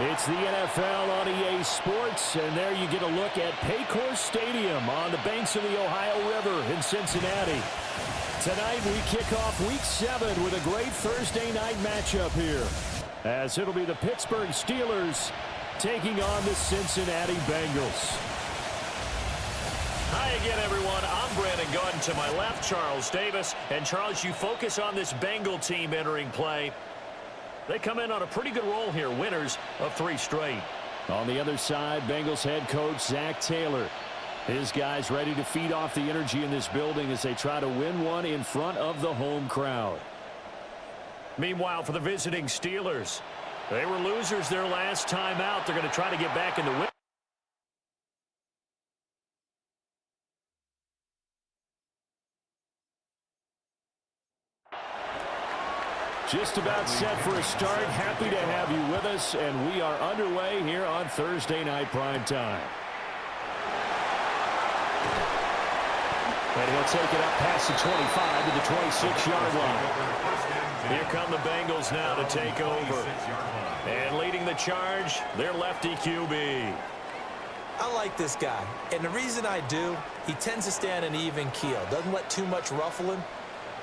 It's the NFL on EA Sports, and there you get a look at Paycor Stadium on the banks of the Ohio River in Cincinnati. Tonight we kick off Week 7 with a great Thursday night matchup here, as it'll be the Pittsburgh Steelers taking on the Cincinnati Bengals. Hi again, everyone. I'm Brandon Gunn. To my left, Charles Davis. And, Charles, you focus on this Bengal team entering play. They come in on a pretty good roll here, winners of 3 straight. On the other side, Bengals head coach Zach Taylor. His guys ready to feed off the energy in this building as they try to win one in front of the home crowd. Meanwhile, for the visiting Steelers, they were losers their last time out. They're going to try to get back in the win. Just about set for a start. Happy to have you with us, and we are underway here on Thursday Night Prime Time. And he'll take it up past the 25 to the 26-yard line. Here come the Bengals now to take over. And leading the charge, their lefty QB. I like this guy, and the reason I do, he tends to stay on an even keel. Doesn't let too much ruffle him.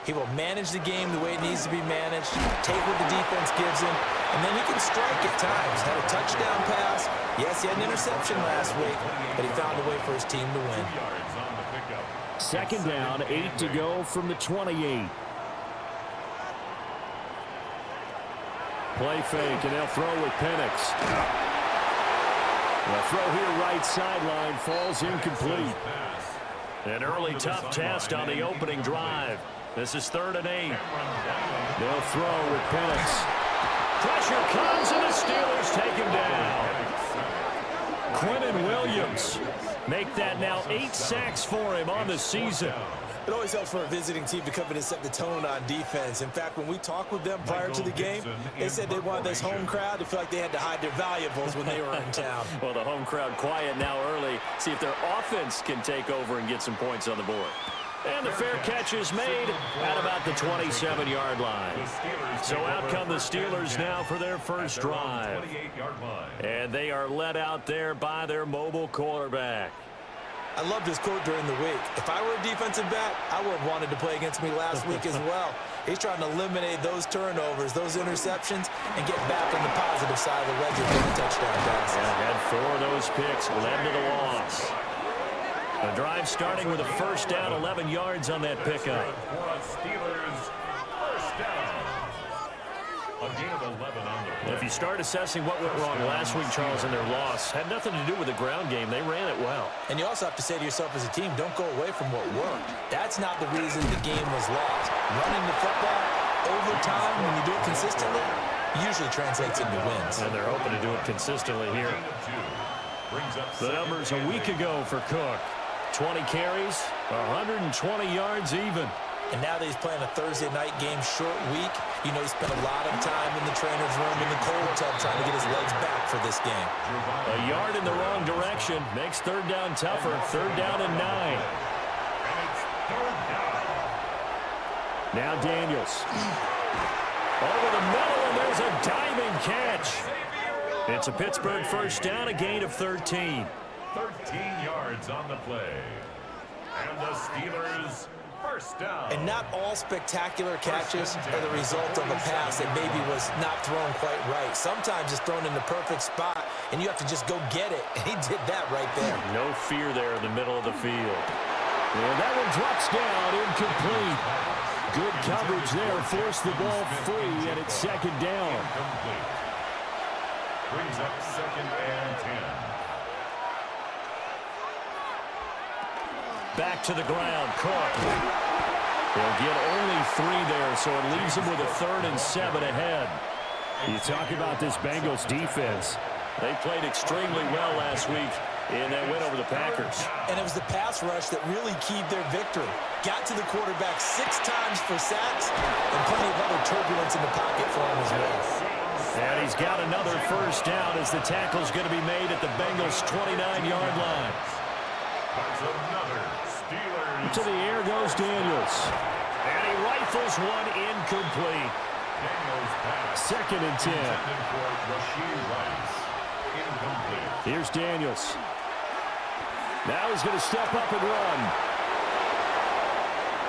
He will manage the game the way it needs to be managed, take what the defense gives him, and then he can strike at times. Had a touchdown pass. Yes, he had an interception last week, but he found a way for his team to win. Second down, 8 to go from the 28. Play fake, and they'll throw with Penix. The throw here right sideline falls incomplete. An early tough test on the opening drive. This is 3rd and 8. They'll throw with Penix. Pressure comes, and the Steelers take him down. Quentin Williams make that now 8 sacks for him on the season. It always helps for a visiting team to come in and set the tone on defense. In fact, when we talked with them prior to the game, they said they wanted this home crowd to feel like they had to hide their valuables when they were in town. Well, the home crowd quiet now early. See if their offense can take over and get some points on the board. And the fair catch is made at about the 27-yard line. So out come the Steelers now for their first drive. And they are led out there by their mobile quarterback. I loved his quote during the week. If I were a defensive back, I would have wanted to play against me last week as well. He's trying to eliminate those turnovers, those interceptions, and get back on the positive side of the ledger for the touchdown pass. Yeah, had 4 of those picks, led to the loss. The drive starting with a first down, 11 yards on that pickup. If you start assessing what went wrong last week, Charles, in their loss, had nothing to do with the ground game. They ran it well. And you also have to say to yourself as a team, don't go away from what worked. That's not the reason the game was lost. Running the football over time, when you do it consistently, usually translates into wins. And they're hoping to do it consistently here. The numbers a week ago for Cook. 20 carries, 120 yards even. And now that he's playing a Thursday night game, short week, you know he spent a lot of time in the trainer's room in the cold tub trying to get his legs back for this game. A yard in the wrong direction makes 3rd down tougher. 3rd down and 9. Now Daniels. Over the middle, and there's a diving catch. It's a Pittsburgh first down, a gain of 13. 13 yards on the play. And the Steelers first down. And not all spectacular catches are the result of a pass that maybe was not thrown quite right. Sometimes it's thrown in the perfect spot, and you have to just go get it. And he did that right there. No fear there in the middle of the field. And that one drops down, incomplete. Good coverage there, forced the ball free, and it's 2nd down. Brings up 2nd and 10. Back to the ground, Cook. They'll get only 3 there, so it leaves them with a 3rd and 7 ahead. You talk about this Bengals defense. They played extremely well last week in that win over the Packers. And it was the pass rush that really keyed their victory. Got to the quarterback 6 times for sacks, and plenty of other turbulence in the pocket for him as well. And he's got another first down as the tackle's going to be made at the Bengals' 29-yard line. That's another Steelers. To the air goes Daniels. And he rifles one incomplete. Daniels pass. 2nd and 10. Intended for Rashee Rice. incomplete. Here's Daniels. Now he's going to step up and run.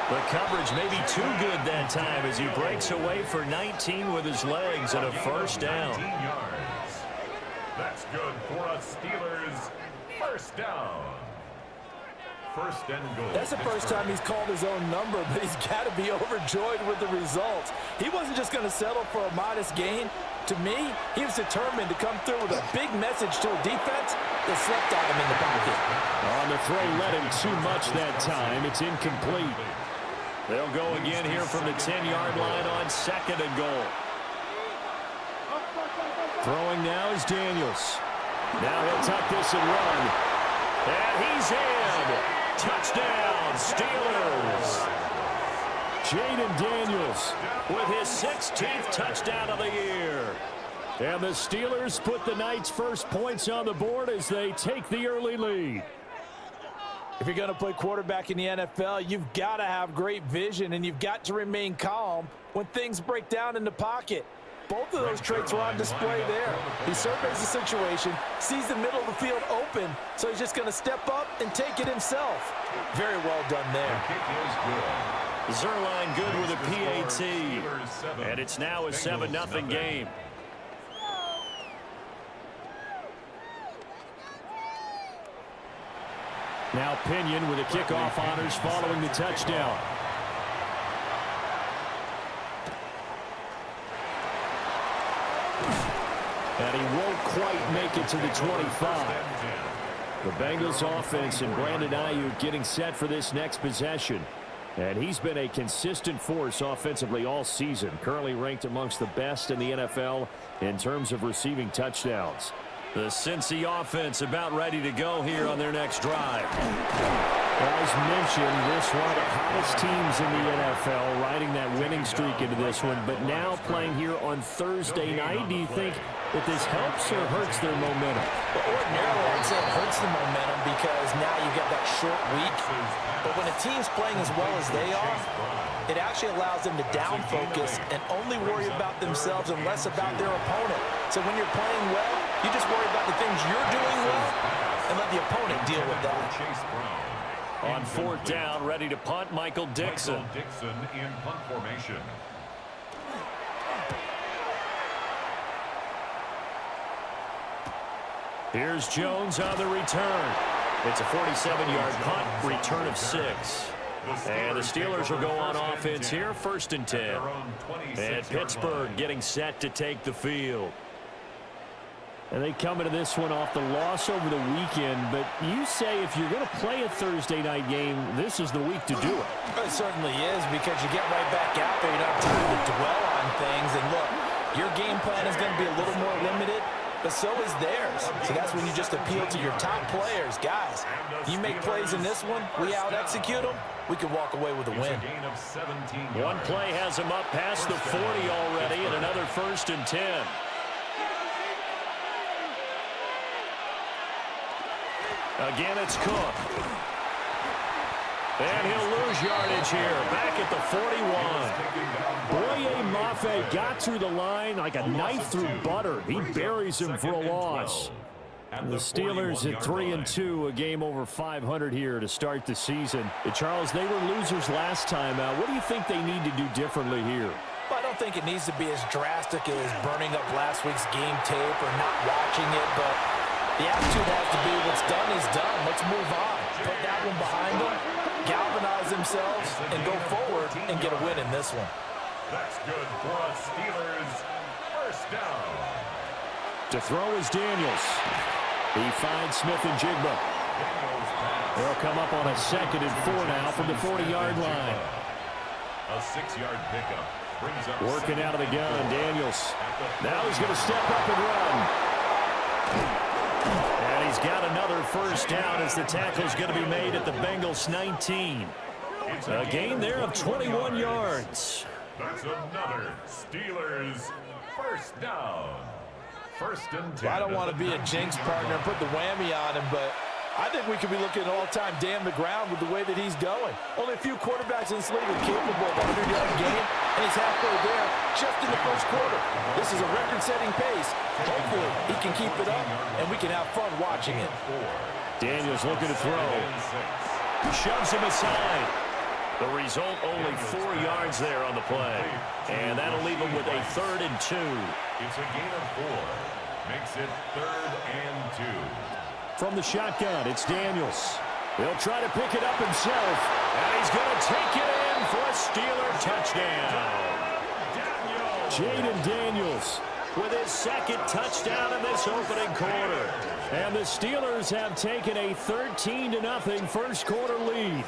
The coverage may be too good that time as he breaks away for 19 with his legs and a first down. 19 yards. That's good for a Steelers first down. First and goal. That's the first time he's called his own number, but he's got to be overjoyed with the results. He wasn't just going to settle for a modest gain. To me, he was determined to come through with a big message to a defense that slept on him in the pocket. On the throw, let him too much that time. It's incomplete. They'll go again here from the 10-yard line on second and goal. Throwing now is Daniels. Now he'll tuck this and run. And he's in. Touchdown, Steelers. Jaden Daniels with his 16th touchdown of the year. And the Steelers put the Knights' first points on the board as they take the early lead. If you're going to play quarterback in the NFL, you've got to have great vision, and you've got to remain calm when things break down in the pocket. Both of those traits are on display there. He surveys the situation, sees the middle of the field open, so he's just going to step up and take it himself. Very well done there. Zerline good with a PAT. And it's now a 7-0 game. Now Pinion with a kickoff honors following the touchdown. And he won't quite make it to the 25. The Bengals offense and Brandon Ayuk getting set for this next possession. And he's been a consistent force offensively all season, currently ranked amongst the best in the NFL in terms of receiving touchdowns. The Cincy offense about ready to go here on their next drive. As mentioned, this one of the hottest teams in the NFL, riding that winning streak into this one, but now playing here on Thursday night. Do you think that this helps or hurts their momentum? Well, ordinarily, I'd say it hurts the momentum because now you get that short week. But when a team's playing as well as they are, it actually allows them to down focus and only worry about themselves and less about their opponent. So when you're playing well, you just worry about the things you're doing well and let the opponent deal with that. On fourth down, ready to punt, Michael Dixon. Michael Dixon in punt formation. Here's Jones on the return. It's a 47-yard punt, return of 6. And the Steelers will go on offense here, first and 10. And Pittsburgh getting set to take the field. And they come into this one off the loss over the weekend, but you say if you're going to play a Thursday night game, this is the week to do it. It certainly is, because you get right back out there. You don't have time to dwell on things. And look, your game plan is going to be a little more limited, but so is theirs. So that's when you just appeal to your top players. Guys, you make plays in this one, we out-execute them, we can walk away with a win. One play has him up past the 40 already, and another first and 10. Again, it's Cook. And he'll lose yardage here. Back at the 41. Boye Mafe got through the line like a knife through butter. He buries him for a loss. The Steelers at 3-2, a game over 500 here to start the season. Charles, they were losers last time out. What do you think they need to do differently here? Well, I don't think it needs to be as drastic as burning up last week's game tape or not watching it, but the attitude has to be what's done is done. Let's move on. Put that one behind them, galvanize themselves, and go forward and get a win in this one. That's good for us Steelers. First down. To throw is Daniels. He finds Smith and Jigba. They'll come up on a 2nd and 4 now from the 40-yard line. A 6-yard pickup brings up working out of the gun, Daniels. Now he's going to step up and run. And he's got another first down as the tackle's going to be made at the Bengals 19. A gain there of 21 yards. That's another Steelers first down. First and 10. Well, I don't want to be a jinx partner and put the whammy on him, but I think we could be looking at all-time damn the ground with the way that he's going. Only a few quarterbacks in this league are capable of a 100-yard game, and he's halfway there just in the first quarter. This is a record-setting pace. Hopefully, he can keep it up, and we can have fun watching it. Daniels looking to throw. Shoves him aside. The result, only 4 yards there on the play. And that'll leave him with a 3rd and 2. It's a gain of 4. Makes it 3rd and 2. From the shotgun, it's Daniels. He'll try to pick it up himself. And he's going to take it in for a Steeler touchdown. Jaden Daniels with his 2nd touchdown in this opening quarter. And the Steelers have taken a 13-0 first quarter lead.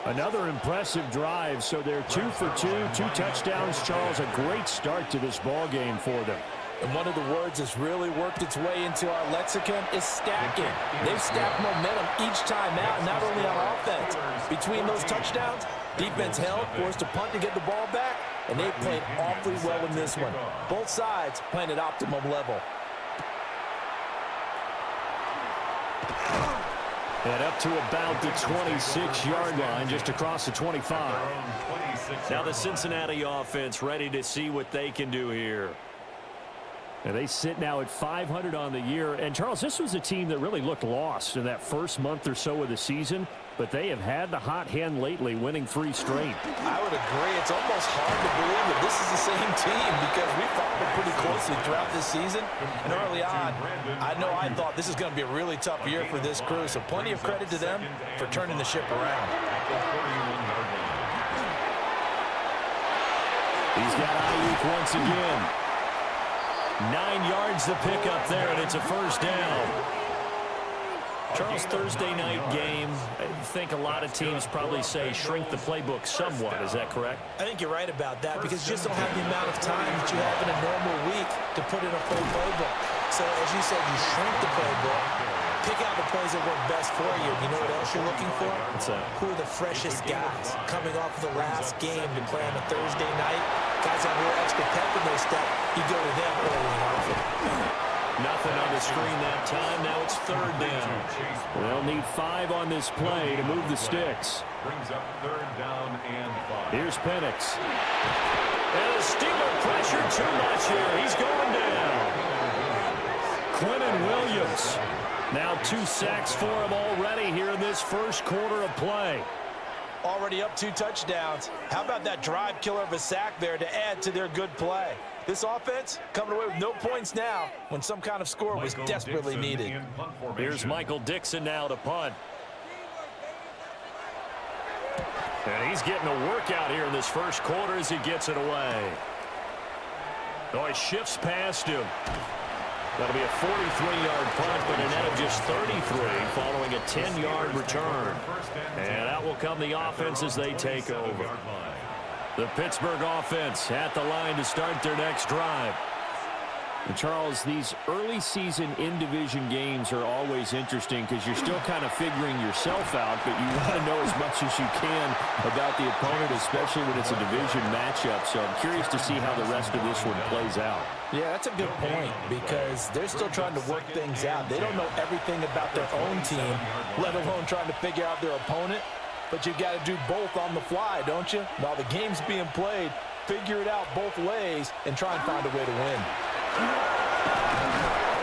Another impressive drive, so they're 2 for 2, 2 touchdowns. Charles, a great start to this ball game for them. And one of the words that's really worked its way into our lexicon is stacking. They've stacked momentum each time out, not only on offense. Between those touchdowns, defense held, forced a punt to get the ball back, and they played awfully well in this one. Both sides playing at optimum level. And up to about the 26-yard line, just across the 25. Now the Cincinnati offense ready to see what they can do here. And they sit now at 500 on the year. And, Charles, this was a team that really looked lost in that first month or so of the season, but they have had the hot hand lately, winning 3 straight. I would agree. It's almost hard to believe that this is the same team because we followed them pretty closely throughout this season. And early on, I thought this is going to be a really tough year for this crew, so plenty of credit to them for turning the ship around. He's got Ayuk once again. 9 yards to pick up there, and it's a first down. Charles, Thursday night game, I think a lot of teams probably say shrink the playbook somewhat. Is that correct? I think you're right about that because you just don't have the amount of time that you have in a normal week to put in a full playbook. So, as you said, you shrink the playbook, pick out the plays that work best for you. You know what else you're looking for? What's that? Who are the freshest guys coming off of the last game to play on a Thursday night? Guys on real extra pep in their step, you go to them early and often. Nothing on the screen that time. Now it's 3rd down. They'll need 5 on this play to move the sticks. Brings up 3rd down and 5. Here's Penix. And the Steeler pressure too much here. He's going down. Quentin Williams. Now 2 sacks for him already here in this first quarter of play. Already up 2 touchdowns. How about that drive killer of a sack there to add to their good play? This offense coming away with no points now when some kind of score was desperately needed. Here's Michael Dixon now to punt. And he's getting a workout here in this first quarter as he gets it away. Oh, he shifts past him. That'll be a 43-yard punt, but a net of just 33 following a 10-yard return. And out will come the offense as they take over. The Pittsburgh offense at the line to start their next drive. And Charles, these early season in-division games are always interesting because you're still kind of figuring yourself out, but you want to know as much as you can about the opponent, especially when it's a division matchup. So I'm curious to see how the rest of this one plays out. Yeah, that's a good point because they're still trying to work things out. They don't know everything about their own team, let alone trying to figure out their opponent. But you've got to do both on the fly, don't you? While the game's being played, figure it out both ways and try and find a way to win.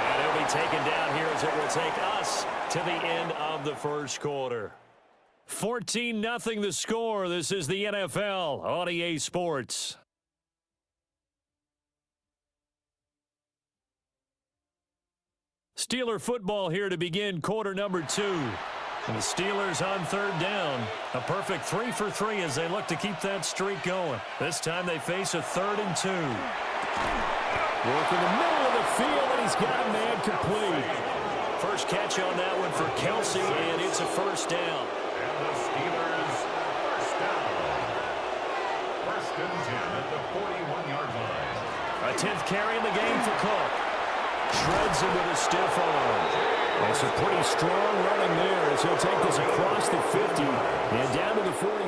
And he'll be taken down here as it will take us to the end of the first quarter. 14-0 the score. This is the NFL on EA Sports. Steeler football here to begin quarter number 2. And the Steelers on 3rd down. A perfect 3 for 3 as they look to keep that streak going. This time they face a 3rd and 2. Work in the middle of the field, and he's got a man complete. First catch on that one for Kelsey, and it's a first down. And the Steelers first down. 1st and 10 at the 41-yard line. A 10th carry in the game for Cook. Shreds him with a stiff arm. That's a pretty strong running there as he'll take this across the 50 and down to the 44.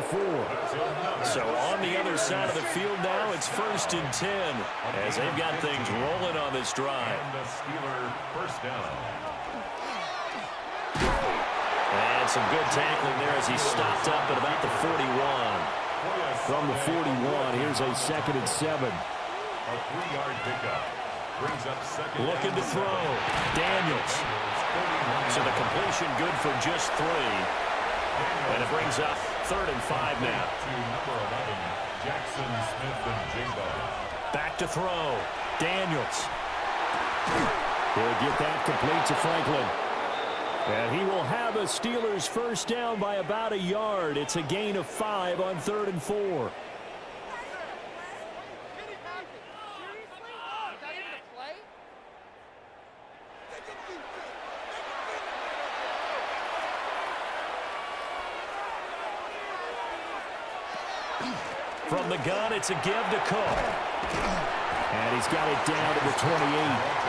So on the other side of the field now, it's 1st and 10 as they've got things rolling on this drive. And the Steeler first down. And some good tackling there as he stopped up at about the 41. From the 41, here's a 2nd and 7. A 3-yard pickup. Brings up second. Looking to throw. Daniels. So the completion good for just 3. And it brings up 3rd and 5 now. To number 11, Jackson Smith-Njigba. Back to throw. Daniels. He'll get that complete to Franklin. And he will have a Steelers first down by about a yard. It's a gain of 5 on 3rd and 4. From the gun, it's a give to Cook. And he's got it down to the 28.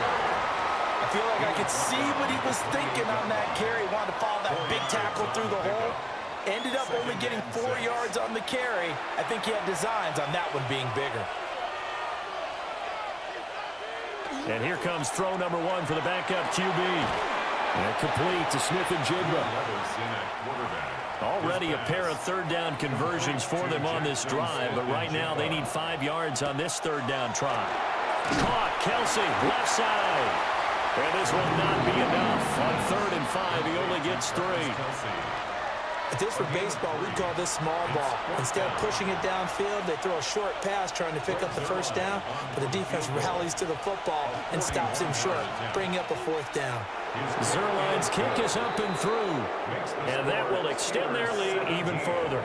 I feel like I could see what he was thinking on that carry. Wanted to follow that big tackle through the hole. Ended up only getting 4 yards on the carry. I think he had designs on that one being bigger. And here comes throw number 1 for the backup QB. And complete to Smith-Njigba. Already a pair of 3rd down conversions for them on this drive, but right now they need 5 yards on this 3rd down try. Caught, Kelsey, left side. And this will not be enough. On 3rd and 5, he only gets 3. If this were baseball, we'd call this small ball. Instead of pushing it downfield, they throw a short pass trying to pick up the first down, but the defense rallies to the football and stops him short, bringing up a 4th down. Zerline's kick is up and through, and that will extend their lead even further.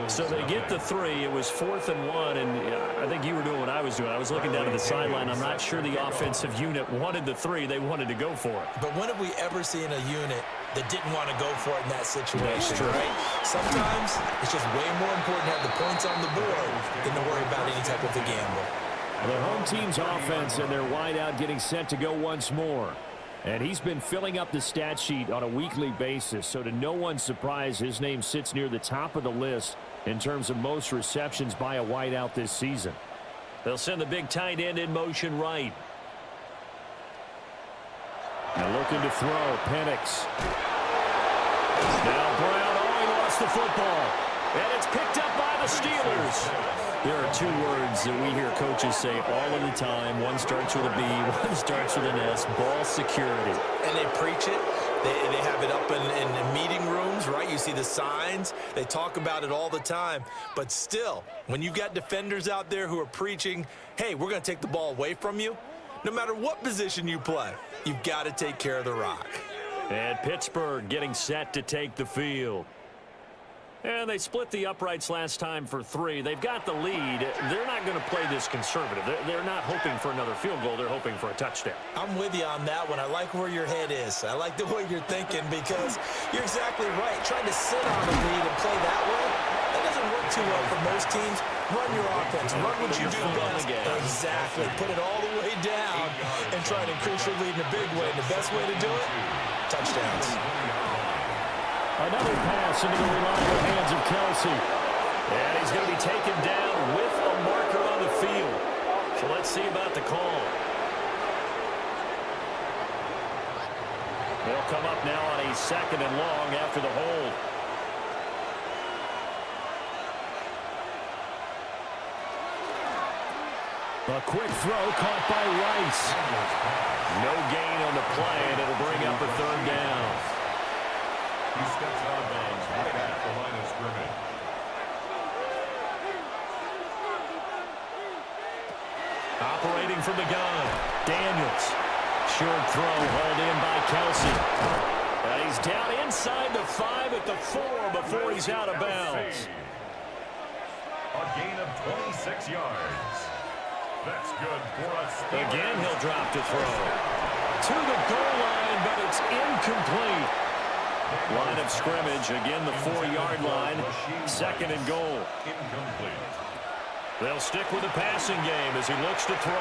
So they get the 3. It was 4th and 1, and I think you were doing what I was doing. I was looking down to the sideline. I'm not sure the offensive unit wanted the 3. They wanted to go for it. But when have we ever seen a unit that didn't want to go for it in that situation, right? Sometimes it's just way more important to have the points on the board than to worry about any type of a gamble. The home team's offense and their wideout getting set to go once more. And he's been filling up the stat sheet on a weekly basis, so to no one's surprise, his name sits near the top of the list in terms of most receptions by a wideout this season. They'll send the big tight end in motion right. And looking to throw, Penix. Now Brown, he lost the football. And it's picked up by the Steelers. There are 2 words that we hear coaches say all of the time. One starts with a B, one starts with an S, ball security. And they preach it. They have it up in meeting rooms, right? You see the signs. They talk about it all the time. But still, when you've got defenders out there who are preaching, hey, we're going to take the ball away from you, no matter what position you play, you've got to take care of the rock. And Pittsburgh getting set to take the field. And they split the uprights last time for 3. They've got the lead. They're not going to play this conservative. They're not hoping for another field goal. They're hoping for a touchdown. I'm with you on that one. I like where your head is. I like the way you're thinking because you're exactly right. Trying to sit on the lead and play that way, that doesn't work too well for most teams. Run your offense. Run what you do best. Exactly. Put it all the way down and try to increase your lead in a big way. And the best way to do it, touchdowns. Another pass into the reliable hands of Kelsey. And he's going to be taken down with a marker on the field. So let's see about the call. They'll come up now on a 2nd and long after the hold. A quick throw caught by Rice. No gain on the play, and it'll bring up a 3rd down. He steps out of bounds right at the line of scrimmage. Operating from the gun, Daniels. Short throw hauled in by Kelsey. And he's down inside the 5 at the 4 before he's out of bounds. A gain of 26 yards. That's good for us. Again, he'll drop to throw. To the goal line, but it's incomplete. Line of scrimmage, again the 4-yard line, 2nd and goal. Incomplete. They'll stick with the passing game as he looks to throw.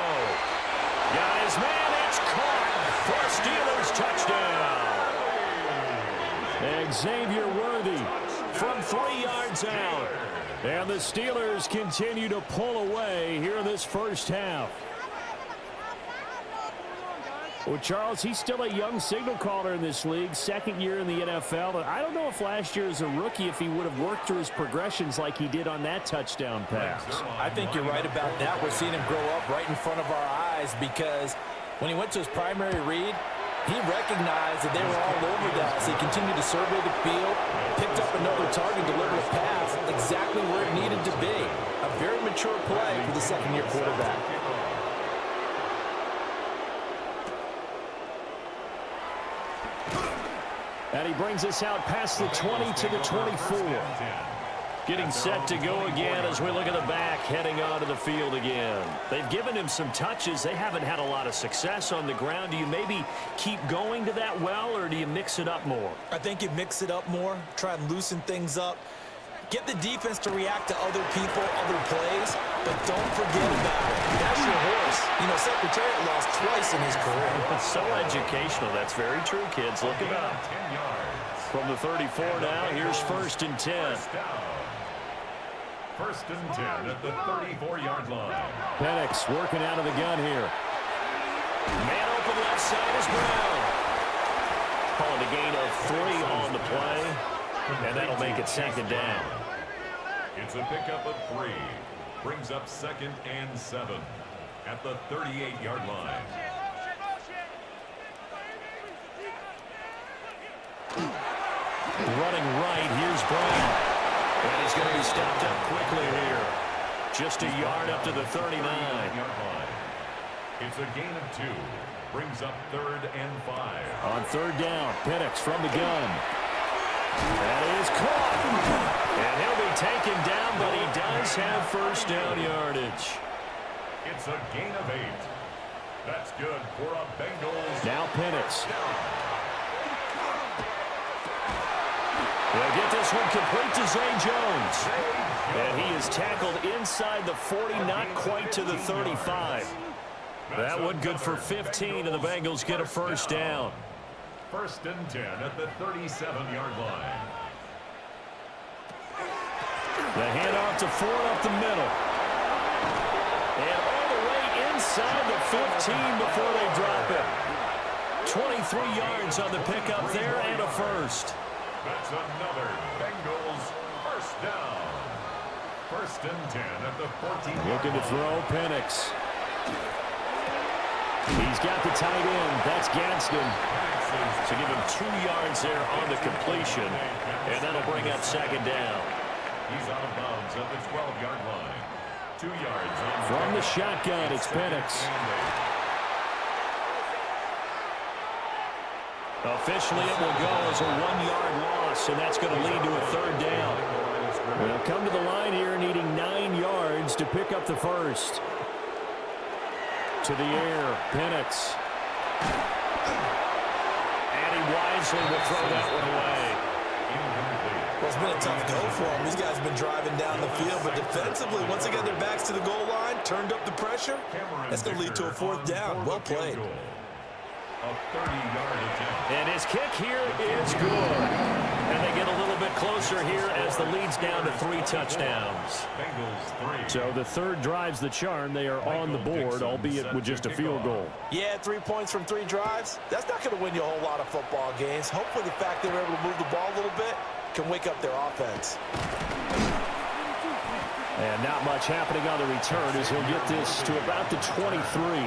Got his man, it's caught for a Steelers touchdown. Xavier Worthy from 3 yards out. And the Steelers continue to pull away here in this first half. Well, Charles, he's still a young signal caller in this league, second year in the NFL. I don't know if last year as a rookie, if he would have worked through his progressions like he did on that touchdown pass. I think you're right about that. We're seeing him grow up right in front of our eyes because when he went to his primary read, he recognized that they were all over that. So he continued to survey the field, picked up another target, delivered a pass exactly where it needed to be. A very mature play for the second-year quarterback. And he brings us out past the 20 to the 24. Getting set to go again as we look at the back, heading onto the field again. They've given him some touches. They haven't had a lot of success on the ground. Do you maybe keep going to that well, or do you mix it up more? I think you mix it up more, try and loosen things up. Get the defense to react to other people, other plays, but don't forget about it. That's your horse. You know, Secretariat lost twice in his career. It's so educational. That's very true, kids. Look at that. From the 34 now, here's 1st and 10. First and 10 at the 34-yard line. Penix working out of the gun here. Man open left side is Brown. Calling a gain of 3 on the play, and that'll make it 2nd down. It's a pickup of 3. Brings up 2nd and 7 at the 38-yard line. Running right, here's Brown. And he's going to be stopped up quickly here. Just a yard up to the 39. It's a gain of 2. Brings up 3rd and 5. On 3rd down, Penix from the gun. That is caught. And he'll be taken down, but he does have 1st down yardage. It's a gain of 8. That's good for a Bengals. Now Penix. They'll get this one complete to Zay Jones. And he is tackled inside the 40, not quite to the 35. That one good for 15, and the Bengals get a 1st down. 1st and 10 at the 37-yard line. The handoff to Ford up the middle. And all the way inside the 15 before they drop it. 23 yards on the pickup there and a 1st. That's another Bengals 1st down. 1st and 10 at the 14. Looking to throw Penix. He's got the tight end. That's Gadsden. So give him 2 yards there on the completion, and that'll bring up 2nd down. He's out of bounds at the 12-yard line. 2 yards on from the shotgun. It's Penix. Officially, it will go as a 1-yard loss, and that's going to lead to a 3rd down. They'll come to the line here needing 9 yards to pick up the 1st. To the air, Penix. And he wisely will throw that one away. Well, it's been a tough go for them. These guys have been driving down the field, but defensively, once they got their backs to the goal line, turned up the pressure, that's going to lead to a 4th down. Well played. A 30-yard attempt. And his kick here is good. And they get a little bit closer here as the lead's down to 3 touchdowns. Bengals 3. So the 3rd drives the charm. They are on the board, albeit with just a field goal. Yeah, 3 points from 3 drives. That's not going to win you a whole lot of football games. Hopefully the fact they were able to move the ball a little bit can wake up their offense. And not much happening on the return as he'll get this to about the 23.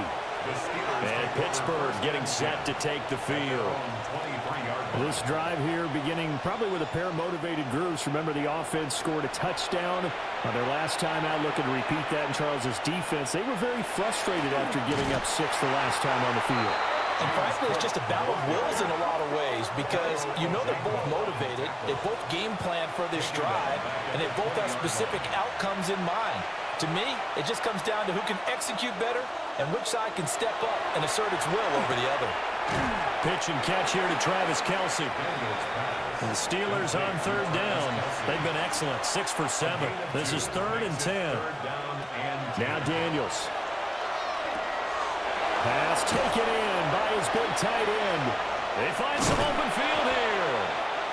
And Pittsburgh getting set to take the field. This drive here beginning probably with a pair of motivated groups. Remember, the offense scored a touchdown on their last time out. Looking to repeat that in Charles's defense. They were very frustrated after giving up 6 the last time on the field. And frankly, it's just a battle of wills in a lot of ways because you know they're both motivated. They both game plan for this drive, and they both have specific outcomes in mind. To me, it just comes down to who can execute better and which side can step up and assert its will over the other. Pitch and catch here to Travis Kelce. And the Steelers on 3rd down. They've been excellent, 6 for 7. This is 3rd and 10. Now Daniels. Pass taken in by his big tight end. They find some open field here.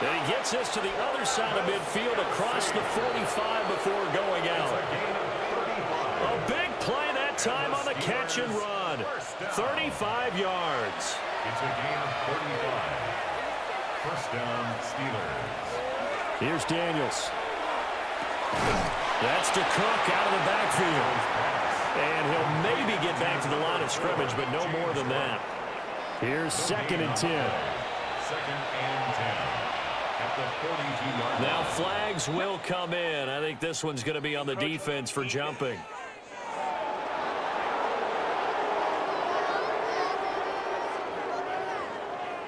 Then he gets this to the other side of midfield across the 45 before going out. A big play that time on the catch and run. 35 yards. It's a gain of 35. First down, Steelers. Here's Daniels. That's to Cook out of the backfield. And he'll maybe get back to the line of scrimmage, but no more than that. Here's 2nd and 10. 2nd and 10. At the 42-yard line. Now flags will come in. I think this one's going to be on the defense for jumping.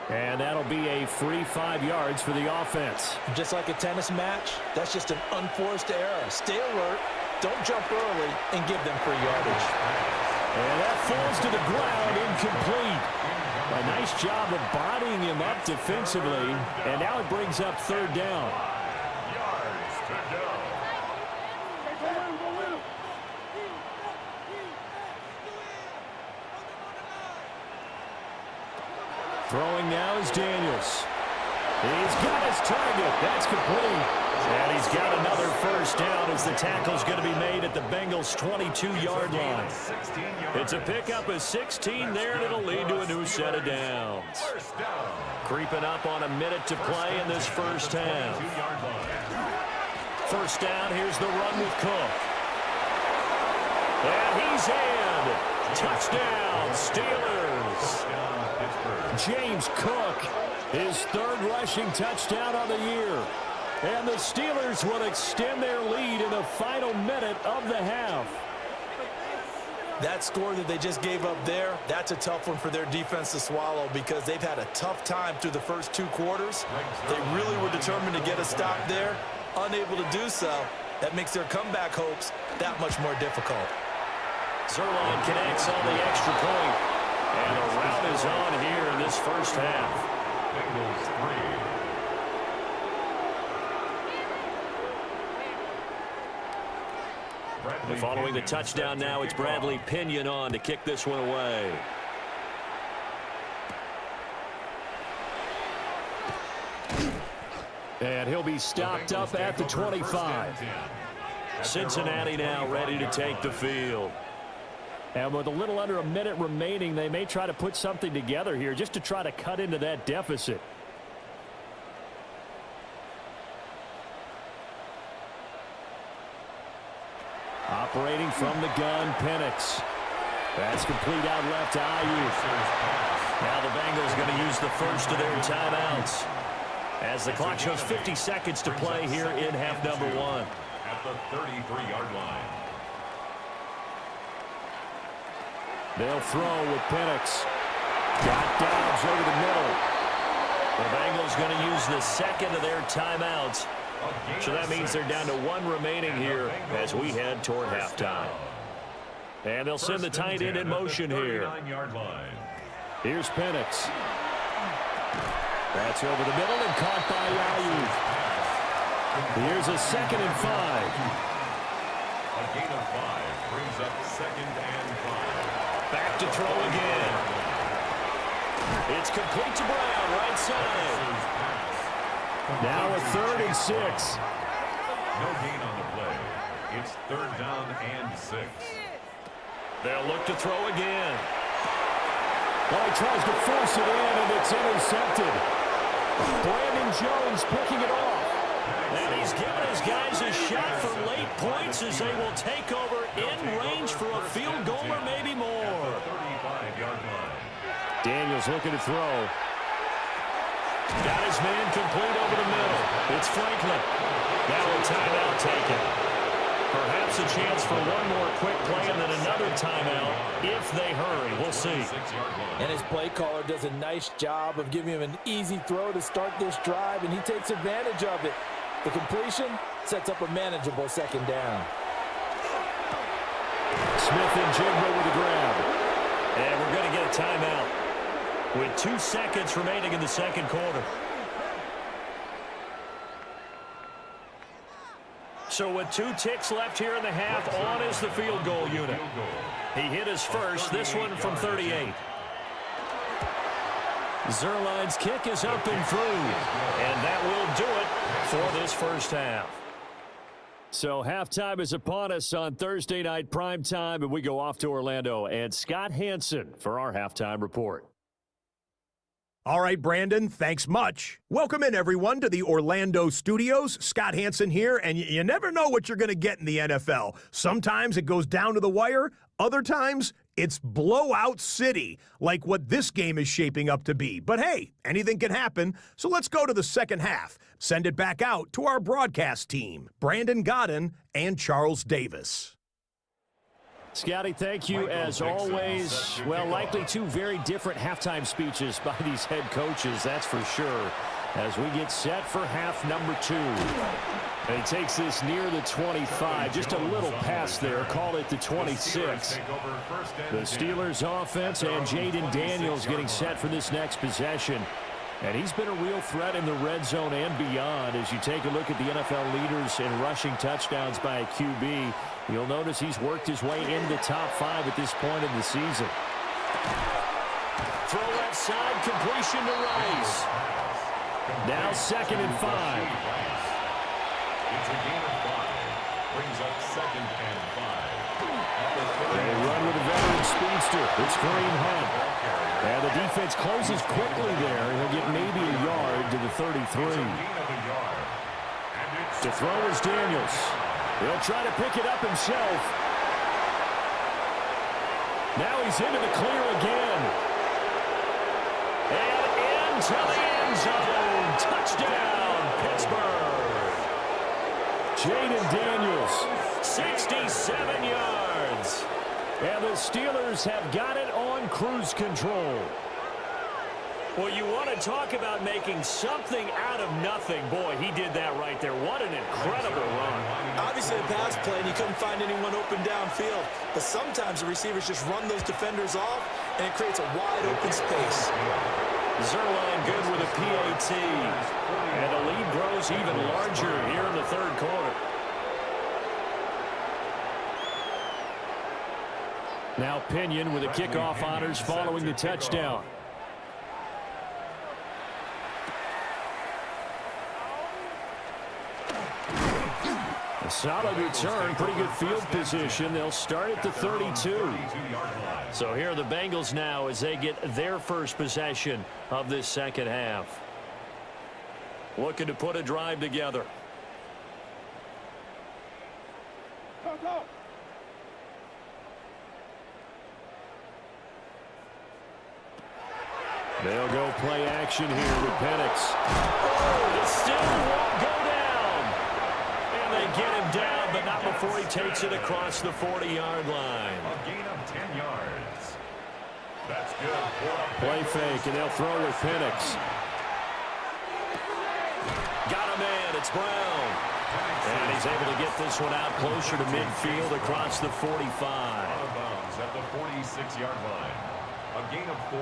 And that'll be a free 5 yards for the offense. Just like a tennis match, that's just an unforced error. Stay alert, don't jump early, and give them free yardage. And that falls to the ground, incomplete. A nice job of bodying him up defensively, and now it brings up 3rd down. Yards to go. Throwing now is Daniels. He's got his target. That's complete. And he's got another first down as the tackle's going to be made at the Bengals' 22-yard line. It's a pickup of 16 there, and it'll lead to a new set of downs. Creeping up on a minute to play in this first half. First down, here's the run with Cook. And he's in. Touchdown, Steelers. James Cook, his 3rd rushing touchdown on the year. And the Steelers will extend their lead in the final minute of the half. That score that they just gave up there, that's a tough one for their defense to swallow because they've had a tough time through the first 2 quarters. They really were determined to get a stop there, unable to do so. That makes their comeback hopes that much more difficult. Zerline connects on the extra point. And the rout is on here in this first half. Bengals 3. And following the touchdown now, it's Bradley Pinion on to kick this one away. And he'll be stopped up at the 25. Cincinnati now ready to take the field. And with a little under a minute remaining, they may try to put something together here just to try to cut into that deficit. Operating from the gun, Penix. That's complete out left to Ayuk. Now the Bengals going to use the first of their timeouts as the clock shows 50 seconds to play here in half number 1. At the 33-yard line. They'll throw with Penix. Got Dobbs over the middle. The Bengals going to use the second of their timeouts. So that means they're down to 1 remaining here as we head toward halftime. And they'll send the tight end in motion here. Here's Penix. That's over the middle and caught by Ayuk. Here's a 2nd and 5. A gain of 5 brings up 2nd and 5. Back to throw again. It's complete to Brown, right side. Now a 3rd and 6. No gain on the play. It's 3rd down and 6. They'll look to throw again. Well, he tries to force it in, and it's intercepted. Brandon Jones picking it off. And he's given his guys a shot for late points as they will take over in range for a field goal or maybe more. 35-yard line. Daniels looking to throw. Got his man complete over the middle. It's Franklin. Now a timeout taken. Perhaps a chance for one more quick play and then another timeout if they hurry. We'll see. And his play caller does a nice job of giving him an easy throw to start this drive, and he takes advantage of it. The completion sets up a manageable 2nd down. Smith and Jigba with the grab. And we're going to get a timeout with 2 seconds remaining in the 2nd quarter. So with 2 ticks left here in the half, on is the field goal unit. He hit his first, this one from 38. Zerline's kick is up and through. And that will do it for this first half. So halftime is upon us on Thursday night primetime, and we go off to Orlando. And Scott Hansen for our halftime report. All right, Brandon, thanks much. Welcome in, everyone, to the Orlando studios. Scott Hansen here, and you never know what you're going to get in the NFL. Sometimes it goes down to the wire. Other times, it's blowout city, like what this game is shaping up to be. But hey, anything can happen, so let's go to the second half. Send it back out to our broadcast team, Brandon Godden and Charles Davis. Scotty, thank you as always. Well, likely two very different halftime speeches by these head coaches, that's for sure, as we get set for half number 2. And he takes this near the 25, just a little pass there, call it the 26. The Steelers offense and Jaden Daniels getting set for this next possession. And he's been a real threat in the red zone and beyond. As you take a look at the NFL leaders in rushing touchdowns by a QB, you'll notice he's worked his way into the top 5 at this point in the season. Throw left side, completion to Rice. Now 2nd and 5. It's a gain of 5. Brings up 2nd and 5. They run with a veteran speedster. It's Kareem Hunt. And the defense closes quickly there. He'll get maybe a yard to the 33. To throw is Daniels. He'll try to pick it up himself. Now he's into the clear again. And into the end zone. Touchdown, Pittsburgh. Jaden Daniels, 67 yards. And the Steelers have got it on cruise control. Well, you want to talk about making something out of nothing. Boy, he did that right there. What an incredible run. Obviously, a pass play, and you couldn't find anyone open downfield. But sometimes the receivers just run those defenders off, and it creates a wide open space. Zerline good with a PAT. And the lead grows even larger here in the third quarter. Now Pinion with the kickoff honors following the touchdown. A solid return, pretty good field position. They'll start at the 32. So here are the Bengals now as they get their first possession of this second half. Looking to put a drive together. They'll go play action here with Penix. Oh, it still won't go down. And they get him down, but not before he takes it across the 40-yard line. A gain of 10 yards. That's good. Play fake, and they'll throw with Penix. Got a man, it's Brown. And he's able to get this one out closer to midfield across the 45. Out of bounds at the 46-yard line. A gain of 4.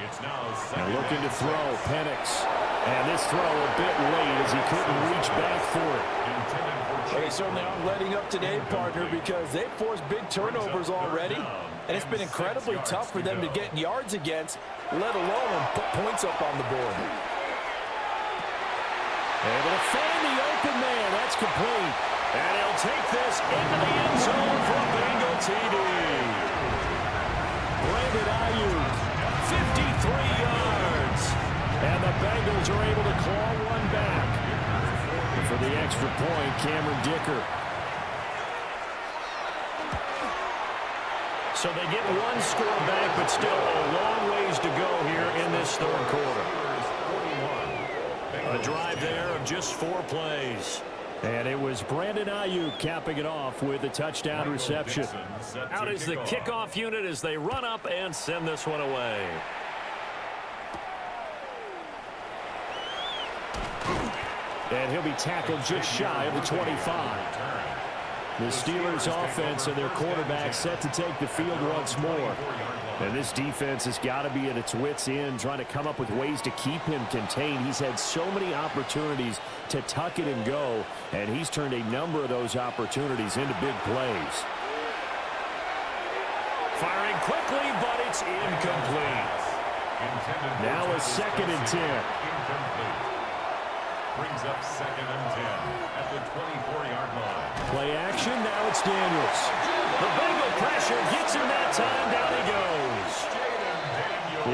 It's now and looking to throw, Penix. And this throw a bit late as he couldn't reach back for it. Well, they certainly aren't letting up today, partner, because they've forced big turnovers already. And it's been incredibly tough for them to get yards against, let alone put points up on the board. Able to find the open man. That's complete. And he'll take this into the end zone for a Bengal TD. Brandon Ayuk, 53 yards. And the Bengals are able to claw one back. And for the extra point, Cameron Dicker. So they get one score back, but still a long ways to go here in this third quarter. A drive there of just 4 plays. And it was Brandon Ayuk capping it off with a touchdown reception. Out is the kickoff unit as they run up and send this one away. And he'll be tackled just shy of the 25. The Steelers offense and their quarterback set to take the field once more. And this defense has got to be at its wits' end, trying to come up with ways to keep him contained. He's had so many opportunities to tuck it and go, and he's turned a number of those opportunities into big plays. Firing quickly, but it's incomplete. Now a 2nd and 10. Brings up 2nd and 10 at the 24-yard line. motion. Now it's Daniels. The Bengal pressure gets him that time. Down he goes.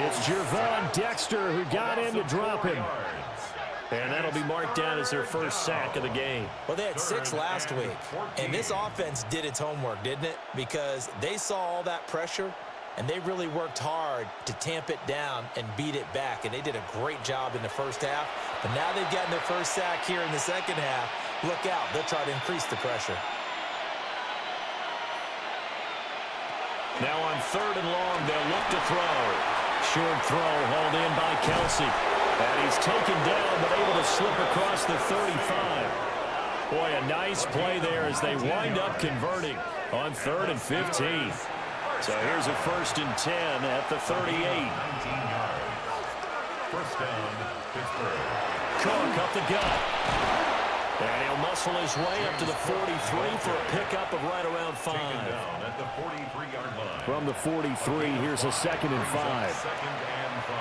It's Gervon Dexter who got in to drop him. And that'll be marked down as their first sack of the game. Well, they had 6 last week, and this offense did its homework, didn't it? Because they saw all that pressure, and they really worked hard to tamp it down and beat it back, and they did a great job in the first half. But now they've gotten their first sack here in the second half. Look out. They'll try to increase the pressure. Now on 3rd and long, they'll look to throw. Short throw hauled in by Kelsey. And he's taken down, but able to slip across the 35. Boy, a nice play there as they wind up converting on 3rd and 15. So here's a 1st and 10 at the 38. 19 yards. First down, Pittsburgh. Cook up the gut. And he'll muscle his way up to the 43 for a pickup of right around 5. Taken down at the 43-yard line. From the 43, here's a 2nd and 5. 2nd and 5.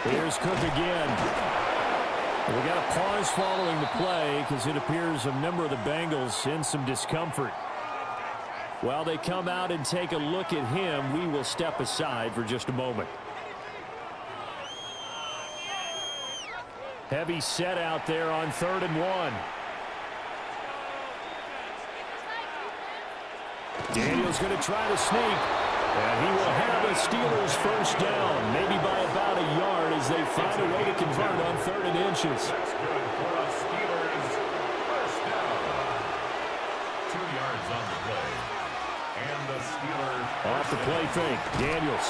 Here's Cook again. We got a pause following the play because it appears a member of the Bengals in some discomfort. While they come out and take a look at him, we will step aside for just a moment. Heavy set out there on 3rd and 1. Daniels going to try to sneak. And he will have a Steelers first down, maybe by about a yard as they find a way to convert on 3rd and inches. That's good for a Steelers first down. 2 yards on the play. And the Steelers Off the play fake, Daniels.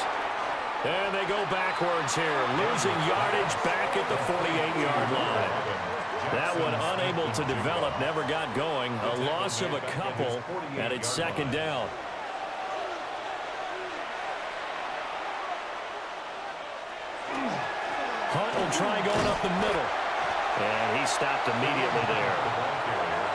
And they go backwards here, losing yardage back at the 48-yard line. That one unable to develop, never got going. A loss of a couple, and it's 2nd down. Hunt will try going up the middle. And he stopped immediately there.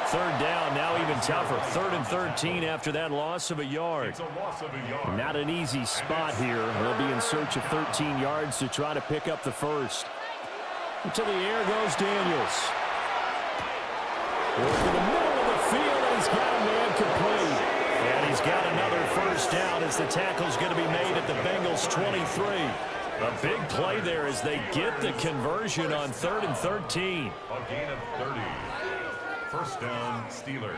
3rd down, now even tougher. 3rd and 13 after that loss of a yard. It's a loss of a yard. Not an easy spot here. They'll be in search of 13 yards to try to pick up the first. Into the air goes Daniels. Work in the middle of the field, and he's got a man complete. And he's got another first down as the tackle's going to be made at the Bengals' 23. A big play there as they get the conversion on 3rd and 13. A gain of 30. First down, Steelers.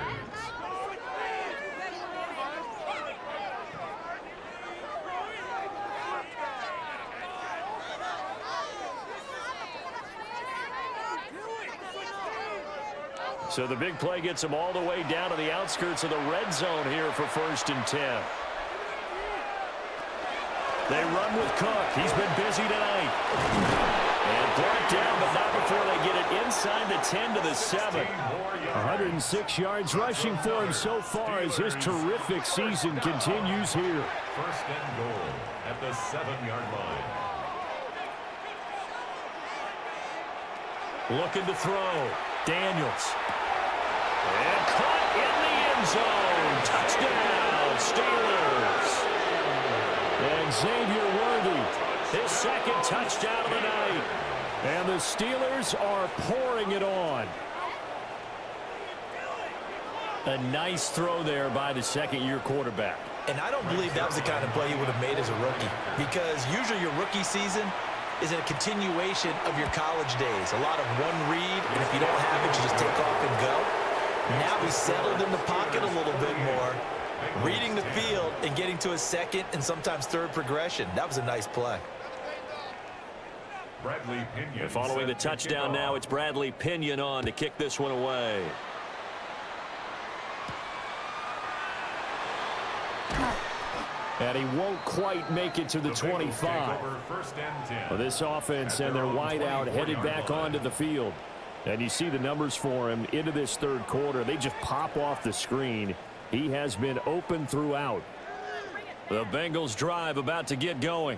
So the big play gets them all the way down to the outskirts of the red zone here for 1st and 10. They run with Cook. He's been busy tonight. And brought down, but not before they get it inside the 10 to the 7. 106 yards rushing for him so far as his terrific season continues here. First and goal at the 7-yard line. Looking to throw. Daniels. And caught in the end zone. Touchdown, Steelers. And Xavier Worthy, His 2nd touchdown of the night. and the Steelers are pouring it on. A nice throw there by the 2nd-year quarterback. And I don't believe that was the kind of play he would have made as a rookie, because usually your rookie season is a continuation of your college days. A lot of one read, and if you don't have it, you just take off and go. Now he's settled in the pocket a little bit more, reading the field and getting to his 2nd and sometimes 3rd progression. That was a nice play. Bradley Pinion. And following the touchdown now, it's Bradley Pinion on to kick this one away. And he won't quite make it to the 25. Well, this offense and their wideout headed back onto the field. And you see the numbers for him into this 3rd quarter. They just pop off the screen. He has been open throughout. The Bengals drive about to get going.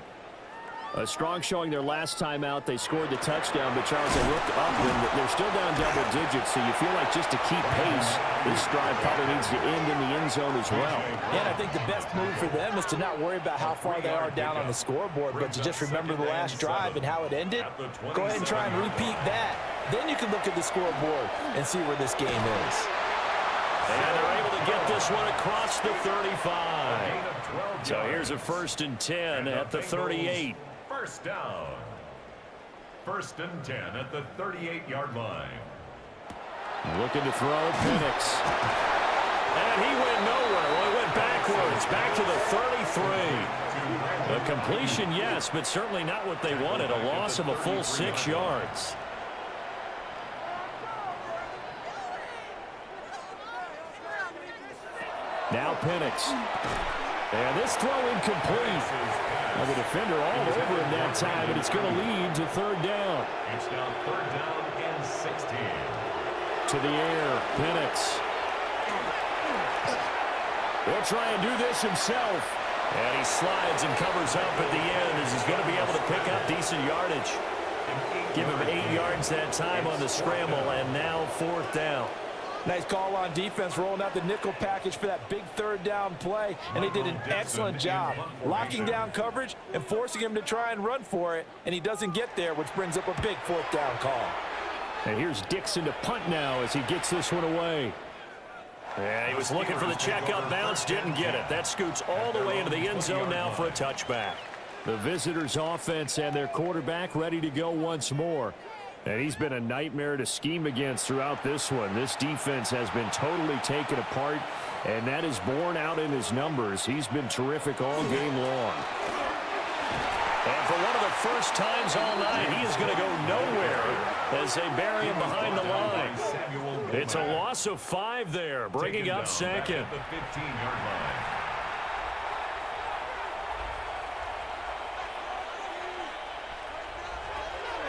A strong showing their last time out. They scored the touchdown, but Charles, they looked up and they're still down double digits, so you feel like just to keep pace, this drive probably needs to end in the end zone as well. Yeah, and I think the best move for them is to not worry about how far they are down on the scoreboard, but to just remember the last drive and how it ended. Go ahead and try and repeat that Then you can look at the scoreboard and see where this game is. And they're able to get this one across the 35. So here's a 1st and 10 at the 38. First down. 1st and 10 at the 38-yard line. Looking to throw, Penix. And he went nowhere. Well, he went backwards, back to the 33. A completion, yes, but certainly not what they wanted. A loss of a full 6 yards. Now Penix. And this throw incomplete. Well, the defender all over him that time, and it's going to lead to 3rd down. It's now 3rd down and 16. To the air, Penix. He'll try and do this himself. And he slides and covers up at the end as he's going to be able to pick up decent yardage. Give him 8 yards that time on the scramble, and now 4th down. Nice call on defense, rolling out the nickel package for that big 3rd down play, and they did an excellent job locking down coverage and forcing him to try and run for it, and he doesn't get there, which brings up a big 4th down call. And here's Dixon to punt now as he gets this one away. Yeah, he was looking for the check-up bounce, didn't get it. That scoots all the way into the end zone now for a touchback. The visitors' offense and their quarterback ready to go once more. And he's been a nightmare to scheme against throughout this one. This defense has been totally taken apart, and that is borne out in his numbers. He's been terrific all game long. And for one of the first times all night, he is going to go nowhere as they bury him behind the line. It's a loss of 5 there, bringing up 2nd. The 15-yard line.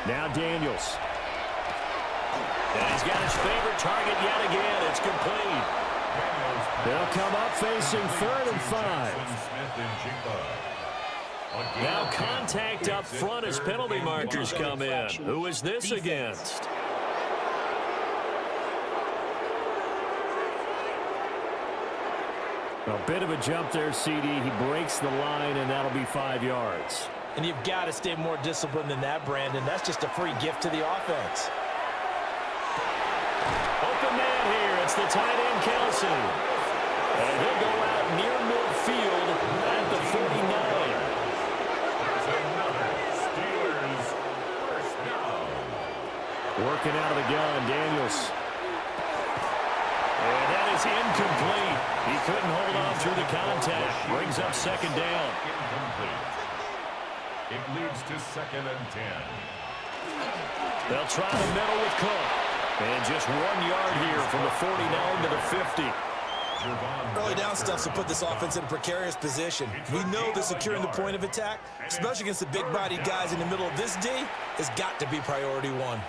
Now Daniels. And he's got his favorite target yet again. It's complete. They'll come up facing 3rd and 5. Now contact up front as penalty markers come in. Who is this against? A bit of a jump there, CD. He breaks the line, and that'll be 5 yards. And you've got to stay more disciplined than that, Brandon. That's just a free gift to the offense. Open man here. It's the tight end, Kelsey. And he'll go out near midfield at the 49. Steelers first down. Working out of the gun, Daniels. And that is incomplete. He couldn't hold on through the contact. Brings up 2nd down. Incomplete. It leads to 2nd and 10. They'll try the middle with Cook. And just 1 yard here from the 49 to the 50. Early down stuff to put this offense in a precarious position. We know that securing the point of attack, especially against the big-bodied guys in the middle of this D, has got to be priority 1.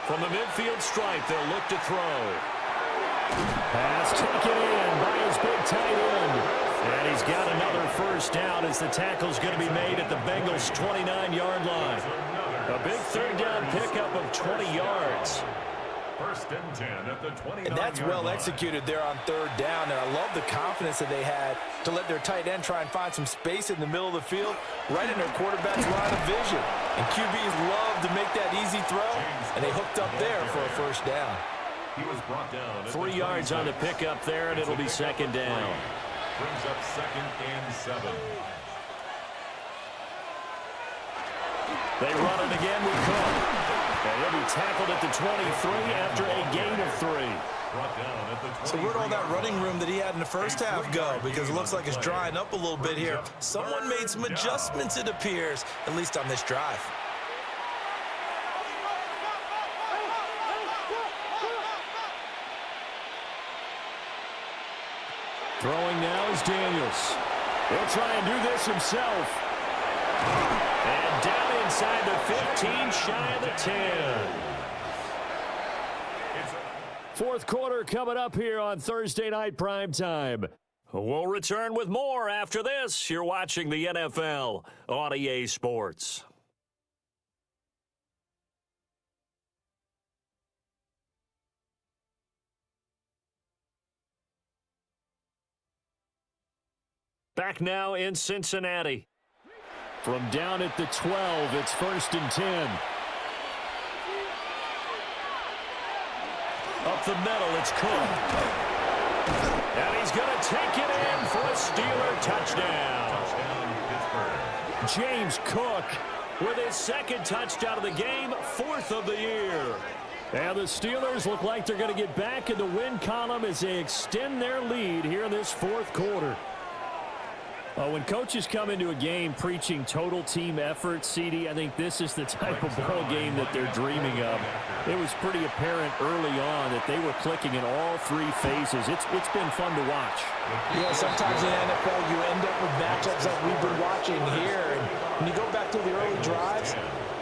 From the midfield stripe, they'll look to throw. Pass taken in by his big tight end. And he's got another 1st down as the tackle's going to be made at the Bengals' 29-yard line. A big 3rd down pickup of 20 yards. 1st and 10 at the 29-yard And that's well executed there on 3rd down, and I love the confidence that they had to let their tight end try and find some space in the middle of the field, right in their quarterback's line of vision. And QBs love to make that easy throw, and they hooked up there for a 1st down. He was brought down. 3 yards on the pickup there, and it'll be 2nd down. Brings up 2nd and 7. They run it again with Cook. And he'll be tackled at the 23 after a gain of 3. Brought down at the 20. So where'd all that running room that he had in the first half go? Because it looks like it's drying up a little bit here. Someone made some adjustments, it appears, at least on this drive. Throwing now is Daniels. He'll try and do this himself. And down inside the 15, shy of the 10. 4th quarter coming up here on Thursday Night Primetime. We'll return with more after this. You're watching the NFL on EA Sports. Back now in Cincinnati. From down at the 12, it's 1st and 10. Up the middle, it's Cook. And he's going to take it in for a Steeler touchdown. James Cook With his second touchdown of the game, 4th of the year. And the Steelers look like they're going to get back in the win column as they extend their lead here in this 4th quarter. When coaches come into a game preaching total team effort, CD, I think this is the type of ball game that they're dreaming of. It was pretty apparent early on that they were clicking in all 3 phases. It's been fun to watch. Yeah, sometimes in the NFL you end up with matchups like we've been watching here. And when you go back to the early drives,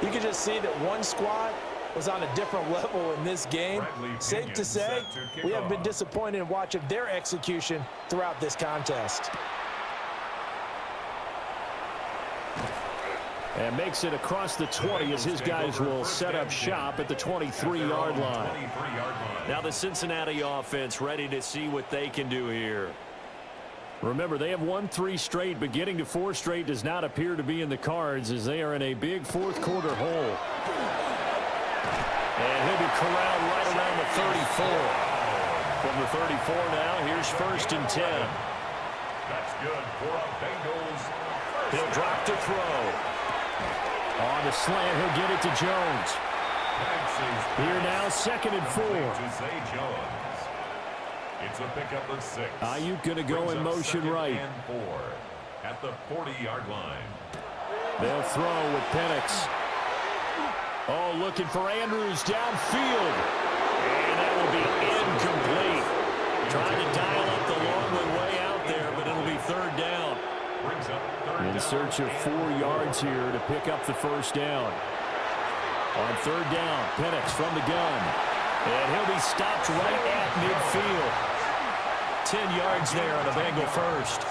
you can just see that one squad was on a different level in this game. Safe to say, we have been disappointed in watching their execution throughout this contest. And makes it across the 20 as his guys will set up shop at the 23-yard line. Now the Cincinnati offense ready to see what they can do here. Remember, they have won 3 straight, but getting to 4 straight does not appear to be in the cards as they are in a big 4th quarter hole. And he'll be corralled right around the 34. From the 34 now, here's 1st and 10. That's good for a Bengals. He'll drop to throw. On the slant, he'll get it to Jones. Here now, 2nd and 4. It's a pickup of 6. Ayuk going to go in motion right. And 4 at the 40-yard line. They'll throw with Penix. Oh, looking for Andrews downfield. And that will be incomplete. Trying to dial up the long one way out there, but it'll be 3rd down. In search of 4 yards here to pick up the 1st down. On 3rd down, Penix from the gun. And he'll be stopped right at midfield. 10 yards there on a Bengal first.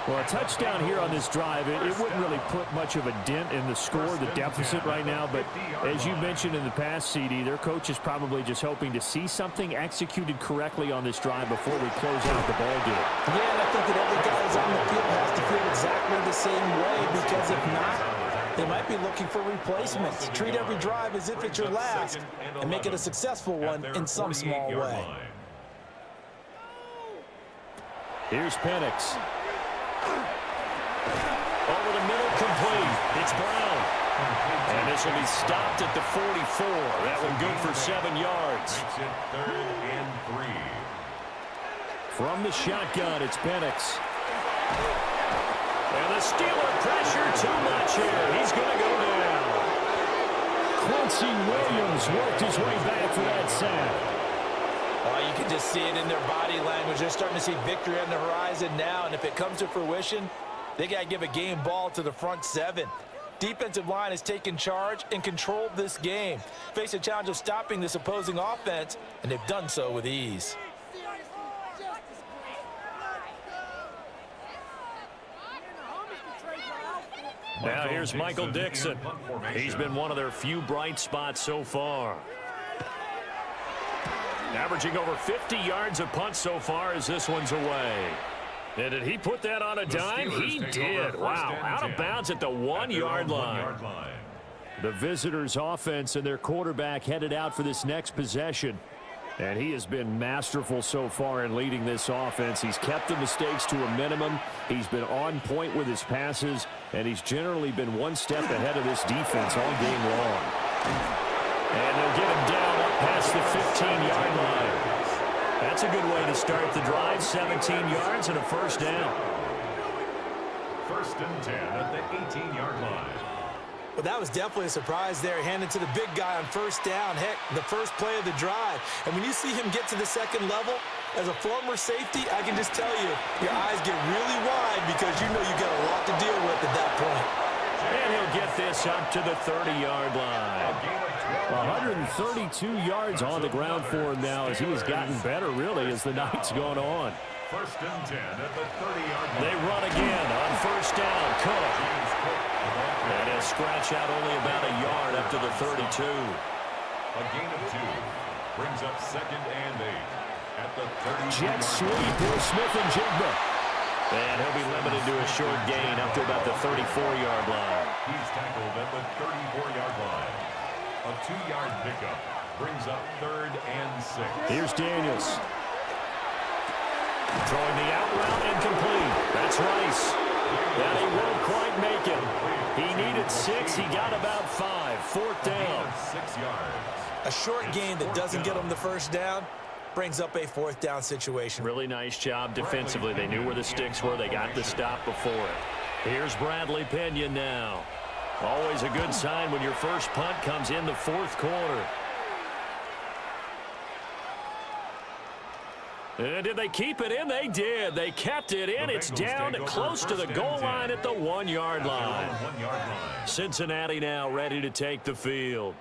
Well, a touchdown here on this drive, it wouldn't really put much of a dent in the score, the deficit right now. But as you mentioned in the past, CD, their coach is probably just hoping to see something executed correctly on this drive before we close out the ball game. Yeah, and I think that every guy who's on the field has to feel exactly the same way, because if not, they might be looking for replacements. Treat every drive as if it's your last and make it a successful one in some small way. Here's Penix. Over the middle, complete. It's Brown. And this will be stopped at the 44. That one good for 7 yards. Makes it 3rd and 3. From the shotgun, it's Penix. And the Steeler pressure too much here. He's going to go down. Quincy Williams worked his way back for that sack. Oh, you can just see it in their body language. They're starting to see victory on the horizon now, and if it comes to fruition, they got to give a game ball to the front 7. Defensive line has taken charge and controlled this game. Face a challenge of stopping this opposing offense, and they've done so with ease. Now here's Michael Dixon. He's been one of their few bright spots so far. Averaging over 50 yards a punt so far as this one's away. And did he put that on a dime? He did. Wow. Out of bounds at the 1-yard line. The visitors' offense and their quarterback headed out for this next possession. And he has been masterful so far in leading this offense. He's kept the mistakes to a minimum. He's been on point with his passes. And he's generally been one step ahead of this defense all game long. And they'll get him down up past the 15-yard line. That's a good way to start the drive. 17 yards and a 1st down. 1st and 10 at the 18-yard line. Well, that was definitely a surprise there, handed to the big guy on 1st down. Heck, the first play of the drive. And when you see him get to the 2nd level, as a former safety, I can just tell you, your eyes get really wide because you know you got a lot to deal with at that point. And he'll get this up to the 30-yard line. 132 yards on the ground for him now as he has gotten better, really, as the night's gone on. 1st and 10 at the 30-yard line. They run again on 1st down. Cook. And he'll scratch out only about a yard up to the 32. A gain of 2 brings up 2nd and 8 at the 30. Jet sweep with Smith and Jigba. And he'll be limited to a short gain up to about the 34-yard line. He's tackled at the 34-yard line. A 2-yard pickup brings up 3rd and 6. Here's Daniels. Throwing the out route incomplete. That's Rice. And he won't quite make it. He needed 6. He got about 5. 4th down. 6 yards. A short gain that doesn't get him the first down brings up a 4th down situation. Really nice job defensively. They knew where the sticks were. They got the stop before it. Here's Bradley Pinion now. Always a good sign when your first punt comes in the 4th quarter. And did they keep it in? They did. They kept it in. It's down close to the goal line at the 1-yard line. Cincinnati now ready to take the field.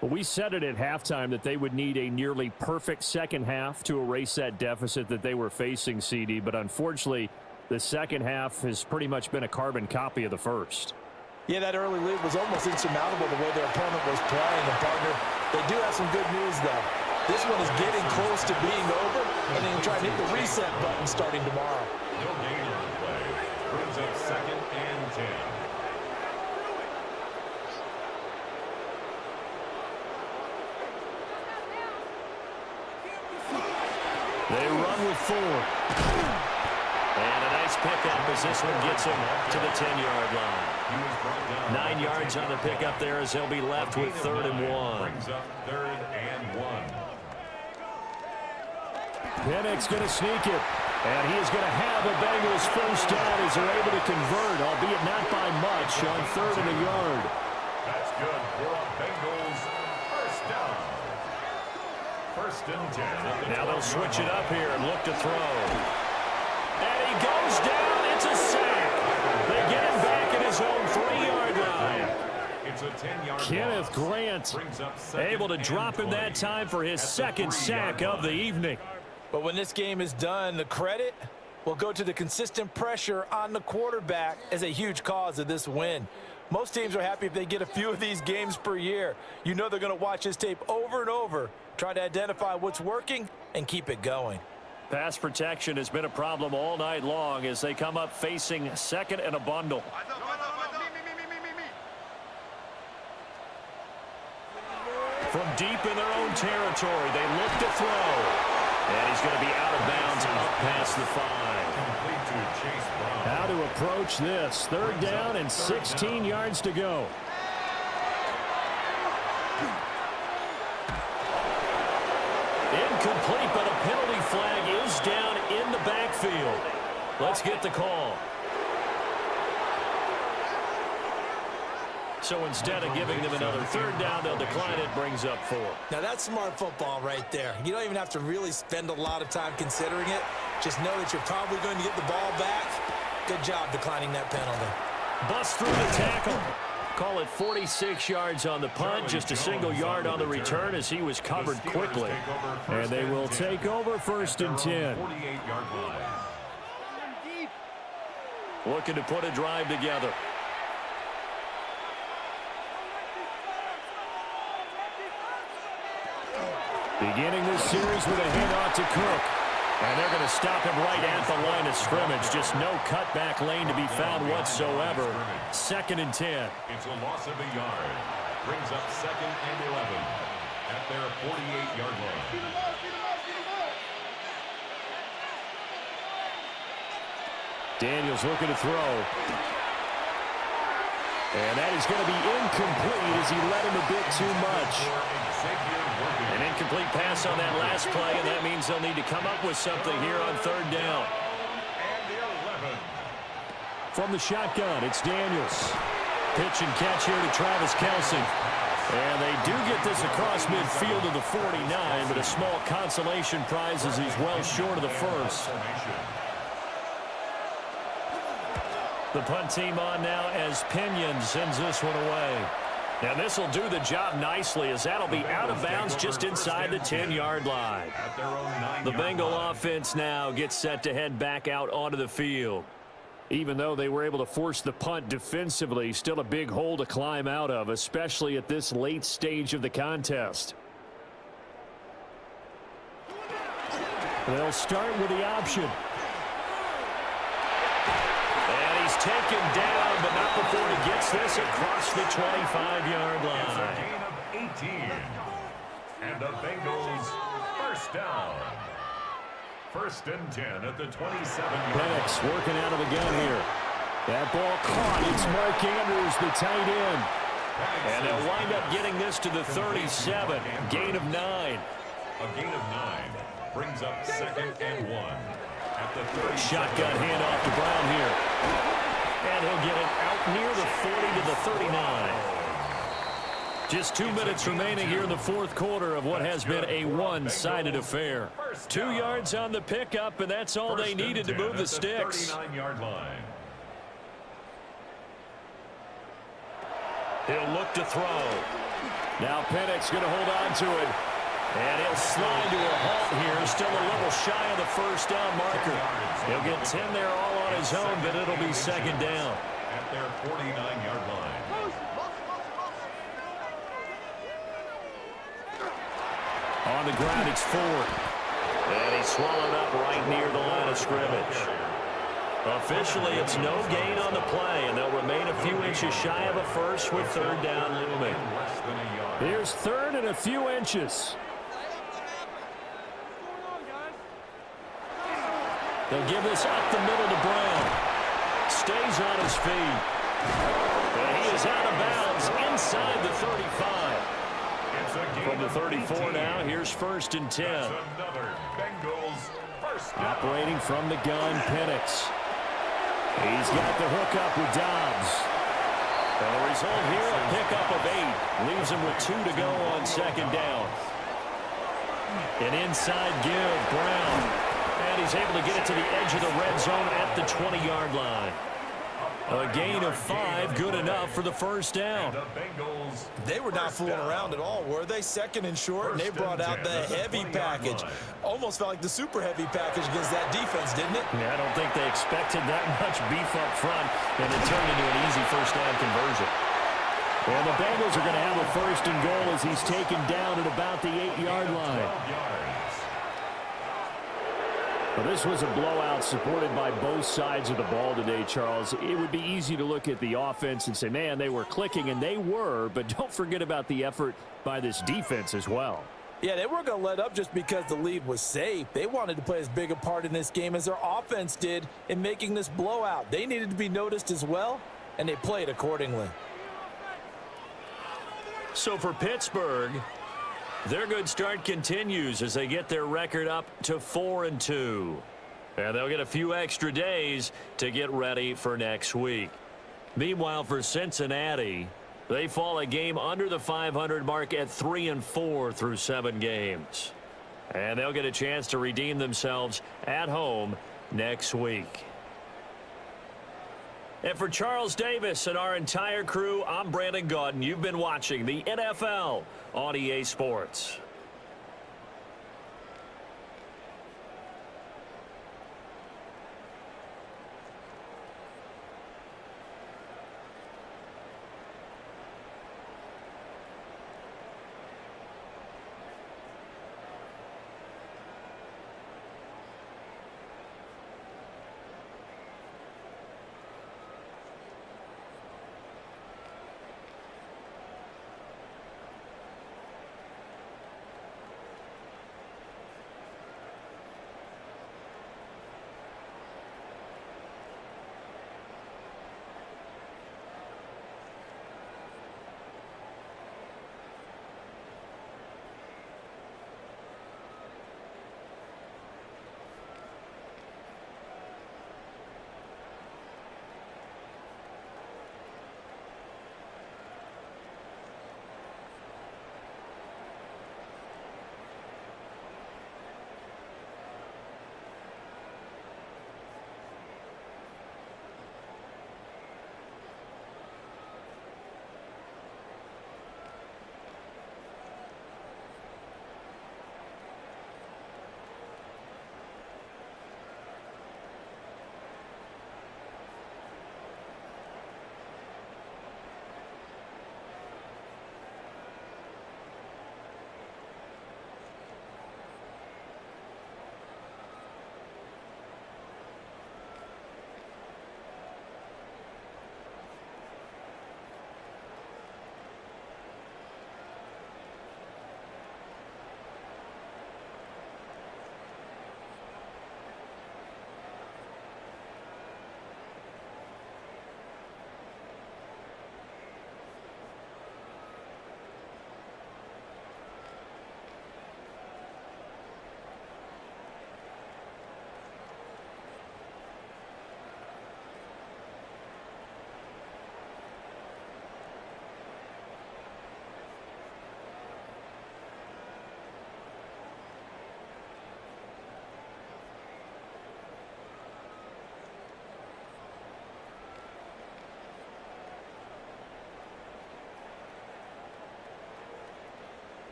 Well, we said it at halftime that they would need a nearly perfect second half to erase that deficit that they were facing, CD. But unfortunately, the second half has pretty much been a carbon copy of the first. Yeah, that early lead was almost insurmountable the way their opponent was playing. And, partner, they do have some good news, though. This one is getting close to being over, and they can try to hit the reset button starting tomorrow. No gain on the play. Brings up 2nd and 10. They run with 4. And a nice pickup as this one gets him to the 10-yard line. 9 yards on the pickup there as he'll be left with 3rd and 1. Brings up 3rd and 1. Pennick's going to sneak it. And he is going to have a Bengals first down as they're able to convert, albeit not by much, on 3rd and a yard. That's good for a Bengals first down. 1st and 10. Now they'll switch it up here and look to throw. And he goes down. It's a sack. They get him back at his own 3-yard line. It's a 10-yard Kenneth Grant able to drop him that time for his 2nd sack of the evening. But when this game is done, the credit will go to the consistent pressure on the quarterback as a huge cause of this win. Most teams are happy if they get a few of these games per year. You know they're going to watch this tape over and over, try to identify what's working and keep it going. Pass protection has been a problem all night long as they come up facing 2nd and a bundle. From deep in their own territory, they look to throw. And he's going to be out of bounds up past the 5. How to approach this. 3rd down and 16 yards to go. Incomplete, but a penalty flag is down in the backfield. Let's get the call. So instead of giving them another 3rd down, they'll decline it, brings up 4. Now that's smart football right there. You don't even have to really spend a lot of time considering it. Just know that you're probably going to get the ball back. Good job declining that penalty. Bust through the tackle. Call it 46 yards on the punt, just a single yard on the return as he was covered quickly. And they will take over 1st and 10. Looking to put a drive together. Beginning this series with a handoff to Cook. And they're going to stop him right at the line of scrimmage. Just no cutback lane to be found whatsoever. 2nd and 10. It's a loss of a yard. Brings up 2nd and 11 at their 48-yard line. Daniels looking to throw. And that is going to be incomplete as he led him a bit too much. An incomplete pass on that last play, and that means they'll need to come up with something here on 3rd down. From the shotgun, it's Daniels. Pitch and catch here to Travis Kelce. And they do get this across midfield to the 49, but a small consolation prize as he's well short of the first. The punt team on now as Pinion sends this one away. And this will do the job nicely as that'll be out of bounds just inside the 10-yard line. The Bengal offense now gets set to head back out onto the field. Even though they were able to force the punt defensively, still a big hole to climb out of, especially at this late stage of the contest. They'll start with the option. taken down, but not before he gets this across the 25-yard It's a line. gain of 18. And the Bengals first down. First and 10 at the 27-yard line. Penix working out of the gun here. That ball caught. It's Mark Andrews, the tight end. And they'll wind up getting this to the 37. Gain of 9. A gain of 9 brings up second and 1 at the 30. Shotgun handoff to Brown here. And he'll get it out near the 40 to the 39. Just 2 minutes remaining here in the fourth quarter of what has been a one-sided affair. 2 yards on the pickup, and that's all they needed to move the sticks. 39-yard line. He'll look to throw. Now Penix going to hold on to it. And he'll slide to a halt here. Still a little shy of the first down marker. He'll get 10 there all on his own, but it'll be second down. At their 49-yard line. On the ground, it's Ford. And he's swallowed up right near the line of scrimmage. Officially, it's no gain on the play, and they'll remain a few inches shy of a first with third down looming. Less than a yard. Here's third and a few inches. They'll give this up the middle to Brown. Stays on his feet. And he is out of bounds inside the 35. It's a gain From the of 34 18. now, here's first and 10. That's another Bengals first down. Operating from the gun, Penix. He's got the hook up with Dobbs. And the result here, a pickup of 8. Leaves him with 2 to go on second down. An inside give, Brown. And he's able to get it to the edge of the red zone at the 20-yard line. A gain of 5, good enough for the first down. The Bengals. They were not fooling around at all, were they? Second and short, and they brought out the heavy package. Almost felt like the super heavy package against that defense, didn't it? Yeah, I don't think they expected that much beef up front, and it turned into an easy first down conversion. And the Bengals are going to have a first and goal as he's taken down at about the 8-yard line. 12 yards. Well, this was a blowout supported by both sides of the ball today, Charles. It would be easy to look at the offense and say, man, they were clicking, and they were, but don't forget about the effort by this defense as well. Yeah, they weren't going to let up just because the lead was safe. They wanted to play as big a part in this game as their offense did in making this blowout. They needed to be noticed as well, and they played accordingly. So for Pittsburgh, their good start continues as they get their record up to 4-2. And they'll get a few extra days to get ready for next week. Meanwhile, for Cincinnati, they fall a game under the 500 mark at 3-4 through 7 games. And they'll get a chance to redeem themselves at home next week. And for Charles Davis and our entire crew, I'm Brandon Gaudin. You've been watching the NFL on EA Sports.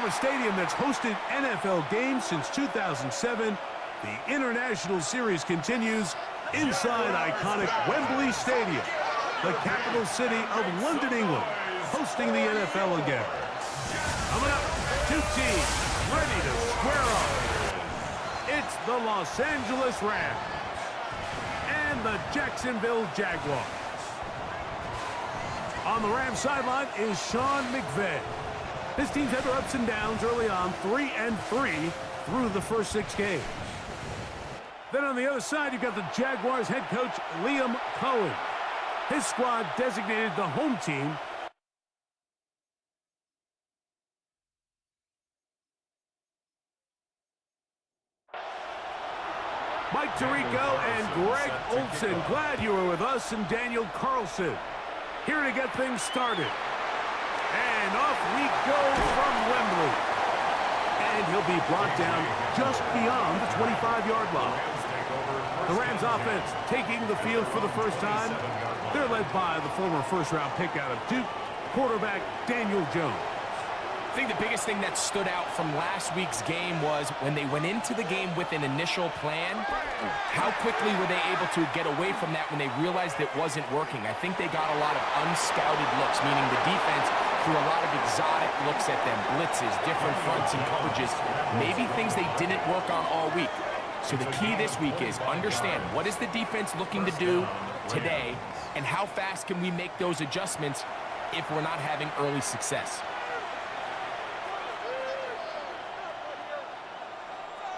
From a stadium that's hosted NFL games since 2007, the International Series continues inside iconic Wembley Stadium, the capital city of London, England, hosting the NFL again. Coming up, two teams ready to square off. It's the Los Angeles Rams and the Jacksonville Jaguars. On the Rams sideline is Sean McVay. His team's had their ups and downs early on, 3-3 through the first 6 games. Then on the other side, you've got the Jaguars head coach Liam Cohen. His squad designated the home team. Mike Tirico and Greg Olson, glad you were with us, and Daniel Carlson here to get things started. And off we go from Wembley. And he'll be brought down just beyond the 25-yard line. The Rams offense taking the field for the first time. They're led by the former first-round pick out of Duke, quarterback Daniel Jones. I think the biggest thing that stood out from last week's game was when they went into the game with an initial plan, how quickly were they able to get away from that when they realized it wasn't working? I think they got a lot of unscouted looks, meaning the defense threw a lot of exotic looks at them, blitzes, different fronts and coverages, maybe things they didn't work on all week. So the key this week is understand what is the defense looking to do today and how fast can we make those adjustments if we're not having early success.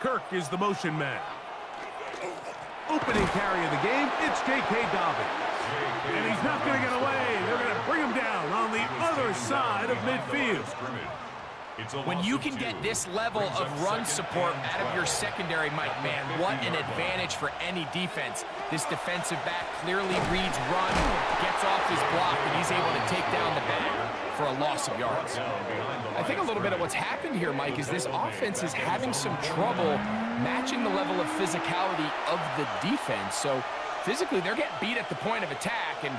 Kirk is the motion man. Opening carry of the game, it's J.K. Dobbins. And he's not going to get away. They're going to bring him down on the other side of midfield. When you can get this level of run support out of your secondary, Mike, man, what an advantage for any defense. This defensive back clearly reads run, gets off his block, and he's able to take down the bag for a loss of yards. I think a little bit of what's happened here, Mike, is this offense is having some trouble matching the level of physicality of the defense. So physically, they're getting beat at the point of attack, and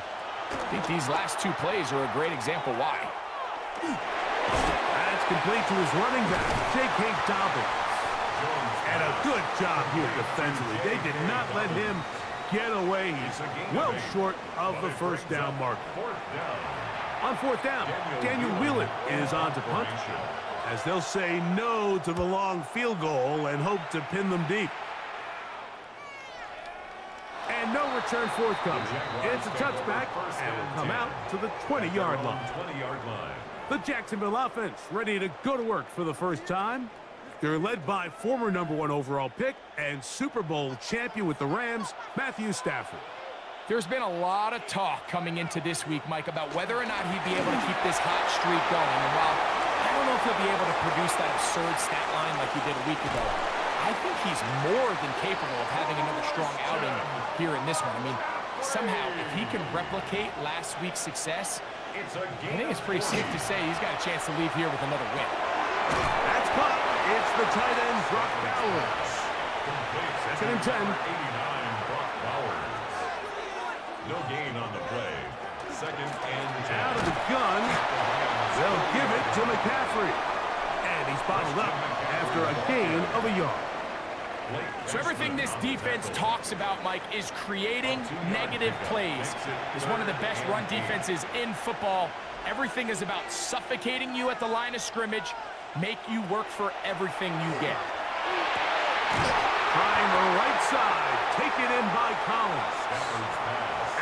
I think these last 2 plays are a great example why. That's complete to his running back, J.K. Dobbins. And a good job here defensively. They did not let him get away. He's well short of the first down marker. On 4th down, Daniel Whelan is on to punt, as they'll say no to the long field goal and hope to pin them deep. And no return forthcoming. It's a touchback, and will come out to the 20-yard line. The Jacksonville offense ready to go to work for the first time. They're led by former #1 overall pick and Super Bowl champion with the Rams, Matthew Stafford. There's been a lot of talk coming into this week, Mike, about whether or not he'd be able to keep this hot streak going. And while I don't know if he'll be able to produce that absurd stat line like he did a week ago, I think he's more than capable of having another strong outing here in this one. I mean, somehow, if he can replicate last week's success, I think it's pretty safe to say he's got a chance to leave here with another win. That's caught. It's the tight end, Brock Bowers. 2nd and 10. No gain on the play. 2nd and 10. Out of the gun. They'll give it to McCaffrey. And he's bottled up after a gain of a yard. So everything this defense talks about, Mike, is creating negative plays. It's one of the best run defenses in football. Everything is about suffocating you at the line of scrimmage, make you work for everything you get. Trying the right side, taken in by Collins.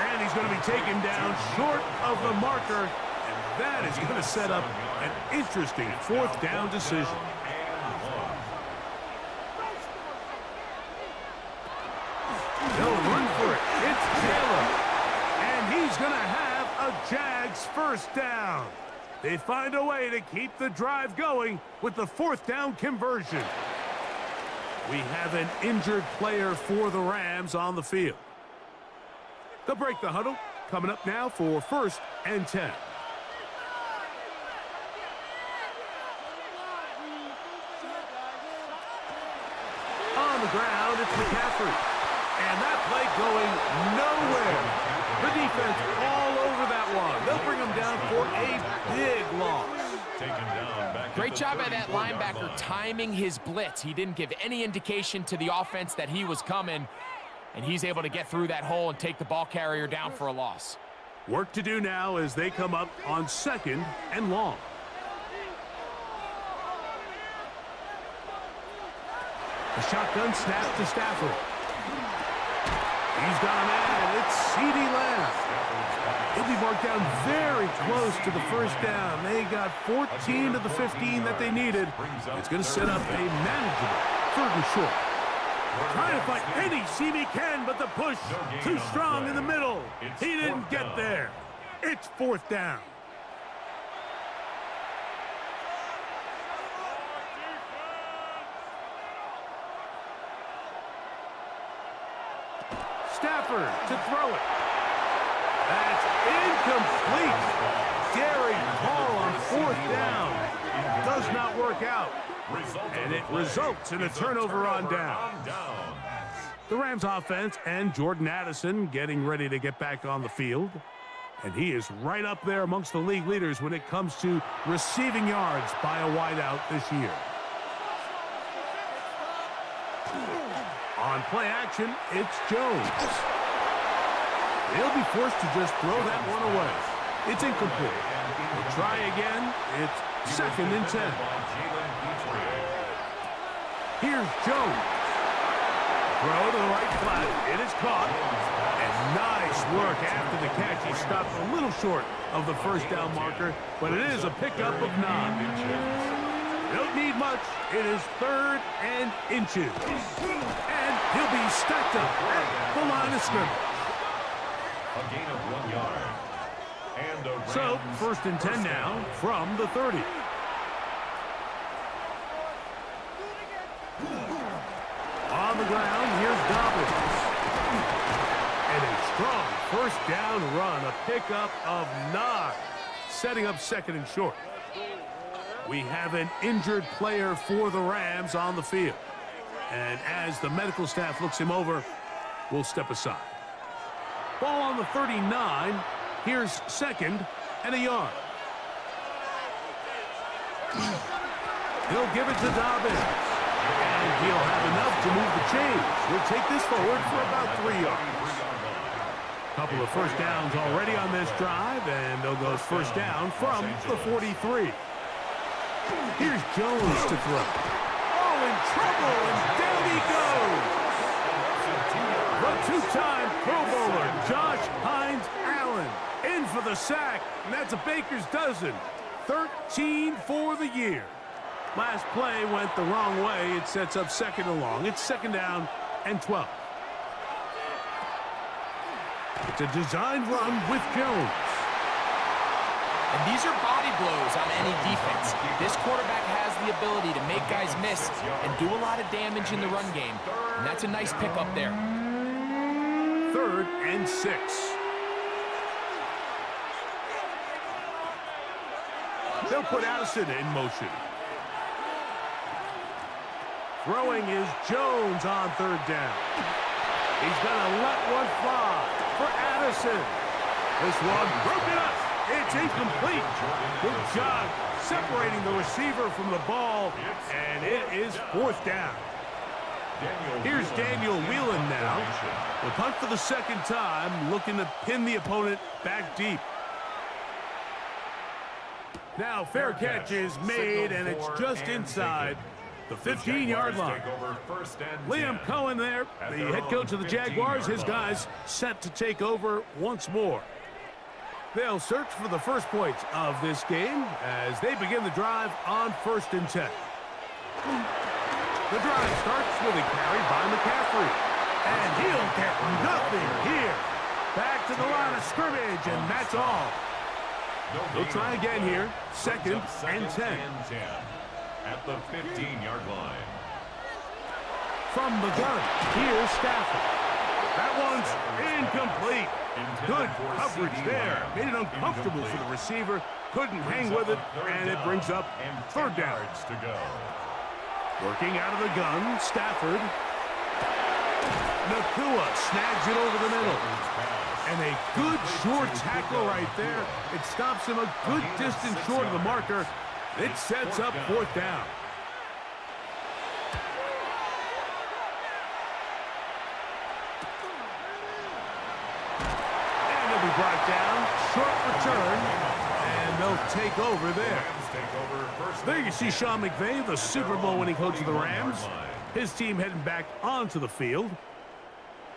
And he's going to be taken down short of the marker, and that is going to set up an interesting 4th down decision. They'll run for it. It's Taylor. And he's going to have a Jags first down. They find a way to keep the drive going with the 4th down conversion. We have an injured player for the Rams on the field. They'll break the huddle. Coming up now for 1st and 10. On the ground, it's McCaffrey. And that play going nowhere. The defense all over that one. They'll bring him down for a big loss. Taken down back Great at the job by that 34-yard linebacker line. timing his blitz. He didn't give any indication to the offense that he was coming, and he's able to get through that hole and take the ball carrier down for a loss. Work to do now as they come up on 2nd and long. The shotgun snap to Stafford. He's got a man. It's CeeDee Lamb. He'll be marked down very close to the first down. They got 14 to the 15 that they needed. It's going to set up a manageable 3rd and short. Trying to find any seam he can, but the push too strong in the middle. He didn't get there. It's 4th down. Stafford to throw it. That's incomplete. Daring call on 4th down. Does not work out. And it results in a turnover on down. The Rams offense and Jordan Addison getting ready to get back on the field. And he is right up there amongst the league leaders when it comes to receiving yards by a wideout this year. On play action, it's Jones. He'll be forced to just throw that one away. It's incomplete. We'll try again. It's 2nd and 10. Here's Jones. Throw to the right flat. It is caught. And nice work after the catch. He stopped a little short of the first down marker, but it is a pickup of 9. Don't need much. It is 3rd and inches. And he'll be stacked up at the line of scrimmage. A gain of 1 yard. And a So, Rams 1st and 10 now from the 30. On the ground, here's Dobbins. And a strong 1st down run, a pickup of 9, setting up 2nd and short. We have an injured player for the Rams on the field. And as the medical staff looks him over, we'll step aside. Ball on the 39. Here's 2nd and a yard. He'll give it to Dobbins. And he'll have enough to move the chains. He'll take this forward for about 3 yards. Couple of 1st downs already on this drive, and they'll go 1st down from the 43. Here's Jones to throw. Oh, in trouble, and down he goes. The 2-time Pro Bowler, Josh Hines Allen, in for the sack, and that's a baker's dozen. 13 for the year. Last play went the wrong way. It sets up 2nd and long. It's 2nd down and 12. It's a designed run with Jones. And these are body blows on any defense. This quarterback has the ability to make guys miss and do a lot of damage in the run game. And that's a nice pickup there. 3rd and 6. They'll put Addison in motion. Throwing is Jones on 3rd down. He's going to let one fly for Addison. This one broken up. It's incomplete. Good job separating the receiver from the ball, and it is 4th down. Here's Daniel Whelan now. The punt for the 2nd time, looking to pin the opponent back deep. Now fair catch is made, and it's just inside the 15-yard line. Liam Cohen there, the head coach of the Jaguars. His guys set to take over once more. They'll search for the first points of this game as they begin the drive on 1st and 10. The drive starts with a carry by McCaffrey. And he'll get nothing here. Back to the line of scrimmage, and that's all. They'll try again here. 2nd and 10. At the 15-yard line. From the gun, here's Stafford. That one's incomplete. Good coverage there. Made it uncomfortable for the receiver. Couldn't hang with it, and it brings up 3rd down. To go. Working out of the gun, Stafford. Nakua snags it over the middle. And a good short tackle right there. It stops him a good distance short of the marker. It sets up fourth down. And it'll be brought down. Short return. And they'll take over there. There you see Sean McVay, the Super Bowl winning coach of the Rams. His team heading back onto the field.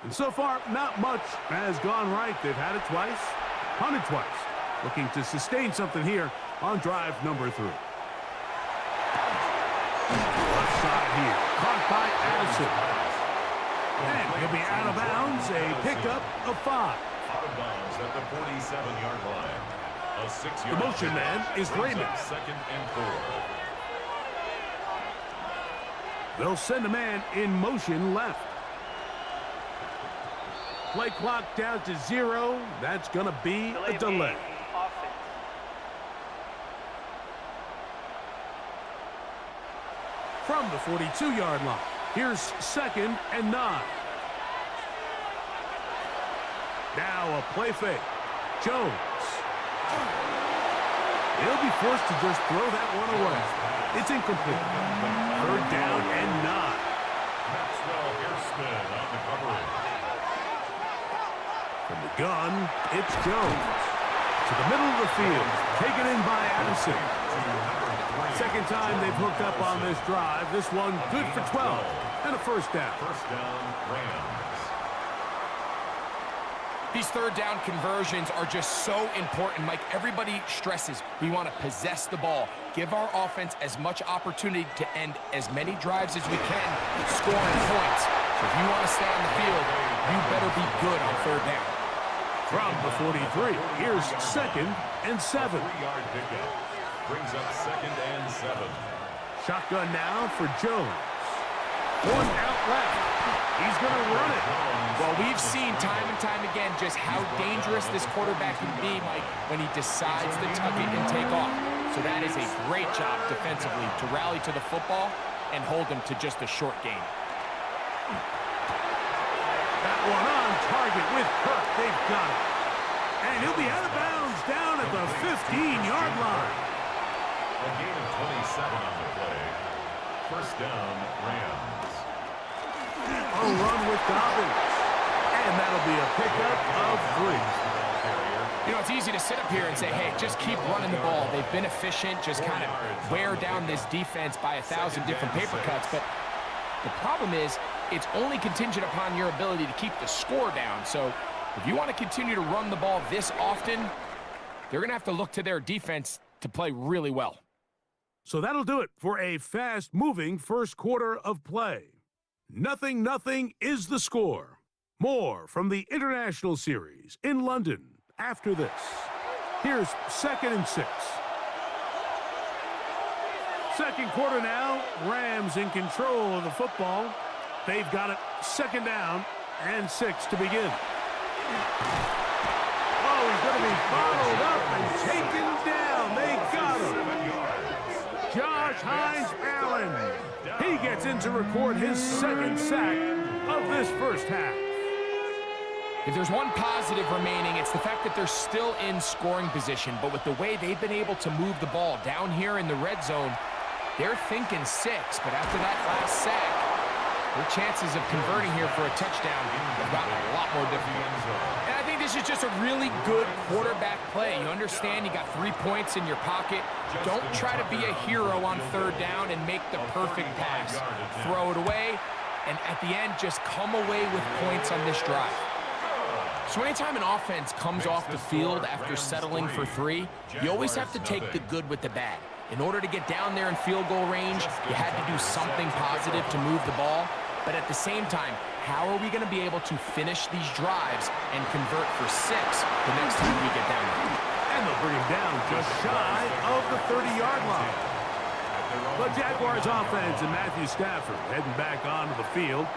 And so far, not much has gone right. They've had it twice, punted twice. Looking to sustain something here on drive number 3. Left side here, caught by Addison. And he'll be out of bounds, a pickup of 5. Out of bounds at the 47-yard line. A 6-yard The motion man is Raymond. Second and 4. They'll send a man in motion left. Play clock down to 0. That's going to be a delay. From the 42-yard line, here's 2nd and 9. Now a play fake. Jones. He'll be forced to just throw that one away. It's incomplete. 3rd down and 9. Maxwell Hairston on the coverage. From the gun, it's Jones. To the middle of the field, taken in by Addison. Second time they've hooked up on this drive. This one good for 12 and a first down. First down, Rams. These third down conversions are just so important, Mike. Everybody stresses we want to possess the ball, give our offense as much opportunity to end as many drives as we can, scoring points. So if you want to stay on the field, you better be good on third down. From the 43, here's 2nd and 7. 3-yard pickup. Brings up 2nd and 7. Shotgun now for Jones. 1 out left. He's going to run it. Well, we've seen time and time again just how dangerous this quarterback can be, Mike, when he decides to tuck it and take off. So that is a great job defensively to rally to the football and hold him to just a short gain. That one on target with Kirk. They've got it. And he'll be out of bounds down at the 15-yard line. A gain of 27 on the play. First down, Rams. A run with Dobbins. And that'll be a pickup of 3. You know, it's easy to sit up here and say, hey, just keep running the ball. They've been efficient, just kind of wear down this defense by 1,000 different paper cuts. But the problem is, it's only contingent upon your ability to keep the score down. So if you want to continue to run the ball this often, they're going to have to look to their defense to play really well. So that'll do it for a fast-moving first quarter of play. 0-0 is the score. More from the International Series in London after this. Here's 2nd and 6. Second quarter now. Rams in control of the football. They've got it 2nd down and 6 to begin. Oh, he's going to be bottled up and taken down. They got him. Josh Hines-Allen. He gets in to record his 2nd sack of this first half. If there's one positive remaining, it's the fact that they're still in scoring position. But with the way they've been able to move the ball down here in the red zone, they're thinking 6. But after that last sack, their chances of converting here for a touchdown have gotten a lot more difficult. And I think this is just a really good quarterback play. You understand you got 3 points in your pocket. Don't try to be a hero on third down and make the perfect pass. Throw it away, and at the end, just come away with points on this drive. So anytime an offense comes off the field after settling for 3, you always have to take the good with the bad. In order to get down there in field goal range, you had to do something positive to move the ball. But at the same time, how are we going to be able to finish these drives and convert for 6 the next time we get down there? And they'll bring him down just shy of the 30-yard line. The Jaguars offense and Matthew Stafford heading back onto the field.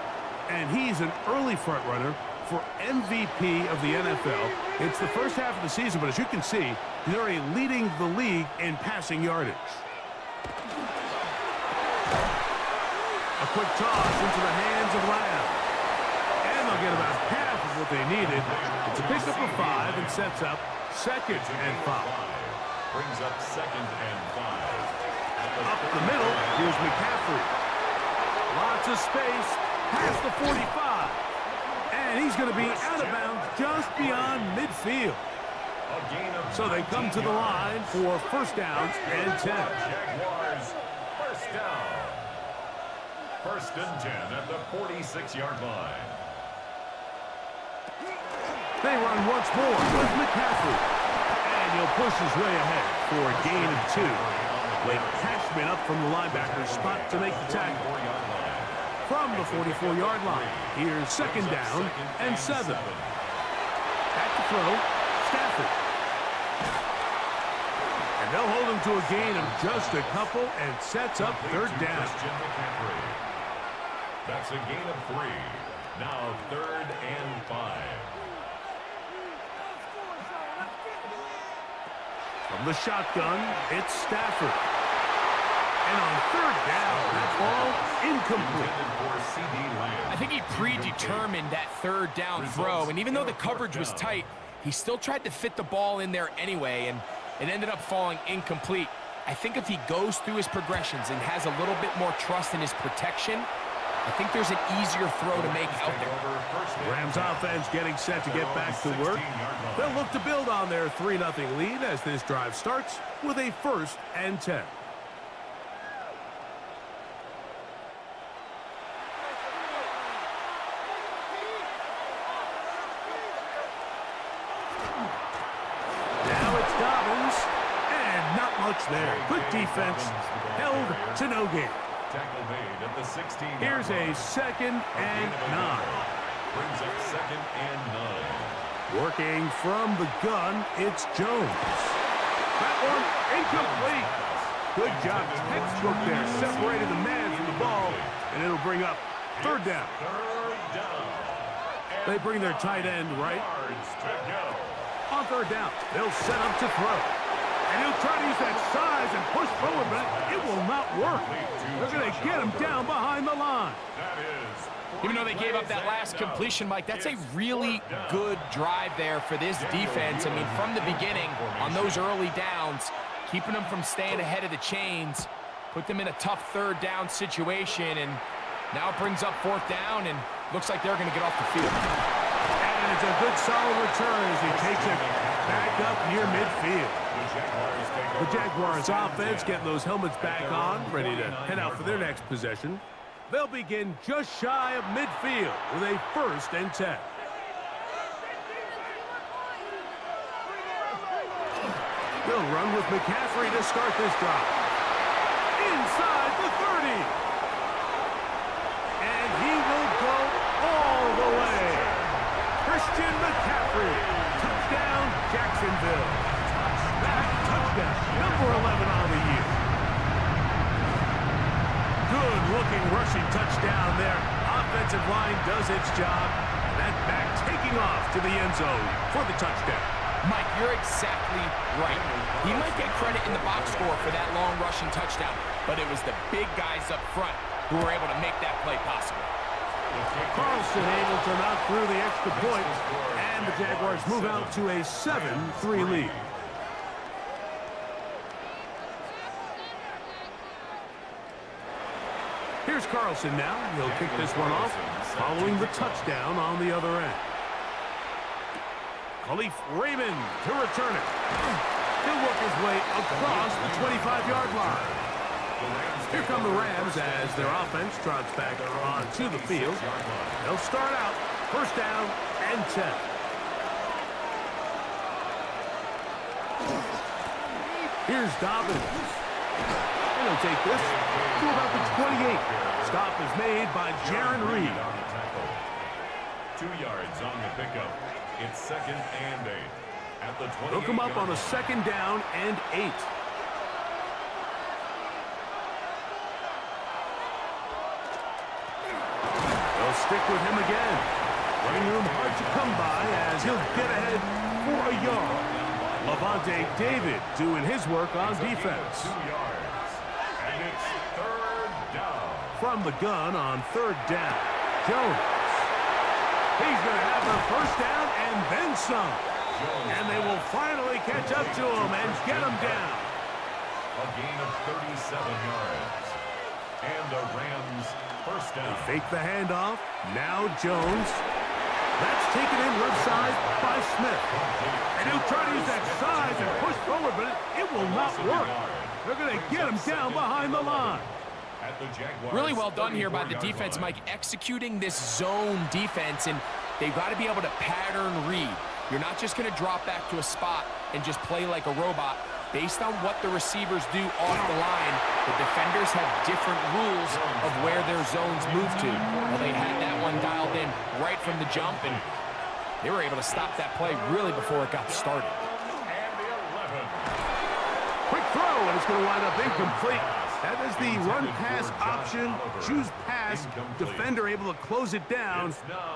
And he's an early front runner for MVP of the NFL. It's the first half of the season, but as you can see, he's already leading the league in passing yardage. A quick toss into the hands of Lamb. And they'll get about half of what they needed. It's a pickup of 5 and sets up 2nd and 5. Brings up 2nd and 5. Up the middle, here's McCaffrey. Lots of space, past the 45. And he's going to be out of bounds just beyond midfield. So they come to the line for first downs and 10. Jaguars, first down. First and 10 at the 46-yard line. They run once more with McCaffrey. And he'll push his way ahead for a gain of 2. Blake Cashman up from the linebacker's spot to make the tackle. From the 44-yard line, here's second down and 7. Back to throw, Stafford. And they'll hold him to a gain of just a couple and sets up third down. That's a gain of 3. Now third and 5. From the shotgun, it's Stafford. And on third down, that ball incomplete. I think he predetermined that third down throw, and even though the coverage was tight, he still tried to fit the ball in there anyway, and it ended up falling incomplete. I think if he goes through his progressions and has a little bit more trust in his protection, I think there's an easier throw to make out there. Rams offense getting set to get back to work. They'll look to build on their 3-0 lead as this drive starts with a first and 10. Now it's Dobbins, and not much there. Good defense, held to no gain. Tackle made at the 16. Here's a second and 9. Brings up second and 9. Working from the gun, it's Jones. That one incomplete. Good job, textbook there. Separated the man from the ball, and it'll bring up third down. Third down. They bring their tight end right. Yards to go. On third down, they'll set up to throw. And he'll try to use that size and push forward, but it will not work. They're going to get him down behind the line. That is. Even though they gave up that last completion, Mike, that's a really good drive there for this defense. I mean, from the beginning, on those early downs, keeping them from staying ahead of the chains, put them in a tough third down situation, and now it brings up fourth down, and looks like they're going to get off the field. And it's a good solid return as he takes it back up near midfield. The Jaguars offense getting those helmets back on, ready to head out for their next possession. They'll begin just shy of midfield with a first and 10. They'll run with McCaffrey to start this drive. Inside the 30. And he will go all the way. Christian McCaffrey. Touchdown, Jacksonville. Touchdown, number 11 on the year. Good-looking rushing touchdown there. Offensive line does its job. And that back taking off to the end zone for the touchdown. Mike, you're exactly right. He might get credit in the box score for that long rushing touchdown, but it was the big guys up front who were able to make that play possible. Carlson able to knock through the extra point, and the Jaguars move out to a 7-3 lead. Here's Carlson now. He'll kick this one off, following the touchdown on the other end. Khalif Raymond to return it. He'll work his way across the 25-yard line. Here come the Rams as their offense trots back onto the field. They'll start out first down and 10. Here's Dobbins. And he'll take this to about the 28. Stop is made by Jaron Reed. 2 yards on the pickup. It's second and 8. At the 28. They'll come up on a second down and 8. They'll stick with him again. Running room hard to come by as he'll get ahead for a yard. Levante David doing his work on defense. 2 yards. And it's third down. From the gun on third down, Jones. He's going to have the first down and then some. And they will finally catch up to him and get him down. A gain of 37 yards. And the Rams first down. They fake the handoff. Now Jones. That's taken in left side by Smith. And he'll try to use that size and push forward, but it will not work. They're going to get him down behind the line. Really well done here by the defense, Mike, executing this zone defense, and they've got to be able to pattern read. You're not just going to drop back to a spot and just play like a robot. Based on what the receivers do off the line, the defenders have different rules of where their zones move to. Well, they had that one dialed in right from the jump, and they were able to stop that play really before it got started. Quick throw, and it's going to wind up incomplete. That is the run-pass option. Choose pass. Defender able to close it down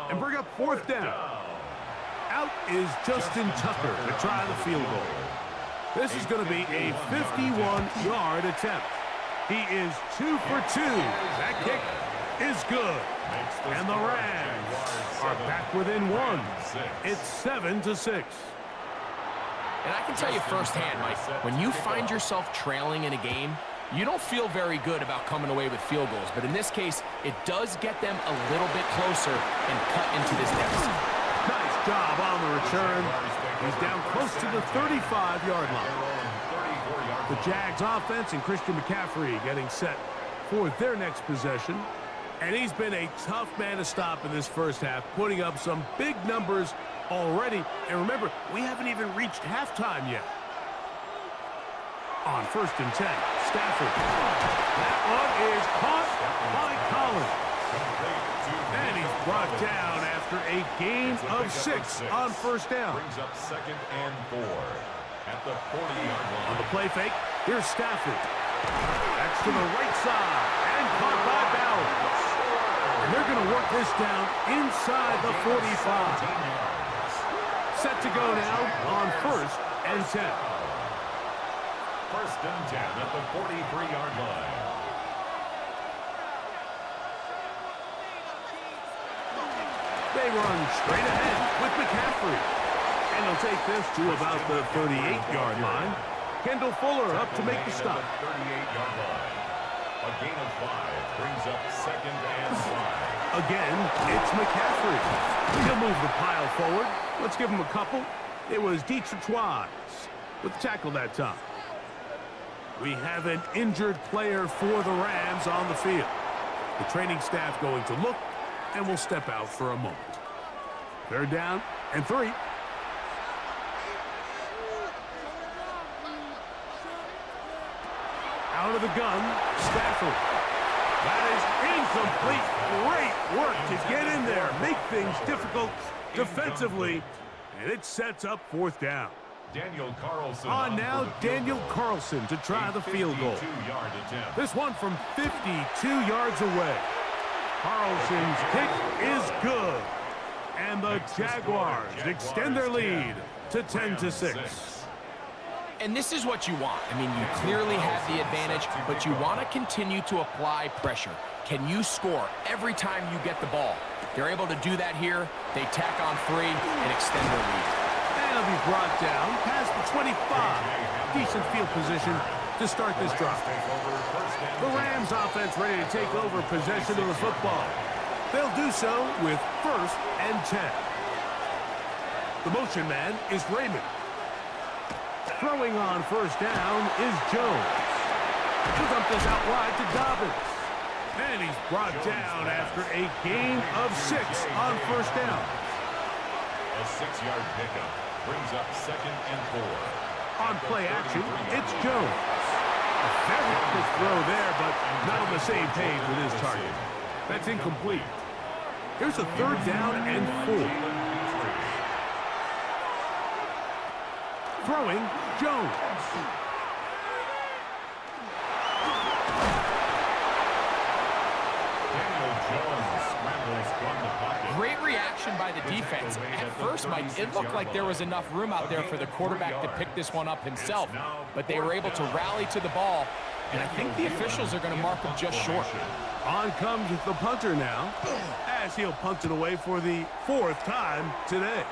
and bring up fourth down. Out is Justin Tucker to try the field goal. This is going to be a 51-yard attempt. He is 2 for 2. That kick is good. And the Rams are back within one. It's 7-6. And I can tell you firsthand, Mike, when you find yourself trailing in a game, you don't feel very good about coming away with field goals. But in this case, it does get them a little bit closer and cut into this deficit. Nice job on the return. He's down close to the 35-yard line. The Jags offense and Christian McCaffrey getting set for their next possession. And he's been a tough man to stop in this first half, putting up some big numbers already. And remember, we haven't even reached halftime yet. On 1st and 10, Stafford. That one is caught by Collins. And he's brought down after a gain of 6 on 1st down. Brings up 2nd and 4 at the 40-yard line. On the play fake, here's Stafford. That's to the right side and caught by Bowers. And they're going to work this down inside the 45. Set to go now on 1st and 10. 1st and 10 at the 43-yard line. They run straight ahead with McCaffrey. And they'll take this to about the 38-yard line. Kendall Fuller up to make the stop. 38-yard line. A gain of 5 brings up 2nd and 5. Again, it's McCaffrey. He'll move the pile forward. Let's give him a couple. It was Dietrich Wise with the tackle that time. We have an injured player for the Rams on the field. The training staff going to look, and we'll step out for a moment. 3rd down and 3. Out of the gun, Stafford. That is incomplete. Great work to get in there, make things difficult defensively, and it sets up 4th down. Daniel Carlson on now, Daniel Carlson to try the field goal. This one from 52 yards away. Carlson's kick is good. And the Jaguars extend their lead to 10-6. And this is what you want. I mean, you clearly have the advantage, but you want to continue to apply pressure. Can you score every time you get the ball? They're able to do that here. They tack on 3 and extend their lead. He'll be brought down past the 25. Decent field position to start this drive. The Rams offense ready to take over possession of the football. They'll do so with 1st and 10. The motion man is Raymond. Throwing on 1st down is Jones. He'll dump this out wide to Dobbins. And he's brought down after a gain of 6 on 1st down. A 6-yard pickup brings up 2nd and 4. On play action, it's Jones. A very quick throw there, but not on the same page with his target. That's incomplete. Here's a 3rd down and 4. Throwing, Jones. Great reaction by the defense. At first, Mike, it looked like there was enough room out there for the quarterback to pick this one up himself. But they were able to rally to the ball, and I think the officials are going to mark him just short. On comes the punter now, as he'll punt it away for the 4th time today.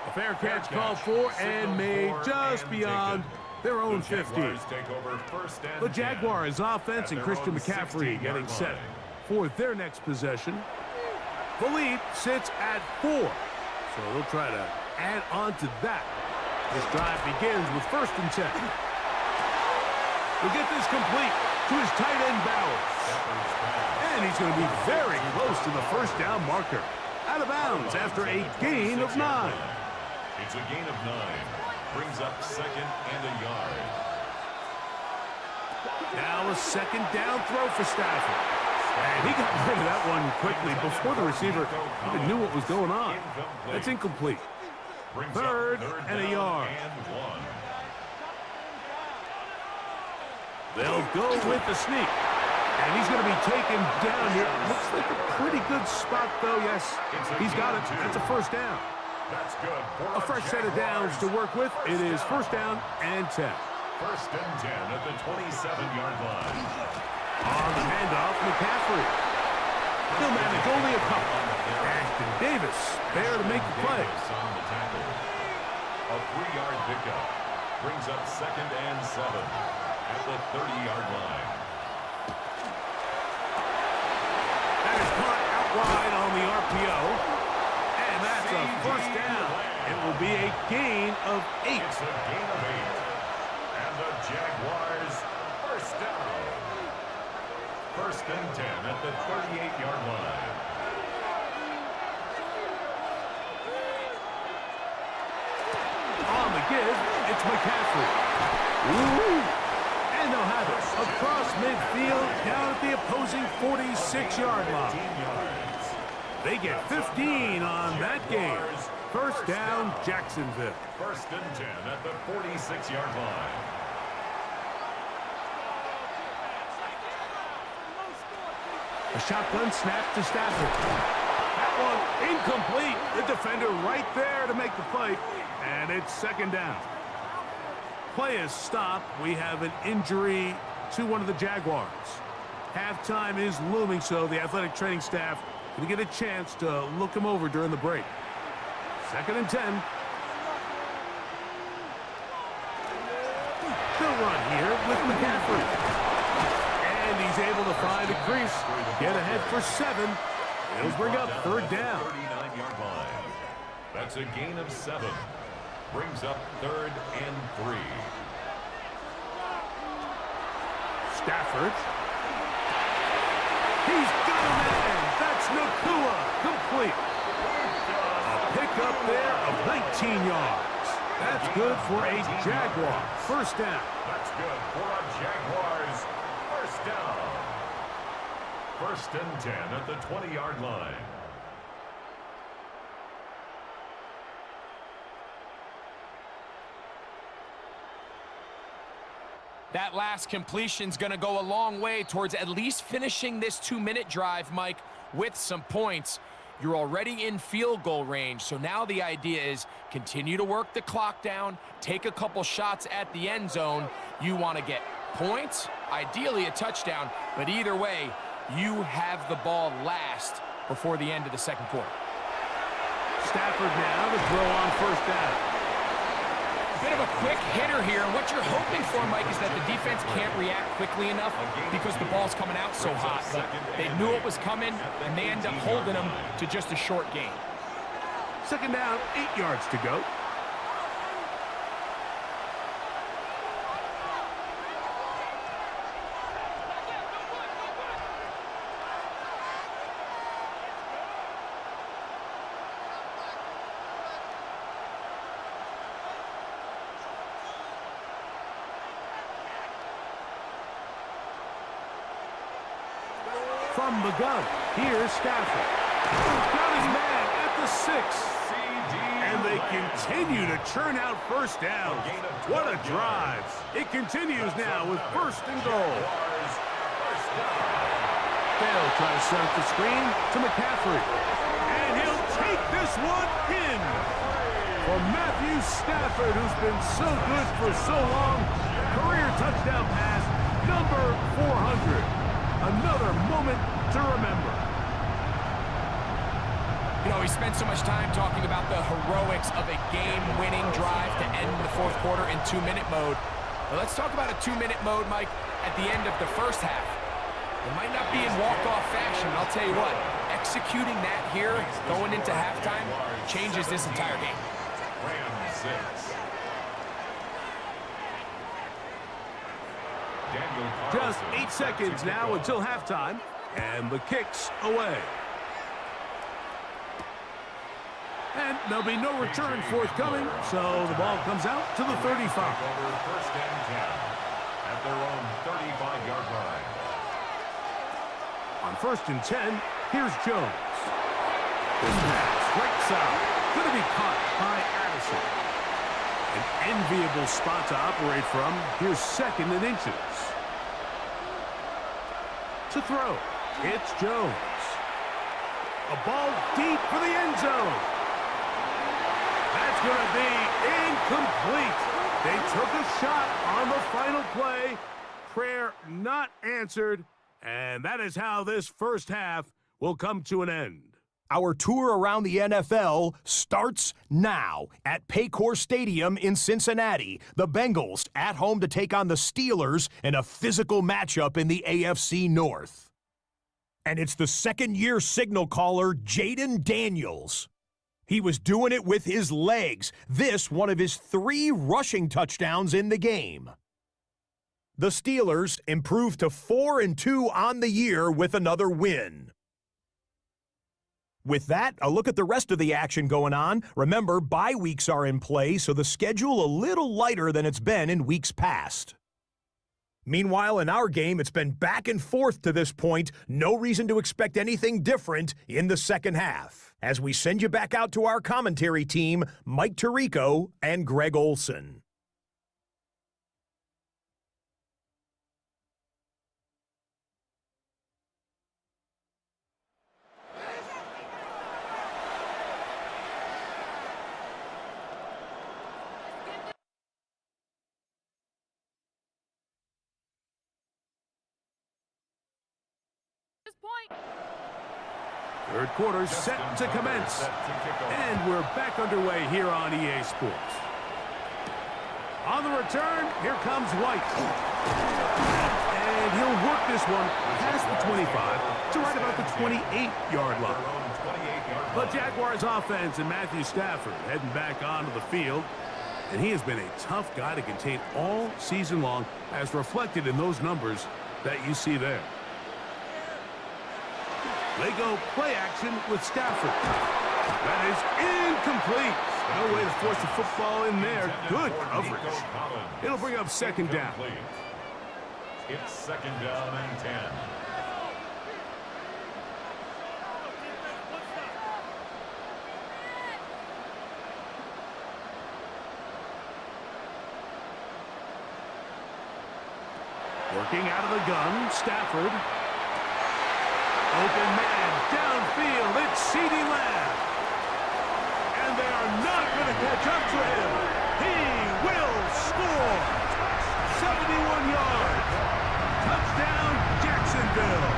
A fair catch called for and made just beyond their own The 50. Jaguars take over first and The 10 Jaguars offense at and their Christian own McCaffrey 16-yard getting set line. for their next possession. The lead sits at 4, so they'll try to add on to that. This drive begins with first and 10. We'll get this complete to his tight end Bowers. And he's going to be very close to the first down marker. Out of bounds after a gain of 9. It's a gain of 9. Brings up second and a yard. Now a second down throw for Stafford. And he got rid of that one quickly before the receiver even knew what was going on. That's incomplete. Third and a yard. They'll go with the sneak. And he's going to be taken down here. Looks like a pretty good spot, though. Yes, he's got it. That's a first down. That's good. A fresh set of downs to work with. It is first down and 10. First and 10 at the 27-yard line. On the handoff, McCaffrey. He'll manage only a couple. Ashton Davis there to make the play. On the tackle. A 3-yard pickup. Brings up second and 7 at the 30-yard line. That is caught out wide on the RPO. And that's a first down. It will be a gain of 8. It's a gain of 8. And the Jaguars first down. First and 10 at the 38-yard line. On the give, it's McCaffrey. Ooh. And they'll have it across midfield down at the opposing 46-yard line. They get 15 on that game. First down, Jacksonville. First and 10 at the 46-yard line. A shotgun snap to Stafford. That one incomplete. The defender right there to make the play. And it's second down. Play is stopped. We have an injury to one of the Jaguars. Halftime is looming, so the athletic training staff going to get a chance to look him over during the break. Second and 10. They'll run here with McCaffrey. And he's able to find a crease. Get ahead for 7. He'll bring up third down. 39-yard line. That's a gain of 7. Brings up third and 3. Stafford. He's got a man. That's Nakua. Complete. A pickup there of 19 yards. That's good for a Jaguar. First down. That's good for a Jaguars first down. First and 10 at the 20-yard line. That last completion's going to go a long way towards at least finishing this 2-minute drive, Mike, with some points. You're already in field goal range, so now the idea is continue to work the clock down, take a couple shots at the end zone. You want to get points, ideally a touchdown, but either way, you have the ball last before the end of the second quarter. Stafford now to throw on first down. Bit of a quick hitter here, and what you're hoping for, Mike, is that the defense can't react quickly enough because the ball's coming out so hot. But they knew it was coming, and they end up holding them to just a short gain. Second down, 8 yards to go. From the gun, here's Stafford. Got his man at the 6. And they continue to churn out first down. What a drive. It continues now with first and goal. They'll try to set up the screen to McCaffrey. And he'll take this one in. For Matthew Stafford, who's been so good for so long. Career touchdown pass, number 400. Another moment to remember. You know, we spent so much time talking about the heroics of a game-winning drive to end the fourth quarter in 2-minute mode. Well, let's talk about a 2-minute mode, Mike, at the end of the first half. It might not be in walk-off fashion, I'll tell you what. Executing that here, going into halftime, changes this entire game. Just 8 seconds now until halftime, and the kick's away. And there'll be no return forthcoming, so the ball comes out to the 35. First and 10 at their own 35-yard line. On 1st and 10, here's Jones. This pass, right side, going to be caught by Addison. An enviable spot to operate from. Here's 2nd and inches. To throw, it's Jones. A ball deep for the end zone. That's going to be incomplete. They took a shot on the final play. Prayer not answered. And that is how this first half will come to an end. Our tour around the NFL starts now at Paycor Stadium in Cincinnati. The Bengals at home to take on the Steelers in a physical matchup in the AFC North. And it's the second-year signal caller, Jaden Daniels. He was doing it with his legs. This one of his 3 rushing touchdowns in the game. The Steelers improved to 4-2 on the year with another win. With that, a look at the rest of the action going on. Remember, bye weeks are in play, so the schedule a little lighter than it's been in weeks past. Meanwhile, in our game, it's been back and forth to this point. No reason to expect anything different in the second half. As we send you back out to our commentary team, Mike Tirico and Greg Olson. Third quarter set to commence. And we're back underway here on EA Sports. On the return, here comes White. And he'll work this one past the 25 to right about the 28-yard line. The Jaguars offense and Matthew Stafford heading back onto the field. And he has been a tough guy to contain all season long, as reflected in those numbers that you see there. They go play action with Stafford. That is incomplete. No way to force the football in there. Good coverage. It'll bring up 2nd down. It's 2nd down and 10. Working out of the gun, Stafford. Open man, downfield, it's CeeDee Lamb. And they are not going to catch up to him. He will score. 71 yards. Touchdown, Jacksonville.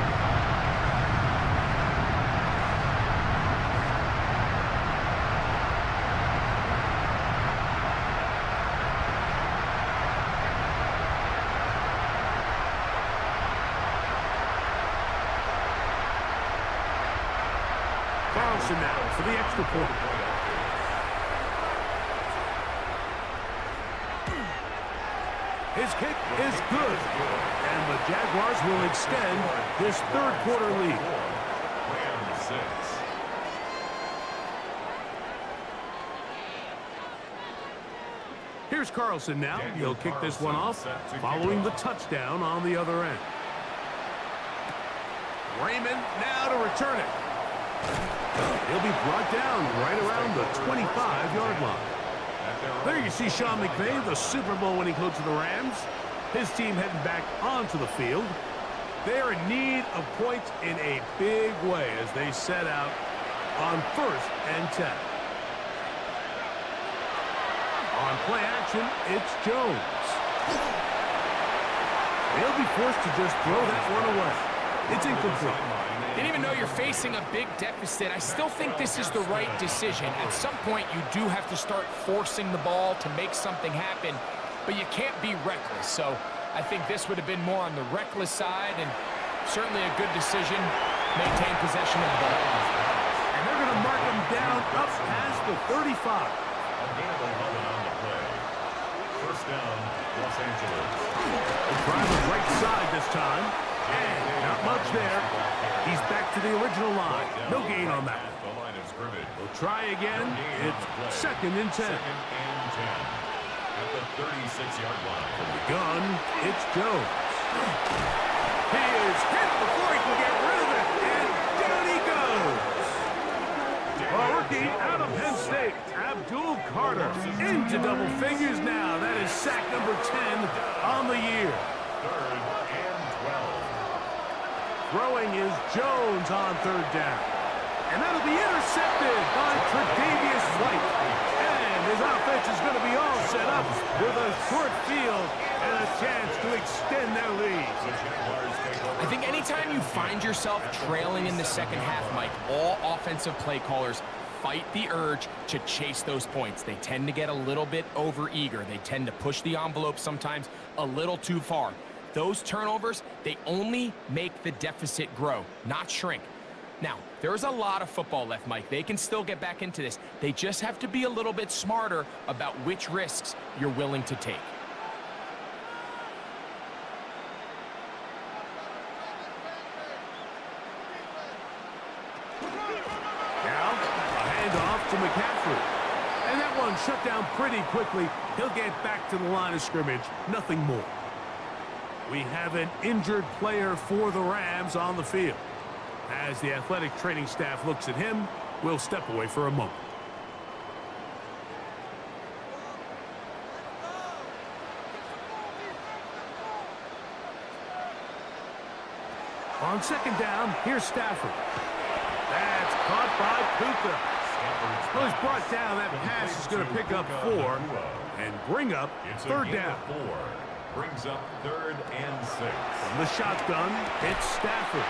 Now for the extra point. His kick is good. And the Jaguars will extend this 3rd quarter lead. Here's Carlson now. He'll kick this one off following the touchdown on the other end. Raymond now to return it. He'll be brought down right around the 25-yard line. There you see Sean McVay, the Super Bowl winning coach of the Rams. His team heading back onto the field. They're in need of points in a big way as they set out on 1st and 10. On play action, it's Jones. He'll be forced to just throw that one away. It's incomplete. And even though you're facing a big deficit, I still think this is the right decision. At some point, you do have to start forcing the ball to make something happen. but you can't be reckless. So I think this would have been more on the reckless side, and certainly a good decision. Maintain possession of the ball. And they're going to mark him down up past the 35. First down, Los Angeles. Driver right side this time. And not much there. He's back to the original line. No gain on that. The line of scrimmage. We'll try again. It's 2nd and 10. Second and 10 at the 36-yard line. From the gun, it's Jones. He is hit before he can get rid of it. And down he goes. A rookie out of Penn State, Abdul Carter, into double figures now. That is sack number 10 on the year. 3rd and 12. Throwing is Jones on 3rd down. And that'll be intercepted by Tre'Davious White. And his offense is going to be all set up with a short field and a chance to extend their lead. I think anytime you find yourself trailing in the second half, Mike, all offensive play callers fight the urge to chase those points. They tend to get a little bit overeager. They tend to push the envelope sometimes a little too far. Those turnovers, they only make the deficit grow, not shrink. Now, there's a lot of football left, Mike. They can still get back into this. They just have to be a little bit smarter about which risks you're willing to take. Now, a handoff to McCaffrey. And that one shut down pretty quickly. He'll get back to the line of scrimmage. Nothing more. We have an injured player for the Rams on the field. As the athletic training staff looks at him, we'll step away for a moment. On 2nd down, here's Stafford. That's caught by Puka. Well, he's brought down. That pass is going to pick up 4 and bring up 3rd down. 4 brings up 3rd and 6. From the shotgun, it's Stafford.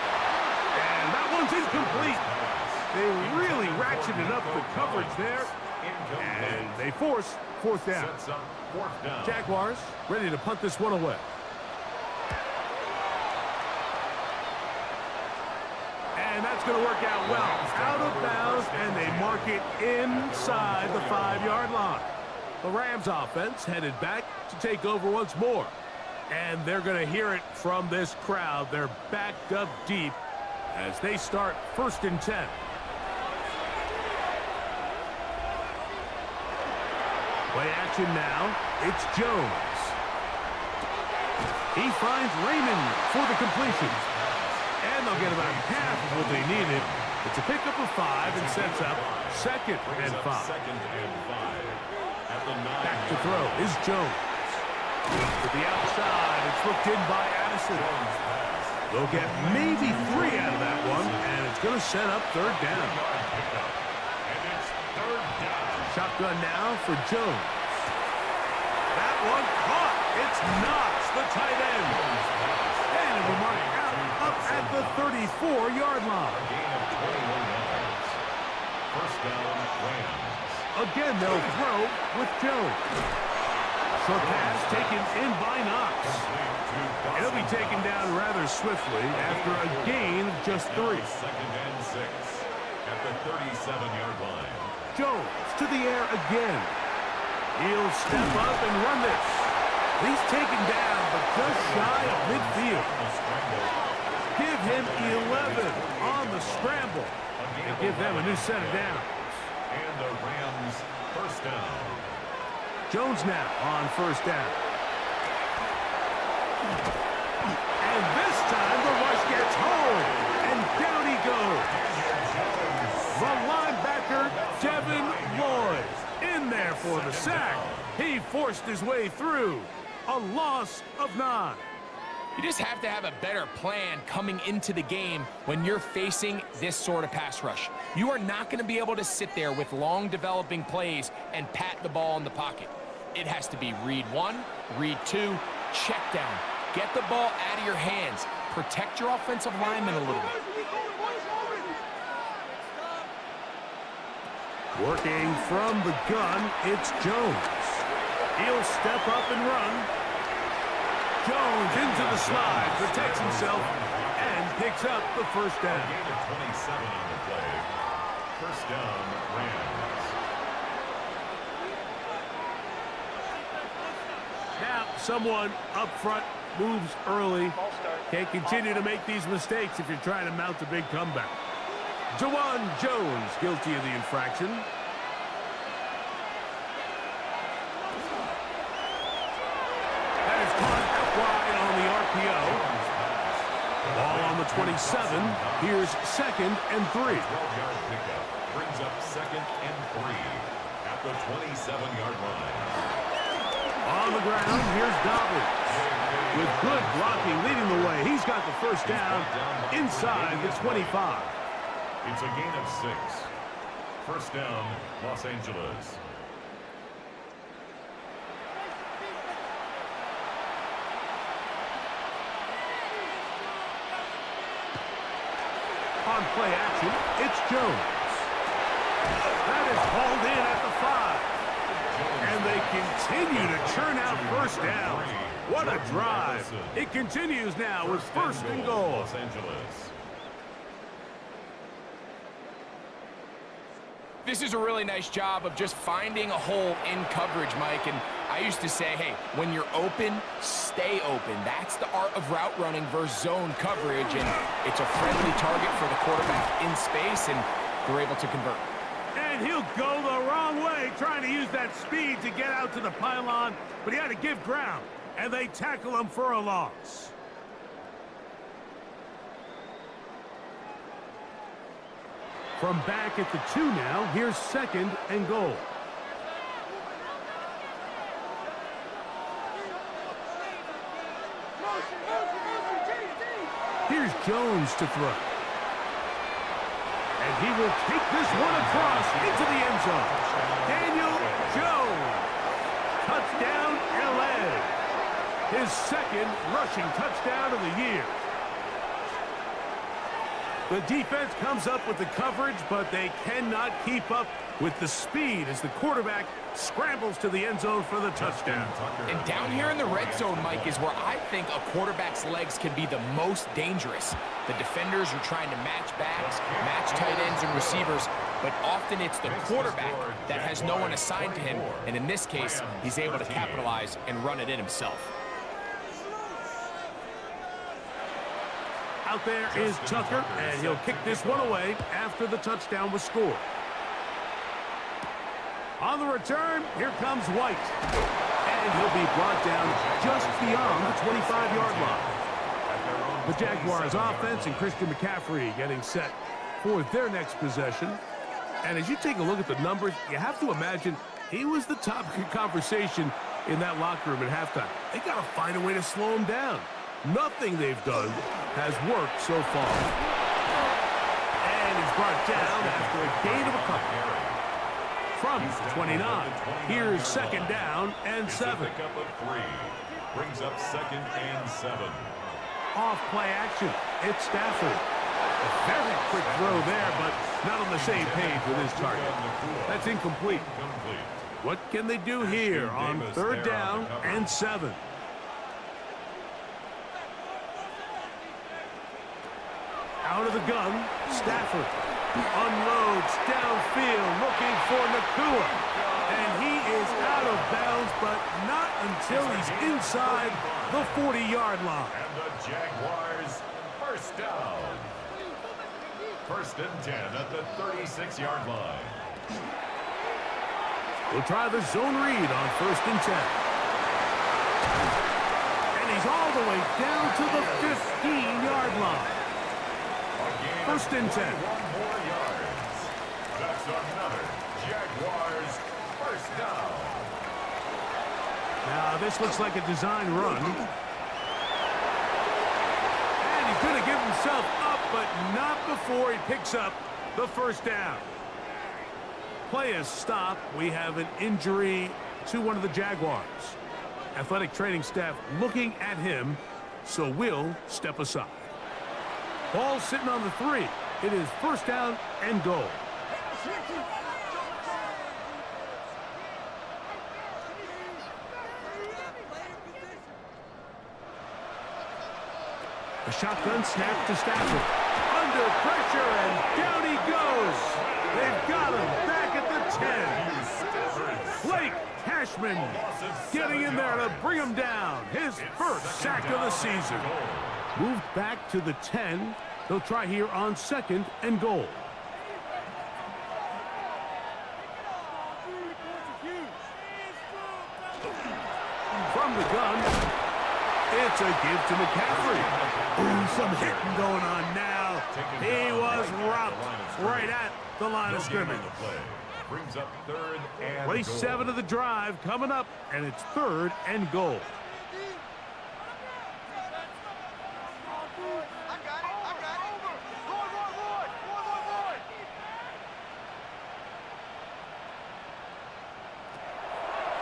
And that one's incomplete. They really ratcheted up the coverage there. And they force 4th down. Sets up 4th down. Jaguars ready to punt this one away. And that's going to work out well. Out of bounds, and they mark it inside the 5-yard line. The Rams offense headed back to take over once more. And they're going to hear it from this crowd. They're backed up deep as they start 1st and 10. Play action now. It's Jones. He finds Raymond for the completion. And they'll get about half of what they needed. It's a pickup of 5 and sets up 2nd and 5. Back to throw is Jones. To the outside, it's looked in by Addison. They'll get maybe 3 out of that one, and it's going to set up 3rd down. Shotgun now for Jones. That one caught. It's Knox, the tight end. And it will mark out up at the 34-yard line. First down, Rams. Again, they'll throw with Jones. Short pass taken in by Knox. He'll be taken down rather swiftly after a gain of just 3. 2nd and 6 at the 37-yard line. Jones to the air again. He'll step up and run this. He's taken down, but just shy of midfield. Give him 11 on the scramble and give them a new set of downs. And the Rams first down. Jones now on 1st down. And this time the rush gets home. And down he goes. The linebacker, Devin Lloyd, in there for the sack. He forced his way through. A loss of 9. You just have to have a better plan coming into the game when you're facing this sort of pass rush. You are not going to be able to sit there with long developing plays and pat the ball in the pocket. It has to be read 1, read 2, check down. Get the ball out of your hands. Protect your offensive lineman a little bit. Working from the gun, it's Jones. He'll step up and run. Jones into the slide, protects himself, and picks up the first down. Gain of 27 on the play. First down, Rams. Now, someone up front moves early. Can't continue to make these mistakes if you're trying to mount a big comeback. Jawan Jones guilty of the infraction. That is caught out wide on the RPO. Ball on the 27. Here's 2nd and 3. 12-yard pickup brings up 2nd and 3 at the 27-yard line. On the ground, here's Dobbins. With good blocking leading the way, he's got the first down inside the 25. It's a gain of 6. First down, Los Angeles. On play action, it's Jones. That is hauled in at the 5. And they continue to churn out first down. What a drive. It continues now with 1st and goal. Los Angeles. This is a really nice job of just finding a hole in coverage, Mike. And I used to say, hey, when you're open, stay open. That's the art of route running versus zone coverage. And it's a friendly target for the quarterback in space, and they're able to convert. And he'll go the wrong way, trying to use that speed to get out to the pylon, but he had to give ground, and they tackle him for a loss. From back at the 2 now, here's 2nd and goal. Here's Jones to throw. And he will take this one across into the end zone. Daniel Jones. Touchdown, L.A. His 2nd rushing touchdown of the year. The defense comes up with the coverage, but they cannot keep up with the speed as the quarterback scrambles to the end zone for the touchdown. And down here in the red zone, Mike, is where I think a quarterback's legs can be the most dangerous. The defenders are trying to match backs, match tight ends and receivers, but often it's the quarterback that has no one assigned to him, and in this case, he's able to capitalize and run it in himself. Out there is Tucker, and he'll kick this one away after the touchdown was scored. On the return, here comes White. And he'll be brought down just beyond the 25-yard line. The Jaguars offense and Christian McCaffrey getting set for their next possession. And as you take a look at the numbers, you have to imagine he was the topic of conversation in that locker room at halftime. They got to find a way to slow him down. Nothing they've done has worked so far. And he's brought down after a gain of a couple. From 29, here's 2nd down and 7. Pickup of 3 brings up 2nd and 7. Off play action, it's Stafford. A very quick throw there, but not on the same page with his target. That's incomplete. What can they do here on 3rd down and 7? Out of the gun, Stafford unloads downfield looking for Nakua. And he is out of bounds, but not until he's inside the 40-yard line. And the Jaguars first down. 1st and 10 at the 36-yard line. We'll try the zone read on 1st and 10. And he's all the way down to the 15-yard line. 1st and 10. 1 more yards. That's another Jaguars first down. Now this looks like a design run. And he's going to give himself up, but not before he picks up the first down. Play is stopped. We have an injury to one of the Jaguars. Athletic training staff looking at him, so we'll step aside. Ball sitting on the 3. It is 1st down and goal. A shotgun snap to Stafford. Under pressure, and down he goes. They've got him back at the 10. Blake Cashman getting in there to bring him down. His first sack of the season. Moved back to the 10. They'll try here on 2nd and goal. From the gun, it's a give to McCaffrey. Ooh, some hitting going on now. He was rocked right at the line of scrimmage. Brings up 3rd and Play goal. 7 of the drive coming up, and it's 3rd and goal.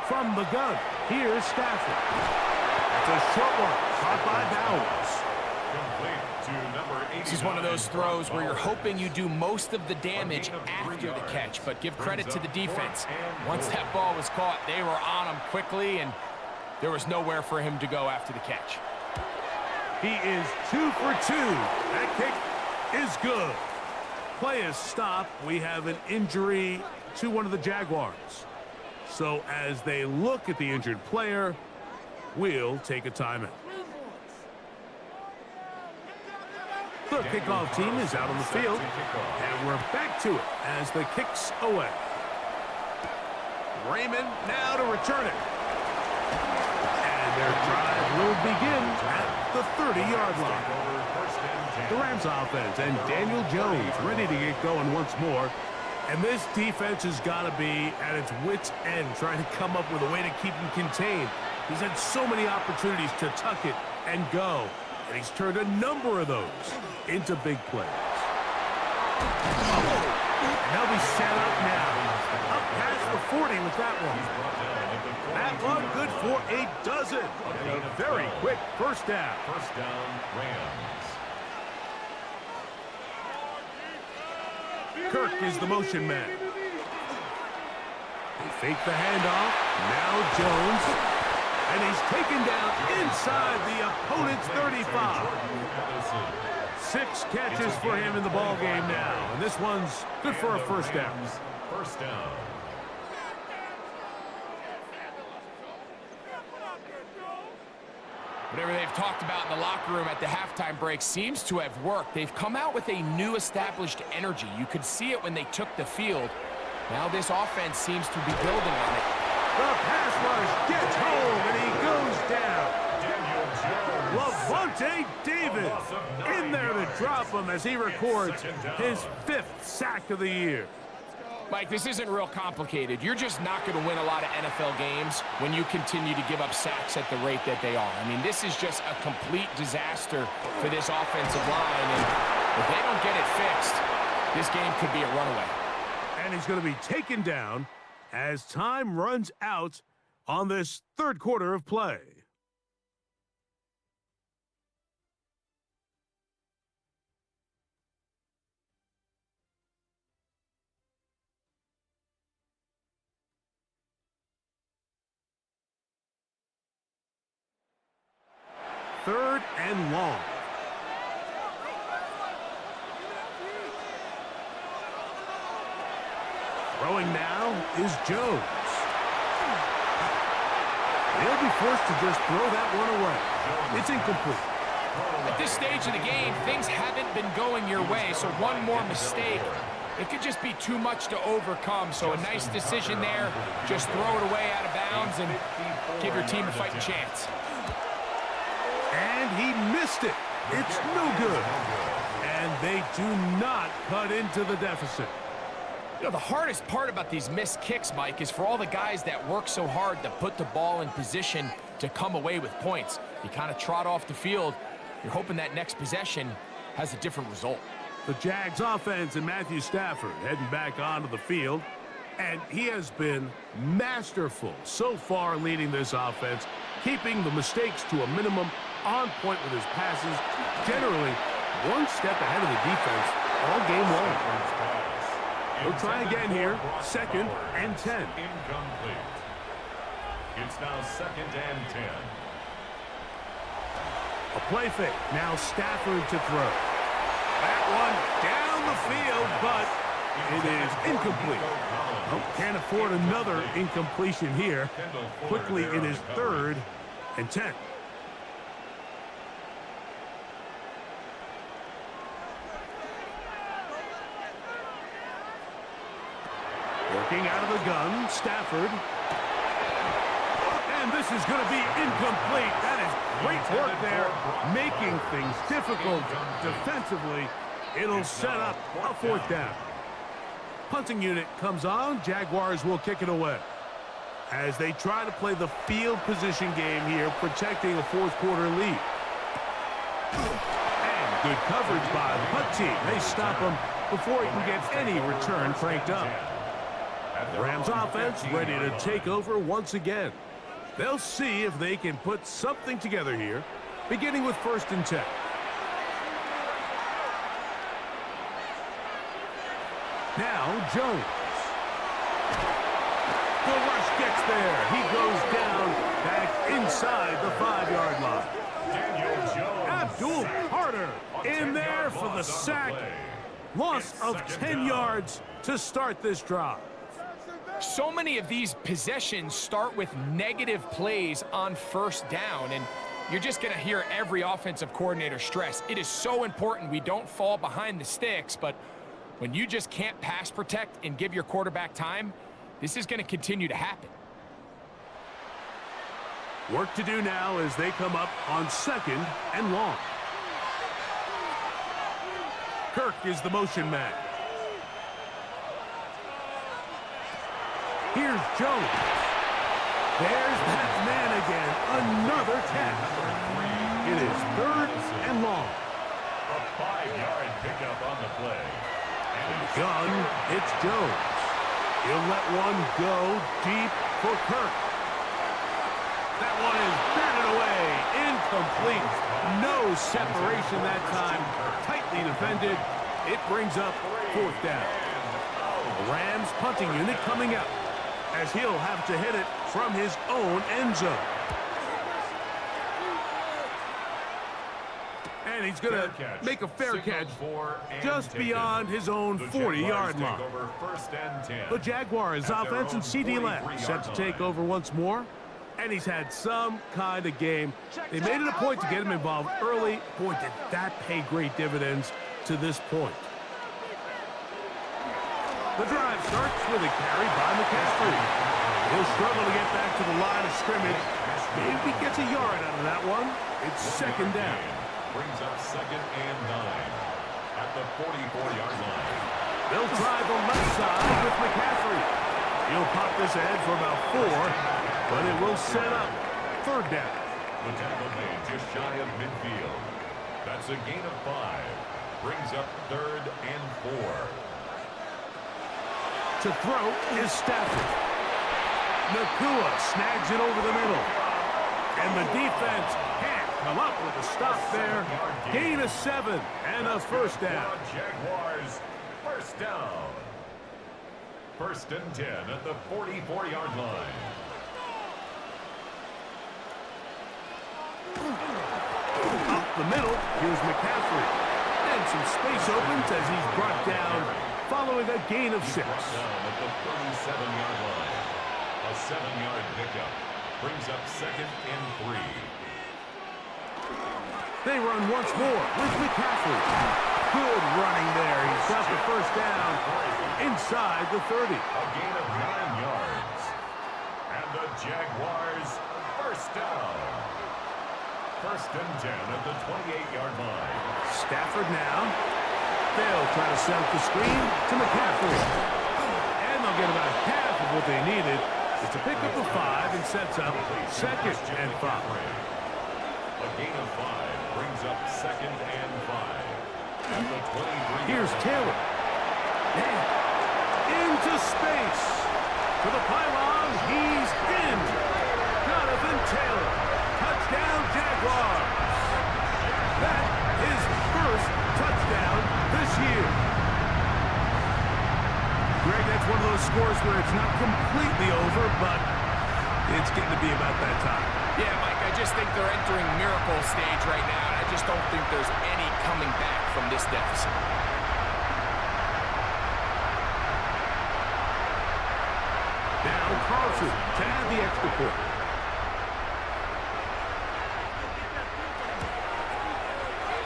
From the gun, here's Stafford. That's a short one, caught by Bowers. Complete to number 89. This is one of those throws where you're hoping you do most of the damage after the catch, but give credit to the defense. Once that ball was caught, they were on him quickly, and there was nowhere for him to go after the catch. He is 2 for 2. That kick is good. Play is stopped. We have an injury to one of the Jaguars. So as they look at the injured player, we'll take a timeout. The kickoff team is out on the field, and we're back to it as the kick's away. Raymond now to return it. And their drive will begin at the 30-yard line. The Rams offense and Daniel Jones ready to get going once more. And this defense has got to be at its wits' end, trying to come up with a way to keep him contained. He's had so many opportunities to tuck it and go, and he's turned a number of those into big plays. And they'll be set up now. Up past the 40 with that one. That one good for a dozen. And a very quick first down. First down, Rams. Kirk is the motion man. They fake the handoff. Now Jones. And he's taken down inside the opponent's 35. 6 catches for him in the ball game now. And this one's good for a first down. First down. Whatever they've talked about in the locker room at the halftime break seems to have worked. They've come out with a new established energy. You could see it when they took the field. Now this offense seems to be building on it. The pass rush gets home, and he goes down. Lavonte David in there to drop him as he records his 5th sack of the year. Mike, this isn't real complicated. You're just not going to win a lot of NFL games when you continue to give up sacks at the rate that they are. I mean, this is just a complete disaster for this offensive line, and if they don't get it fixed, this game could be a runaway. And he's going to be taken down as time runs out on this 3rd quarter of play. Third and long. Throwing now is Jones. He'll be forced to just throw that one away. It's incomplete. At this stage of the game, things haven't been going your way, so one more mistake, it could just be too much to overcome. So a nice decision there. Just throw it away out of bounds and give your team a fighting chance. And he missed it. It's no good. And they do not cut into the deficit. You know, the hardest part about these missed kicks, Mike, is for all the guys that work so hard to put the ball in position to come away with points. You kind of trot off the field. You're hoping that next possession has a different result. The Jags offense and Matthew Stafford heading back onto the field. And he has been masterful so far leading this offense, keeping the mistakes to a minimum, on point with his passes, generally one step ahead of the defense all game long. We'll try again here, 2nd and 10. Incomplete. It's now 2nd and 10. A play fake. Now Stafford to throw. That one down the field, but it is incomplete. Oh, can't afford another incompletion here. Quickly, it is 3rd and 10. Working out of the gun, Stafford. And this is going to be incomplete. That is great work there, making things difficult defensively. It'll set up a 4th down. Punting unit comes on. Jaguars will kick it away as they try to play the field position game here, protecting a 4th quarter lead. And good coverage by the punt team. They stop him before he can get any return cranked up. Rams offense ready to take over once again. They'll see if they can put something together here, beginning with 1st and 10. Now Jones. The rush gets there. He goes down back inside the 5-yard line. Daniel Jones. Abdul Carter in there for the sack. Loss of 10 yards to start this drive. So many of these possessions start with negative plays on 1st down, and you're just going to hear every offensive coordinator stress. It is so important we don't fall behind the sticks, but when you just can't pass protect and give your quarterback time, this is going to continue to happen. Work to do now as they come up on 2nd and long. Kirk is the motion man. Here's Jones. There's that man again. Another catch. It is 3rd and long. A 5-yard pickup on the play. Gun, it's Jones. He'll let one go deep for Kirk. That one is batted away. Incomplete. No separation that time. Tightly defended. It brings up 4th down. The Rams punting unit coming out, as he'll have to hit it from his own end zone. And he's going to make a fair catch just beyond his own 40-yard line. The Jaguars offense and C.D. Lamb set to take over once more. And he's had some kind of game. They made it a point to get him involved early. Boy, did that pay great dividends to this point. The drive starts with a carry by McCaffrey. He'll struggle to get back to the line of scrimmage. Maybe gets a yard out of that one. It's 2nd down. Brings up 2nd and 9 at the 44-yard line. They'll try the left side with McCaffrey. He'll pop this ahead for about 4, but it will set up 3rd down. The tackle made just shy of midfield. That's a gain of 5. Brings up 3rd and 4. To throw is Stafford. Nakua snags it over the middle. And the defense can't come up with a stop there. Gain of 7 and a 1st down. Jaguars, 1st down. 1st and 10 at the 44-yard line. Up the middle, here's McCaffrey. And some space opens as he's brought down following a gain of 6. Down at the 37-yard line. A 7-yard pickup brings up 2nd and 3. They run once more with McCaffrey. Good running there. He's got the 1st down inside the 30. A gain of 9 yards. And the Jaguars, 1st down. 1st and 10 at the 28-yard line. Stafford now. They'll try to set up the screen to McCaffrey. And they'll get about half of what they needed. It's a pickup of 5 and sets up 2nd and 5. A gain of 5 brings up 2nd and 5. At the 23. Here's Taylor. And into space. To the pylon. He's in. Jonathan Taylor. Touchdown, Jaguars. That is first touchdown this year. Greg, that's one of those scores where it's not completely over, but it's getting to be about that time. Yeah, Mike, I just think they're entering miracle stage right now, and I just don't think there's any coming back from this deficit. Now Carlson to add the extra point.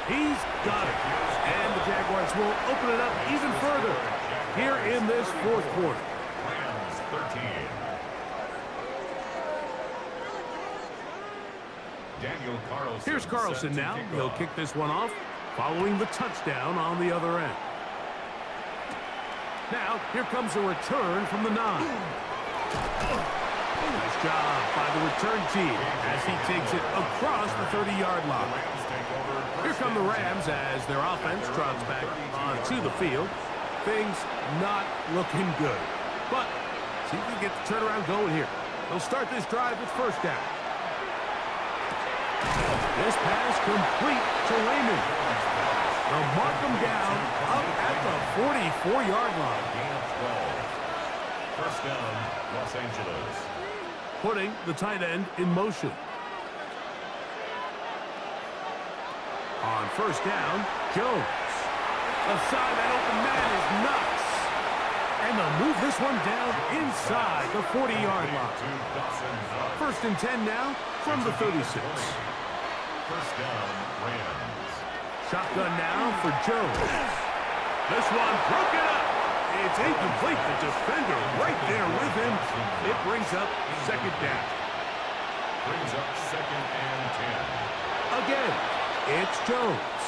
He's got it. And the Jaguars will open it up even further here in this fourth quarter. Rams 13. Daniel Carlson. Here's Carlson now. He'll kick this one off following the touchdown on the other end. Now, here comes a return from the 9. Nice job by the return team as he takes it across the 30-yard line. Here come the Rams as their offense trots back onto the field. Things not looking good. But see if we can get the turnaround going here. They'll start this drive with first down. This pass complete to Raymond. They'll mark him down up at the 44-yard line. First down, Los Angeles. Putting the tight end in motion. On first down, Jones. Aside that open man is nuts. And they'll move this one down inside the 40-yard line. First and 10 now from the 36. First down, Rams. Shotgun now for Jones. This one broken up. It's incomplete. The defender right there with him. It brings up second down. Brings up second and 10. Again, it's Jones.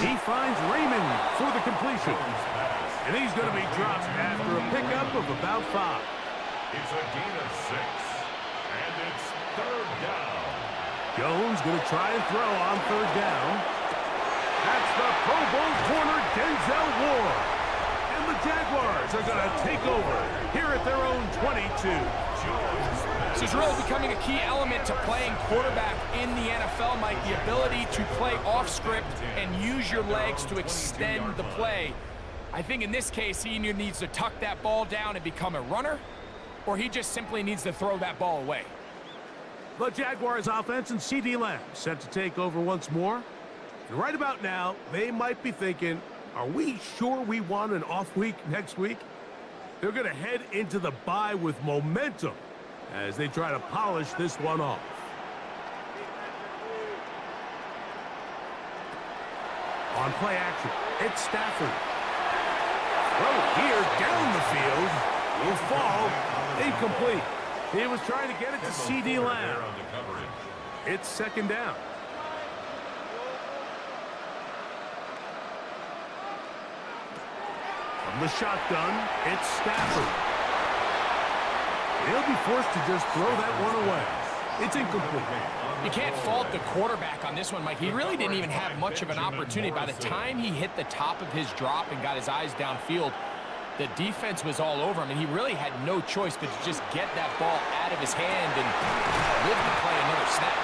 He finds Raymond for the completion. And he's going to be dropped after a pickup of about 5. It's a gain of 6. And it's third down. Jones going to try and throw on third down. That's the Pro Bowl corner, Denzel Ward. And the Jaguars are going to take over here at their own 22. This is really becoming a key element to playing quarterback in the NFL, Mike. The ability to play off script and use your legs to extend the play. I think in this case, he either needs to tuck that ball down and become a runner, or he just simply needs to throw that ball away. The Jaguars offense and C.D. Lamb set to take over once more. And right about now, they might be thinking, are we sure we want an off week next week? They're going to head into the bye with momentum as they try to polish this one off. On play action, it's Stafford. Throw here down the field. Will fall. Incomplete. He was trying to get it to C.D. Lamb. It's second down. From the shotgun, it's Stafford. He'll be forced to just throw that one away. It's incomplete. You can't fault the quarterback on this one, Mike. He really didn't even have much of an opportunity. By the time he hit the top of his drop and got his eyes downfield, the defense was all over him, and he really had no choice but to just get that ball out of his hand and live to play another snap.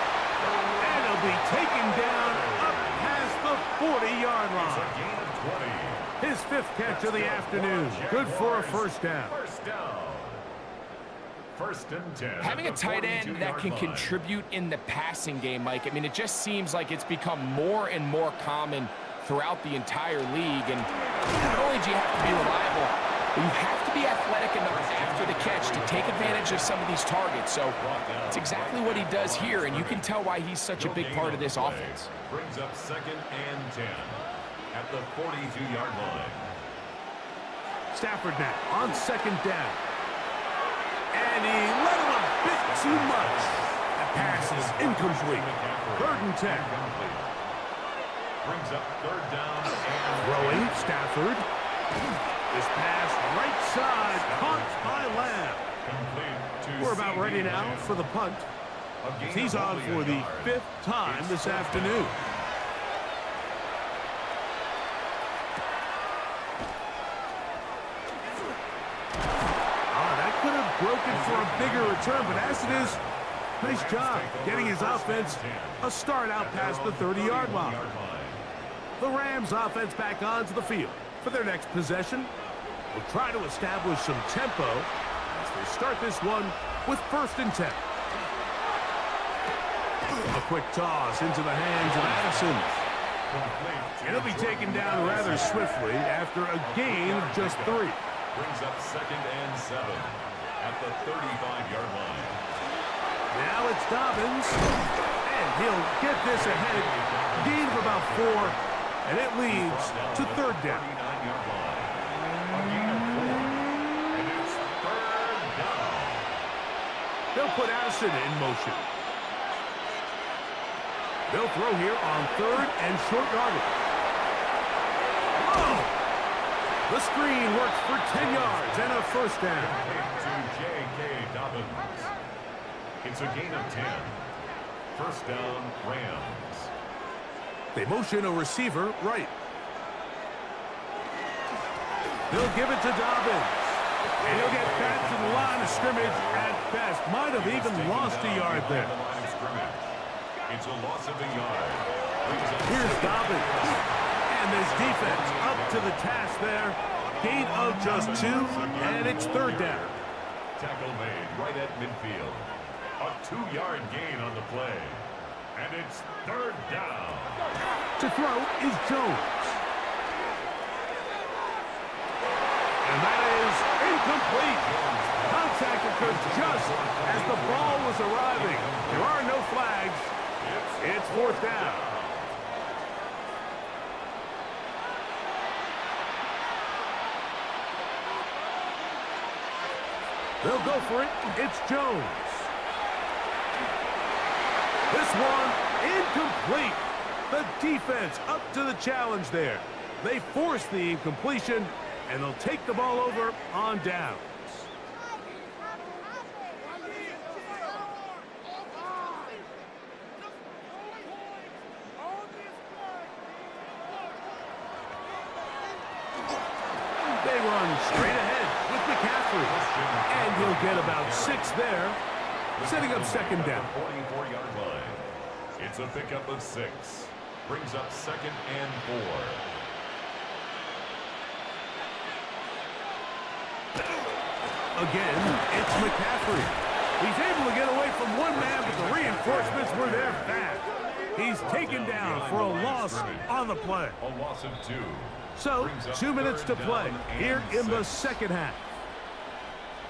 And he'll be taken down up past the 40-yard line. His 5th catch of the afternoon. Good for a first down. First and 10. Having a tight end that can contribute in the passing game, Mike, I mean, it just seems like it's become more and more common throughout the entire league. And not only do you have to be reliable, but you have to be athletic enough after the catch to take advantage of some of these targets. So it's exactly what he does here, and you can tell why he's such a big part of this offense. Brings up second and 10 at the 42-yard line. Stafford now on second down. And he let him a bit too much. That pass is incomplete. Third and 10. Brings up third down. Throwing, Stafford. This pass right side, caught by Lamb. We're about ready now for the punt. He's on for the 5th time this afternoon. Broken for a bigger return, but as it is, nice job getting his offense a start out past the 30-yard line. The Rams offense back onto the field for their next possession. Will try to establish some tempo as they start this one with first and 10. A quick toss into the hands of Addison. It'll be taken down rather swiftly after a gain of just 3. Brings up 2nd and 7 at the 35-yard line. Now it's Dobbins, and he'll get this ahead. Gain of about 4, and it leads to 3rd down. 39-yard line. A gain of 4, and it's 3rd down. They'll put Addison in motion. They'll throw here on 3rd and short yardage. Oh! The screen works for 10 yards and a 1st down. To J.K. Dobbins. It's a gain of 10. 1st down, Rams. They motion a receiver right. They'll give it to Dobbins. And he'll get back to the line of scrimmage at best. Might have even lost a yard there. It's a loss of a yard. Here's Dobbins. And this defense up to the task there. Gain of just 2, and it's 3rd down. Tackle made right at midfield. A 2-yard gain on the play. And it's 3rd down. To throw is Jones. And that is incomplete. Contact occurred just as the ball was arriving. There are no flags. It's 4th down. They'll go for it. It's Jones. This one incomplete. The defense up to the challenge there. They force the incompletion, and they'll take the ball over on downs. They run straight ahead with McCaffrey. And he'll get about 6 there, setting up 2nd down. 44-yard line. It's a pickup of 6. Brings up 2nd and 4. Again, it's McCaffrey. He's able to get away from one man, but the reinforcements were there fast. He's taken down for a loss on the play. A loss of 2. So, 2 minutes to play here in the 2nd half.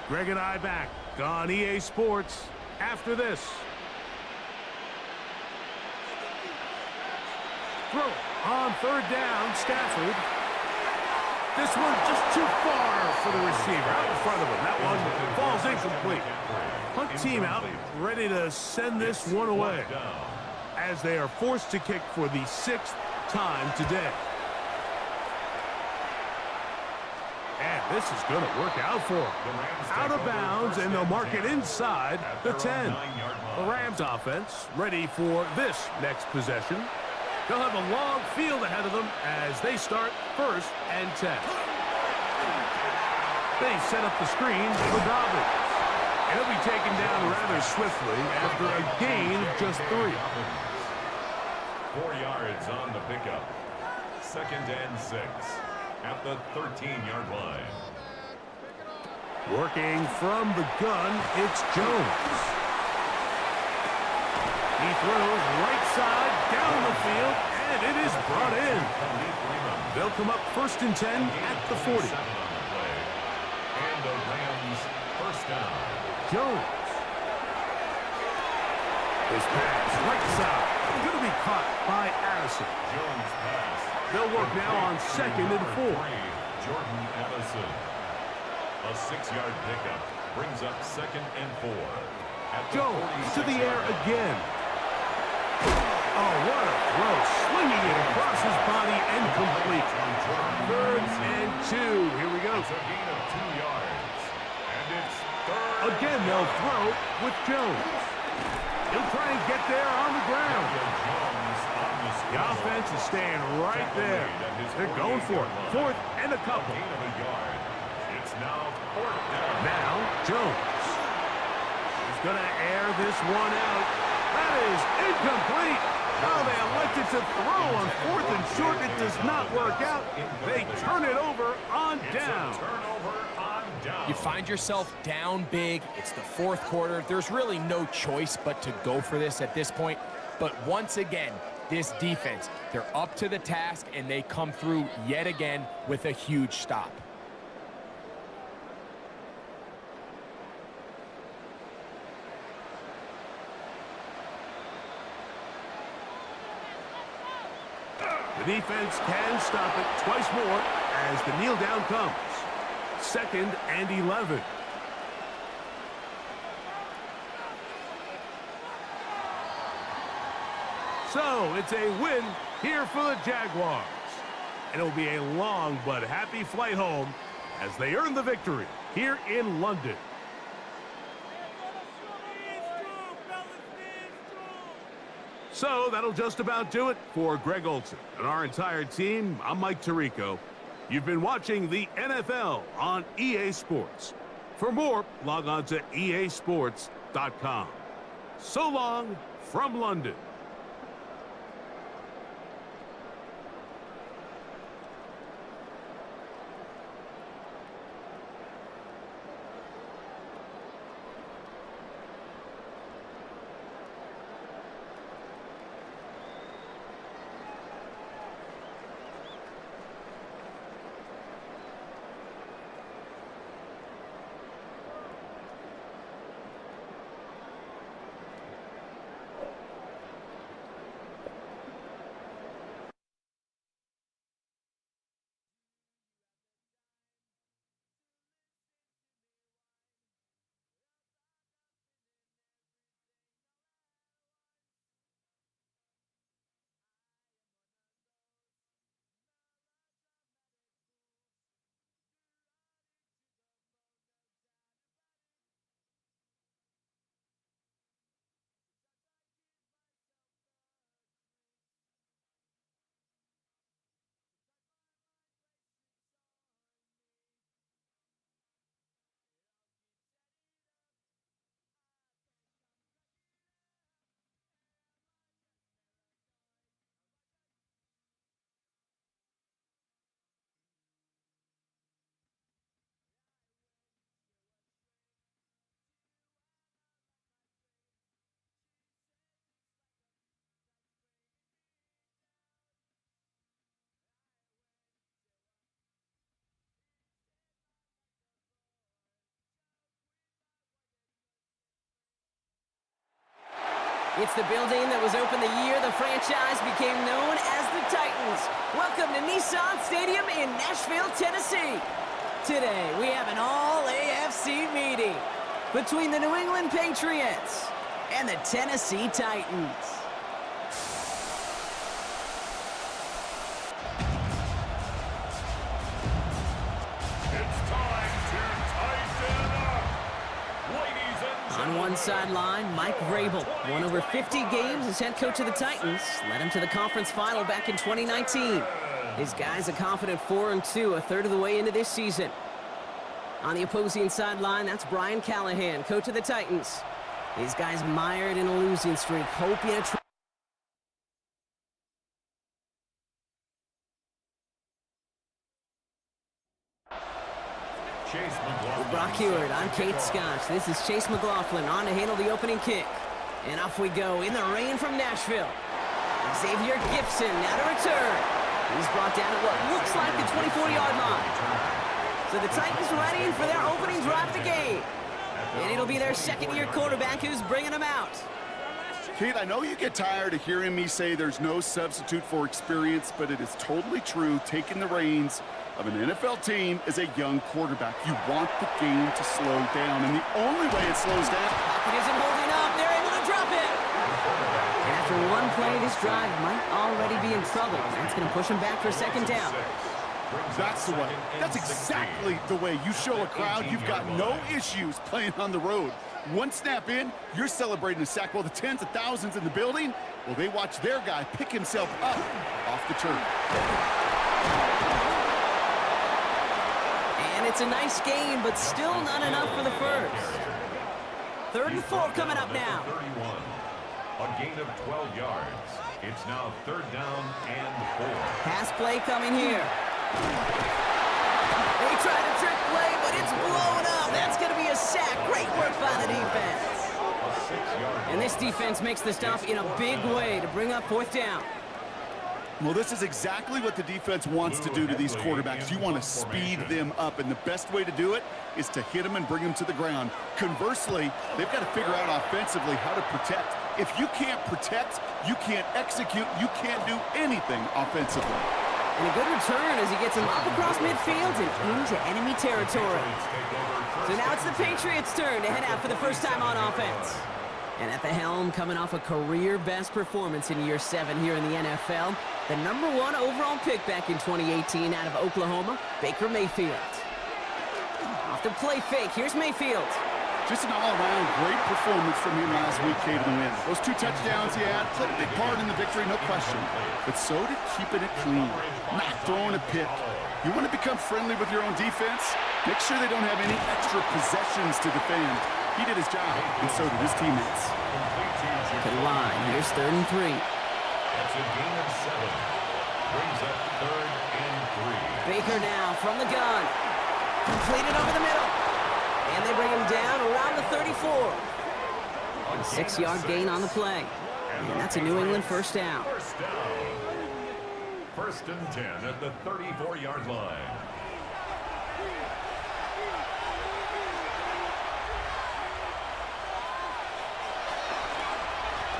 Greg and I back on EA Sports after this. Throw on 3rd down, Stafford. This one just too far for the receiver, out in front of him. That one falls incomplete. Hunt team out, ready to send this one away as they are forced to kick for the 6th time today. And this is going to work out for them. Out of bounds, and they'll mark it inside the 10. The Rams offense ready for this next possession. They'll have a long field ahead of them as they start 1st and 10. They set up the screen for Dobbins. He'll be taken down rather swiftly after a gain of just 3. 4 yards on the pickup. 2nd and 6 at the 13-yard line. Working from the gun, it's Jones. He throws right side down the field, and it is brought in. They'll come up 1st and 10 at the 40. And the Rams 1st down. Jones. This pass right side. Going to be caught by Addison. Jones pass. They'll work now on 2nd and 4. Jordan Addison. A 6-yard pickup brings up 2nd and 4. Jones to the air again. Oh, what a throw. Swinging it across his body and complete. 3rd and 2. Here we go. It's a gain of 2 yards. And it's 3rd. Again, they'll throw with Jones. He'll try and get there on the ground. The offense is staying right there. They're going for it. 4th and a couple. Gain of a yard. It's now 4th down. Now, Jones. He's going to air this one out. That is incomplete. Oh, they elected to throw on 4th and short. It does not work out. They turn it over on down. Turnover on down. You find yourself down big. It's the fourth quarter. There's really no choice but to go for this at this point. But once again, this defense, they're up to the task, and they come through yet again with a huge stop. The defense can stop it twice more as the kneel down comes. 2nd and 11. So it's a win here for the Jaguars. And it'll be a long but happy flight home as they earn the victory here in London. So that'll just about do it for Greg Olsen and our entire team. I'm Mike Tirico. You've been watching the NFL on EA Sports. For more, log on to easports.com. So long from London. It's the building that was opened the year the franchise became known as the Titans. Welcome to Nissan Stadium in Nashville, Tennessee. Today, we have an all-AFC meeting between the New England Patriots and the Tennessee Titans. On one sideline, Mike Vrabel won over 50 games as head coach of the Titans, led him to the conference final back in 2019. His guys a confident 4-2, a third of the way into this season. On the opposing sideline, that's Brian Callahan, coach of the Titans. These guys mired in a losing streak, hoping to Brock Heward, I'm Kate Scott. This is Chase McLaughlin on to handle the opening kick. And off we go in the rain from Nashville. Xavier Gibson now to return. He's brought down at what looks like the 24-yard line. So the Titans ready for their opening drive of the game. And it'll be their second-year quarterback who's bringing them out. Kate, I know you get tired of hearing me say there's no substitute for experience, but it is totally true. Taking the reins of an NFL team is a young quarterback. You want the game to slow down, and the only way it slows down... Pocket isn't holding up. They're able to drop it. And after one play, this drive might already be in trouble. That's going to push him back for second down. That's the way. That's exactly the way you show a crowd you've got no issues playing on the road. One snap in, you're celebrating a sack while the tens of thousands in the building, well, they watch their guy pick himself up off the turf. And it's a nice game, but still not enough for the first. 3rd and 4 coming up now. 31. A gain of 12 yards. It's now 3rd down and 4. Pass play coming here. They try to trick play, but it's blown up. This defense makes the stop in a big way to bring up fourth down. Well, this is exactly what the defense wants to do to these quarterbacks. You want to speed them up, and the best way to do it is to hit them and bring them to the ground. Conversely, they've got to figure out offensively how to protect. If you can't protect, you can't execute, you can't do anything offensively. And a good return as he gets him up across midfield and into enemy territory. So now it's the Patriots' turn to head out for the first time on offense. And at the helm, coming off a career-best performance in year 7 here in the NFL, the #1 overall pick back in 2018 out of Oklahoma, Baker Mayfield. Off the play fake, here's Mayfield. Just an all-around great performance from him last week, Kate, to win. Those 2 touchdowns he had played a big part in the victory, no question. But so did keeping it clean, not throwing a pick. You want to become friendly with your own defense? Make sure they don't have any extra possessions to defend. He did his job, and so did his teammates. To the line, here's 3rd and 3. That's a gain of 7. Brings up 3rd and 3. Baker now from the gun. Completed over the middle. And they bring him down around the 34. A 6-yard gain on the play. And that's a New England first down. First down. 1st and 10 at the 34-yard line.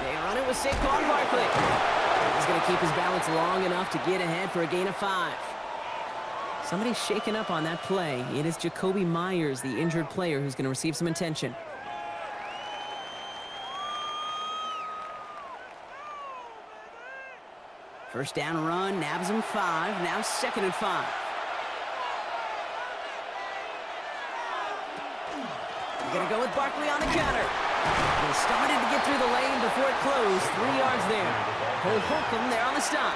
They run it with Saquon Barkley. He's going to keep his balance long enough to get ahead for a gain of 5. Somebody's shaken up on that play. It is Jacoby Myers, the injured player, who's going to receive some attention. First down run, nabs him 5. Now 2nd and 5. We're going to go with Barkley on the counter. They started to get through the lane before it closed. 3 yards there. Cole Holcomb there on the stop.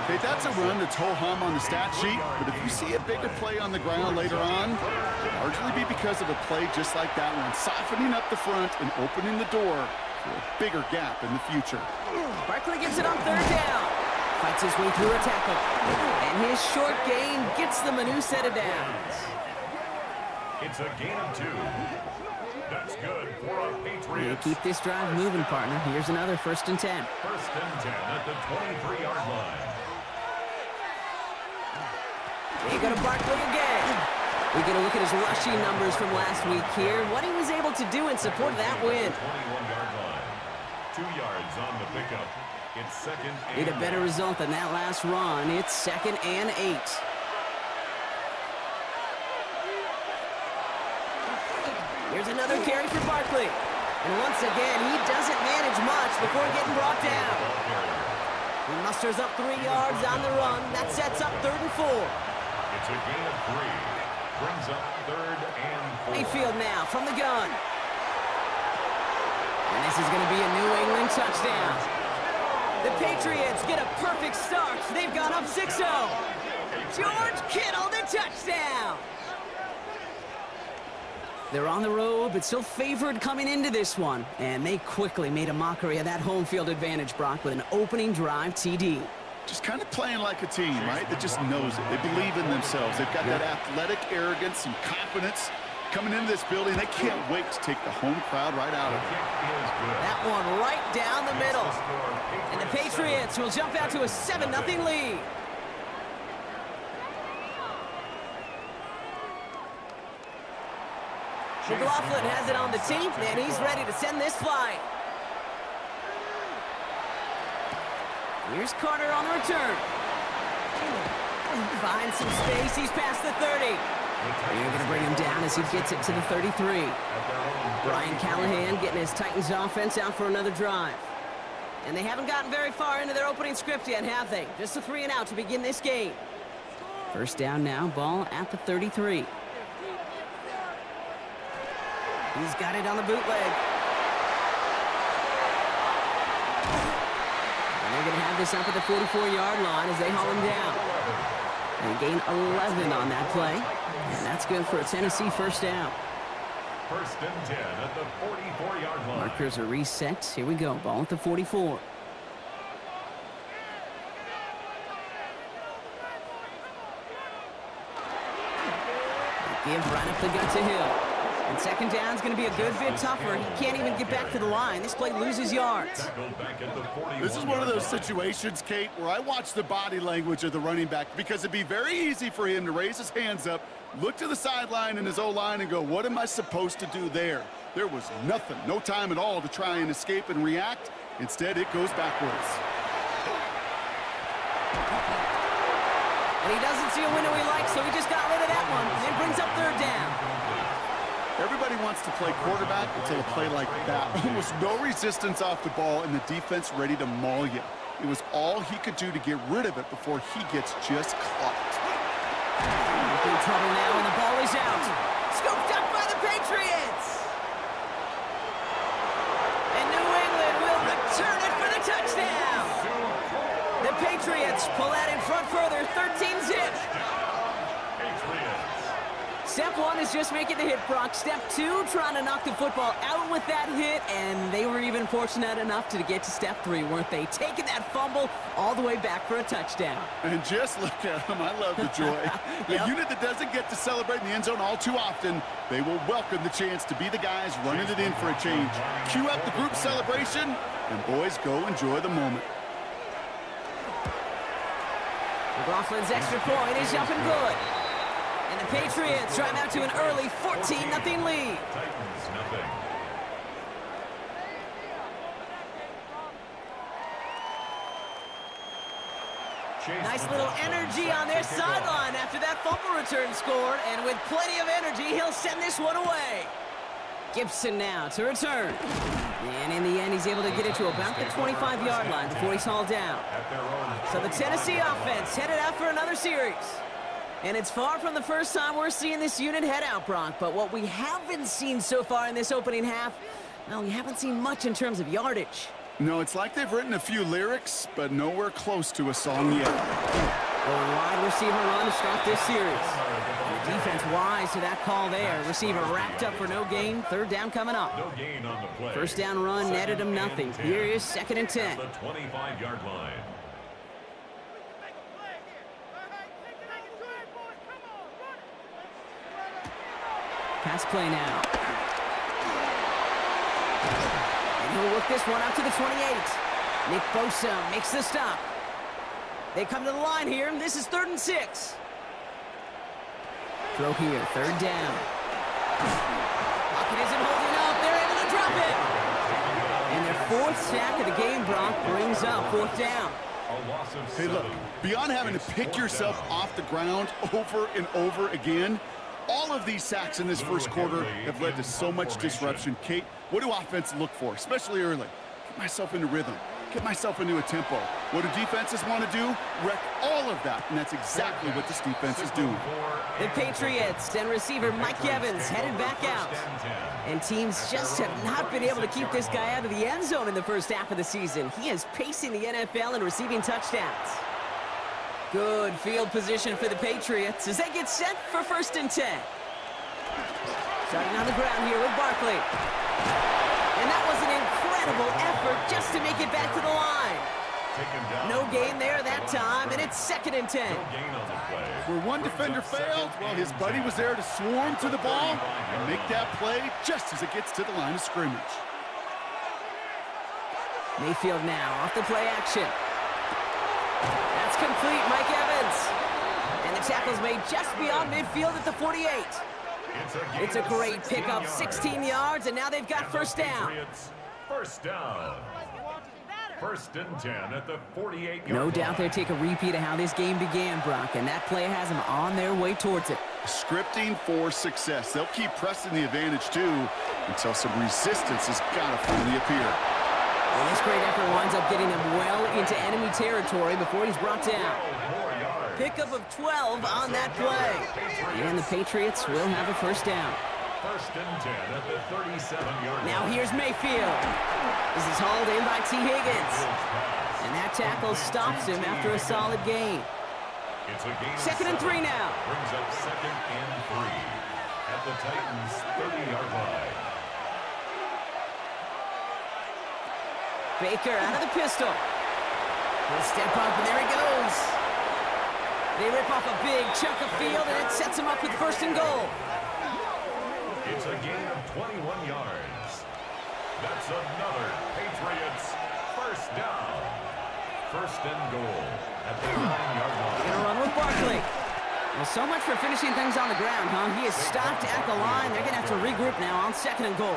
Okay, that's a run that's ho-hum on the stat sheet, but if you see a bigger play on the ground later on, it'll largely be because of a play just like that one, softening up the front and opening the door for a bigger gap in the future. Barkley gets it on 3rd down. Fights his way through a tackle. And his short gain gets them a new set of downs. It's a gain of 2. That's good for a Patriots. Keep this drive moving, partner. Here's another 1st and 10. 1st and 10 at the 23-yard line. They go to Barkley again. We're going to look at his rushing numbers from last week here. What he was able to do in support of that win. 21-yard line. 2 yards on the pickup. It's 2nd and Need a better result than that last run. It's 2nd and 8. Here's another carry for Barkley. And once again, he doesn't manage much before getting brought down. He musters up 3 yards on the run. That sets up 3rd and 4. It's a gain of 3. Brings up 3rd and 4. Mayfield now from the gun. And this is going to be a New England touchdown. The Patriots get a perfect start. They've gone up 6-0. George Kittle, the touchdown. They're on the road, but still favored coming into this one. And they quickly made a mockery of that home field advantage, Brock, with an opening drive TD. Just kind of playing like a team, right? That just knows it. They believe in themselves. They've got that athletic arrogance and confidence coming into this building. They can't wait to take the home crowd right out of it. That one right down the middle. And the Patriots will jump out to a 7-0 lead. McLaughlin has it on the team, and he's ready to send this flying. Here's Carter on the return. Finds some space. He's past the 30. They're going to bring him down as he gets it to the 33. Brian Callahan getting his Titans offense out for another drive. And they haven't gotten very far into their opening script yet, have they? Just a 3-and-out to begin this game. First down now, ball at the 33. He's got it on the bootleg. And they're going to have this up at the 44-yard line as they haul him down. They gain 11 on that play. And that's good for a Tennessee first down. 1st and 10 at the 44-yard line. Markers are reset. Here we go. Ball at the 44. They give right up the gut to Hill. And second down's going to be a good bit tougher. He can't even get back to the line. This play loses yards. This is one of those situations, Kate, where I watch the body language of the running back because it'd be very easy for him to raise his hands up, look to the sideline in his O-line and go, what am I supposed to do there? There was nothing, no time at all to try and escape and react. Instead, it goes backwards. And he doesn't see a window he likes, so he just got rid of that one. And it brings up third down. Everybody wants to play quarterback until a play like that. Almost no resistance off the ball and the defense ready to maul you. It was all he could do to get rid of it before he gets just caught. In trouble now, and the ball is out. Scooped up by the Patriots. And New England will return it for the touchdown. The Patriots pull out in front further, 13-zip. Step one is just making the hit, Brock. Step two, trying to knock the football out with that hit, and they were even fortunate enough to get to step three, weren't they? Taking that fumble all the way back for a touchdown. And just look at them. I love the joy. The unit that doesn't get to celebrate in the end zone all too often, they will welcome the chance to be the guys running it in for a change. Cue up the group celebration, and boys, go enjoy the moment. McLaughlin's extra point is up and good. And the Patriots drive out to an early 14-0 lead. Titans, nothing. Nice little energy on their sideline after that fumble return scored. And with plenty of energy, he'll send this one away. Gibson now to return. And in the end, he's able to get it to about the 25-yard line before he's hauled down. So the Tennessee offense headed out for another series. And it's far from the first time we're seeing this unit head out, Brock. But what we haven't seen so far in this opening half, well, we haven't seen much in terms of yardage. No, it's like they've written a few lyrics, but nowhere close to a song yet. Going wide receiver run to start this series. The defense wise to that call there. Receiver wrapped up for no gain. Third down coming up. No gain on the play. First down run netted him nothing. Here is 2nd and 10. The 25-yard line. Pass play now. And he'll work this one out to the 28. Nick Bosa makes the stop. They come to the line here, and this is 3rd and 6. Throw here, 3rd down. Lockett isn't holding up. They're able to drop it. And their 4th sack of the game, Brock, brings up 4th down. Hey, look, beyond having to pick yourself off the ground over and over again, all of these sacks in this first quarter have led to so much disruption. Kate, what do offense look for, especially early? Get myself into rhythm. Get myself into a tempo. What do defenses want to do? Wreck all of that, and that's exactly what this defense is doing. The Patriots and receiver Mike Evans headed back out. And teams just have not been able to keep this guy out of the end zone in the first half of the season. He is pacing the NFL and receiving touchdowns. Good field position for the Patriots as they get set for 1st and 10. Starting on the ground here with Barkley. And that was an incredible effort just to make it back to the line. No gain there that time, and it's 2nd and 10. Where one defender failed, well, his buddy was there to swarm to the ball and make that play just as it gets to the line of scrimmage. Mayfield now off the play action. That's complete, Mike Evans. And the tackle's made just beyond midfield at the 48. It's a great pickup, 16 yards, and now they've got 1st down. First down. 1st and 10 at the 48-yard line. No doubt they'll take a repeat of how this game began, Brock, and that play has them on their way towards it. Scripting for success. They'll keep pressing the advantage, too, until some resistance has got to finally appear. And this great effort winds up getting them well into enemy territory before he's brought down. Pickup of 12 on that play. And the Patriots will have a 1st down. 1st and 10 at the 37-yard line. Now here's Mayfield. This is hauled in by T. Higgins. And that tackle stops him after a solid gain. It's a gain 2nd and 3 now. Brings up 2nd and 3 at the Titans' 30-yard line. Baker out of the pistol. He'll step up, and there he goes. They rip off a big chunk of field, and it sets him up with 1st and goal. It's a gain of 21 yards. That's another Patriots first down. First and goal at the 9-yard line. Gonna run with Barkley. Well, so much for finishing things on the ground, huh? He is stopped at the line. They're going to have to regroup now on 2nd and goal.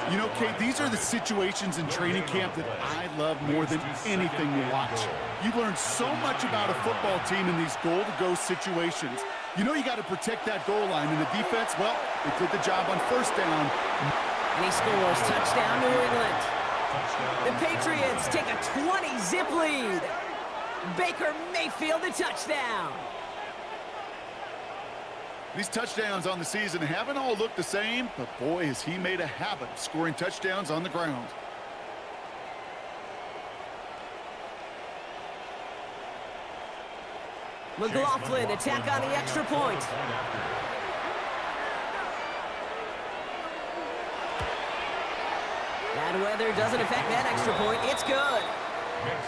You know, Kate, these are the situations in training camp that I love more than anything to watch. You learn so much about a football team in these goal-to-go situations. You know you got to protect that goal line, and the defense, well, they did the job on first down. And he scores. Touchdown, New England. The Patriots take a 20-zip lead. Baker Mayfield, the touchdown. These touchdowns on the season haven't all looked the same, but boy, has he made a habit of scoring touchdowns on the ground. McLaughlin, attack on the extra point. Bad weather doesn't affect that extra point. It's good.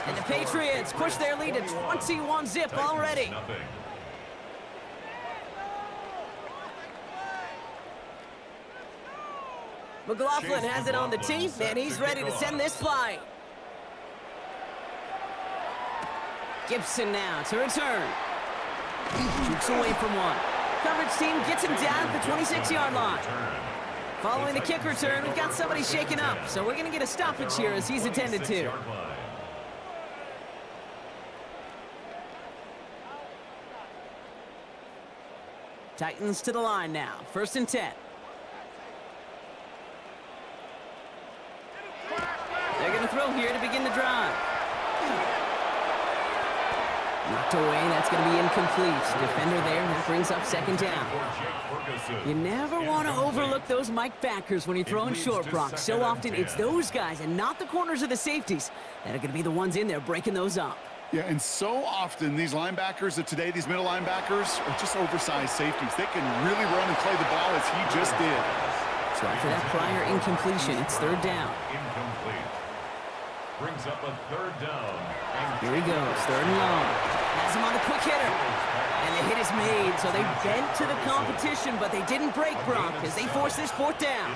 And the Patriots push their lead to 21-zip already. McLaughlin has it on the tee, and he's ready to send this flying. Gibson now to return. Jukes away from one. Coverage team gets him down at the 26-yard line. Following the kick return, we've got somebody shaken up, so we're going to get a stoppage here as he's attended to. Titans to the line now. 1st and 10. They're going to throw here to begin the drive. Knocked away, that's going to be incomplete. Defender there, that brings up 2nd down. You never want to overlook those Mike backers when you're throwing short, Brock. So often it's those guys and not the corners or the safeties that are going to be the ones in there breaking those up. Yeah, and so often these linebackers of today, these middle linebackers, are just oversized safeties. They can really run and play the ball as he just did. So after that prior incompletion, it's 3rd down. Incomplete. Brings up a 3rd down. Here he goes, 3rd and long. Has him on the quick hitter. And the hit is made, so they bent to the competition, but they didn't break, Brock, as they force this 4th down.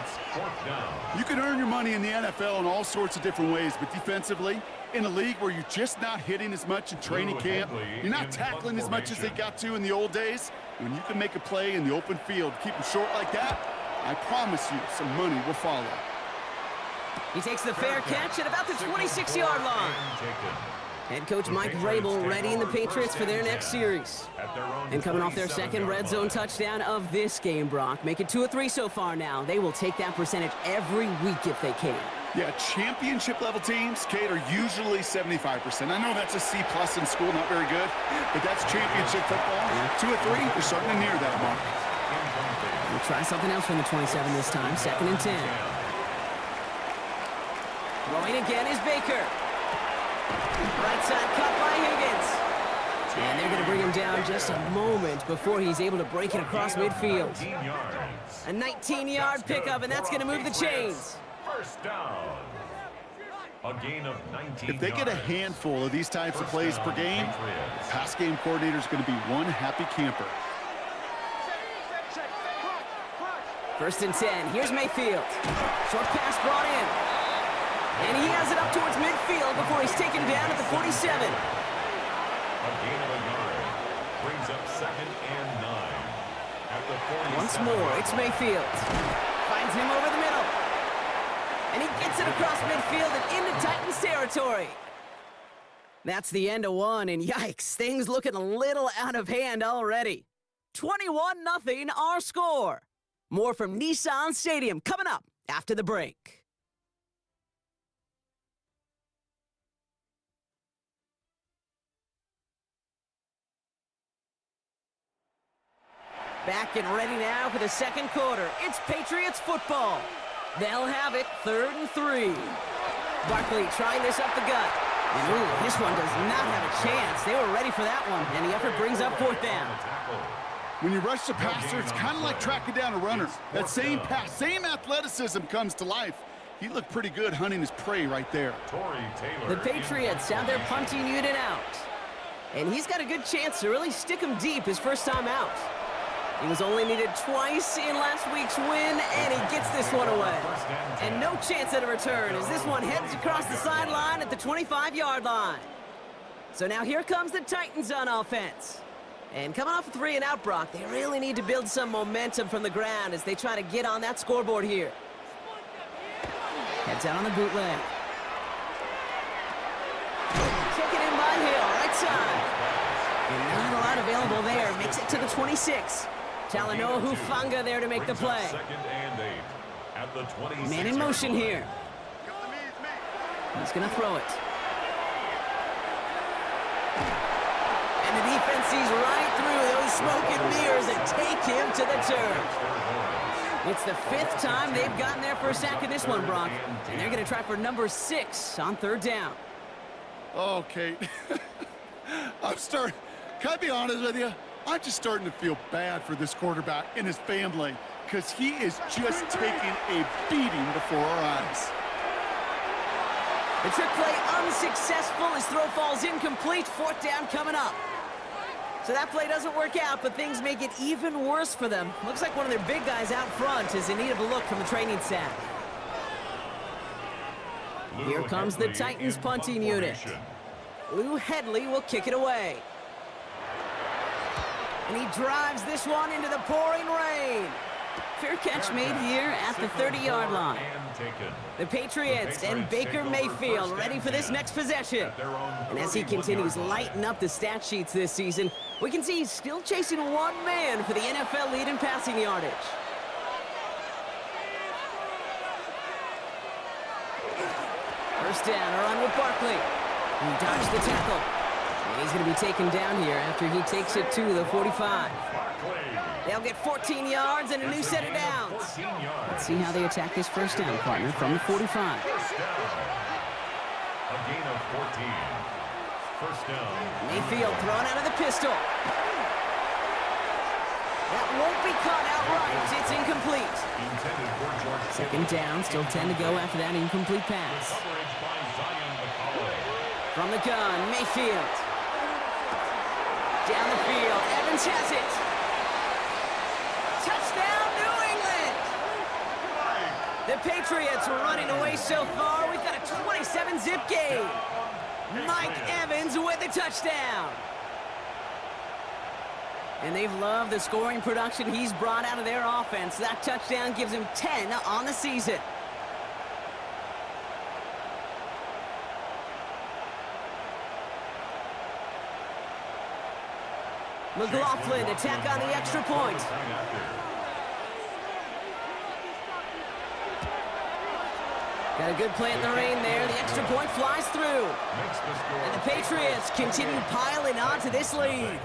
You can earn your money in the NFL in all sorts of different ways, but defensively, in a league where you're just not hitting as much in training camp, you're not tackling as much as they got to in the old days, when you can make a play in the open field, keep them short like that, I promise you some money will follow. He takes the fair catch at about the 26-yard line. Head coach Mike Vrabel readying the Patriots for their next series. And coming off their 2nd red zone touchdown of this game, Brock. Make it 2 of 3 so far now. They will take that percentage every week if they can. Yeah, championship-level teams, Kate, are usually 75%. I know that's a C+ in school, not very good, but that's championship football. 2 of 3, you're starting to near that mark. We'll try something else from the 27 this time. 2nd and 10. Throwing again is Baker. Right side cut by Higgins. And they're going to bring him down just a moment before he's able to break it across midfield. A 19-yard pickup, and that's going to move the chains. First down. A gain of 19 If they get a handful of these types of plays per game, the pass game coordinator is going to be one happy camper. 1st and 10. Here's Mayfield. Short pass brought in. And he has it up towards midfield before he's taken down at the 47. A gain of a yard. Brings up 2nd and 9. At the 47. Once more, it's Mayfield. Finds him over the middle. And he gets it across midfield and into Titans territory. That's the end of one, and yikes, things looking a little out of hand already. 21-0 our score. More from Nissan Stadium coming up after the break. Back and ready now for the 2nd quarter. It's Patriots football. They'll have it 3rd and 3. Barkley trying this up the gut. And ooh, this one does not have a chance. They were ready for that one, and the effort brings up 4th down. When you rush the passer, it's kind of like tracking down a runner. That same pass, same athleticism comes to life. He looked pretty good hunting his prey right there. The Patriots have their punting unit out. And he's got a good chance to really stick him deep his first time out. He was only needed twice in last week's win, and he gets this one away. And no chance at a return as this one heads across the sideline at the 25-yard line. So now here comes the Titans on offense. And coming off a 3-and-out, Brock, they really need to build some momentum from the ground as they try to get on that scoreboard here. Heads out on the bootleg. Taken in by Hill, right side. And not a lot available there. Makes it to the 26. Talanoa Hufanga there to make the play. Man in motion here. He's going to throw it. And the defense sees right through those smoke and mirrors and take him to the turf. It's the 5th time they've gotten there for a sack in this one, Brock. And they're going to try for number 6 on 3rd down. Okay. Can I be honest with you? I'm just starting to feel bad for this quarterback and his family because he is just taking a beating before our eyes. The trick play unsuccessful. His throw falls incomplete. 4th down coming up. So that play doesn't work out, but things make it even worse for them. Looks like one of their big guys out front is in need of a look from the training staff. Here comes the Titans punting unit. Lou Headley will kick it away. And he drives this one into the pouring rain. Fair catch made here at the 30-yard line. The Patriots and Baker Mayfield ready for this next possession. And as he continues lighting up the stat sheets this season, we can see he's still chasing one man for the NFL lead in passing yardage. First down, a run with Barkley. He dodged the tackle. And he's going to be taken down here after he takes it to the 45. They'll get 14 yards and a new set of downs. Let's see how they attack this first down, partner, from the 45. First down. A gain of 14. First down. Mayfield thrown out of the pistol. That won't be caught outright. It's incomplete. Second down, still 10 to go after that incomplete pass. From the gun, Mayfield. Down the field, Evans has it. Touchdown, New England! The Patriots were running away so far. We've got a 27-zip game. Mike Evans with the touchdown. And they've loved the scoring production he's brought out of their offense. That touchdown gives him 10 on the season. McLaughlin to tack on the extra point. Got a good play in the rain there. The extra point flies through. And the Patriots continue piling on to this lead.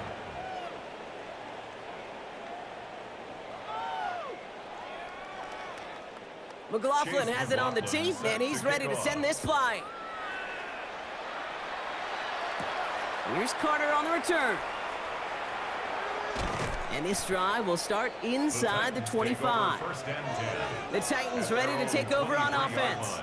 McLaughlin has it on the tee, and he's ready to send this flying. Here's Carter on the return. And this drive will start inside the 25. The Titans ready to take over on offense.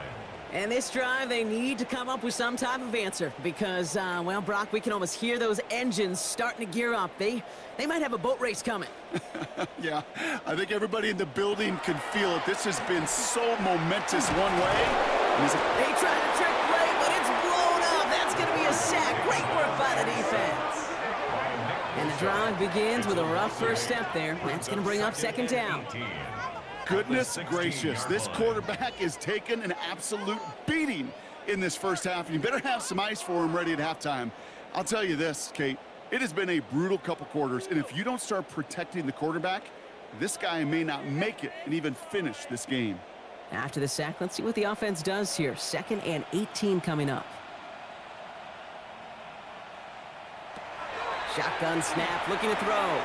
And this drive, they need to come up with some type of answer because, well, Brock, we can almost hear those engines starting to gear up. They might have a boat race coming. Yeah, I think everybody in the building can feel it. This has been so momentous one way. They tried a trick play, but it's blown up. That's going to be a sack. Great work by the defense. And the drive begins with a rough first step there. That's going to bring up second down. Goodness gracious, this quarterback is taking an absolute beating in this first half. And you better have some ice for him ready at halftime. I'll tell you this, Kate. It has been a brutal couple quarters, and if you don't start protecting the quarterback, this guy may not make it and even finish this game. After the sack, let's see what the offense does here. 2nd and 18 coming up. Shotgun snap, looking to throw.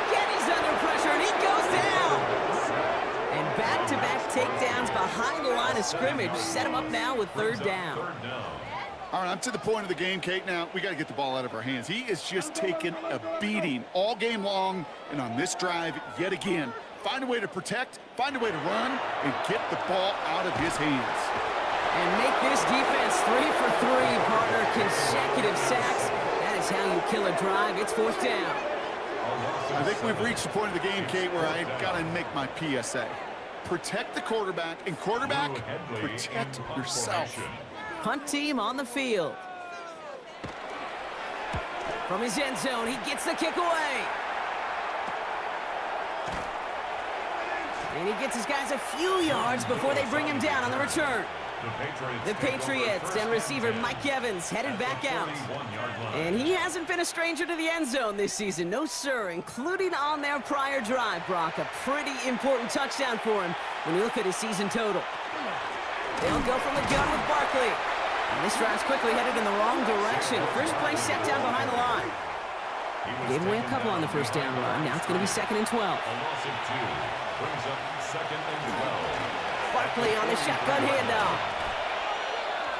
Again, he's under pressure, and he goes down. And back-to-back takedowns behind the line of scrimmage. Set him up now with 3rd down. All right, I'm to the point of the game, Kate. Now, we got to get the ball out of our hands. He is just taking a beating all game long, and on this drive, yet again, find a way to protect, find a way to run, and get the ball out of his hands. And make this defense 3 for 3, partner. Consecutive sacks. That is how you kill a drive. It's 4th down. I think we've reached the point of the game, Kate, where I got to make my PSA. Protect the quarterback, and quarterback, protect yourself. Punt team on the field. From his end zone, he gets the kick away. And he gets his guys a few yards before they bring him down on the return. The Patriots and receiver Mike Evans headed back out. And he hasn't been a stranger to the end zone this season. No, sir, including on their prior drive, Brock. A pretty important touchdown for him when you look at his season total. They'll go from the gun with Barkley. And this drive's quickly headed in the wrong direction. First play set down behind the line. Gave away a couple on the first down run. Now it's going to be 2nd and 12. A loss of 2 brings up 2nd and 12. Barkley on the shotgun handoff.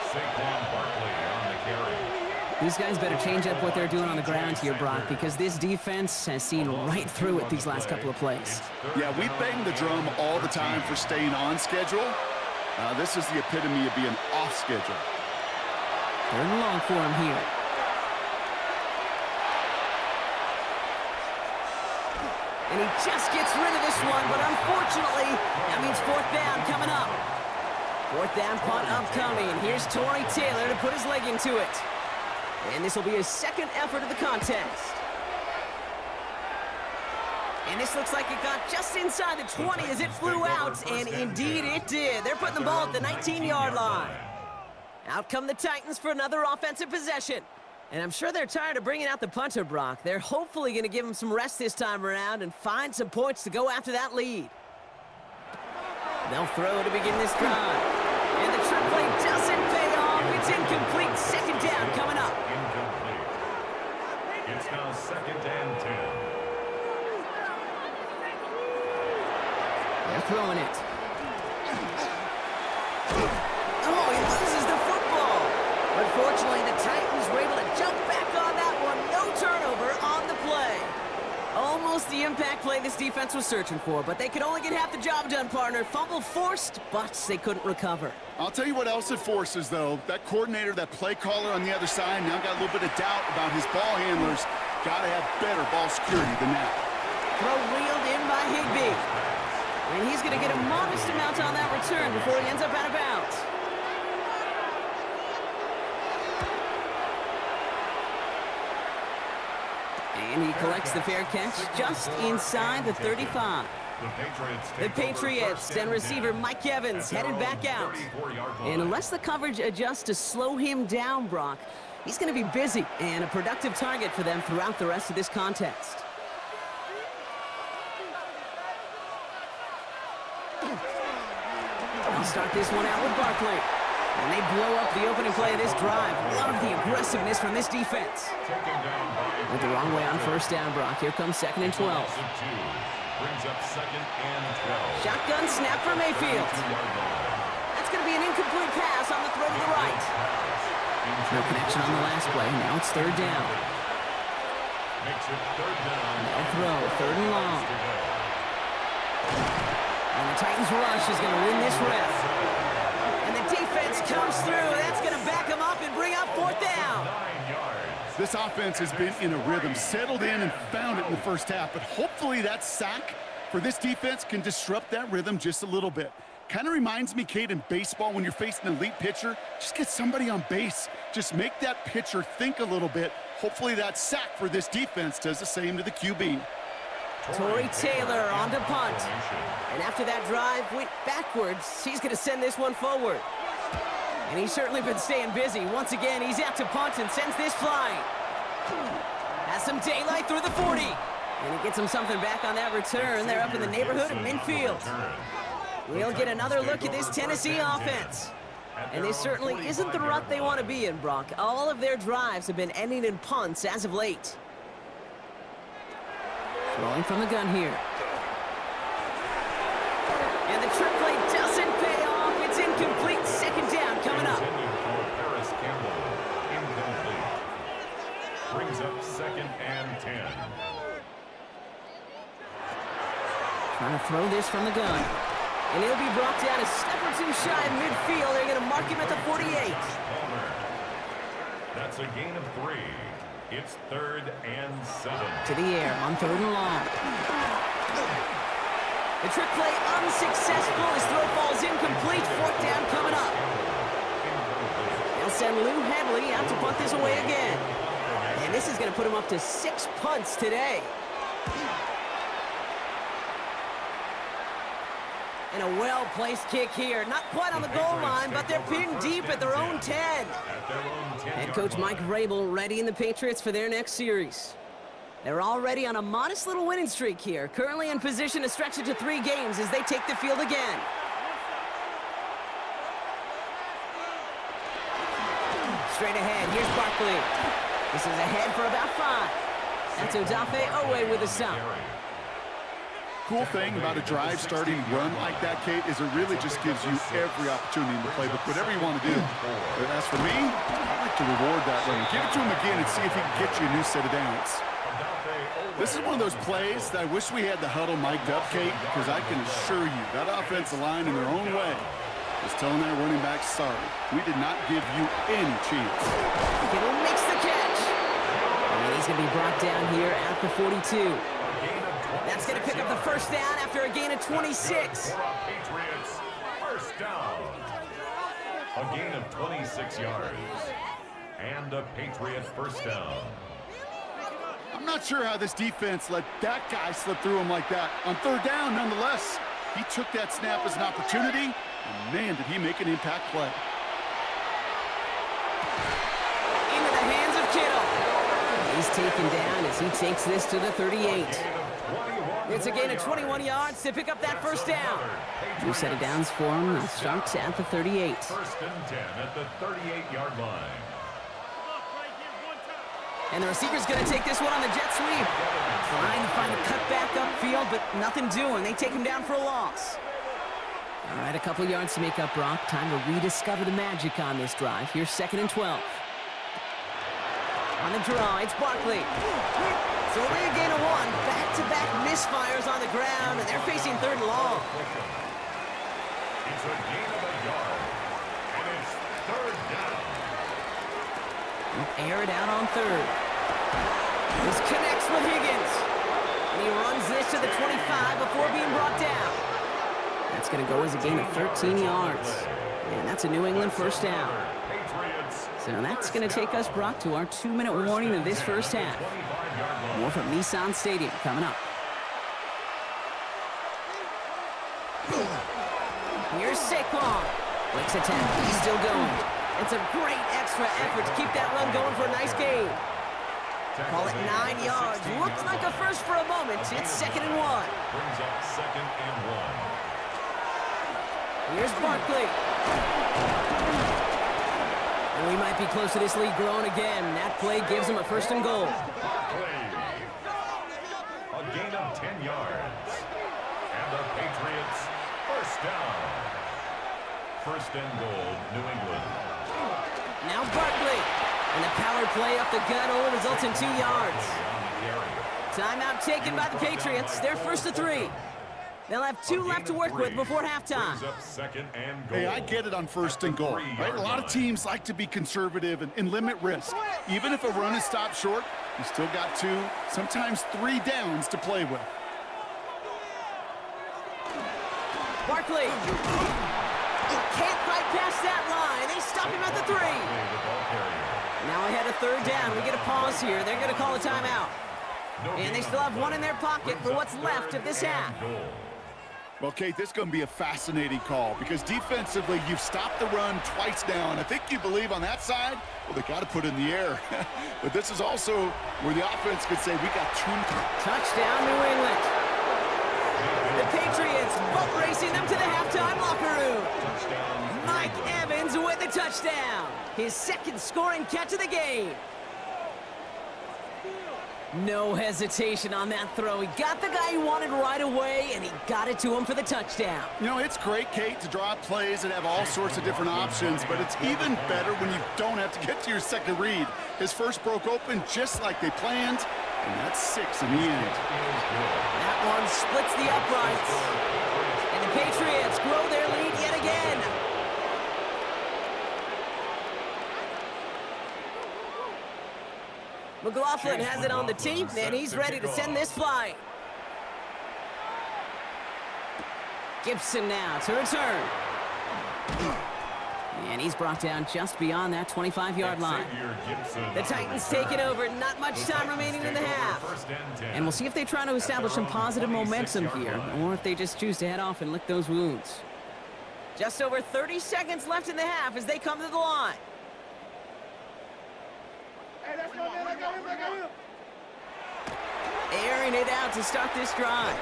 Saquon Barkley on the carry. These guys better change up what they're doing on the ground here, Brock, because this defense has seen right through it these last couple of plays. Yeah, we bang the drum all the time for staying on schedule. This is the epitome of being off schedule. 3rd and long for him here. And he just gets rid of this one, but unfortunately, that means 4th down coming up. 4th down punt upcoming. Here's Tory Taylor to put his leg into it. And this will be his 2nd effort of the contest. And this looks like it got just inside the 20 as it flew out, and indeed it did. They're putting the ball at the 19-yard line. Out come the Titans for another offensive possession. And I'm sure they're tired of bringing out the punter, Brock. They're hopefully going to give him some rest this time around and find some points to go after that lead. They'll throw to begin this drive. And the trick play doesn't pay off. It's incomplete. 2nd down coming up. Incomplete. It's now 2nd and 10. They're throwing it. Oh, he loses the football. Unfortunately, the Titans were able to jump back on that one. No turnover on the play. Almost the impact play this defense was searching for, but they could only get half the job done, partner. Fumble forced, but they couldn't recover. I'll tell you what else it forces, though. That coordinator, that play caller on the other side, now got a little bit of doubt about his ball handlers. Got to have better ball security than that. Throw reeled in by Higbee. And he's going to get a modest amount on that return before he ends up out of bounds. And he collects the fair catch just inside the 35. The Patriots and receiver Mike Evans headed back out. And unless the coverage adjusts to slow him down, Brock, he's going to be busy and a productive target for them throughout the rest of this contest. They'll start this one out with Barkley. And they blow up the opening play of this drive. Love the aggressiveness from this defense. Went the wrong way on 1st down, Brock. Here comes 2nd and 12. Brings up 2nd and 12. Shotgun snap for Mayfield. That's going to be an incomplete pass on the throw to the right. No connection on the last play. Now it's 3rd down. Makes it 3rd down. They'll throw 3rd and long. And the Titans rush is going to win this rep. And the defense comes through. That's going to back them up and bring up 4th down. 9 yards. This offense has been in a rhythm, settled in and found it in the first half, but hopefully that sack for this defense can disrupt that rhythm just a little bit. Kind of reminds me, Kate, in baseball when you're facing an elite pitcher, just get somebody on base. Just make that pitcher think a little bit. Hopefully that sack for this defense does the same to the QB. Tory Taylor on to punt. And after that drive went backwards, he's going to send this one forward. And he's certainly been staying busy. Once again, he's out to punt and sends this flying. Has some daylight through the 40. And he gets him something back on that return. They're up in the neighborhood of midfield. We'll get another look at this Tennessee offense. And this certainly isn't the rut they want to be in, Brock. All of their drives have been ending in punts as of late. Throwing from the gun here. And the trick play doesn't pay off. It's incomplete. 2nd down coming up. Brings up 2nd and 10. Trying to throw this from the gun. And he'll be brought down a step or two shy of midfield. They're going to mark him at the 48. That's a gain of 3. It's 3rd and 7. To the air on 3rd and long. The trick play unsuccessful. His throw falls incomplete. 4th down coming up. They'll send Lou Headley out to punt this away again. And this is going to put him up to 6 punts today. And a well-placed kick here. Not quite on the goal line, but they're pinned deep at their own 10. Head coach Mike Vrabel readying the Patriots for their next series. They're already on a modest little winning streak here, currently in position to stretch it to 3 games as they take the field again. Straight ahead, here's Barkley. This is ahead for about 5. That's Odafe Owe with a stop. Cool thing about a drive starting run like that, Kate, is it really just gives you every opportunity in the playbook, whatever you want to do. But as for me, I like to reward that run. Give it to him again and see if he can get you a new set of downs. This is one of those plays that I wish we had the huddle mic'd up, Kate, because I can assure you that offensive line in their own way is telling their running back, sorry, we did not give you any chance. Kittle makes the catch. And he's going to be brought down here at the 42. That's going to pick up the 1st down after a gain of 26. Patriots, 1st down. A gain of 26 yards. And a Patriot 1st down. I'm not sure how this defense let that guy slip through him like that. On 3rd down, nonetheless, he took that snap as an opportunity, and man, did he make an impact play. Into the hands of Kittle. He's taken down as he takes this to the 38. It's a gain of 21 yards to pick up that 1st down. 2 set of downs for him. They'll start at the 38. 1st and 10 at the 38-yard line. And the receiver's going to take this one on the jet sweep. Trying to find a cutback upfield, but nothing doing. They take him down for a loss. All right, a couple yards to make up, Brock. Time to rediscover the magic on this drive. Here's 2nd and 12. On the draw, it's Barkley. It's only a gain of 1. Back-to-back misfires on the ground, and they're facing 3rd and long. It's a gain of a yard, and it's 3rd down. Air it out on 3rd. This connects with Higgins. And he runs this to the 25 before being brought down. That's going to go as a gain of 13 yards. And that's a New England 1st down. So that's going to take us, Brock, to our 2-minute warning of this 1st half. More from Nissan Stadium coming up. Here's Saquon. Blake's attack. He's still going. It's a great extra effort to keep that run going for a nice gain. Call it 9 yards. Looked like a first for a moment. It's 2nd and 1. Brings up 2nd and 1. Here's Barkley. And we might be close to this lead growing again. That play gives him a 1st and goal. Barkley. A gain of 10 yards. And the Patriots 1st down. 1st and goal, New England. Now Barkley. And the power play up the gut only results in 2 yards. Timeout taken by the Patriots. They're 1st to 3. They'll have 2 left to work with before halftime. Hey, I get it on 1st and goal, right? A lot of teams like to be conservative and limit risk. Even if a run is stopped short, you still got 2, sometimes 3 downs to play with. Barkley. Can't fight past that line. They stop him at the 3. Now ahead of 3rd down. We get a pause here. They're going to call a timeout. And they still have 1 in their pocket for what's left of this half. Well, Kate, this is going to be a fascinating call because defensively, you've stopped the run twice now, and I think you believe on that side, well, they got to put it in the air. But this is also where the offense could say, we got 2. Touchdown, New England. The Patriots boat racing them to the halftime locker room. Mike Evans with the touchdown. His 2nd scoring catch of the game. No hesitation on that throw. He got the guy he wanted right away, and he got it to him for the touchdown. You know, it's great, Kate, to draw plays and have all sorts of different options, but it's even better when you don't have to get to your 2nd read. His first broke open just like they planned, and that's 6 in the end. That one splits the uprights, and the Patriots grow their lead yet again. McLaughlin has it on the tee, and he's ready to send this flying. Gibson now to return. And he's brought down just beyond that 25-yard line. The Titans take it over. Not much time remaining in the half. And we'll see if they try to establish some positive momentum here, or if they just choose to head off and lick those wounds. Just over 30 seconds left in the half as they come to the line. Airing it out to start this drive.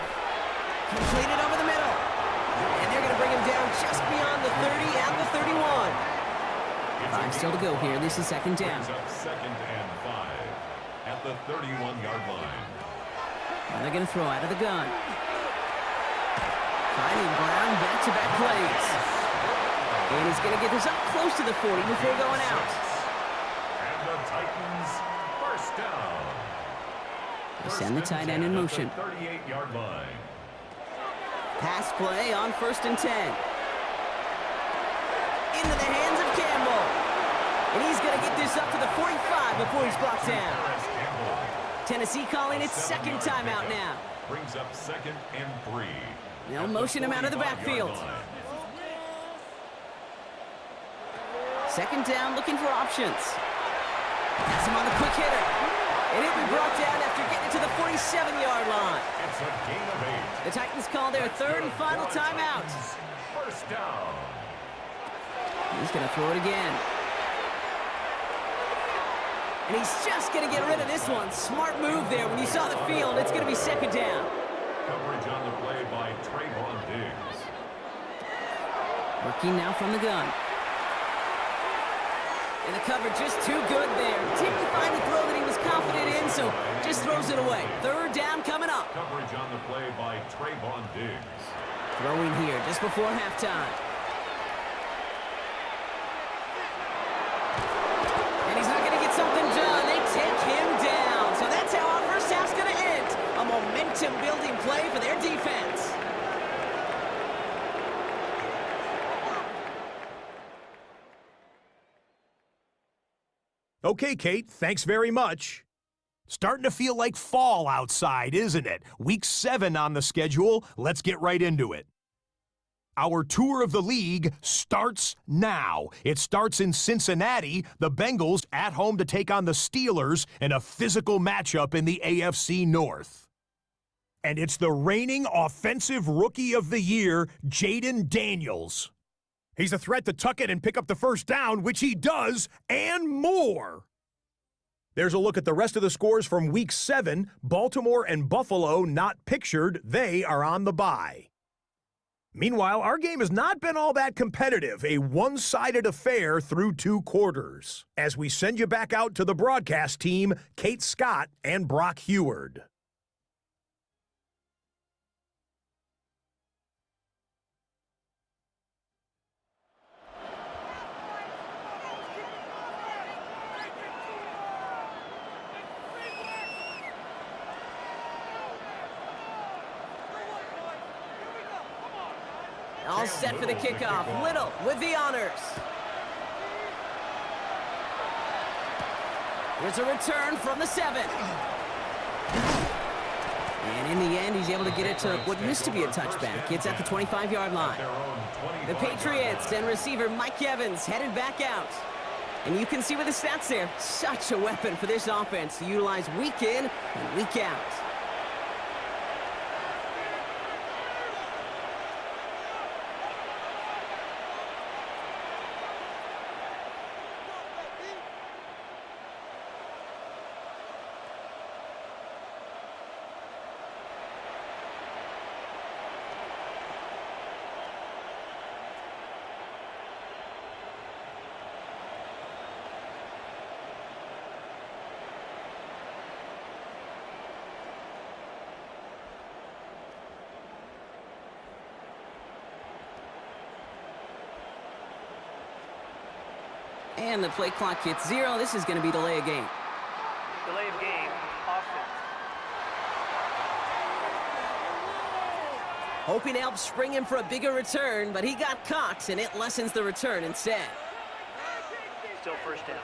Completed over the middle. And they're going to bring him down just beyond the 30 and the 31. 5 still to go here. This is second down. Second and 5 at the 31-yard line. Now they're going to throw out of the gun. Finding Brown back-to-back plays. And he's going to get this up close to the 40 before going out. And the Titans first down. They send the tight end in motion. 38-yard line. Pass play on 1st and 10. Into the hands of Campbell. And he's going to get this up to the 45 before he's blocked down. Tennessee calling its second timeout now. Brings up second and 3. They'll motion him out of the backfield. Second down, looking for options. Pass him on the quick hitter. And he'll be brought down after getting to the 47-yard line. It's a gain of 8. The Titans call their third and final timeout. First down. He's going to throw it again. And he's just going to get rid of this one. Smart move there. When you saw the field, it's going to be second down. Coverage on the play by Trayvon Diggs. Working now from the gun. And the cover just too good there. Didn't find the throw that he was confident in, so just throws it away. Third down coming up. Coverage on the play by Trayvon Diggs. Throwing here just before halftime. And he's not going to get something done. They take him down. So that's how our first half's going to end. A momentum-building play for their defense. Okay, Kate, thanks very much. Starting to feel like fall outside, isn't it? Week 7 on the schedule. Let's get right into it. Our tour of the league starts now. It starts in Cincinnati. The Bengals at home to take on the Steelers in a physical matchup in the AFC North. And it's the reigning Offensive Rookie of the Year, Jaden Daniels. He's a threat to tuck it and pick up the first down, which he does, and more. There's a look at the rest of the scores from Week 7. Baltimore and Buffalo not pictured. They are on the bye. Meanwhile, our game has not been all that competitive, a one-sided affair through 2 quarters. As we send you back out to the broadcast team, Kate Scott and Brock Heward. All set for the kickoff. Little with the honors. There's a return from the 7. And in the end, he's able to get it to what used to be a touchback. It's at the 25-yard line. The Patriots and receiver Mike Evans headed back out. And you can see with the stats there, such a weapon for this offense to utilize week in and week out. And the play clock hits 0. This is going to be delay of game. Delay of game, offense. Hoping to help spring him for a bigger return, but he got caught, and it lessens the return instead. Still first down.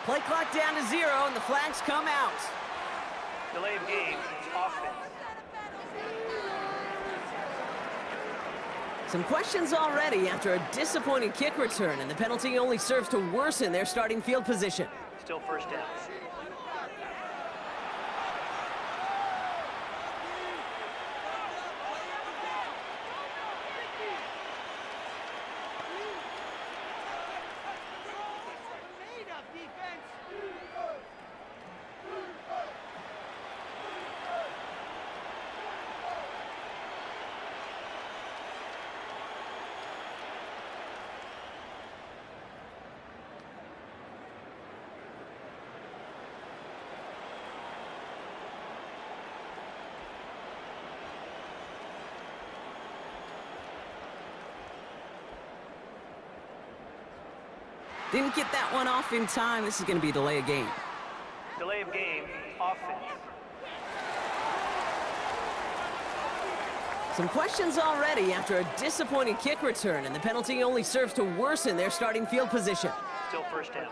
Play clock down to 0, and the flags come out. Delay of game, offense. Some questions already after a disappointing kick return, and the penalty only serves to worsen their starting field position. Still first down. Didn't get that one off in time. This is going to be a delay of game. Delay of game, offense. Some questions already after a disappointing kick return, and the penalty only serves to worsen their starting field position. Still first down.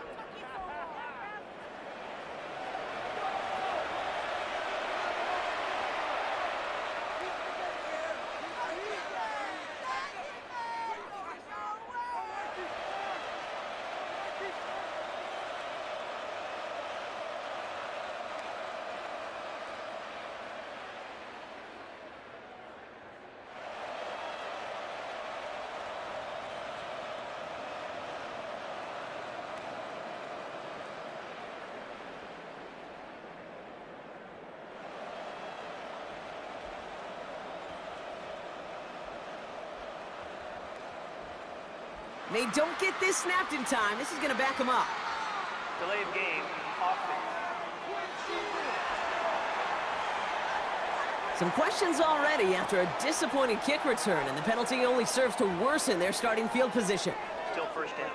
They don't get this snapped in time. This is going to back them up. Delay of game, offense. Some questions already after a disappointing kick return, and the penalty only serves to worsen their starting field position. Still first down.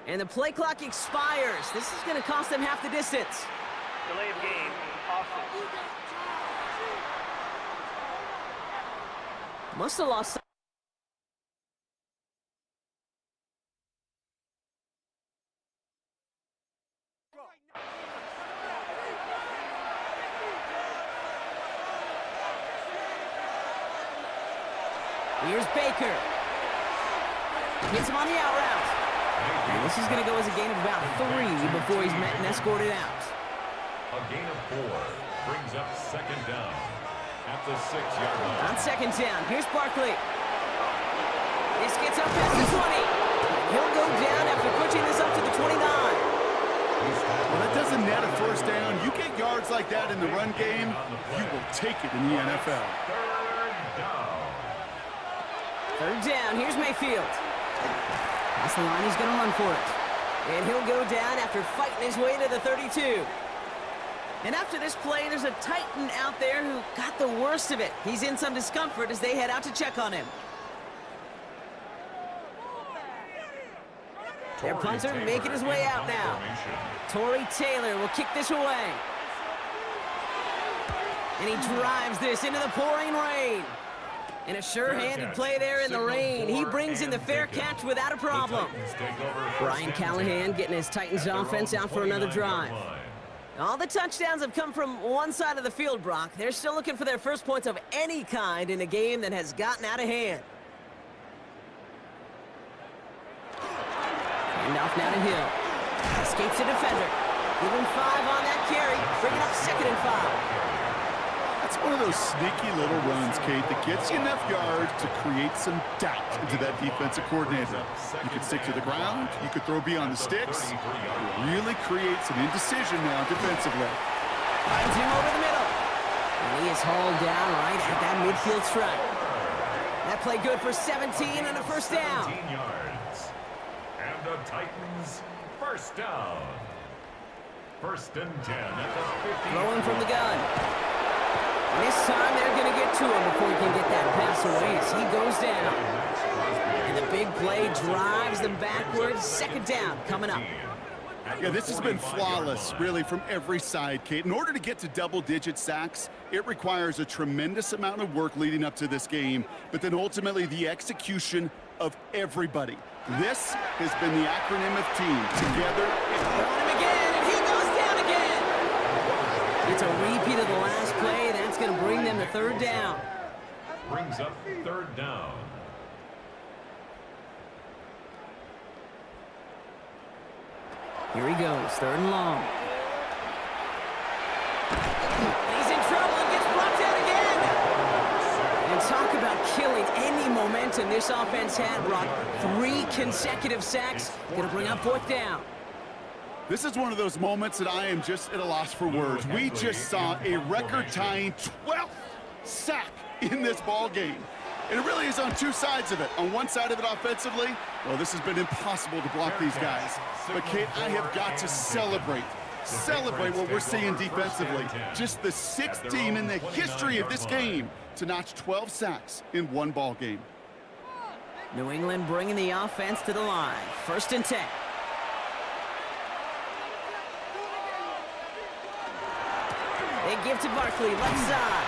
And the play clock expires. This is going to cost them half the distance. Delay of game, offense. Must have lost. Here's Baker. Hits him on the out route. And this is going to go as a gain of about 3 before he's met and escorted out. A gain of 4 brings up second down at the 6-yard line. On second down, here's Barkley. This gets up past the 20. He'll go down after pushing this up to the 29. Well, that doesn't net a first down. You get yards like that in the run game, you will take it in the NFL. Third down, here's Mayfield. That's the line, he's going to run for it. And he'll go down after fighting his way to the 32. And after this play, there's a Titan out there who got the worst of it. He's in some discomfort as they head out to check on him. Their punter making his way out now. Torrey Taylor will kick this away. And he drives this into the pouring rain. And a sure-handed play there in the rain. He brings in the fair catch without a problem. Brian Callahan getting his Titans offense out for another drive. All the touchdowns have come from one side of the field, Brock. They're still looking for their first points of any kind in a game that has gotten out of hand. And off now to Hill. Escapes the defender. Give him 5 on that carry. Bring it up 2nd and 5. That's one of those sneaky little runs, Kate, that gets you enough yards to create some doubt into that defensive coordinator. You could stick to the ground. You could throw beyond the sticks. It really creates an indecision now defensively. Finds him over the middle. And he is hauled down right at that midfield stripe. That play good for 17 and a first down. 17 yards. And the Titans first down. First and 10 at the 50. Throwing from the gun. And this time they're going to get to him before he can get that pass away as he goes down. And the big play drives them backwards. Second down coming up. Yeah, this has been flawless, really, from every side, Kate. In order to get to double-digit sacks, it requires a tremendous amount of work leading up to this game, but then ultimately the execution of everybody. This has been the acronym of team. Together. Throwing him again, and he goes down again. It's a repeat of the last play. That's going to bring them to third down. Brings up third down. Here he goes, third and long. He's in trouble and gets brought down again. And talk about killing any momentum this offense had, Brock. 3 consecutive sacks, gonna bring up fourth down. This is one of those moments that I am just at a loss for words. We just saw a record-tying 12th sack in this ball game. And it really is on two sides of it. On one side of it offensively, well, this has been impossible to block these guys. But, Kate, I have got to celebrate what we're seeing defensively. Just the 6th team in the history of this game to notch 12 sacks in one ball game. New England bringing the offense to the line. First and 10. They give to Barkley, left side.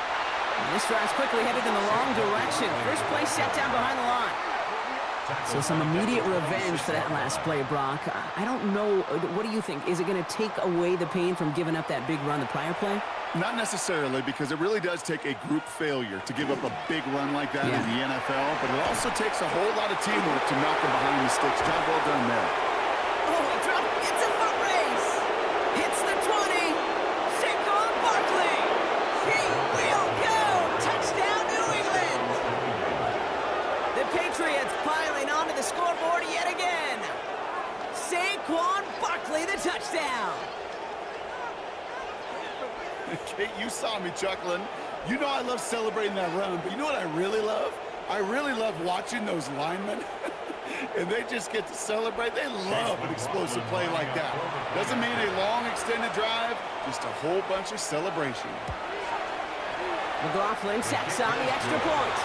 And this drive's quickly headed in the wrong direction. First play set down behind the line. So some immediate revenge for that last play, Brock. I don't know. What do you think? Is it going to take away the pain from giving up that big run the prior play? Not necessarily, because it really does take a group failure to give up a big run like that in the NFL, but it also takes a whole lot of teamwork to knock them behind the sticks. Job well done there. Oh, he dropped. It's a foot race. Hits the 20. Saquon Barkley. He will go. Touchdown, New England. The Patriots piling onto the scoreboard yet again. Saquon Barkley, the touchdown. Kate, you saw me chuckling. You know I love celebrating that run, but you know what I really love? I really love watching those linemen, and they just get to celebrate. They love an explosive play like that. Doesn't mean a long extended drive, just a whole bunch of celebration. McLaughlin sacks on the extra point.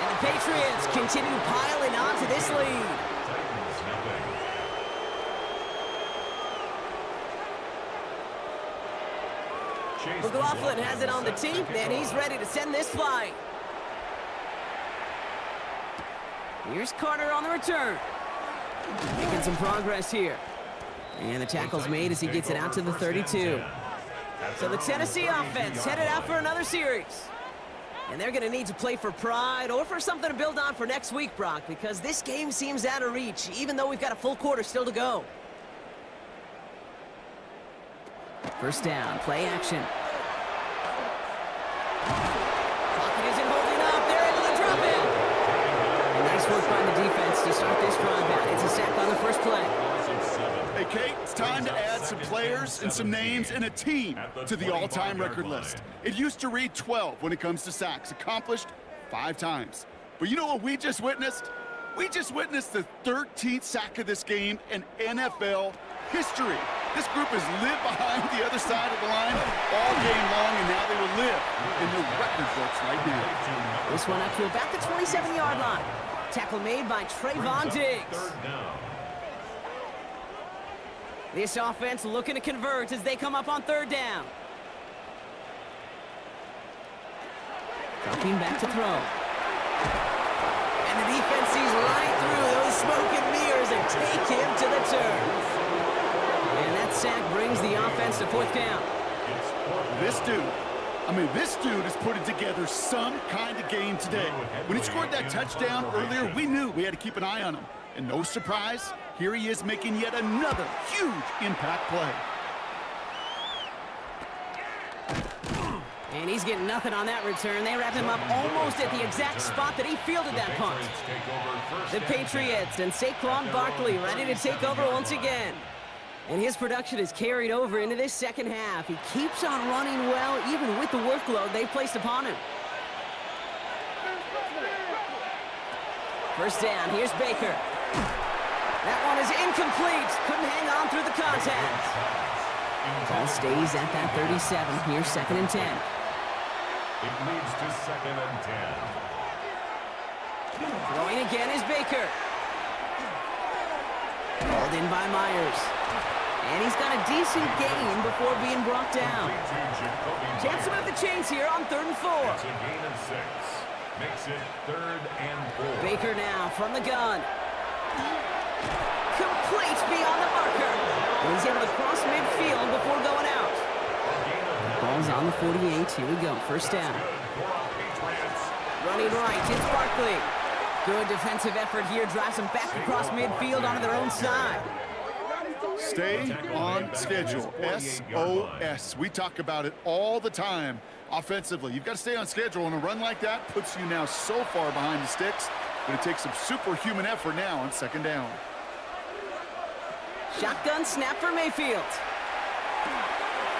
And the Patriots continue piling on to this lead. McLaughlin has it on the tee, and he's ready to send this flight. Here's Carter on the return. Making some progress here. And the tackle's made as he gets it out to the 32. So the Tennessee offense headed out for another series. And they're going to need to play for pride or for something to build on for next week, Brock, because this game seems out of reach, even though we've got a full quarter still to go. First down, play action. Pocket isn't holding up. They're able to drop it. And nice work by the defense to start this drive out. It's a sack on the first play. Hey, Kate, it's time to add some players and some names and a team to the all-time record list. It used to read 12 when it comes to sacks, accomplished 5 times. But you know what we just witnessed? We just witnessed the 13th sack of this game in NFL history. This group has lived behind the other side of the line all game long, and now they will live in the record books right now. This one up to about the 27-yard line. Tackle made by Trayvon Diggs. This offense looking to convert as they come up on third down. Dropping back to throw. And the defense sees right through those smoke and mirrors and take him to the turf. And that sack brings the offense to fourth down. This dude is putting together some kind of game today. When he scored that touchdown earlier, we knew we had to keep an eye on him. And no surprise, here he is making yet another huge impact play. And he's getting nothing on that return. They wrap him up almost at the exact spot that he fielded that punt. The Patriots and Saquon Barkley ready to take over once again. And his production is carried over into this second half. He keeps on running well, even with the workload they've placed upon him. First down, here's Baker. That one is incomplete. Couldn't hang on through the contact. Ball stays at that 37. Here's 2nd and 10. It leads to 2nd and 10. Throwing again is Baker. Called in by Myers. And he's got a decent gain before being brought down. Chance to move the chains here on 3rd and 4. It's a gain of 6. Makes it 3rd and 4. Baker now from the gun. Complete beyond the marker. And he's able to cross midfield before going out. Ball's on the 48. Here we go. First down. Running right. It's Barkley. Good defensive effort here. Drives them back across midfield onto their own side. Stay on schedule. SOS. We talk about it all the time offensively. You've got to stay on schedule, and a run like that puts you now so far behind the sticks. Going to take some superhuman effort now on 2nd down. Shotgun snap for Mayfield.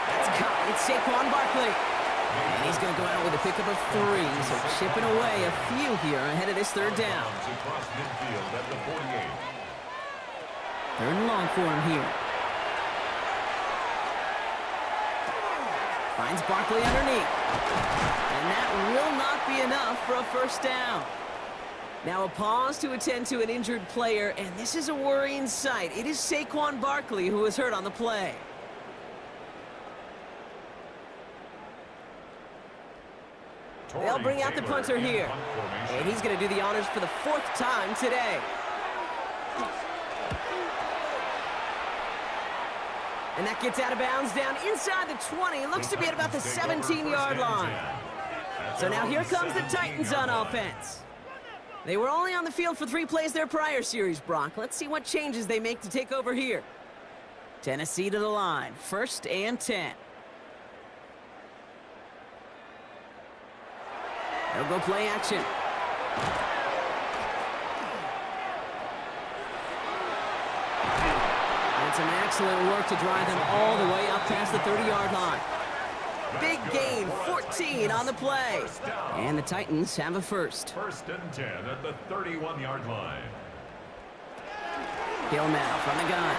That's caught. It's Saquon Barkley. And he's going to go out with a pickup of 3, so chipping away a few here ahead of this 3rd down. Across midfield at the 48. 3rd and long for him here. Finds Barkley underneath. And that will not be enough for a first down. Now a pause to attend to an injured player, and this is a worrying sight. It is Saquon Barkley who was hurt on the play. They'll bring out the punter here. And he's going to do the honors for the 4th time today. And that gets out of bounds down inside the 20. Looks to be at about the 17-yard line. So now here comes the Titans on offense. They were only on the field for 3 plays their prior series, Brock. Let's see what changes they make to take over here. Tennessee to the line. 1st and 10. They'll go play action. And some excellent work to drive them all the way up past the 30-yard line. Big gain, 14 on the play. And the Titans have a first. 1st and 10 at the 31-yard line. Hill now from the gun.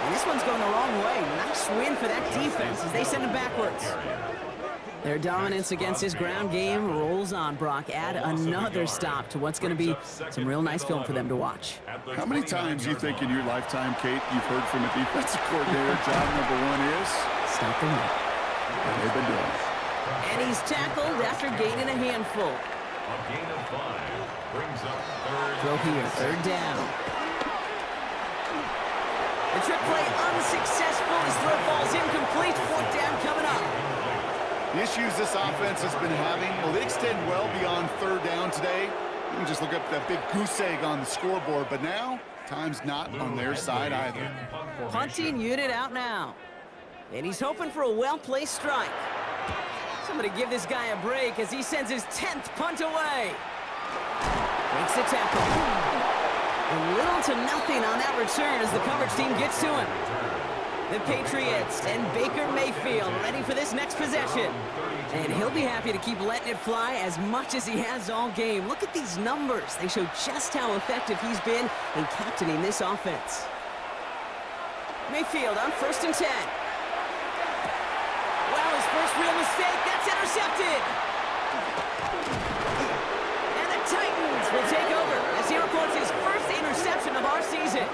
And this one's going the wrong way. Nice win for that defense as they send it backwards. Their dominance against this ground game rolls on, Brock. Add another stop to what's going to be some real nice film for them to watch. How many times do you think in your lifetime, Kate, you've heard from a defensive coordinator, job number 1 is? Stop the run. They've been doing it. And he's tackled after gaining a handful. A gain of 5 brings up 3rd. Throw here, 3rd down. The trick play unsuccessful. His throw falls incomplete. 4th down coming up. The issues this offense has been having, well, they extend well beyond 3rd down today. You can just look up that big goose egg on the scoreboard, but now, time's not on their side either. Punting unit out now. And he's hoping for a well-placed strike. Somebody give this guy a break as he sends his 10th punt away. Makes the tackle. And little to nothing on that return as the coverage team gets to him. The Patriots and Baker Mayfield ready for this next possession. And he'll be happy to keep letting it fly as much as he has all game. Look at these numbers. They show just how effective he's been in captaining this offense. Mayfield on 1st and 10. Wow, his first real mistake. That's intercepted. And the Titans will take over as he reports his first interception of our season.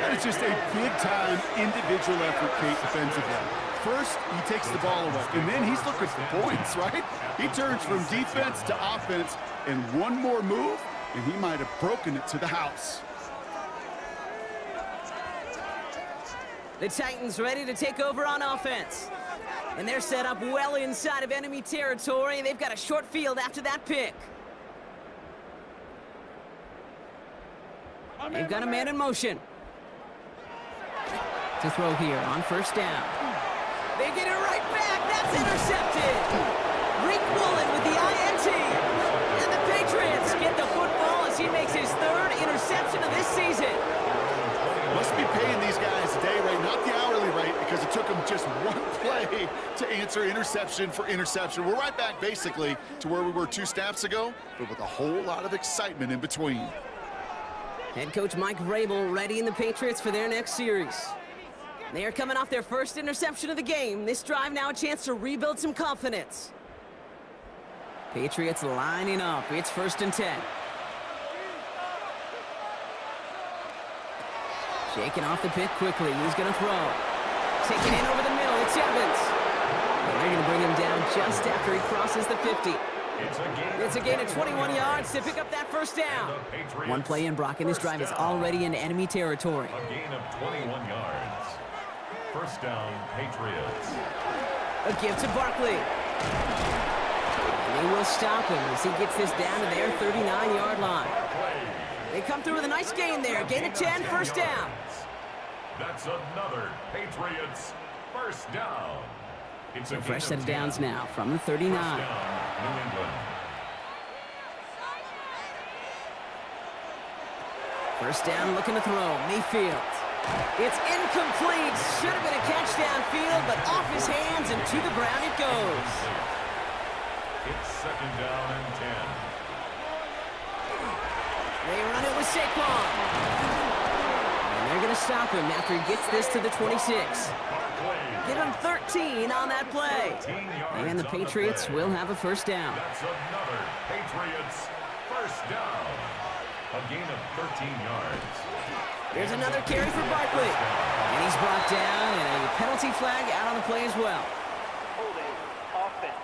That is just a big-time individual effort, Kate, defensively. First, he takes the ball away, and then he's looking for points, right? He turns from defense to offense, and one more move, and he might have broken it to the house. The Titans ready to take over on offense. And they're set up well inside of enemy territory. They've got a short field after that pick. They've got a man in motion. To throw here on 1st down. They get it right back. That's intercepted. Rick Woolen with the INT. And the Patriots get the football as he makes his 3rd interception of this season. Must be paying these guys interception for interception. We're right back basically to where we were 2 snaps ago, but with a whole lot of excitement in between. Head coach Mike Vrabel readying the Patriots for their next series. They are coming off their first interception of the game. This drive now a chance to rebuild some confidence. Patriots lining up. It's 1st and 10. Shaking off the pick quickly. He's going to throw. Taking in over the middle. It's Evans. And they're going to bring him down just after he crosses the 50. It's a gain of 21 yards to pick up that 1st down. One play in, Brock, and this drive is already in enemy territory. A gain of 21 yards. 1st down, Patriots. A give to Barkley. And they will stop him as he gets this down to their 39-yard line. They come through with a nice gain there. Gain of 10, 1st down. That's another Patriots 1st down. It's a fresh set of downs now from the 39. Down, New England. 1st down, looking to throw. Mayfield. It's incomplete. Should have been a catch downfield, but off his hands and to the ground it goes. It's 2nd down and 10. They run it with Saquon. And they're going to stop him after he gets this to the 26. Give him 13 on that play. And the Patriots will have a 1st down. That's another Patriots 1st down. A gain of 13 yards. Here's another carry for Barkley. And he's brought down, and a penalty flag out on the play as well. Holding offense.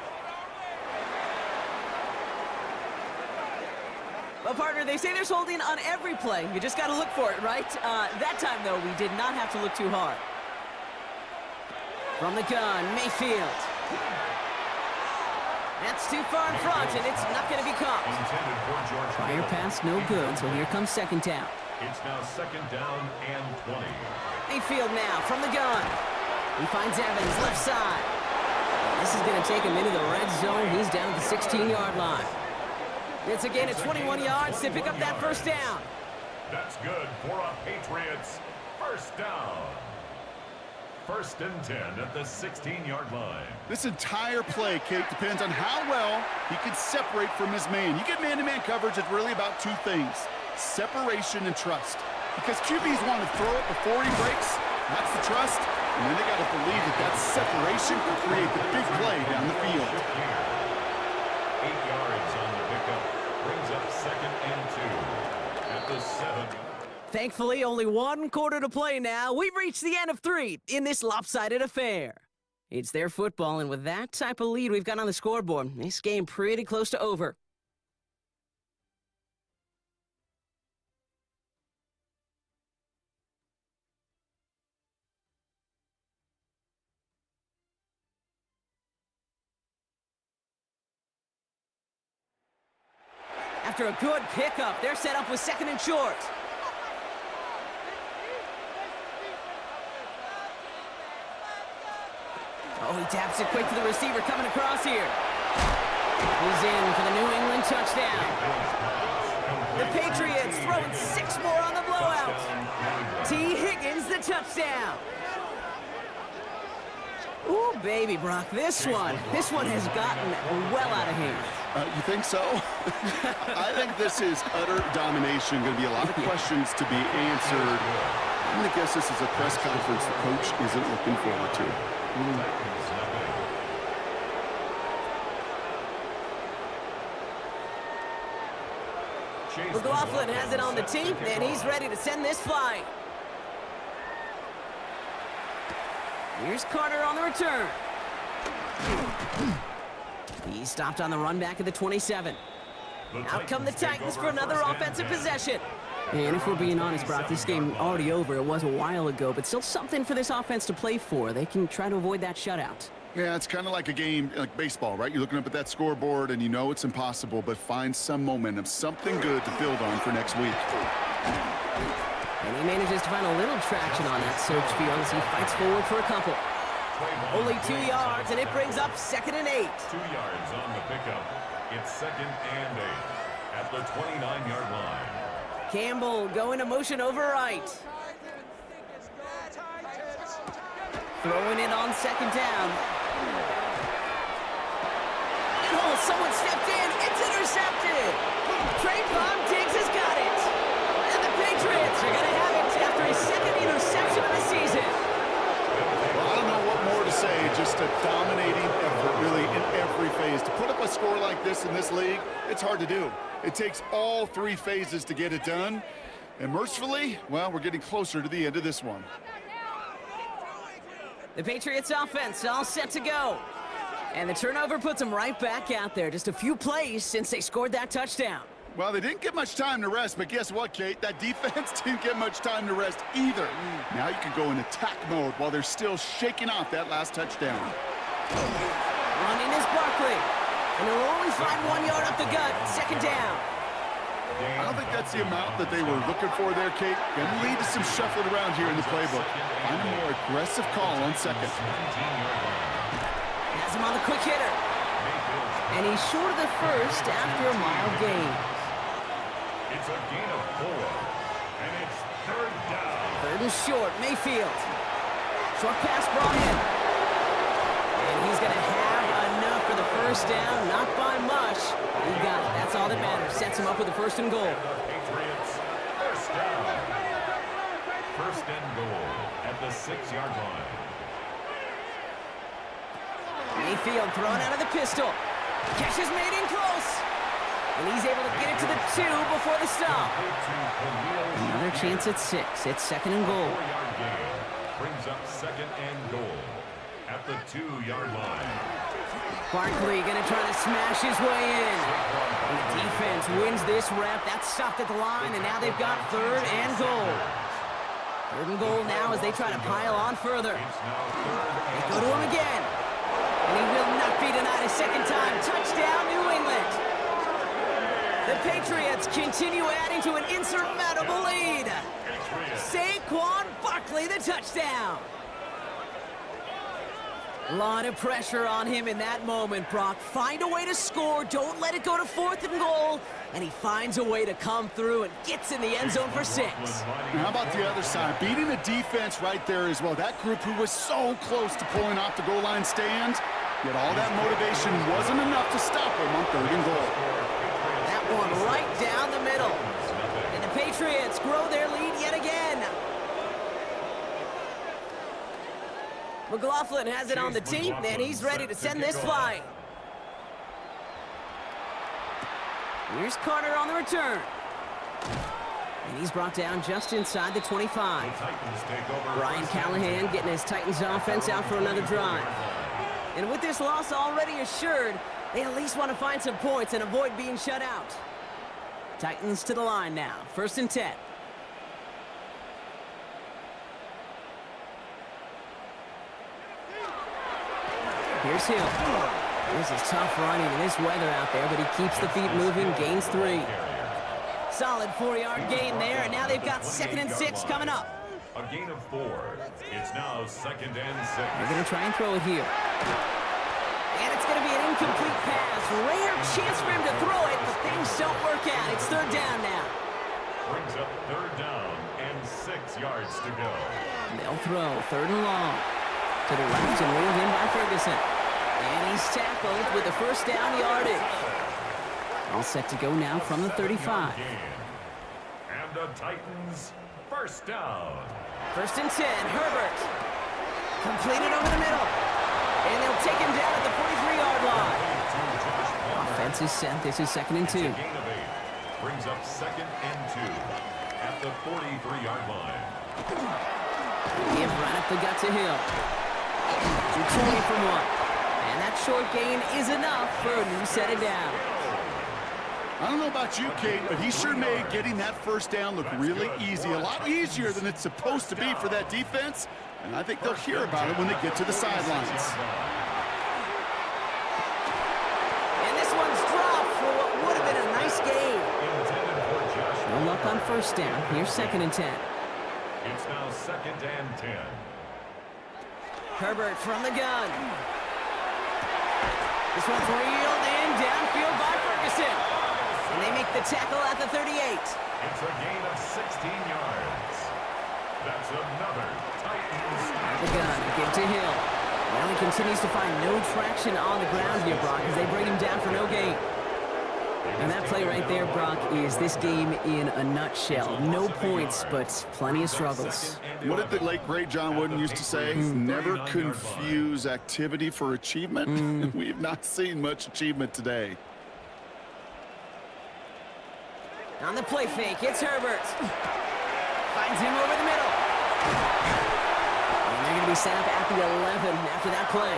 Well, partner, they say there's holding on every play. You just got to look for it, right? That time, though, we did not have to look too hard. From the gun, Mayfield. That's too far in front, and it's not going to be caught. Prior pass, no good, so here comes 2nd down. It's now 2nd down and 20. Mayfield now from the gun. He finds Evans, left side. This is going to take him into the red zone. He's down at the 16-yard line. It's a gain of 21 yards to pick up that 1st down. That's good for a Patriots 1st down. 1st and 10 at the 16-yard line. This entire play, Kate, depends on how well he can separate from his man. You get man-to-man coverage, it's really about 2 things. Separation and trust. Because QBs want to throw it before he breaks. That's the trust. And then they got to believe that that separation can create the big play down the field. 8 yards on the pickup. Brings up 2nd and 2 at the 7. Thankfully, only 1 quarter to play now. We've reached the end of 3 in this lopsided affair. It's their football, and with that type of lead we've got on the scoreboard, this game pretty close to over. After a good pickup, they're set up with 2nd and short. Oh, he taps it quick to the receiver coming across here. He's in for the New England touchdown. The Patriots throwing 6 more on the blowout. T. Higgins, the touchdown. Ooh, baby, Brock, this one has gotten well out of hand. You think so? I think this is utter domination. Going to be a lot of questions to be answered. I'm going to guess this is a press conference the coach isn't looking forward to. McLaughlin has it on the tee, and he's ready to send this flying. Here's Carter on the return. He stopped on the run back at the 27. Out come the Titans for another offensive possession. And if we're being honest, Brock, this game already over. It was a while ago, but still something for this offense to play for. They can try to avoid that shutout. Yeah, it's kind of like a game, like baseball, right? You're looking up at that scoreboard, and you know it's impossible, but find some momentum, something good to build on for next week. And he manages to find a little traction on that search field as he fights forward for a couple. Only 2 yards, and it brings up 2nd and 8. 2 yards on the pickup. It's 2nd and 8 at the 29-yard line. Campbell going to motion over right. Throwing it on 2nd down. someone stepped in. It's intercepted. Trayvon Diggs has got it. And the Patriots are going to have it after his second interception of the season. Well, I don't know what more to say. Just a dominating effort, really, in every phase. To put up a score like this in this league, it's hard to do. It takes all three phases to get it done. And mercifully, well, we're getting closer to the end of this one. The Patriots offense all set to go. And the turnover puts them right back out there. Just a few plays since they scored that touchdown. Well, they didn't get much time to rest, but guess what, Kate? That defense didn't get much time to rest either. Now you can go in attack mode while they're still shaking off that last touchdown. Running is Barkley. And he'll only find 1 yard up the gut. Second down. I don't think that's the amount that they were looking for there, Kate. Going to lead to some shuffling around here in the playbook. Find a more aggressive call on second. Has him on the quick hitter. And he's short of the first after a mile gain. It's a gain of 4, and it's third down. Third and short, Mayfield. Short pass brought in. And he's going to have enough for the first down, not by much. He got it. That's all that matters. Sets him up with a first and goal. Patriots, first down. First and goal at the 6-yard line. Mayfield thrown out of the pistol. Catch is made in close. And he's able to get it to the 2 before the stop. Another chance at 6. It's second and goal. 4-yard gain brings up second and goal at the 2-yard line. Barkley going to try to smash his way in. And the defense wins this rep. That's stopped at the line, and now they've got third and goal. Third and goal now as they try to pile on further. They go to him again. And he will not be denied a second time. Touchdown, New England. The Patriots continue adding to an insurmountable lead. Saquon Barkley, the touchdown. A lot of pressure on him in that moment, Brock. Find a way to score. Don't let it go to fourth and goal. And he finds a way to come through and gets in the end zone for 6. Now, how about the other side? Beating the defense right there as well. That group who was so close to pulling off the goal line stand, yet all that motivation wasn't enough to stop him on third and goal. That one right down the middle. And the Patriots grow their lead yet again. McLaughlin has it on the tee, and he's ready to send this flying. Here's Carter on the return. And he's brought down just inside the 25. Brian Callahan getting his Titans offense out for another drive. And with this loss already assured, they at least want to find some points and avoid being shut out. Titans to the line now. First and 10. Here's Hill. This is tough running in this weather out there, but he keeps the feet moving, gains 3. Solid 4-yard gain there, and now they've got second and 6 coming up. A gain of 4. It's now second and 6. They're going to try and throw it here. And it's going to be an incomplete pass. Rare chance for him to throw it, but things don't work out. It's third down now. Brings up third down and 6 yards to go. They'll throw third and long. To the left and reeled in by Ferguson. And he's tackled with the first down yardage. All set to go now from the 35. And the Titans first down. First and 10, Herbert. Completed over the middle. And they'll take him down at the 43-yard line. Offense is set. This is second and 2. Gain of 8. Brings up second and 2 at the 43-yard line. Give right up the gut to Hill. 220 from 1. And that short gain is enough for a new set of down. I don't know about you, Kate, but he sure made getting that first down look really easy. A lot easier than it's supposed to be for that defense. And I think they'll hear about it when they get to the sidelines. And this one's dropped for what would have been a nice gain. No luck on first down. Here's second and 10. It's now second and 10. Herbert from the gun. This one's reeled in downfield by Ferguson. And they make the tackle at the 38. It's a gain of 16 yards. That's another Titans. The gun, give to Hill. Well, he continues to find no traction on the ground here, Brock, as they bring him down for no gain. And that play right there, Brock, is this game in a nutshell. No points, but plenty of struggles. What did the late, great John Wooden used to say? Never confuse activity for achievement. We have not seen much achievement today. On the play fake, it's Herbert. Finds him over the middle. And they're going to be set up at the 11 after that play.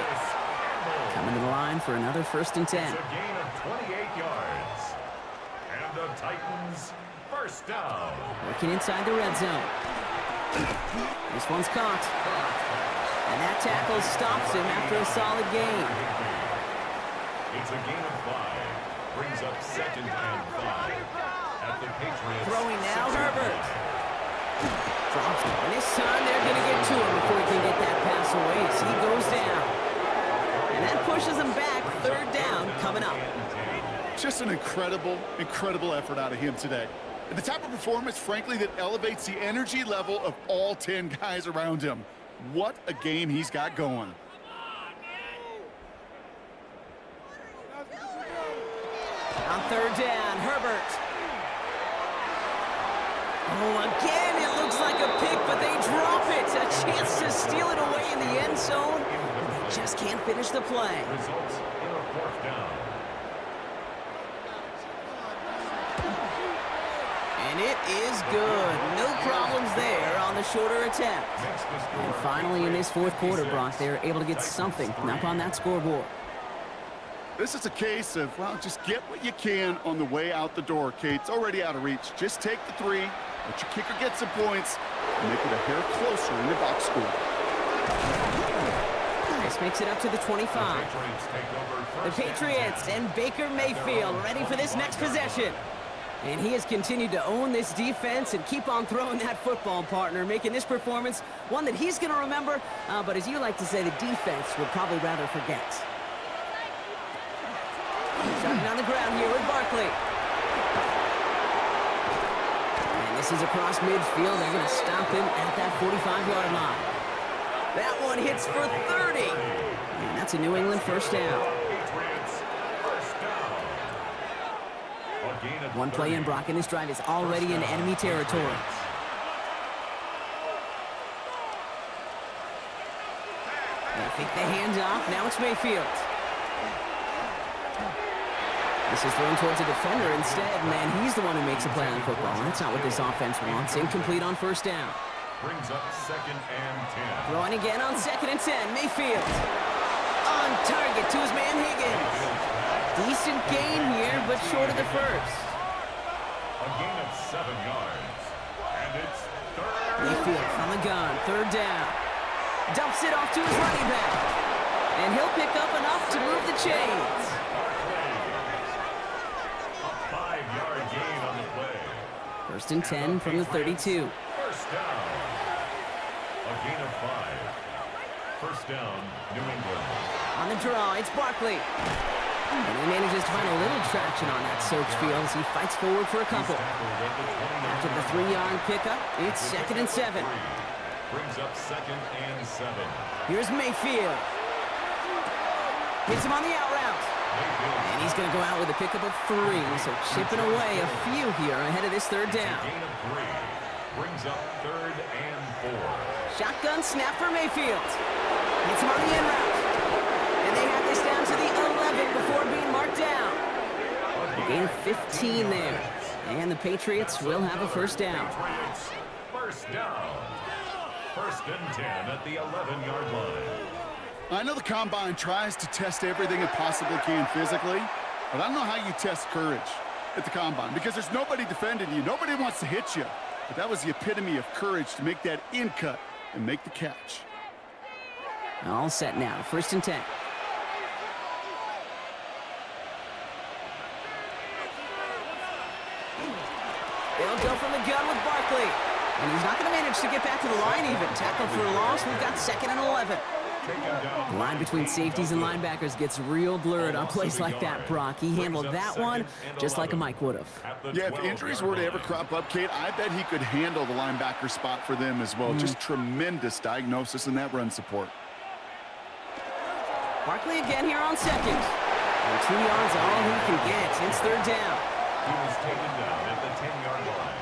Coming to the line for another 1st and 10. It's a gain of 28 yards. And the Titans first down. Working inside the red zone. This one's caught. And that tackle stops him after a solid gain. It's a gain of 5. Brings up 2nd and 5. At the Patriots. Throwing now, Herbert. Drops it. And this time they're going to get to him before he can get that pass away as he goes down. And that pushes him back. 3rd down coming up. Just an incredible, incredible effort out of him today. And the type of performance, frankly, that elevates the energy level of all 10 guys around him. What a game he's got going. On 3rd down, Herbert. Oh, again, it looks like a pick, but they drop it. A chance to steal it away in the end zone. They just can't finish the play. Results in a 4th down. And it is good. No problems there on the shorter attempt. And finally, in this 4th quarter, Brock, they're able to get something up on that scoreboard. This is a case of, well, just get what you can on the way out the door, Kate. It's already out of reach. Just take the 3, let your kicker get some points, and make it a hair closer in the box score. This makes it up to the 25. The Patriots and Baker Mayfield ready for this next possession. And he has continued to own this defense and keep on throwing that football, partner, making this performance one that he's going to remember, but as you like to say, the defense would probably rather forget. Starting on the ground here with Barkley. And this is across midfield. They're going to stop him at that 45-yard line. That one hits for 30. And that's a New England 1st down. One play in, Brock, and this drive is already in enemy territory. They think the handoff. Now it's Mayfield. This is thrown towards a defender instead, man. He's the one who makes a play on football. That's not what this offense wants. Incomplete on 1st down. Brings up 2nd and 10. Throwing again on 2nd and 10. Mayfield on target to his man Higgins. Decent gain here, but short of the 1st. A gain of 7 yards. And it's 3rd. Mayfield from the gun. 3rd down. Dumps it off to his running back. And he'll pick up enough to move the chains. A 5-yard gain on the play. 1st and 10 from the 32. 1st down. A gain of 5. 1st down, New England. On the draw, it's Barkley. And he manages to find a little traction on that search field as he fights forward for a couple. After the 3-yard pickup, it's 2nd and 7. Brings up 2nd and 7. Here's Mayfield. Hits him on the out route. And he's going to go out with a pickup of 3, so chipping away a few here ahead of this 3rd down. Gain of 3. Brings up 3rd and 4. Shotgun snap for Mayfield. Hits him on the in route. And they have this down to the 11 before being marked down. Gain of 15 there. And the Patriots will have a 1st down. Patriots, 1st down. 1st and 10 at the 11-yard line. I know the Combine tries to test everything it possibly can physically, but I don't know how you test courage at the Combine because there's nobody defending you. Nobody wants to hit you. But that was the epitome of courage to make that in cut and make the catch. All set now. 1st and 10. They'll go from the gun with Barkley. And he's not going to manage to get back to the line even. Tackle for a loss. We've got 2nd and 11. The line between safeties and linebackers gets real blurred on plays like that, Brock. He handled that one just like a Mike would have. Yeah, if injuries were to ever crop up, Kate, I bet he could handle the linebacker spot for them as well. Just tremendous diagnosis in that run support. Barkley again here on 2nd. And 2 yards are all he can get. It's third down. He was taken down at the 10-yard line.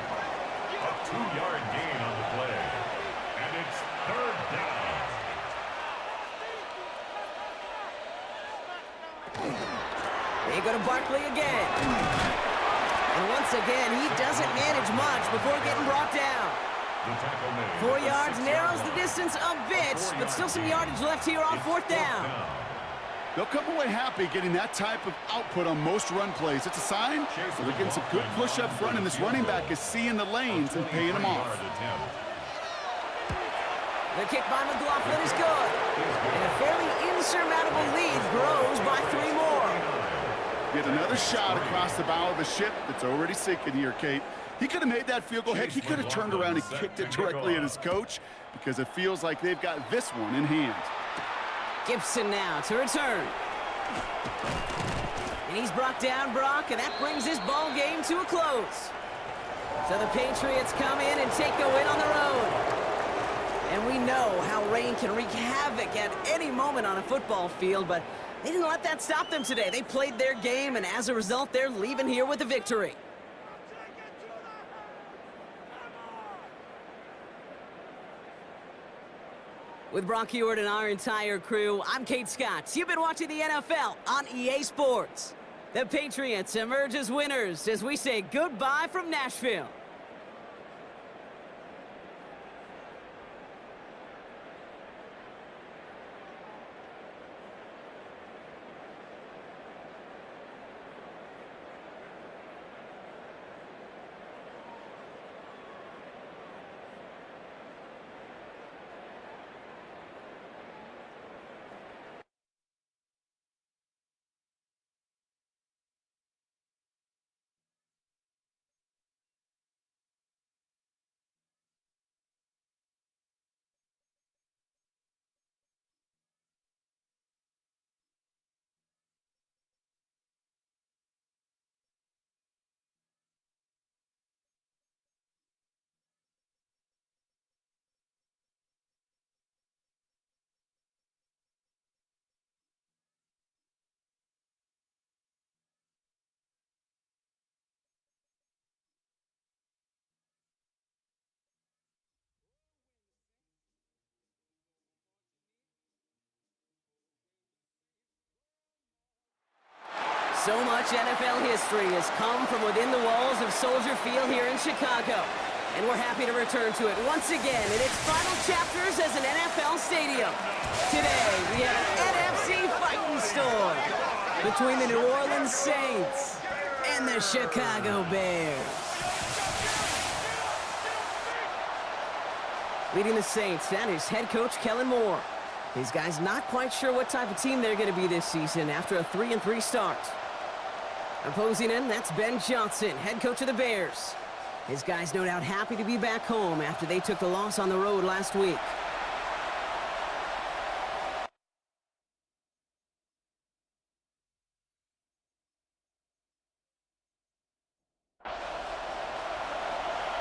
A 2-yard gain on the play. And it's third down. They go to Barkley again. And once again, he doesn't manage much before getting brought down. 4 yards narrows the distance a bit, but still some yardage left here on fourth down. They'll come away happy getting that type of output on most run plays. It's a sign that they're getting some good push up front, and this running back is seeing the lanes and paying them off. The kick by McLaughlin is good. And a fairly insurmountable lead grows by 3 more. Get another shot across the bow of a ship that's already sinking here, Kate. He could have made that field goal. Heck, he could have turned around and kicked it directly at his coach because it feels like they've got this one in hand. Gibson now to return. And he's brought down, Brock, and that brings this ball game to a close. So the Patriots come in and take the win on the road. And we know how rain can wreak havoc at any moment on a football field, but they didn't let that stop them today. They played their game, and as a result, they're leaving here with a victory. With Brock Ewart and our entire crew, I'm Kate Scott. You've been watching the NFL on EA Sports. The Patriots emerge as winners as we say goodbye from Nashville. So much NFL history has come from within the walls of Soldier Field here in Chicago. And we're happy to return to it once again in its final chapters as an NFL stadium. Today, we have an NFC fighting storm between the New Orleans Saints and the Chicago Bears. Leading the Saints, that is head coach Kellen Moore. These guys not quite sure what type of team they're going to be this season after a 3-3 start. Opposing him, that's Ben Johnson, head coach of the Bears. His guys no doubt happy to be back home after they took the loss on the road last week.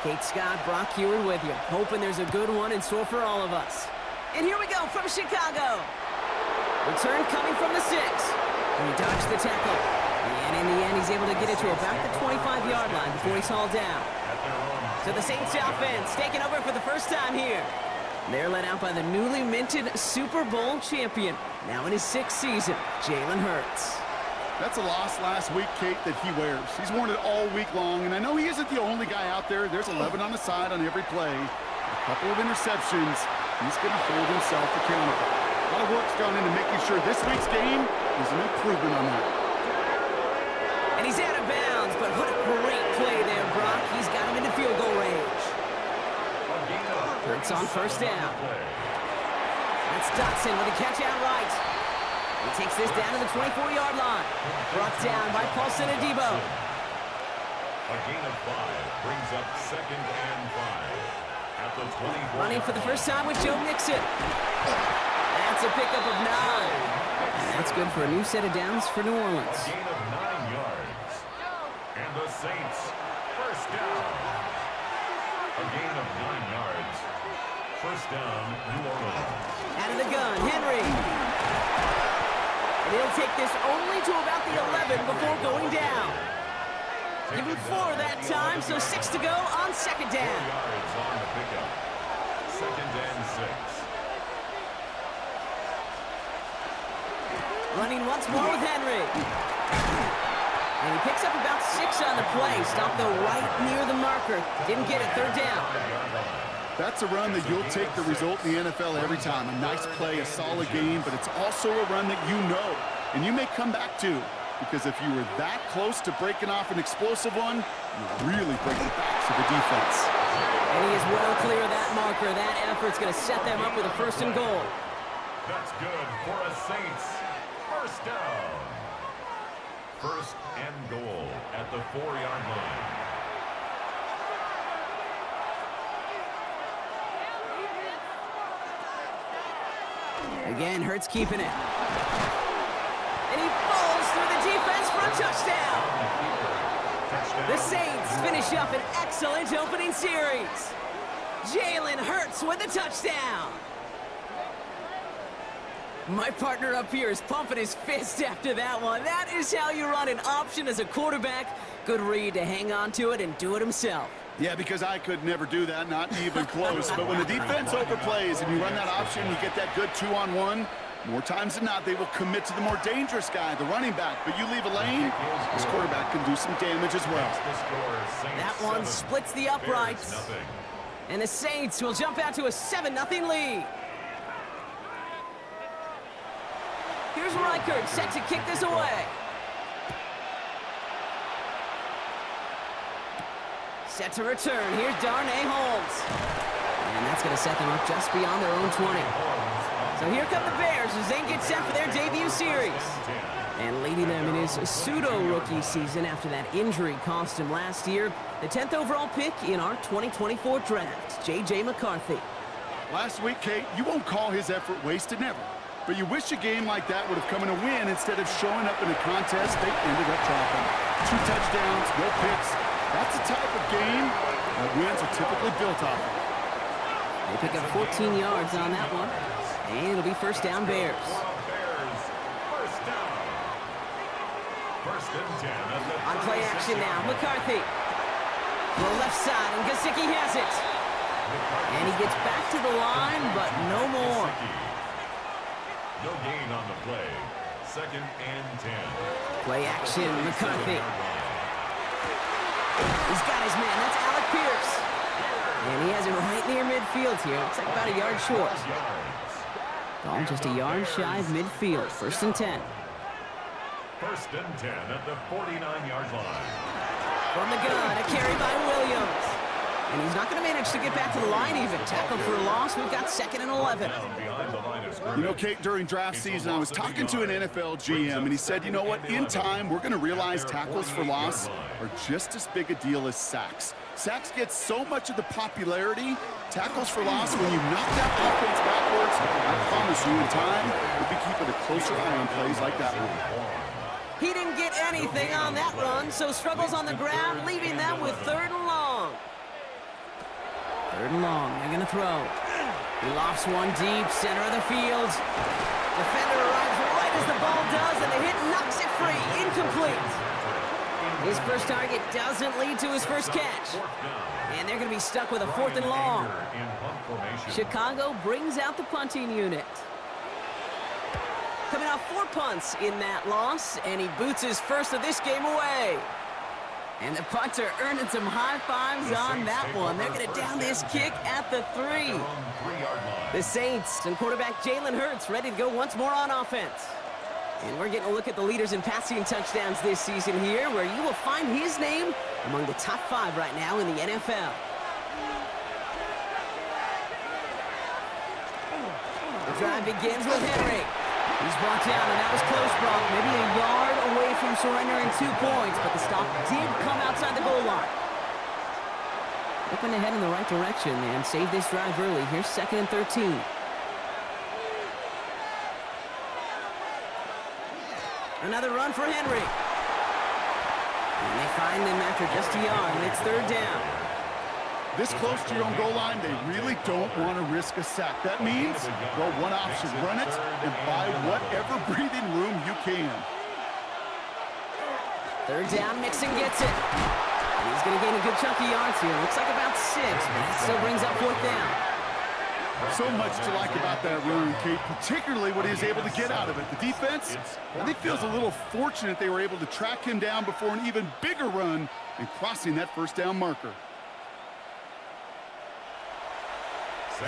Kate Scott, Brock Ewart with you, hoping there's a good one in store for all of us. And here we go from Chicago. Return coming from the 6. And he dodged the tackle. And in the end, he's able to get it to about the 25-yard line before he's hauled down. So the Saints offense taking over for the first time here. They're led out by the newly minted Super Bowl champion, now in his 6th season, Jalen Hurts. That's a loss last week, Kate, that he wears. He's worn it all week long, and I know he isn't the only guy out there. There's 11 on the side on every play. A couple of interceptions. He's going to hold himself accountable. A lot of work's gone into making sure this week's game is an improvement on that. And he's out of bounds, but what a great play there, Brock. He's got him into field goal range. Hurts on first down. That's Dotson with a catch out right. He takes this down to the 24-yard line. Brought down by Paulson Adebo. A gain of 5 brings up 2nd and 5. At the 24. Running for the first time with Joe Mixon. That's a pickup of 9. And that's good for a new set of downs for New Orleans. A gain of 9 yards. And the Saints, first down. A gain of 9 yards. First down, New Orleans. Out of the gun, Henry. And he'll take this only to about the 11 before going down. Give him 4 that time, so 6 to go on second down. 4 yards on the pickup. Second and 6. Running once more with Henry. And he picks up about 6 on the play. Stopped though right near the marker. Didn't get it, third down. That's a run that you'll take the result in the NFL every time. A nice play, a solid game, but it's also a run that you know and you may come back to, because if you were that close to breaking off an explosive one, you really break the backs of the defense. And he is well clear of that marker. That effort's going to set them up with a first and goal. That's good for a Saints. First down. First and goal at the 4-yard line. Again, Hurts keeping it. And he falls through the defense for a touchdown. The Saints finish up an excellent opening series. Jalen Hurts with a touchdown. My partner up here is pumping his fist after that one. That is how you run an option as a quarterback. Good read to hang on to it and do it himself. Yeah, because I could never do that, not even close. But when the defense overplays and you run that option, you get that good 2-on-1, more times than not, they will commit to the more dangerous guy, the running back. But you leave a lane, this quarterback can do some damage as well. That one splits the uprights. And the Saints will jump out to a 7-0 lead. Here's Reichert set to kick this away. Set to return. Here's Darnay Holmes. And that's going to set them up just beyond their own 20. So here come the Bears as they get set for their debut series. And leading them in his pseudo-rookie season after that injury cost him last year, the 10th overall pick in our 2024 draft, J.J. McCarthy. Last week, Kate, you won't call his effort wasted, never. But you wish a game like that would have come in a win instead of showing up in a contest they ended up dropping. 2 touchdowns, no picks. That's the type of game that wins are typically built off of. They pick up 14 yards on that one. And it'll be first down Bears. First down. First and 10. On play action now, McCarthy. To the left side, and Gesicki has it. And he gets back to the line, but no more. No gain on the play. Second and 10. Play action, McCarthy. He's got his man. That's Alec Pierce. And he has it right near midfield here. Looks like about a yard short. Ball just a yard shy of midfield. First and 10. First and 10 at the 49-yard line. From the gun, a carry by Williams. And he's not going to manage to get back to the line even. Tackled for a loss. We've got second and 11. You know, Kate, during draft season, I was talking to an NFL GM, and he said, you know what, in time, we're going to realize tackles for loss are just as big a deal as sacks. Sacks get so much of the popularity. Tackles for loss, when you knock that offense backwards, I promise you, in time, we'll be keeping a closer eye on plays like that one. He didn't get anything on that run, so struggles on the ground, leaving them with third and long. Third and long, they're going to throw. He lofts one deep, center of the field. Defender arrives right as the ball does, and the hit knocks it free. Incomplete. His first target doesn't lead to his first catch. And they're going to be stuck with a fourth and long. Chicago brings out the punting unit. Coming off 4 punts in that loss, and he boots his first of this game away. And the punter earning some high fives on that one. They're going to down this kick at the 3. The Saints and quarterback Jalen Hurts ready to go once more on offense. And we're getting a look at the leaders in passing touchdowns this season here, where you will find his name among the top 5 right now in the NFL. The drive begins with Henry. He's brought down, and that was close, Brock. Maybe a yard away from surrendering 2 points, but the stop did come outside the goal line. Looking ahead in the right direction and save this drive early. Here's second and 13. Another run for Henry. And they find him after just a yard, and it's third down. This close to your own goal line, they really don't want to risk a sack. That means, well, one option, run it and buy whatever breathing room you can. Third down, Mixon gets it. He's going to gain a good chunk of yards here. Looks like about 6, but that still brings up 4th down. So much to like about that run, Kate, particularly what he was able to get out of it. The defense, I think, feels a little fortunate they were able to track him down before an even bigger run and crossing that first down marker.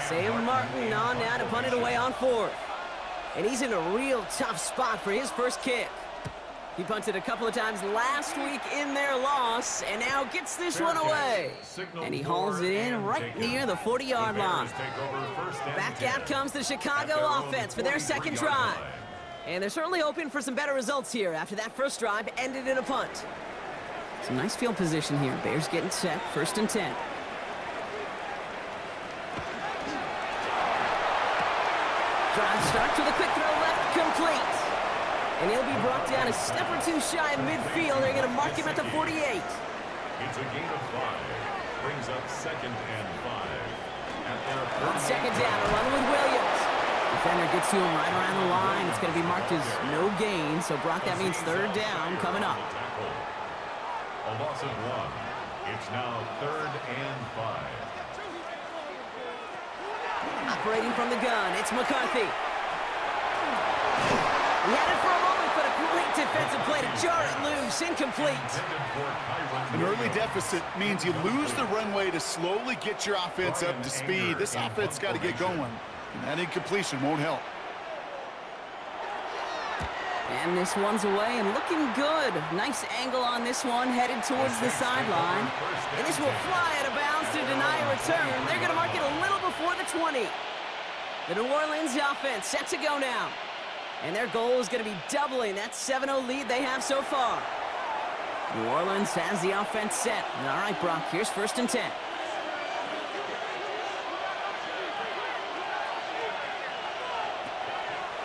Sam Martin on now to punt it away on 4th. And he's in a real tough spot for his first kick. He punted a couple of times last week in their loss, and now gets this one away. And he hauls it in right near the 40-yard line. Back out comes the Chicago offense for their second drive. And they're certainly hoping for some better results here after that first drive ended in a punt. Some nice field position here. Bears getting set, 1st and 10. Drive starts with a quick throw left, complete. And he'll be brought down a step or 2 shy of midfield. They're going to mark him at the 48. It's a gain of 5. Brings up 2nd and 5. On 2nd down, a run with Williams. Defender gets to him right around the line. It's going to be marked as no gain. So, Brock, that means 3rd down coming up. A loss of 1. It's now 3rd and 5. Operating from the gun, it's McCarthy. He had it for a moment, but a great defensive play to jar it loose. Incomplete. An early deficit means you lose the runway to slowly get your offense up to speed. This offense got to get going, and that incompletion won't help. And this one's away and looking good. Nice angle on this one, headed towards the sideline. And this will fly out of bounds to deny a return. They're going to mark it a little before the 20. The New Orleans offense set to go now. And their goal is going to be doubling that 7-0 lead they have so far. New Orleans has the offense set. All right, Brock, here's 1st and 10.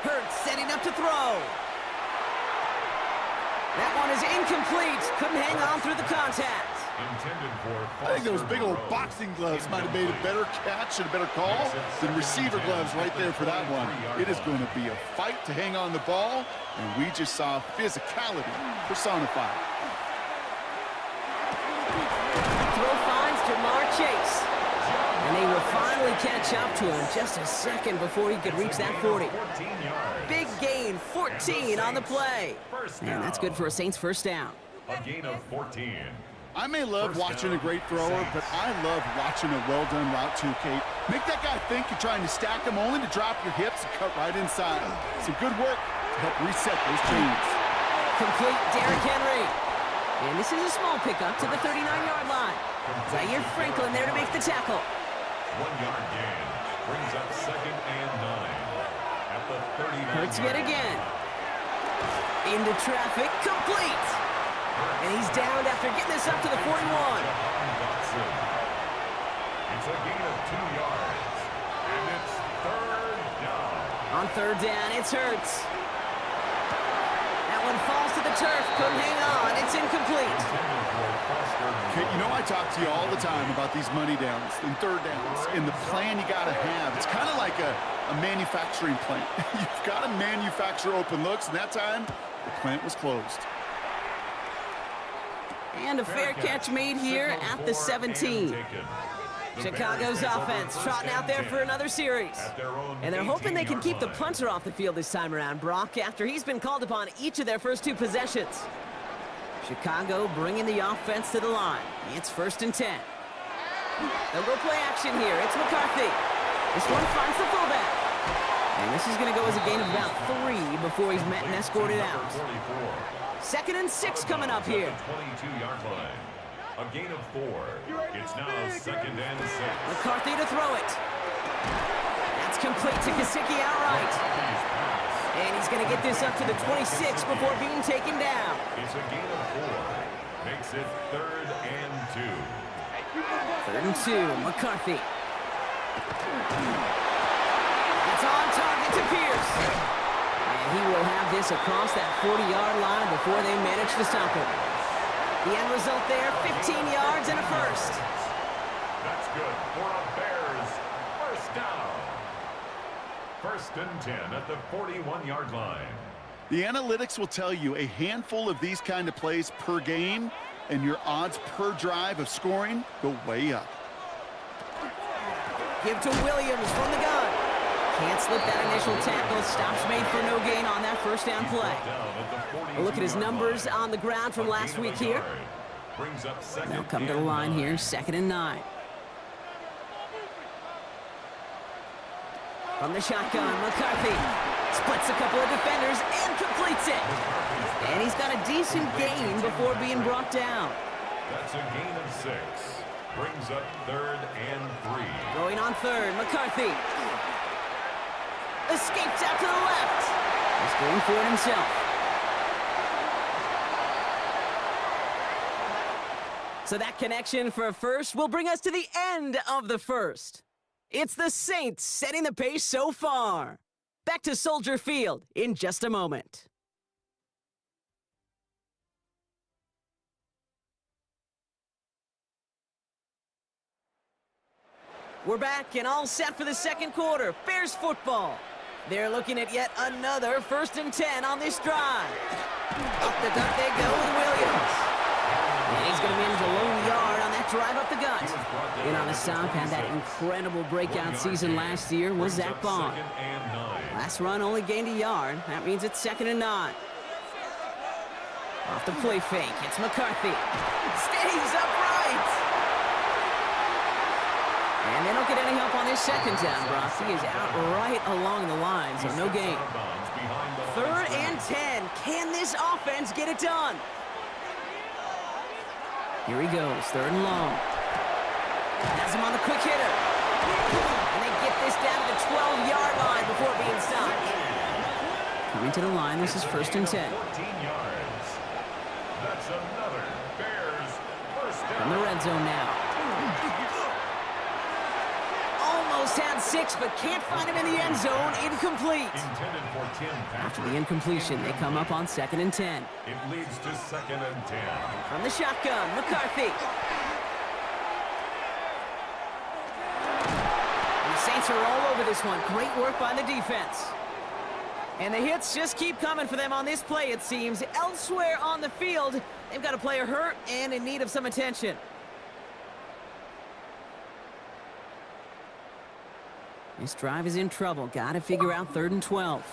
Hurts setting up to throw. That one is incomplete. Couldn't hang on through the contact. I think those big old boxing gloves might have made a better catch and a better call than receiver gloves right there for that one. It is going to be a fight to hang on the ball, and we just saw physicality personified. Throw finds Jamar Chase. And they will finally catch up to him just a second before he could reach that 40. Big gain, 14 on the play. And that's good for a Saints first down. A gain of 14. I may love watching a great thrower, but I love watching a well-done route too, Kate. Make that guy think you're trying to stack him only to drop your hips and cut right inside. Some good work to help reset those chains. Complete Derrick Henry. And this is a small pickup to the 39-yard line. Zaire Franklin there to make the tackle. 1-yard gain. Brings up 2nd and 9. At the 39. Hurts yet again. Into traffic, complete. And he's down after getting this up to the 41. It's a gain of 2 yards. And it's 3rd down. On 3rd down, it's Hurts. That one falls to the turf. Couldn't hang on. It's incomplete. Kate, you know I talk to you all the time about these money downs and 3rd downs and the plan you got to have. It's kind of like a manufacturing plant. You've got to manufacture open looks, and that time, the plant was closed. And a fair catch made here at the 17. Chicago's offense trotting out there for another series. And they're hoping they can keep the punter off the field this time around, Brock, after he's been called upon each of their first 2 possessions. Chicago bringing the offense to the line. It's 1st and 10. They'll go play action here. It's McCarthy. This one finds the fullback. And this is going to go as a gain of about 3 before he's met and escorted out. 2nd and 6 coming up here. 22-yard line. A gain of 4. It's now 2nd and 6. McCarthy to throw it. That's complete to Gesicki outright. And he's going to get this up to the 26 before being taken down. It's a gain of 4. Makes it 3rd and 2. 3rd and 2, McCarthy. That's on target to Pierce. And he will have this across that 40-yard line before they manage to stop him. The end result there, 15 yards and a first. That's good for a Bears first down. 1st and 10 at the 41-yard line. The analytics will tell you a handful of these kind of plays per game, and your odds per drive of scoring go way up. Give to Williams from the gun. Can't slip that initial tackle. Stops made for no gain on that first down play. A look at his numbers on the ground from last week here. They'll come to the line here, 2nd and 9. From the shotgun, McCarthy splits a couple of defenders and completes it. And he's got a decent gain before being brought down. That's a gain of 6. Brings up 3rd and 3. Going on 3rd, McCarthy escapes out to the left. He's going for it himself. So that connection for a first will bring us to the end of the first. It's the Saints setting the pace so far. Back to Soldier Field in just a moment. We're back and all set for the second quarter. Bears football. They're looking at yet another 1st and 10 on this drive. Up the gut they go with Williams. And he's going to manage a lone yard on that drive up the gut. In on the stop, had that incredible breakout season last year, was Zach Bond. Last run only gained a yard. That means it's 2nd and 9. Off the play fake, it's McCarthy. Stays upright. And they don't get any help on this 2nd down, Brock. He is out right along the line, so no gain. 3rd and 10. Can this offense get it done? Here he goes, 3rd and long. Has him on the quick hitter. And they get this down to the 12-yard line before being stopped. Coming to the line, this is 1st and 10. 14 yards. That's another Bears first down. From the red zone now. Almost had 6, but can't find him in the end zone. Incomplete. Intended for 10. After the incompletion, they come up on 2nd and 10. It leads to 2nd and 10. From the shotgun, McCarthy. And the Saints are all over this one. Great work by the defense. And the hits just keep coming for them on this play, it seems. Elsewhere on the field, they've got a player hurt and in need of some attention. This drive is in trouble. Got to figure out 3rd and 12.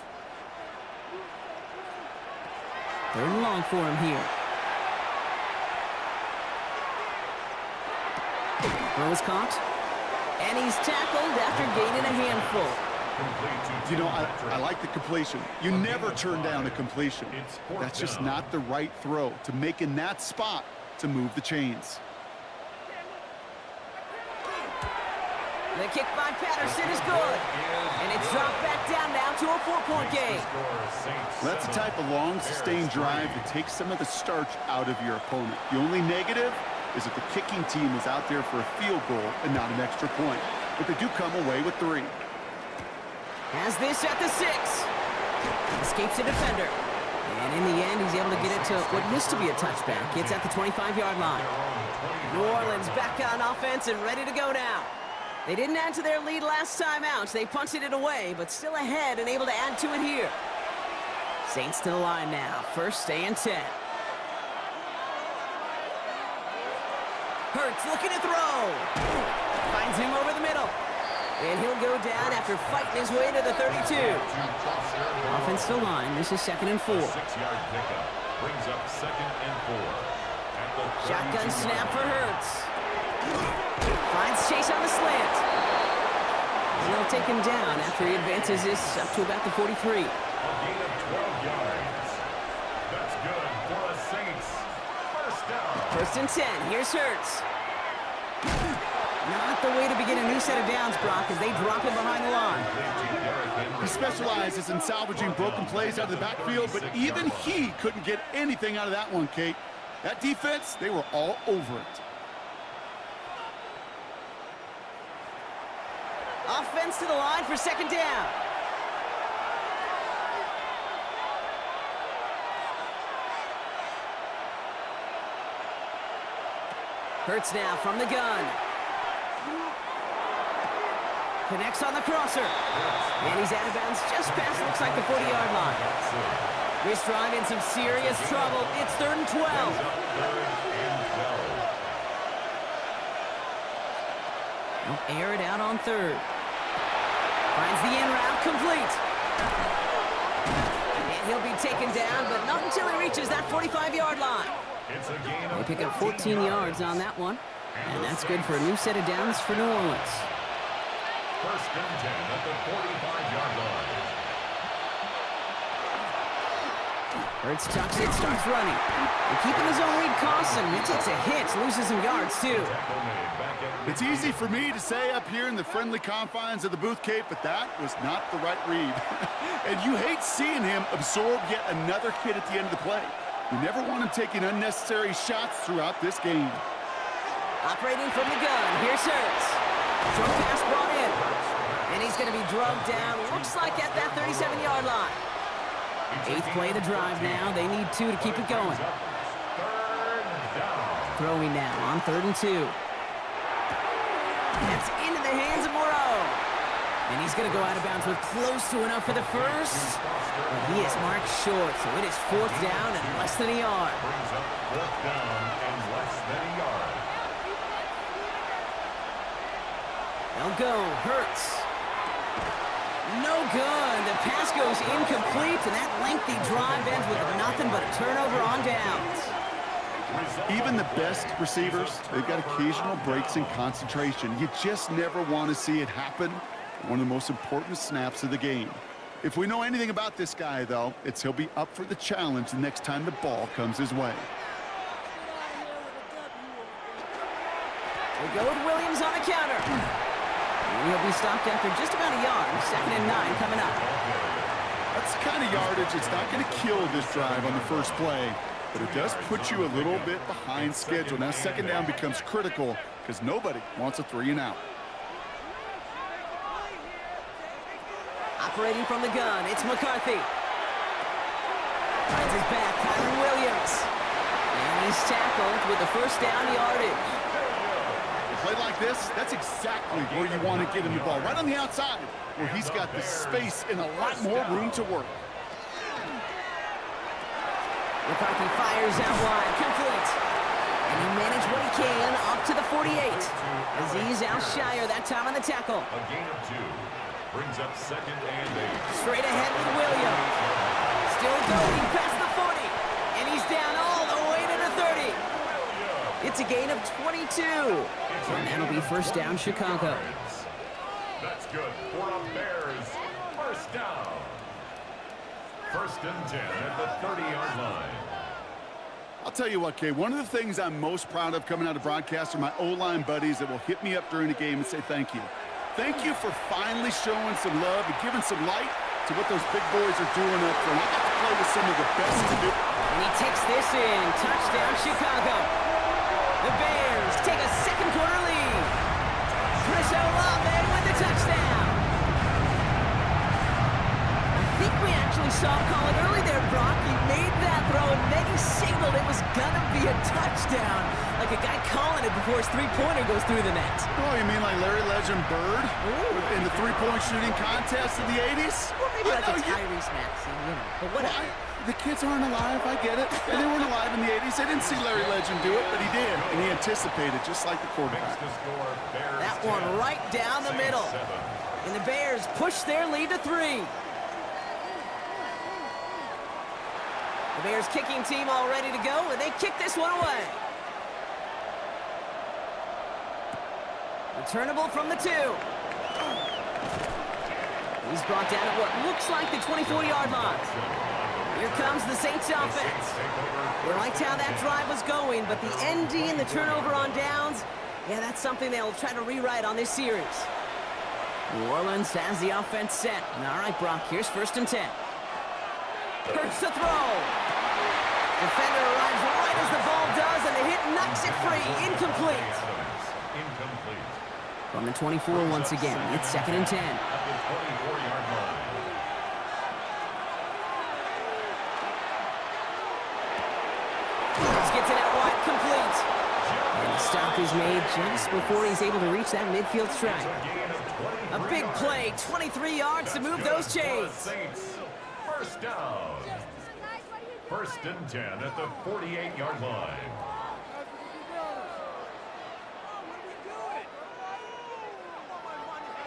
3rd and long for him here. Throw is caught. And he's tackled after gaining a handful. You know, I like the completion. You never turn down a completion. That's just not the right throw to make in that spot to move the chains. The kick by Patterson is good. And it's dropped back down now to a 4-point game. That's the type of long, sustained drive that takes some of the starch out of your opponent. The only negative is that the kicking team is out there for a field goal and not an extra point. But they do come away with 3. Has this at the 6. Escapes a defender. And in the end, he's able to get it to what used to be a touchback. It's at the 25-yard line. New Orleans back on offense and ready to go now. They didn't add to their lead last time out. They punted it away, but still ahead and able to add to it here. Saints to the line now. 1st and 10. Hurts looking to throw. Finds him over the middle. And he'll go down after fighting his way to the 32. Offense to the line. This is 2nd and 4. 6-yard pickup brings up 2nd and 4. Shotgun snap for Hurts. Finds Chase on the slant. And they'll take him down after he advances this up to about the 43. A gain of 12 yards. That's good for the Saints. First down. 1st and 10. Here's Hurts. Not the way to begin a new set of downs, Brock, as they drop him behind the line. He specializes in salvaging broken plays out of the backfield, but even he couldn't get anything out of that one, Kate. That defense, they were all over it. Offense to the line for 2nd down. Hurts now from the gun. Connects on the crosser. And he's out of bounds just past, looks like the 40-yard line. This drive in some serious trouble. It's 3rd and 12. They'll air it out on 3rd. Finds the in route, complete. And he'll be taken down, but not until he reaches that 45-yard line. They pick up 14 yards on that one. And that's good for a new set of downs for New Orleans. 1st and 10 at the 45-yard line. Hurts tucks it, starts running. And keeping his own read costs him. He takes a hit, loses some yards too. It's easy for me to say up here in the friendly confines of the Booth Cape, but that was not the right read. And you hate seeing him absorb yet another hit at the end of the play. You never want him taking unnecessary shots throughout this game. Operating from the gun, here's Hurts. Short pass brought in. And he's going to be drugged down, looks like at that 37-yard line. 8th play of the drive now. They need 2 to keep it going. Throwing now on 3rd and 2. That's into the hands of Moreau. And he's going to go out of bounds with close to enough for the first. But he is marked short, so it is 4th down and less than a yard. Brings up 4th down and less than a yard. They'll go. Hurts. No good. The pass goes incomplete, and that lengthy drive ends with nothing but a turnover on downs. Even the best receivers, they've got occasional breaks in concentration. You just never want to see it happen. One of the most important snaps of the game. If we know anything about this guy, though, it's he'll be up for the challenge the next time the ball comes his way. They go with Williams on the counter. And he'll be stopped after just about a yard. 2nd and 9 coming up. That's the kind of yardage it's not going to kill this drive on the first play, but it does put you a little bit behind schedule. Now 2nd down becomes critical because nobody wants a 3 and out. Operating from the gun, it's McCarthy. Finds his back, Kyron Williams. And he's tackled with the 1st down yardage. A play like this, that's exactly where you want to get him the ball. Right on the outside, where he's got the space and a lot more room to work. McCarthy fires out wide, complete. And he managed what he can up to the 48. Azeez Al-Shire that time on the tackle. A gain of 2. Brings up 2nd and 8. Straight ahead with Williams. Still going past the 40. And he's down all the way to the 30. It's a gain of 22. And that'll be 1st down, Chicago. That's good for a Bears 1st down. 1st and 10 at the 30-yard line. I'll tell you what, Kay, one of the things I'm most proud of coming out of broadcast are my O-line buddies that will hit me up during the game and say thank you. Thank you for finally showing some love and giving some light to what those big boys are doing up front. I got to play with some of the best to do. And he takes this in. Touchdown, Chicago. The Bears take a 2nd quarter lead. Chris Olave with the touchdown. I think we actually saw him call it early there, Brock. He made that throw, and then he signaled it was going to be a touchdown. Like a guy calling it before his three-pointer goes through the net. Oh, you mean like Larry Legend Bird in the three-point shooting contest in the 80s? Or maybe like a Tyrese Maxey, you know, but whatever. The kids aren't alive, I get it. And they weren't alive in the 80s. They didn't see Larry Legend do it, but he did. And he anticipated, just like the quarterback. That one right down the middle. And the Bears push their lead to 3. The Bears kicking team all ready to go, and they kick this one away. Returnable from the 2. He's brought down at what looks like the 24-yard line. Here comes the Saints offense. They liked how that drive was going, but the ND and the turnover on downs, yeah, that's something they'll try to rewrite on this series. New Orleans has the offense set. All right, Brock, here's 1st and 10. Hurts to throw. Defender arrives right as the ball does, and the hit knocks it free. Incomplete. From the 24 once again, it's 2nd and 10. Gets it out wide, complete. And the stop is made just before he's able to reach that midfield strike. A big play, 23 yards to move those chains. Saints. First down. First and 10 at the 48-yard line.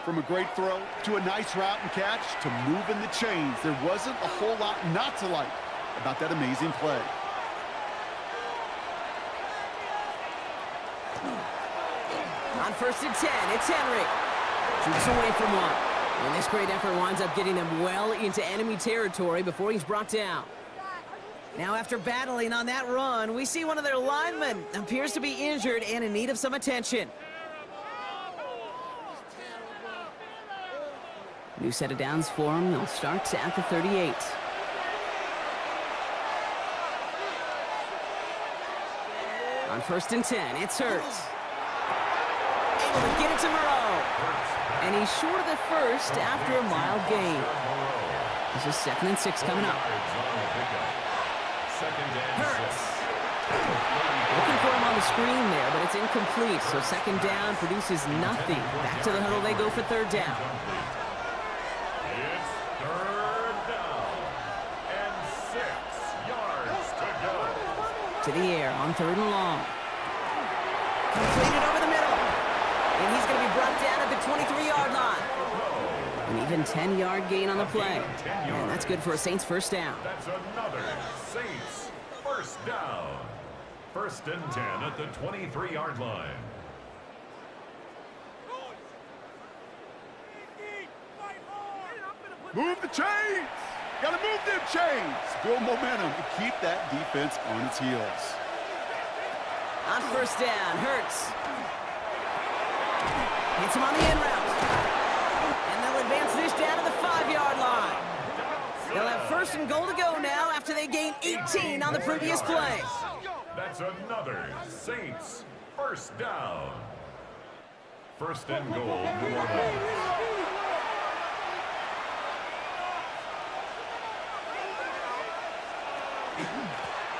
From a great throw to a nice route and catch to moving the chains, there wasn't a whole lot not to like about that amazing play. On first and 10, it's Henry. Shoots away from one. And this great effort winds up getting them well into enemy territory before he's brought down. Now after battling on that run, we see one of their linemen appears to be injured and in need of some attention. New set of downs for him. They'll start at the 38. On first and 10, it's Hurts. Able to get it to Moreau. And he's short of the first after a mild gain. This is 2nd and 6 coming up. Hurts. Looking for him on the screen there, but it's incomplete. So 2nd down produces nothing. Back to the huddle they go for 3rd down. It's 3rd down and 6 yards to go. To the air on 3rd and long. Completed over the middle. And he's going to be brought down at the 23-yard line. An even 10-yard gain on the play. And that's good for a Saints first down. That's another Saints first down. 1st and 10 at the 23-yard line. Move the chains! Gotta move them chains! Build momentum and keep that defense on its heels. On first down, Hurts. Hits him on the in route. And they'll advance this down to the 5-yard line. They'll have 1st and goal to go now after they gain 18 on the previous play. That's another Saints first down. 1st and goal, New Orleans.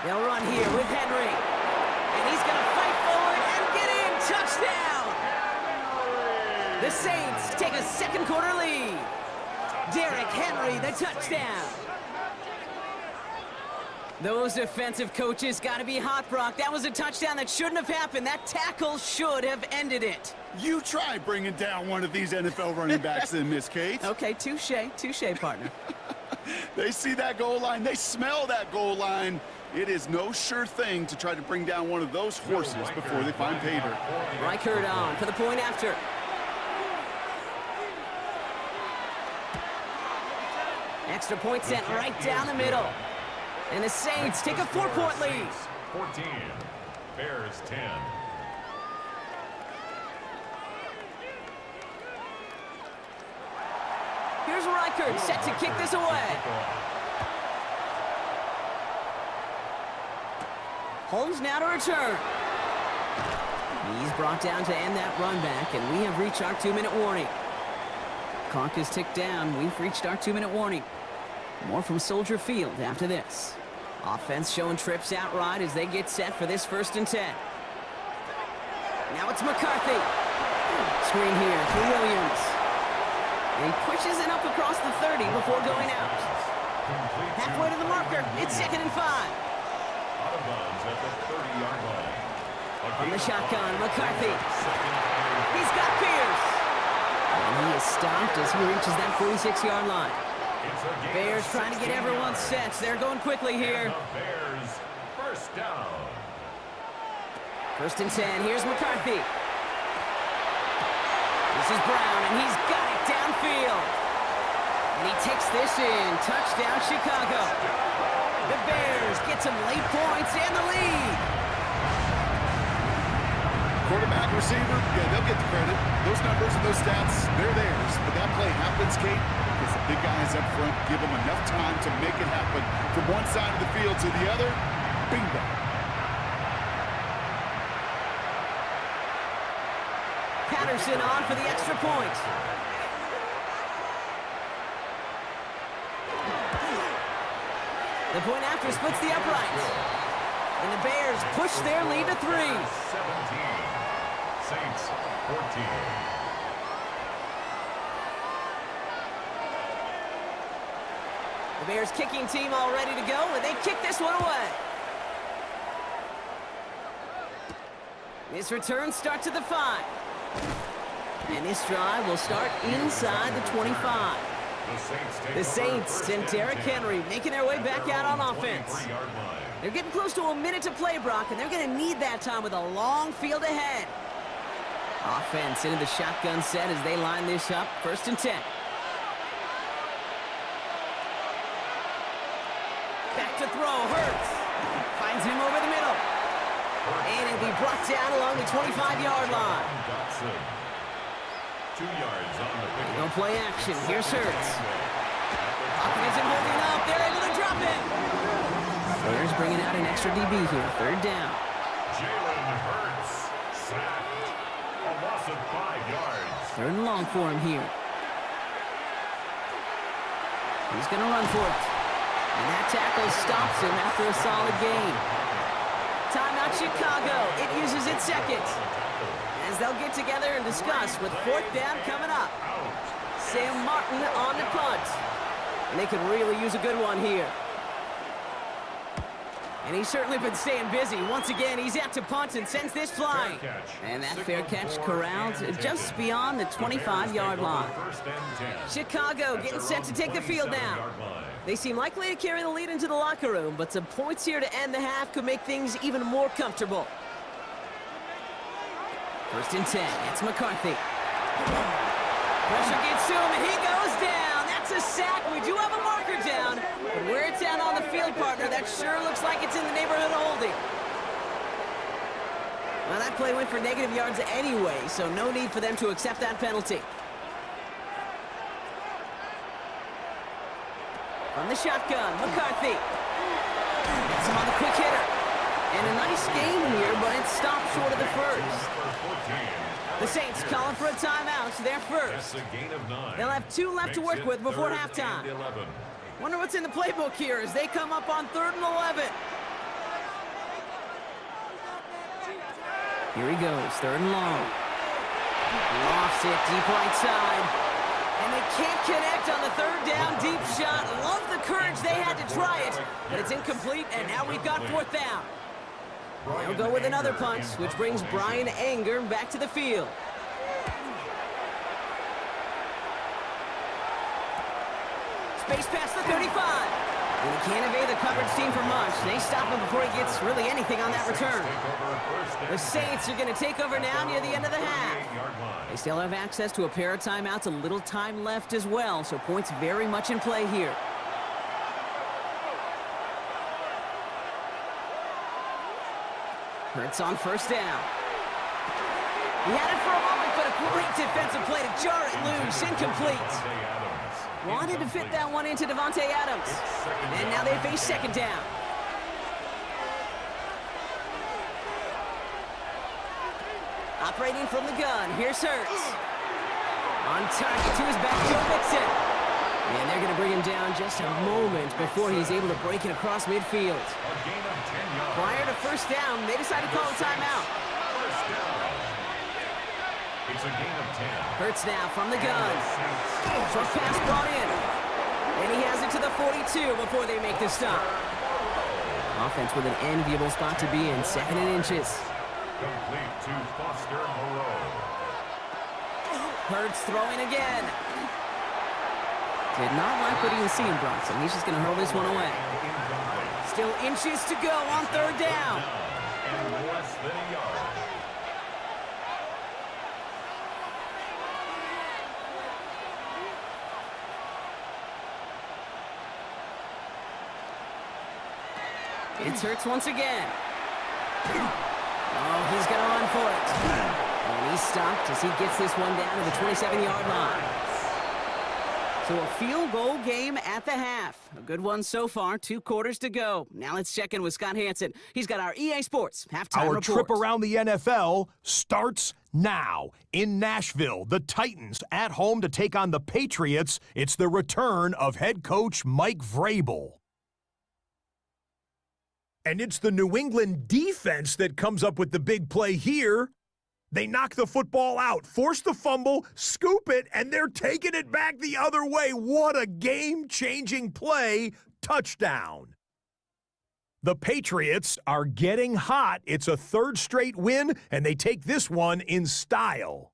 They'll run here with Henry. And he's going to fight forward and get in. Touchdown! The Saints take a 2nd quarter lead. Derrick Henry, the touchdown. Those defensive coaches got to be hot, Brock. That was a touchdown that shouldn't have happened. That tackle should have ended it. You try bringing down one of these NFL running backs in, Miss Kate. Okay, touche, partner. They see that goal line. They smell that goal line. It is no sure thing to try to bring down one of those horses before they find pay dirt. Reichert on for the point after. Extra point sent right down the middle. And the Saints take a 4-point lead. 14, Bears 10. Here's Reichert set to kick this away. Holmes now to return. He's brought down to end that run back, and we have reached our 2-minute warning. Clock is ticked down. We've reached our 2-minute warning. More from Soldier Field after this. Offense showing trips outright as they get set for this 1st and 10. Now it's McCarthy. Screen here for Williams. And he pushes it up across the 30 before going out. Halfway to the marker. It's 2nd and 5. Out of bounds at the 30-yard line. On the shotgun, McCarthy. He's got Pierce. And he is stopped as he reaches that 46-yard line. Bears trying to get everyone set. They're going quickly here. The Bears first down. 1st and 10. Here's McCarthy. This is Brown, and he's got it downfield. And he takes this in. Touchdown, Chicago. The Bears get some late points and the lead. Quarterback, receiver, yeah, they'll get the credit. Those numbers and those stats, they're theirs. But that play happens, Kate, because the big guys up front give them enough time to make it happen. From one side of the field to the other, bingo. Patterson on for the extra point. The point after splits the uprights. And the Bears push their lead to 3. 17. Saints 14. The Bears kicking team all ready to go, and they kick this one away. This return starts at the 5. And this drive will start inside the 25. The Saints and Derrick Henry making their way back out on offense. They're getting close to a minute to play, Brock, and they're going to need that time with a long field ahead. Offense into the shotgun set as they line this up. 1st and 10. Back to throw. Hurts. Finds him over the middle. And it'll be brought down along the 25-yard line. 2 yards on the pick. No play action. Here's Hurts. Hopkins isn't holding up. They're able to drop it. Bears bringing out an extra DB here. 3rd down. Jalen Hurts sacked. A loss of 5 yards. 3rd and long for him here. He's going to run for it. And that tackle stops him after a solid gain. Timeout Chicago. It uses its second. As they'll get together and discuss with 4th down coming up. Sam Martin on the punt. And they could really use a good one here. And he's certainly been staying busy. Once again, he's out to punt and sends this flying. And that fair catch corralled just beyond the 25-yard line. Chicago getting set to take the field now. They seem likely to carry the lead into the locker room, but some points here to end the half could make things even more comfortable. 1st and 10. It's McCarthy. Pressure gets to him, and he goes down. That's a sack. We do have a marker down, but where it's at on the field, partner, that sure looks like it's in the neighborhood of holding. Well, that play went for negative yards anyway, so no need for them to accept that penalty. From the shotgun, McCarthy. Gets him on the quick hitter. And a nice game here, but it stopped short of the 1st. The Saints calling for a timeout. They're first. They'll have 2 left to work with before halftime. Wonder what's in the playbook here as they come up on 3rd and 11. Here he goes, 3rd and long. Lofts it deep right side. And they can't connect on the 3rd down deep shot. Love the courage they had to try it, but it's incomplete, and now we've got 4th down. They'll go with another punch, which brings Brian Anger back to the field. Space past the 35. And he can't evade the coverage team for much. They stop him before he gets really anything on that return. The Saints are going to take over now near the end of the half. They still have access to a pair of timeouts, a little time left as well, so points very much in play here. Hurts on 1st down. He had it for a moment, but a great defensive play to jar it loose. Incomplete. Wanted to fit that one into Devontae Adams. And now they face 2nd down. Operating from the gun, here's Hurts. On target to his back, Joe Mixon. And they're going to bring him down just a moment before he's able to break it across midfield. Prior to 1st down, they decided to call a timeout. It's a gain of 10. Hurts now from the gun. Short pass brought in. And he has it to the 42 before they make the stop. Offense with an enviable spot to be in, 2nd and inches. Complete to Foster Moreau. Hurts throwing again. Did not like what he was seeing, Bronson. He's just going to hurl this one away. Still inches to go on 3rd down. And less than a yard. It's Hurts once again. Oh, he's going to run for it. And he's stopped as he gets this one down to the 27-yard line. So a field goal game at the half. A good one so far, 2 quarters to go. Now let's check in with Scott Hansen. He's got our EA Sports halftime Our report. trip around the NFL starts now. In Nashville, the Titans at home to take on the Patriots. It's the return of head coach Mike Vrabel. And it's the New England defense that comes up with the big play here. They knock the football out, force the fumble, scoop it, and they're taking it back the other way. What a game-changing play. Touchdown. The Patriots are getting hot. It's a third straight win, and they take this one in style.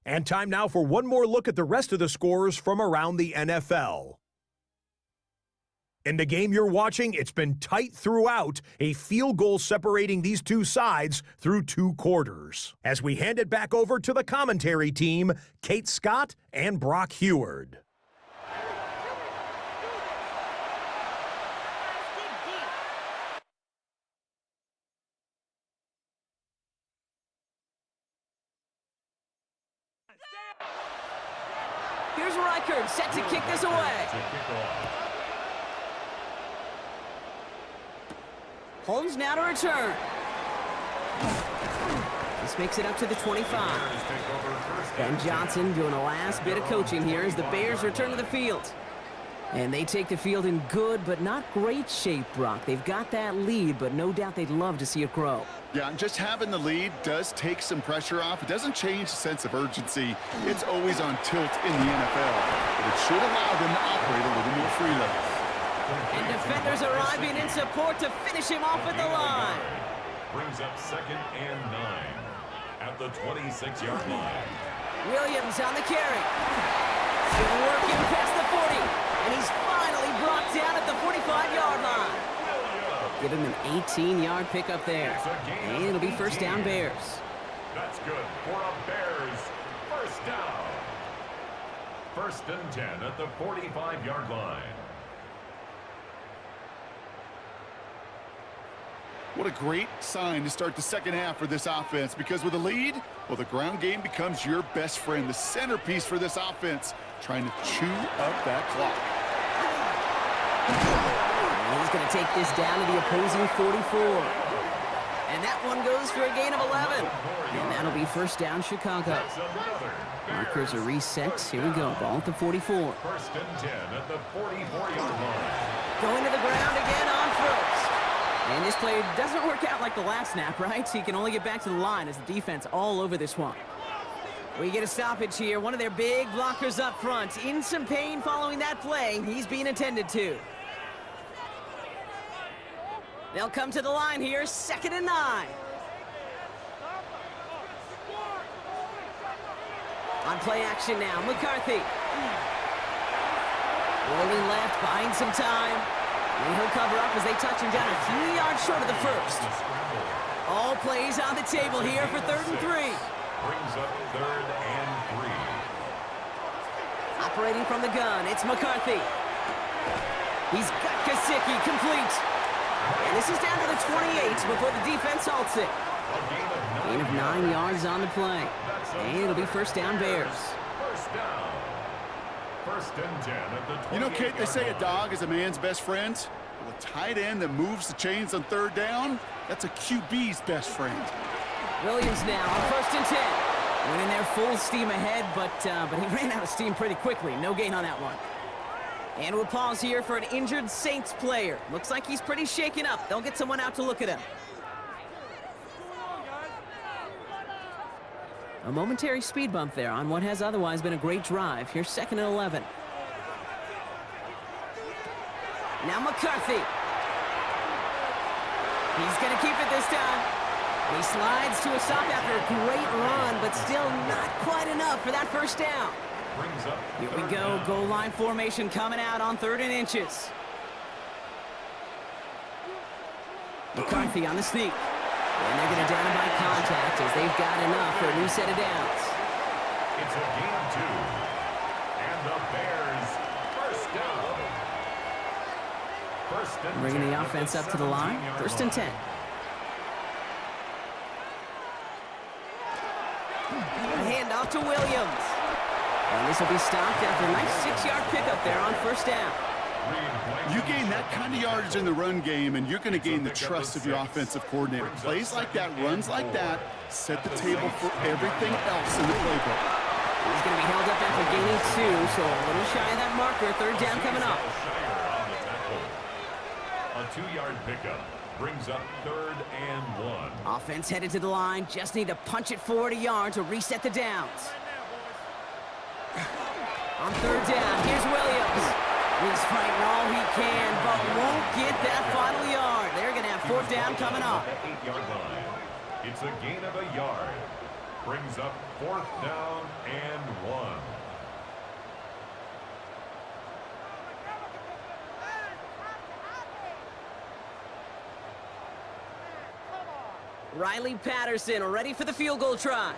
And time now for one more look at the rest of the scores from around the NFL. In the game you're watching, it's been tight throughout, a field goal separating these two sides through 2 quarters. As we hand it back over to the commentary team, Kate Scott and Brock Heward. Here's Reichard, set to kick this away. Holmes now to return. This makes it up to the 25. Ben Johnson doing a last bit of coaching here as the Bears return to the field. And they take the field in good but not great shape, Brock. They've got that lead, but no doubt they'd love to see it grow. Yeah, and just having the lead does take some pressure off. It doesn't change the sense of urgency. It's always on tilt in the NFL. But it should allow them to operate a little more freely. And defenders arriving in support to finish him off at the line. Brings up 2nd and 9 at the 26-yard line. Williams on the carry. Still working past the 40. And he's finally brought down at the 45-yard line. Give him an 18-yard pickup there. And it'll be first down Bears. That's good for a Bears first down. 1st and 10 at the 45-yard line. What a great sign to start the second half for this offense, because with a lead, well, the ground game becomes your best friend, the centerpiece for this offense, trying to chew up that clock. And he's going to take this down to the opposing 44. And that one goes for a gain of 11. And that'll be first down Chicago. Markers are reset. Here we go. Ball at the 44. 1st and 10 at the 44-yard line. Going to the ground again on first. And this play doesn't work out like the last snap, right? So he can only get back to the line as the defense all over this one. We get a stoppage here. One of their big blockers up front. In some pain following that play. He's being attended to. They'll come to the line here. 2nd and 9. On play action now. McCarthy. Rolling left, buying some time. And he'll cover up as they touch him down a few yards short of the first. All plays on the table here for 3rd and 3. Brings up 3rd and 3. Operating from the gun, it's McCarthy. He's got Gesicki complete. And this is down to the 28 before the defense halts it. Gain of 9 yards on the play. And it'll be first down Bears. First down. 1st and 10 at the 20. You know, Kate, they say a dog is a man's best friend. Well, a tight end that moves the chains on 3rd down, that's a QB's best friend. Williams now on 1st and 10. Went in there full steam ahead, but he ran out of steam pretty quickly. No gain on that one. And we'll pause here for an injured Saints player. Looks like he's pretty shaken up. They'll get someone out to look at him. A momentary speed bump there on what has otherwise been a great drive. Here's 2nd and 11. Now McCarthy. He's going to keep it this time. He slides to a stop after a great run, but still not quite enough for that first down. Here we go. Goal line formation coming out on 3rd and inches. McCarthy on the sneak. And they're going to down him by contact as they've got enough for a new set of downs. It's a gain of 2. And the Bears first down. Bringing the offense up to the line. 1st and 10. Handoff to Williams. And this will be stopped after a nice 6-yard pickup there on 1st down. You gain that kind of yardage in the run game, and you're going to gain the trust of your offensive coordinator. Plays like that, runs like that, set the table for everything else in the playbook. He's going to be held up at after gaining 2, so a little shy of that marker. Third down coming up. A 2-yard pickup brings up 3rd and 1. Offense headed to the line. Just need to punch it forward a yard to reset the downs. On 3rd down, here's Williams. He's fighting all he can, but won't get that final yard. They're going to have 4th down coming up. 8-yard line. It's a gain of a yard. Brings up 4th down and 1. Riley Patterson ready for the field goal try.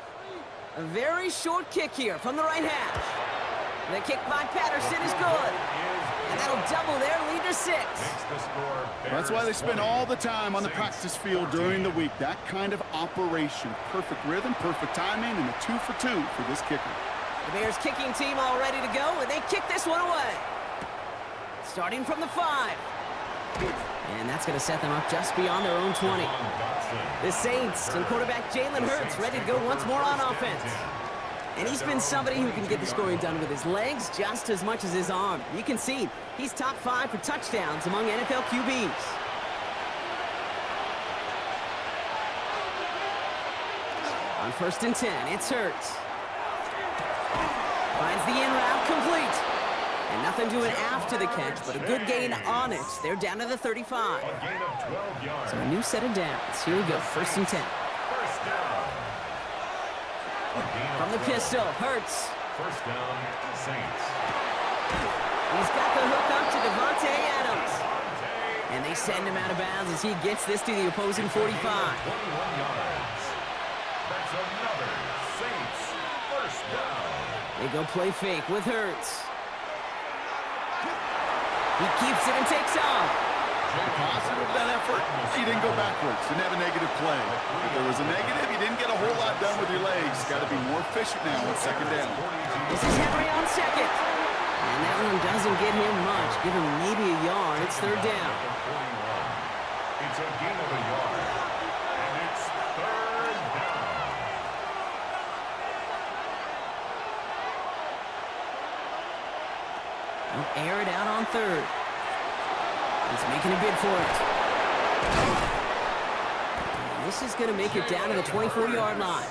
A very short kick here from the right hash. The kick by Patterson is good. And that'll double their lead to 6. That's why they spend all the time on the practice field during the week. That kind of operation. Perfect rhythm, perfect timing, and a 2 for 2 for this kicker. The Bears kicking team all ready to go, and they kick this one away. Starting from the 5. And that's going to set them up just beyond their own 20. The Saints and quarterback Jalen Hurts ready to go once more on offense. And he's been somebody who can get the scoring done with his legs just as much as his arm. You can see he's top 5 for touchdowns among NFL QBs. On 1st and 10, it's Hurts. Finds the in route complete. And nothing doing after the catch, but a good gain on it. They're down to the 35. So a new set of downs. Here we go, 1st and 10. From the pistol, Hurts. 1st down, Saints. He's got the hook up to Devontae Adams. And they send him out of bounds as he gets this to the opposing 45. 21 yards. That's another Saints 1st down. They go play fake with Hurts. He keeps it and takes off. Positive that effort. He didn't go backwards. Didn't have a negative play. If there was a negative, you didn't get a whole lot done with your legs. Got to be more efficient now on 2nd down. This is Henry on 2nd. And that one doesn't get him much. Give him maybe a yard. It's 3rd down. It's a gain of a yard. And it's 3rd down. He'll air it out on 3rd. He's making a bid for it. And this is going to make it down to the 24-yard line.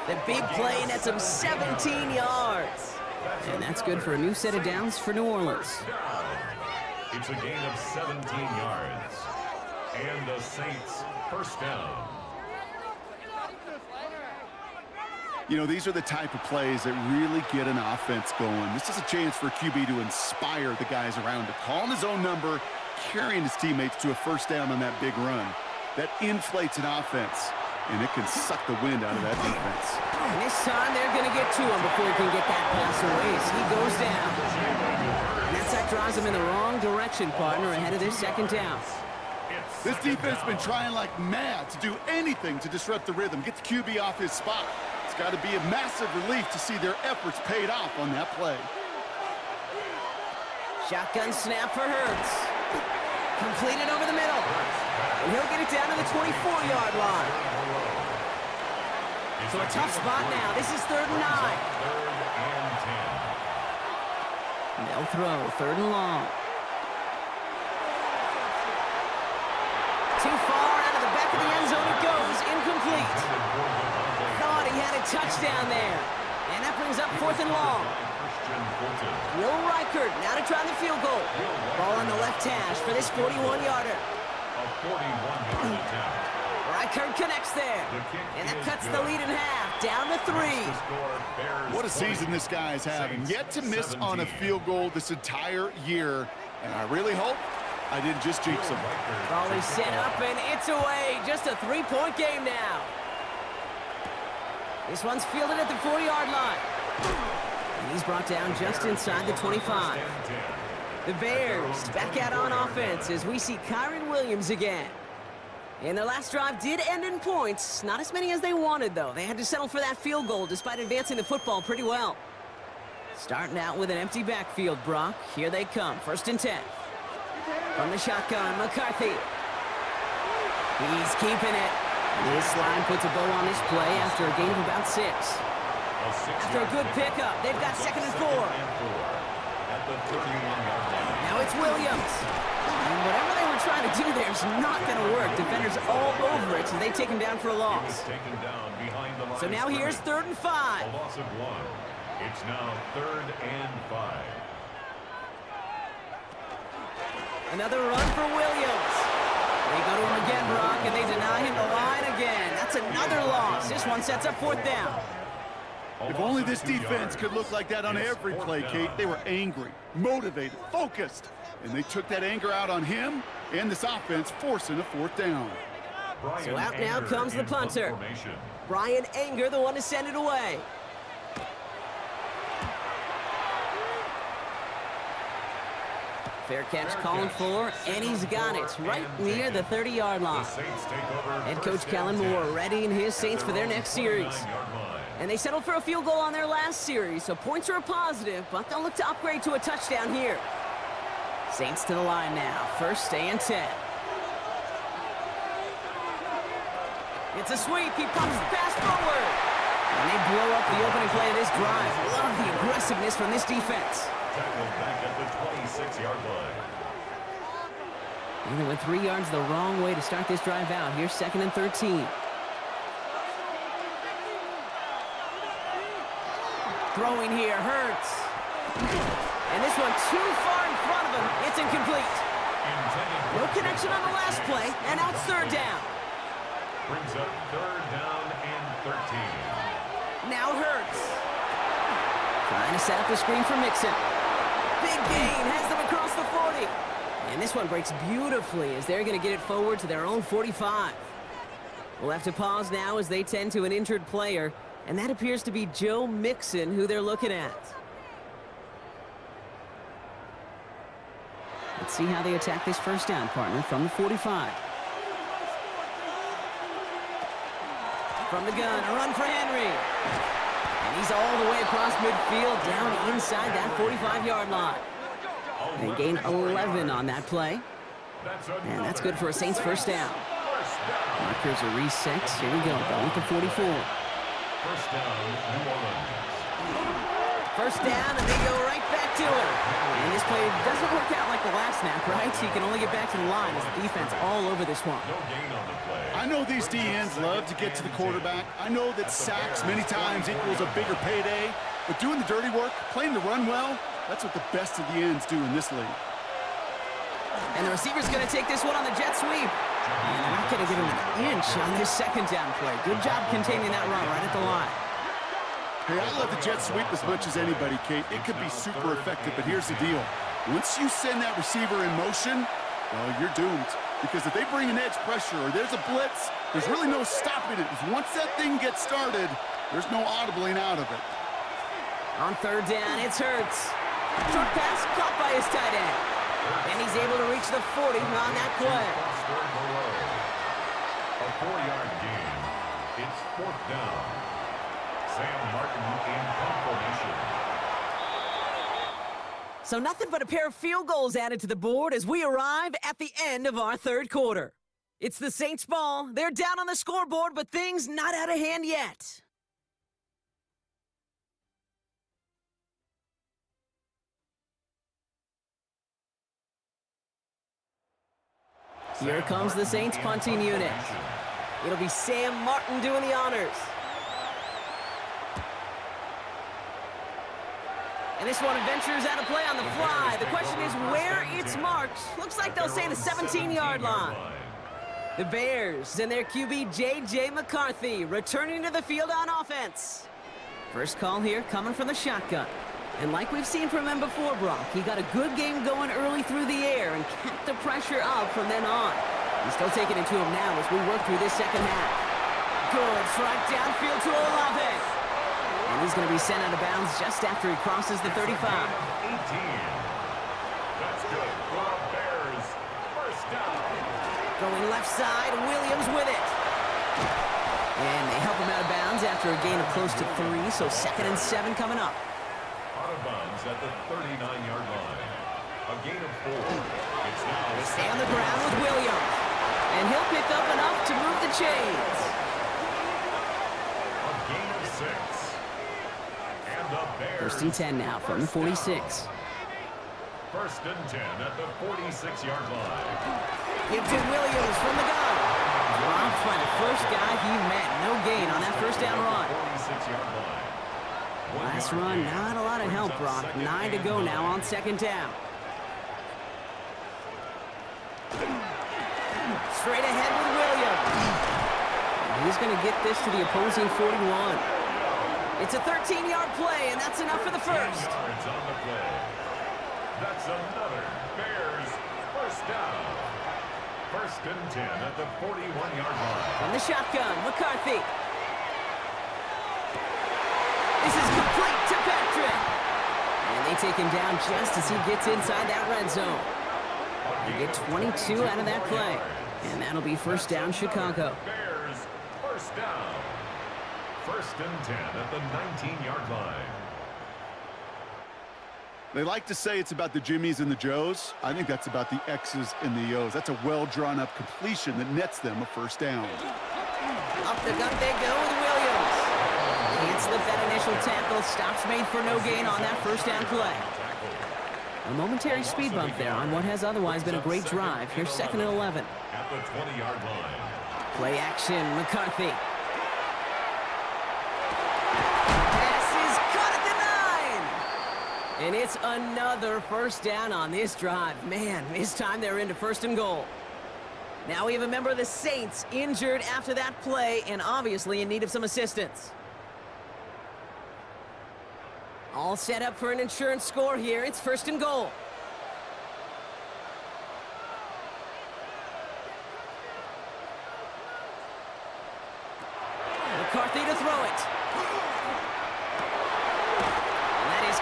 The big play nets him 17 yards. And that's good for a new set of downs for New Orleans. It's a gain of 17 yards. And the Saints 1st down. You know, these are the type of plays that really get an offense going. This is a chance for a QB to inspire the guys around him. Calling his own number, carrying his teammates to a 1st down on that big run. That inflates an offense, and it can suck the wind out of that defense. And this time they're going to get to him before he can get that pass away as he goes down. And that drives him in the wrong direction, partner, ahead of this 2nd down. This defense has been trying like mad to do anything to disrupt the rhythm, get the QB off his spot. It's got to be a massive relief to see their efforts paid off on that play. Shotgun snap for Hurts. Completed over the middle. And he'll get it down to the 24-yard line. So a tough spot now. This is 3rd and 9. 3rd and 10. They'll throw 3rd and long. Too far out of the back of the end zone it goes. Incomplete. Thought he had a touchdown there. And that brings up 4th and long. Will Reichert now to try the field goal. Ball on the left hash for this 41-yarder. A 41-yard attempt. Reichert connects there. And that cuts the lead in half. Down to 3. What a season this guy's having. Yet to miss on a field goal this entire year. And I really hope I didn't just jinx him. Ball is set up and it's away. Just a 3-point game now. This one's fielded at the 4-yard line. And he's brought down just inside the 25. The Bears back out on offense as we see Kyron Williams again. And their last drive did end in points. Not as many as they wanted, though. They had to settle for that field goal despite advancing the football pretty well. Starting out with an empty backfield, Brock. Here they come. 1st and 10. From the shotgun, McCarthy. He's keeping it. This line puts a bow on this play after a gain of about 6. After a good pickup, they've got 2nd and 4. At the 31-yard line. Now it's Williams. And whatever they were trying to do there is not going to work. Defenders all over it, so they take him down for a loss. Taken down behind the line. So now here's 3rd and 5. A loss of 1. It's now 3rd and 5. Another run for Williams. They go to him again, Brock, and they deny him the line again. That's another loss. This one sets up 4th down. If only this defense could look like that on every play, Kate. They were angry, motivated, focused, and they took that anger out on him and this offense, forcing a 4th down. So out now comes the punter. Brian Anger, the one to send it away. Fair catch calling for, and he's got it right near the 30-yard line. Head coach Kellen Moore readying his Saints for their next series. And they settled for a field goal on their last series, so points are a positive, but they'll look to upgrade to a touchdown here. Saints to the line now, 1st and 10. It's a sweep, he pumps the pass forward. And they blow up the opening play of this drive. Love the aggressiveness from this defense. Tackled back at the 26-yard line. And they went 3 yards the wrong way to start this drive out. Here's 2nd and 13. Throwing here, Hurts. And this one too far in front of him. It's incomplete. No connection on the last play, and now it's 3rd down. Brings up 3rd down and 13. Now Hurts. Trying to set up the screen for Mixon. Big gain, has them across the 40. And this one breaks beautifully as they're going to get it forward to their own 45. We'll have to pause now as they tend to an injured player, and that appears to be Joe Mixon, who they're looking at. Let's see how they attack this 1st down, partner, from the 45. From the gun, a run for Henry. And he's all the way across midfield, down inside that 45-yard line. They gain 11 on that play. And that's good for a Saints 1st down. Markers are reset. Here we go, ball at the 44. 1st down, New Orleans. 1st down, and they go right back to it. And this play doesn't work out like the last snap, right? So you can only get back to the line as the defense all over this one. No gain on the play. I know these DNs love to get to the quarterback. I know that sacks many times equals a bigger payday. But doing the dirty work, playing the run well, that's what the best of the ends do in this league. And the receiver's going to take this one on the jet sweep. And they're not going to give him an inch on this 2nd down play. Good job containing that run right at the line. Hey, I love the jet sweep as much as anybody, Kate. It could be super effective, but here's the deal. Once you send that receiver in motion, well, you're doomed. Because if they bring an edge pressure or there's a blitz, there's really no stopping it. Once that thing gets started, there's no audibling out of it. On 3rd down, it's Hurts. Short pass caught by his tight end. And he's able to reach the 40 on that play. A 4-yard gain. It's 4th down. Sam Martin in punt formation. So nothing but a pair of field goals added to the board as we arrive at the end of our 3rd quarter. It's the Saints ball. They're down on the scoreboard, but things not out of hand yet. Here comes the Saints punting unit. It'll be Sam Martin doing the honors. And this one ventures out of play on the fly. The question is where it's marked. Looks like they'll say the 17-yard line. The Bears and their QB J.J. McCarthy returning to the field on offense. First call here coming from the shotgun. And like we've seen from him before, Brock, he got a good game going early through the air and kept the pressure up from then on. He's still taking it to him now as we work through this 2nd half. Good strike downfield to Olave. And he's going to be sent out of bounds just after he crosses the 35. 18. That's good for the Bears. 1st down. Going left side, Williams with it. And they help him out of bounds after a gain of close to 3, so 2nd and 7 coming up. Out of bounds at the 39-yard line. A gain of 4. It's now. They stay on the ground with Williams. And he'll pick up enough to move the chains. A gain of 6. First and 10 now from the 46. First and 10 at the 46-yard line. Give to Williams from the gun. Dropped by the first guy he met. No gain on that first down run. 46-yard line. Last run, not a lot of help, Brock. 9 to go now on second down. Straight ahead with Williams. He's going to get this to the opposing 41. It's a 13-yard play, and that's enough for the first. 10 yards on the play. That's another Bears first down. First and 10 at the 41-yard line. From the shotgun, McCarthy. This is complete to Patrick. And they take him down just as he gets inside that red zone. They get 22 out of that play. And that'll be first down, Chicago. Bears first down. First and 10 at the 19-yard line. They like to say it's about the Jimmies and the Joes. I think that's about the X's and the O's. That's a well-drawn-up completion that nets them a first down. Up the gut they go with Williams. Can't slip that initial tackle. Stops made for no gain on that first down play. A momentary speed bump there on what has otherwise been a great drive. Here's second and 11. At the 20-yard line. Play action, McCarthy. And it's another first down on this drive. Man, this time they're into first and goal. Now we have a member of the Saints injured after that play and obviously in need of some assistance. All set up for an insurance score here. It's first and goal. McCarthy to throw it.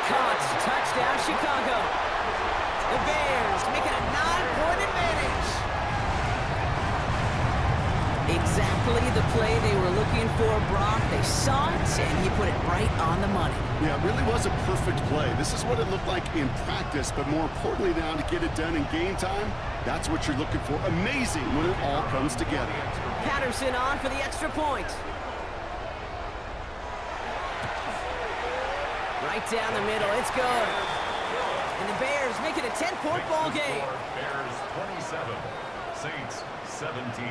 Caught. Touchdown, Chicago. The Bears make it a 9-point advantage. Exactly the play they were looking for, Brock. They saw it, and he put it right on the money. Yeah, it really was a perfect play. This is what it looked like in practice, but more importantly now to get it done in game time, that's what you're looking for. Amazing when it all comes together. Patterson on for the extra point. Right down the middle, it's good. And the Bears make it a 10-point ball game. Bears 27, Saints 17.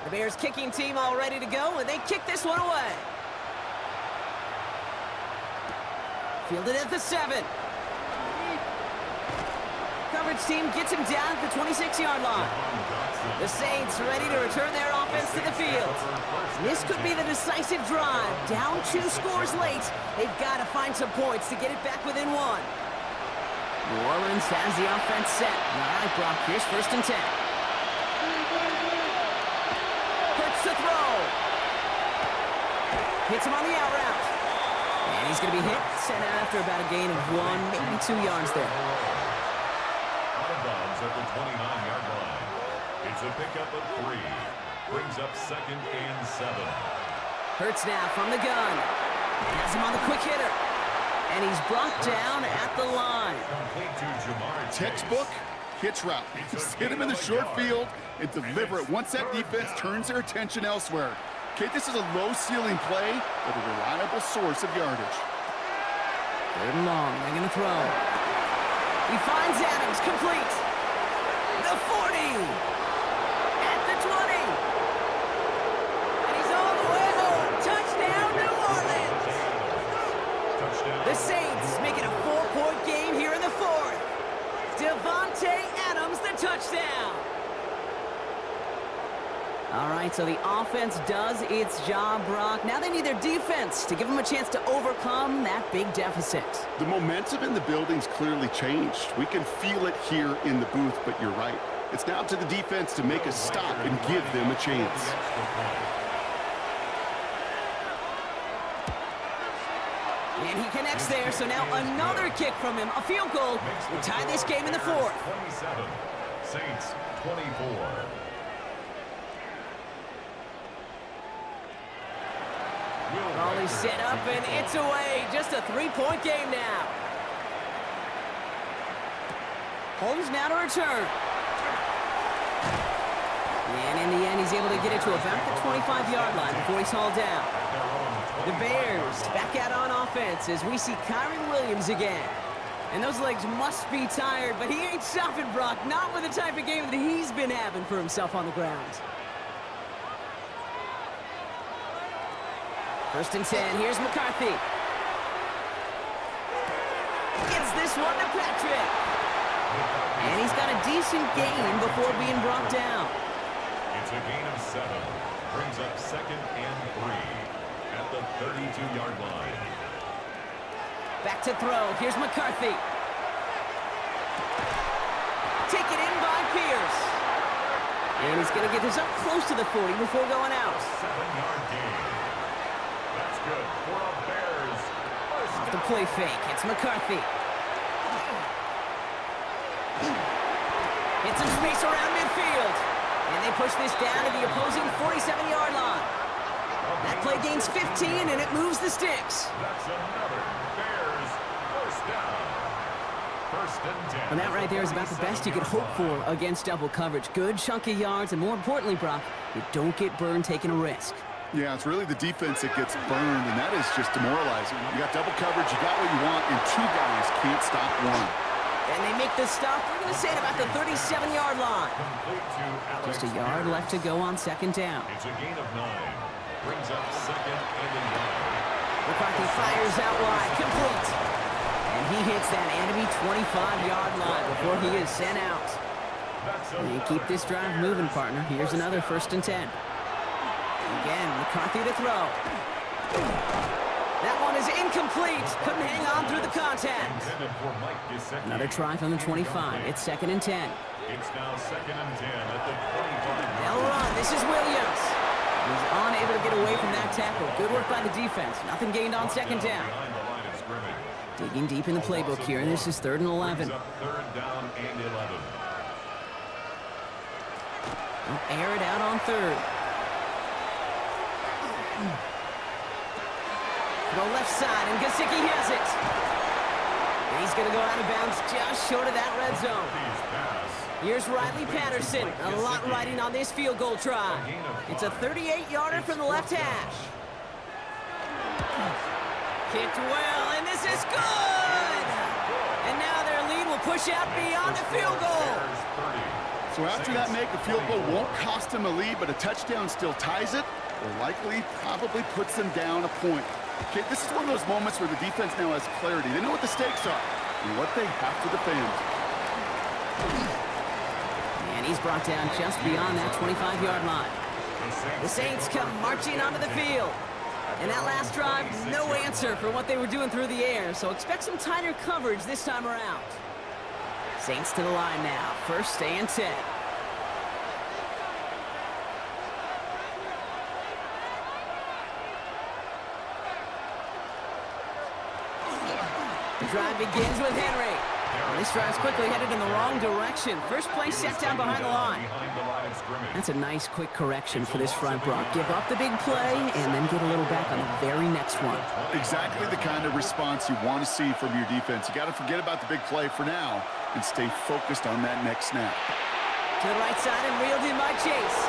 The Bears kicking team all ready to go, and they kick this one away. Fielded at the 7. Coverage team gets him down at the 26-yard line. The Saints ready to return their offense to the field. This could be the decisive drive. Down 2 scores late. They've got to find some points to get it back within 1. New Orleans has the offense set. All right, Brock, here's first and 10. Hurts to throw. Hits him on the out route. And he's going to be hit, sent out after about a gain of 1, maybe 2 yards there. Out of bounds at the 29-yard line. It's a pickup of 3. Brings up second and 7. Hurts now from the gun. Has him on the quick hitter. And he's brought down at the line. Complete to Jamar Chase. Textbook hitch route. Just hit him in the short field and deliver it once that defense turns their attention elsewhere. Okay, this is a low-ceiling play, but a reliable source of yardage. Third and long. They're going to throw. He finds Adams, complete. The 40. At the 20. And he's all the way home. Touchdown, New Orleans. The Saints make it a 4-point game here in the 4th. Devontae Adams, the touchdown. All right, so the offense does its job, Brock. Now they need their defense to give them a chance to overcome that big deficit. The momentum in the building's clearly changed. We can feel it here in the booth, but you're right. It's now to the defense to make a stop and give them a chance. And he connects there, so now another kick from him. A field goal will tie this game in the 4th. 27, Saints 24. Raleigh set up, and it's away. Just a 3-point game now. Holmes now to return. And in the end, he's able to get it to about the 25-yard line before he's hauled down. The Bears back out on offense as we see Kyron Williams again. And those legs must be tired, but he ain't stopping, Brock. Not with the type of game that he's been having for himself on the ground. 1st and 10. Here's McCarthy. Gets this one to Patrick. And he's got a decent gain before being brought down. It's a gain of 7. Brings up 2nd and 3 at the 32-yard line. Back to throw. Here's McCarthy. Taken in by Pierce. And he's going to get this up close to the 40 before going out. 7-yard gain. That's good for the Bears. Off the play fake. It's McCarthy. Hits some space around midfield. And they push this down to the opposing 47-yard line. That play gains 15, and it moves the sticks. That's another Bears 1st down. 1st and 10. And that right there is about the best you could hope for against double coverage. Good chunky yards, and more importantly, Brock, you don't get burned taking a risk. Yeah, it's really the defense that gets burned, and that is just demoralizing. You got double coverage, you got what you want, and 2 guys can't stop one. And they make the stop, we're going to say, at about the 37-yard line. Just a yard left to go on 2nd down. It's a gain of 9. Brings up 2nd and 1. McCarthy fires out wide, complete. And he hits that enemy 25-yard line before he is sent out. And you keep this drive moving, partner. Here's another 1st and 10. Again, McCarthy to throw. That one is incomplete. Couldn't hang on through the contact. Another try from the 25. It's 2nd and 10. It's now 2nd and 10 at the 25. They'll run. This is Williams. He's unable to get away from that tackle. Good work by the defense. Nothing gained on 2nd down. Digging deep in the playbook here, and this is 3rd and 11. 3rd down and 11. They'll air it out on 3rd. To the left side, and Gesicki has it. And he's going to go out of bounds just short of that red zone. Here's Riley Patterson. A lot riding on this field goal try. It's a 38-yarder from the left hash. Kicked well, and this is good! And now their lead will push out beyond the field goal. So after that make, a field goal won't cost them a lead, but a touchdown still ties it, or likely probably puts them down a point. Okay, this is one of those moments where the defense now has clarity. They know what the stakes are and what they have to defend. And he's brought down just beyond that 25-yard line. The Saints come marching onto the field. And that last drive, no answer for what they were doing through the air, so expect some tighter coverage this time around. Saints to the line now, 1st and 10. The drive begins with Henry. And this drive's quickly headed in the wrong direction. First play set down behind the line. That's a nice quick correction for this front, Brock. Give up the big play and then get a little back on the very next one. Exactly the kind of response you want to see from your defense. You got to forget about the big play for now and stay focused on that next snap. To the right side and reeled in by Chase.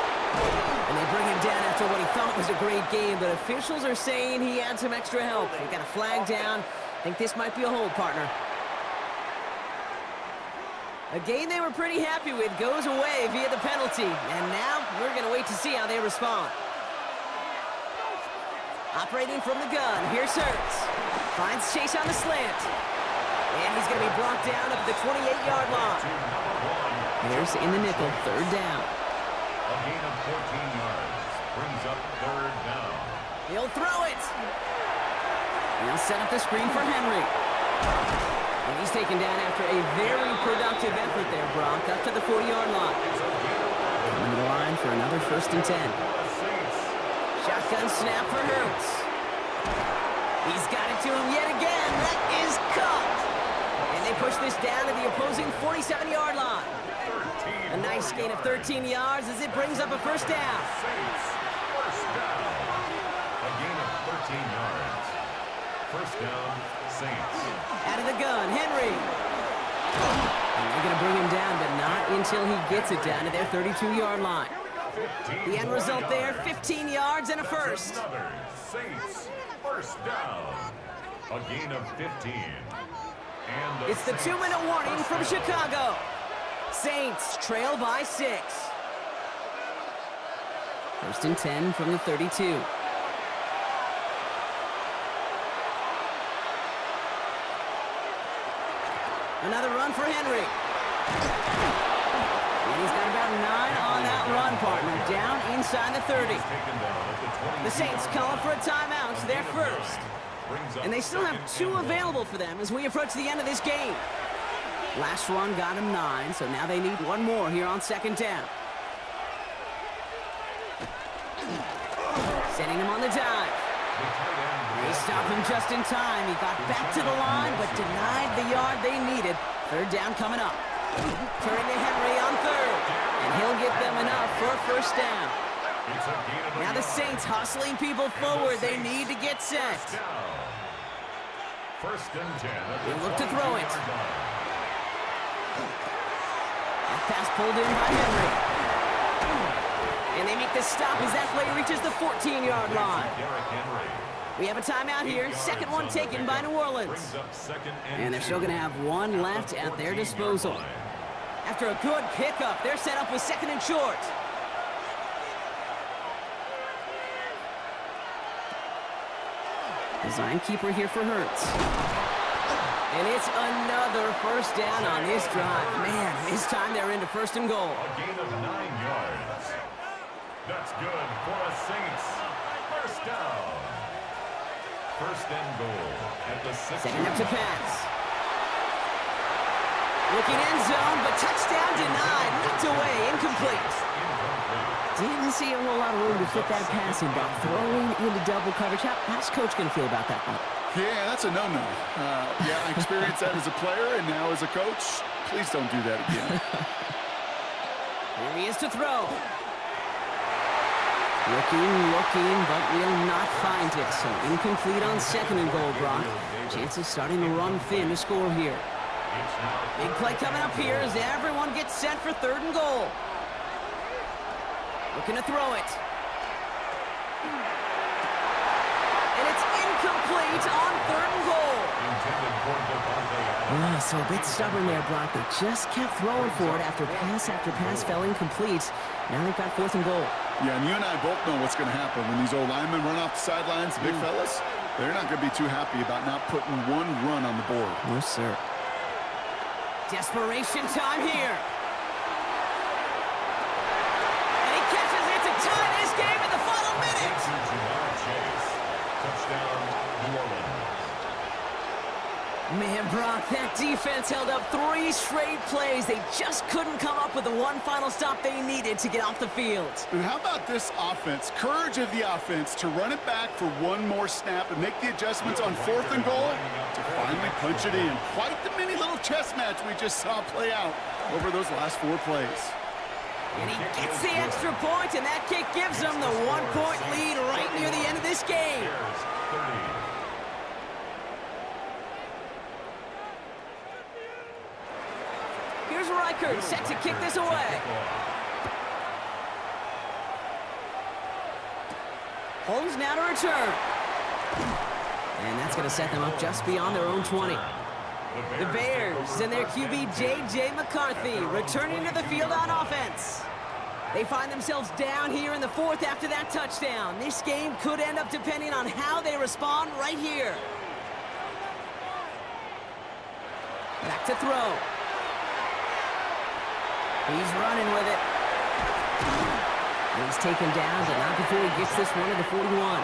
And they bring him down after what he thought was a great game, but officials are saying he had some extra help. He got a flag down. I think this might be a hold, partner. A game they were pretty happy with goes away via the penalty. And now we're going to wait to see how they respond. Operating from the gun, here's Hurts. Finds Chase on the slant. And he's going to be brought down at the 28-yard line. Here's in the nickel, 3rd down. A gain of 14 yards. Brings up 3rd down. He'll throw it. And he'll set up the screen for Henry. And he's taken down after a very productive effort there, Brock, up to the 40-yard line. Coming to the line for another 1st and 10. Shotgun snap for Hurts. He's got it to him yet again. That is caught. And they push this down to the opposing 47-yard line. A nice gain of 13 yards as it brings up a 1st down. First down. A gain of 13 yards. 1st down, Saints. Out of the gun, Henry. And they're going to bring him down, but not until he gets it down to their 32-yard line. The end result there, 15 yards and a first. Another Saints first down. A gain of 15. And It's the 2-minute warning from Chicago. Saints trail by 6. First and 10 from the 32. Another run for Henry. And he's got about 9 on that run, partner. Down inside the 30. The Saints calling for a timeout. They're first. And they still have 2 available for them as we approach the end of this game. Last run got him 9, so now they need 1 more here on second down. Sending him on the dive. They stop him just in time. He got back to the line, but denied the yard they needed. Third down coming up. Turning to Henry on third. And he'll get them enough for a first down. Now the Saints hustling people forward. They need to get set. First and 10. They look to throw it. That pass pulled in by Henry. And they make the stop as that play reaches the 14-yard line. We have a timeout here. Second one taken by New Orleans. And they're still going to have 1 left at their disposal. After a good pickup, they're set up with second and short. Design keeper here for Hurts. And it's another first down on this drive. Man, this time they're into first and goal. A gain of 9 yards. That's good for a Saints. First down. First and goal at the 6. Setting up to pass. Looking end zone, but touchdown denied. Knocked away, incomplete. Didn't see a whole lot of room to fit that passing, but throwing into double coverage. How's Coach going to feel about that one? Yeah, that's a no-no. Yeah, I experienced that as a player and now as a coach. Please don't do that again. Here he is to throw. Looking, but will not find it. So incomplete on second and goal, Brock. Chances starting to run thin to score here. Big play coming up here as everyone gets set for third and goal. Looking to throw it. And it's incomplete on third and goal. So a bit stubborn there, Brock. They just kept throwing for it after pass fell incomplete. Now they've got fourth and goal. Yeah, and you and I both know what's going to happen when these old linemen run off the sidelines, the big fellas. They're not going to be too happy about not putting 1 run on the board. No, sir. Desperation time here. And he catches it to tie this game in the final minute. Touchdown, New Orleans. Man, Brock, that defense held up 3 straight plays. They just couldn't come up with the one final stop they needed to get off the field. And how about this offense? Courage of the offense to run it back for 1 more snap and make the adjustments on fourth and goal to finally punch it in. Quite the mini little chess match we just saw play out over those last 4 plays. And he gets the extra point, and that kick gives them the 1-point lead right near the end of this game. Here's Reichert set to kick this away. Holmes now to return. And that's going to set them up just beyond their own 20. The Bears and their QB J.J. McCarthy returning to the field on offense. They find themselves down here in the 4th after that touchdown. This game could end up depending on how they respond right here. Back to throw. He's running with it. And he's taken down, but not before he gets this one to the 41.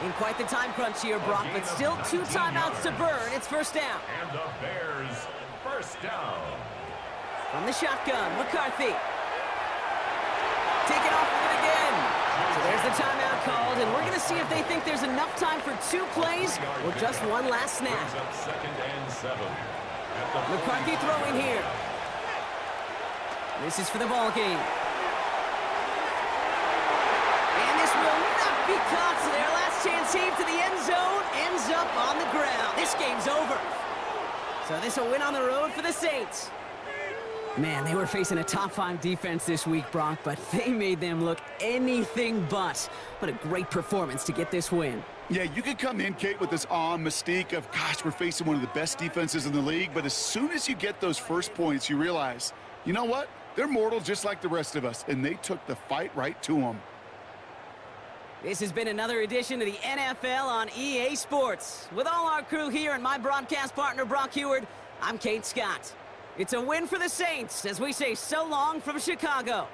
In quite the time crunch here, Brock, but still 2 timeouts to burn. It's first down. And the Bears first down. From the shotgun, McCarthy. Taking off with it again. So there's the timeout called, and we're going to see if they think there's enough time for 2 plays or just 1 last snap. Second and 7. McCarthy throwing here. This is for the ball game. And this will not be caught, so their last chance heave to the end zone ends up on the ground. This game's over. So this will win on the road for the Saints. Man, they were facing a top-5 defense this week, Brock, but they made them look anything but. What a great performance to get this win. Yeah, you could come in, Kate, with this awe and mystique of, gosh, we're facing one of the best defenses in the league, but as soon as you get those first points, you realize, you know what? They're mortal just like the rest of us, and they took the fight right to them. This has been another edition of the NFL on EA Sports. With all our crew here and my broadcast partner, Brock Heward, I'm Kate Scott. It's a win for the Saints as we say so long from Chicago.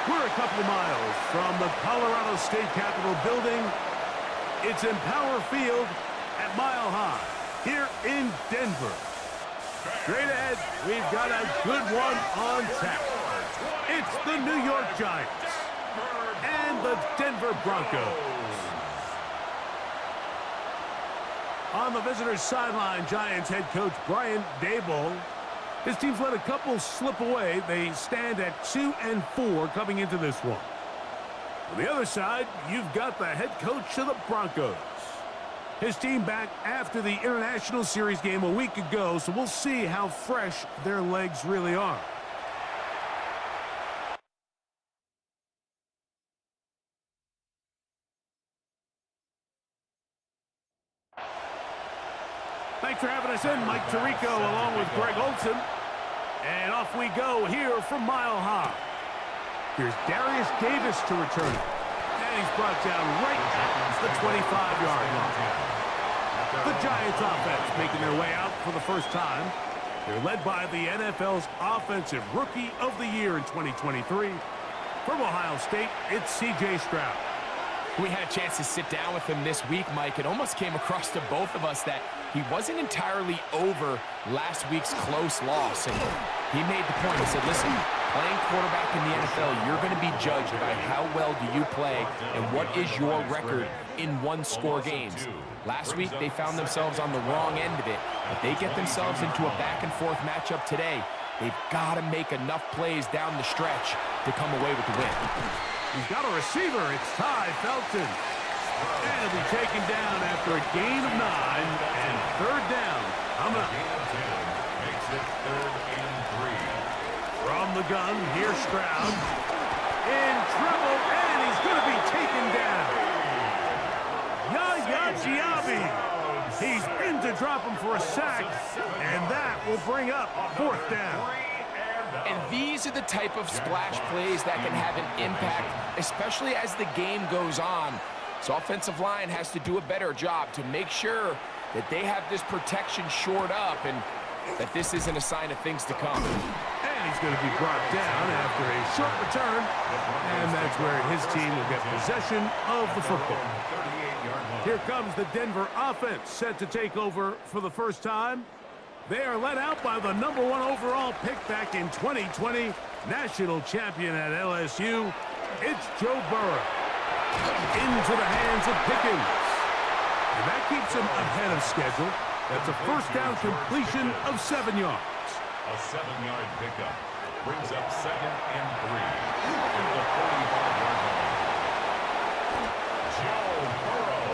We're a couple of miles from the Colorado State Capitol building. It's Empower Field at Mile High here in Denver. Straight ahead, we've got a good one on tap. It's the New York Giants and the Denver Broncos. On the visitors' sideline, Giants head coach Brian Daboll. His team's let a couple slip away. They stand at 2-4 coming into this one. On the other side, you've got the head coach of the Broncos. His team back after the International Series game a week ago, so we'll see how fresh their legs really are. Thanks for having us in, Mike Tirico, along with Greg Olson. And off we go here from Mile High. Here's Darius Davis to return it. And he's brought down right at the 25-yard line. The Giants offense making their way out for the first time. They're led by the NFL's Offensive Rookie of the Year in 2023. From Ohio State, it's C.J. Stroud. We had a chance to sit down with him this week, Mike. It almost came across to both of us that he wasn't entirely over last week's close loss. And he made the point. He said, listen, playing quarterback in the NFL, you're going to be judged by how well do you play and what is your record in one-score games. Last week, they found themselves on the wrong end of it. If they get themselves into a back-and-forth matchup today, they've got to make enough plays down the stretch to come away with the win. He's got a receiver. It's Ty Felton. And he'll be taken down after a gain of 9 and third down. Coming up. Makes it 3rd and 3. From the gun, here's Stroud. In trouble, and he's going to be taken down. Yaya Diaby. He's in to drop him for a sack, and that will bring up 4th down. And these are the type of splash plays that can have an impact, especially as the game goes on. So offensive line has to do a better job to make sure that they have this protection shored up and that this isn't a sign of things to come. And he's going to be brought down after a short return, and that's where his team will get possession of the football. Here comes the Denver offense set to take over for the first time. They are led out by the #1 overall pick back in 2020, national champion at LSU. It's Joe Burrow. Into the hands of Pickens. And that keeps him ahead of schedule. That's a first down completion of 7 yards. A 7-yard pickup brings up 2nd and 3 in the 45-yard line. Joe Burrow.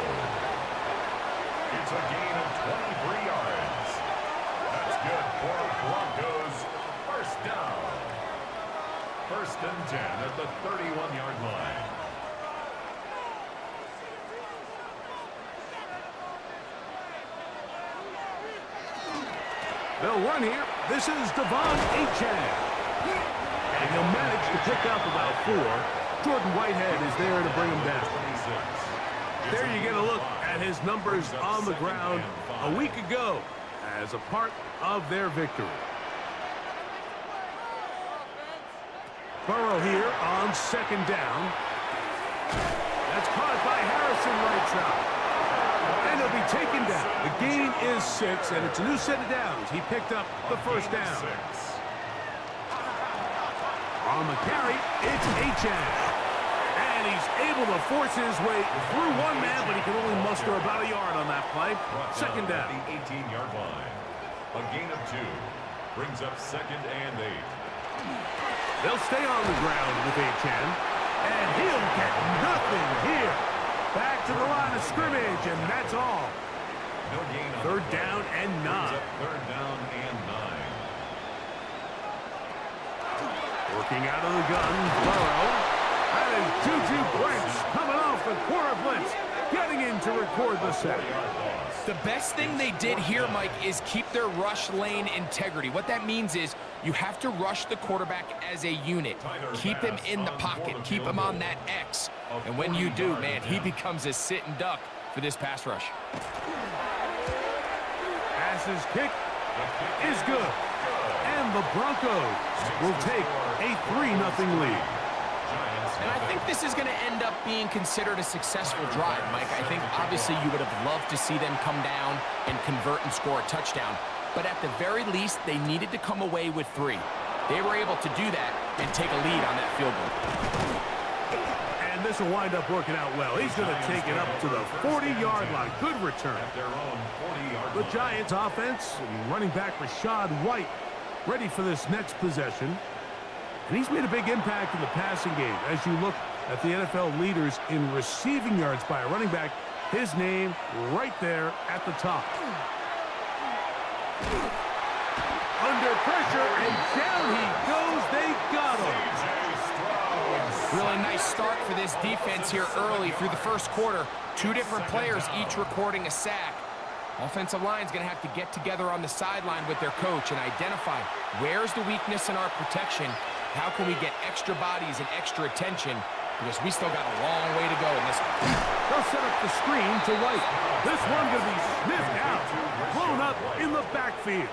It's a gain of 23 yards. That's good for Broncos. First down. 1st and 10 at the 31-yard line. They'll run here. This is Devon Achane. And he'll manage to pick up about 4. Jordan Whitehead is there to bring him down. There you get a look at his numbers on the ground a week ago as a part of their victory. Burrow here on 2nd down. That's caught by Harrison right side. And he'll be taken down. The gain is 6, and it's a new set of downs. He picked up the first down. On the carry, it's Achane. And he's able to force his way through one man, but he can only muster about a yard on that play. 2nd down. The 18-yard line. A gain of 2. Brings up 2nd and 8. They'll stay on the ground with Achane. And he'll get nothing here. Back to the line of scrimmage, and that's all. No gain on 3rd down and 9. 3rd down and 9. Working out of the gun, Burrow. That is Juju Brents coming off the quarter blitz, getting in to record the sack. The best thing they did here, Mike, is keep their rush lane integrity. What that means is you have to rush the quarterback as a unit. Keep him in the pocket. Keep him on that X. And when you do, man, he becomes a sit and duck for this pass rush. Pass's kick is good. And the Broncos will take a 3-0 lead. And I think this is going to end up being considered a successful drive, Mike. I think obviously you would have loved to see them come down and convert and score a touchdown. But at the very least, they needed to come away with 3. They were able to do that and take a lead on that field goal. And this will wind up working out well. He's going to take it up to the 40-yard line. Good return. The Giants offense, running back Rashad White, ready for this next possession. And he's made a big impact in the passing game. As you look at the NFL leaders in receiving yards by a running back, his name right there at the top. Under pressure, and down he goes. They got him. Really nice start for this defense here early through the first quarter. 2 different players each recording a sack. Offensive line's going to have to get together on the sideline with their coach and identify where's the weakness in our protection. How can we get extra bodies and extra attention? Because we still got a long way to go in this one. They'll set up the screen to White. This one going to be sniffed out. Blown up in the backfield.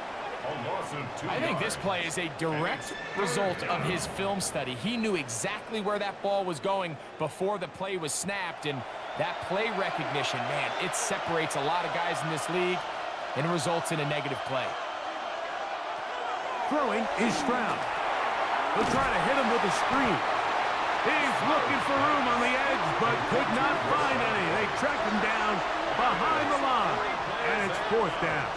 I think this play is a direct result of his film study. He knew exactly where that ball was going before the play was snapped. And that play recognition, man, it separates a lot of guys in this league and results in a negative play. Throwing is Stroud. They'll try to hit him with a screen. He's looking for room on the edge, but could not find any. They tracked him down behind the line, and it's 4th down.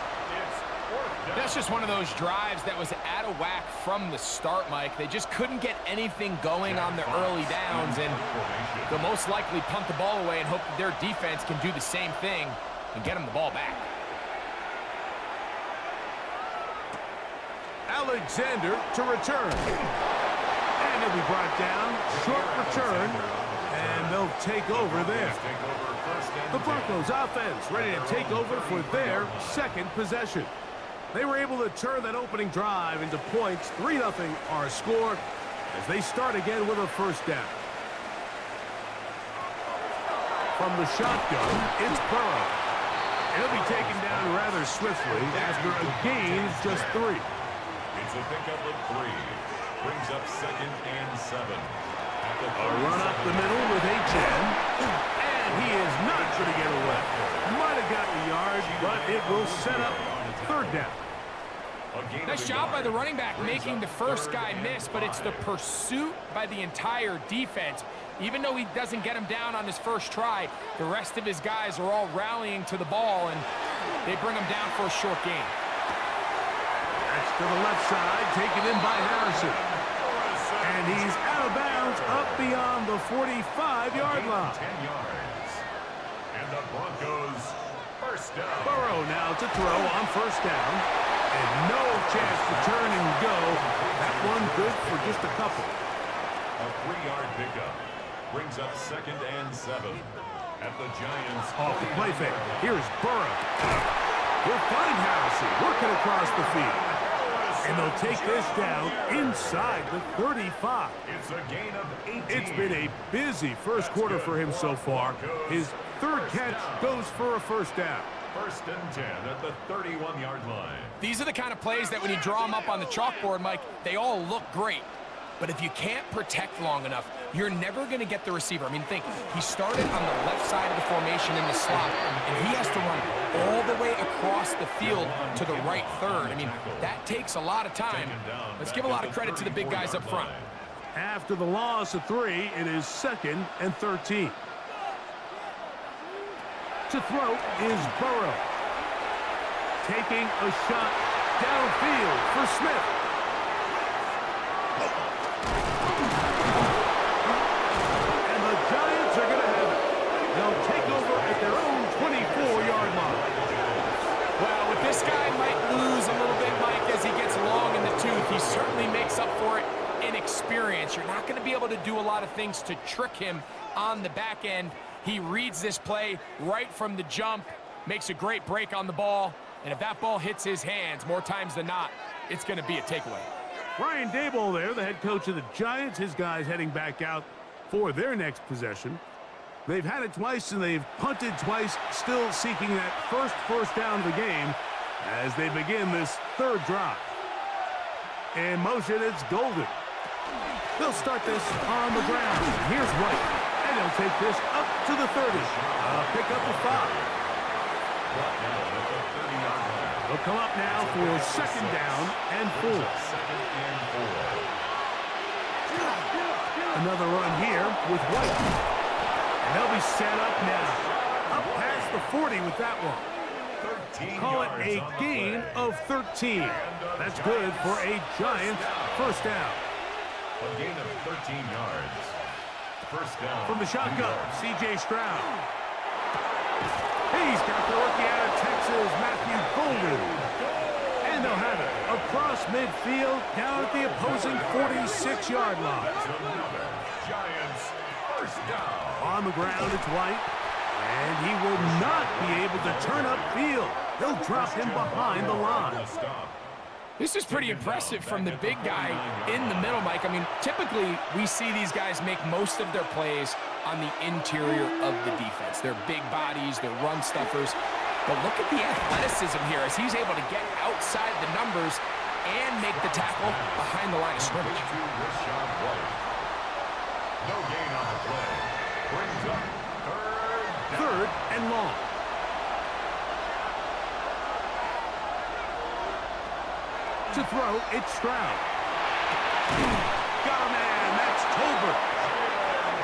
That's just one of those drives that was out of whack from the start, Mike. They just couldn't get anything going on the early downs, and they'll most likely punt the ball away and hope that their defense can do the same thing and get them the ball back. Alexander to return. And he'll be brought down. Short return. And they'll take over there. The Broncos offense ready to take over for their 2nd possession. They were able to turn that opening drive into points. 3-0 our score as they start again with a 1st down. From the shotgun, it's Burrow. He'll be taken down rather swiftly after a gain of just 3. It's a pickup of 3. Brings up 2nd and 7. A run up the middle with Achane. And he is not going to get away. Might have got the yard, but it will set up 3rd down. Nice job by the running back making the first guy miss, but it's the pursuit by the entire defense. Even though he doesn't get him down on his first try, the rest of his guys are all rallying to the ball, and they bring him down for a short gain. That's to the left side, taken in by Harrison. And he's out of bounds up beyond the 45-yard line. 10 yards. And the Broncos 1st down. Burrow now to throw on 1st down. And no chance to turn and go. That one good for just a couple. A 3-yard pickup. Brings up 2nd and 7. At the Giants. Off the play fake. Here's Burrow. will find Harrison working across the field. And they'll take this down inside the 35. It's a gain of 18. It's been a busy first quarter for him so far. His third catch goes for a first down. First and 10 at the 31-yard line. These are the kind of plays that when you draw them up on the chalkboard, Mike, they all look great. But if you can't protect long enough, you're never going to get the receiver. I mean, think, he started on the left side of the formation in the slot, and he has to run all the way across the field to the right third. I mean, that takes a lot of time. Let's give a lot of credit to the big guys up front. After the loss of 3, it is 2nd and 13. To throw is Burrow. Taking a shot downfield for Smith. And the Giants are going to have it. They'll take over at their own 24-yard line. Well, with this guy might lose a little bit, Mike, as he gets long in the tooth. He certainly makes up for it in experience. You're not going to be able to do a lot of things to trick him on the back end. He reads this play right from the jump, makes a great break on the ball, and if that ball hits his hands more times than not, it's going to be a takeaway. Brian Daboll there, the head coach of the Giants. His guys heading back out for their next possession. They've had it twice, and they've punted twice, still seeking that first down of the game as they begin this third drive. In motion, it's Golden. They'll start this on the ground. Here's White. And they'll take this up to the 30. Pick up the 5. They'll come up now for 2nd down and 4. Another run here with White. And they'll be set up now. Up past the 40 with that one. Call it a gain of 13. That's good for a Giants first down. A gain of 13 yards. First down. From the shotgun, C.J. Stroud. He's got the rookie out of Texas, Matthew Golden. And they'll have it across midfield, down at the opposing 46-yard line. Giants first down. On the ground, it's White. And he will not be able to turn upfield. They'll drop him behind the line. This is pretty impressive from the big guy in the middle, Mike. I mean, typically we see these guys make most of their plays on the interior of the defense. They're big bodies, they're run stuffers. But look at the athleticism here as he's able to get outside the numbers and make the tackle behind the line of scrimmage. No gain on the play. Brings up third and long. To throw, it's Stroud. Got a man, that's Tolbert.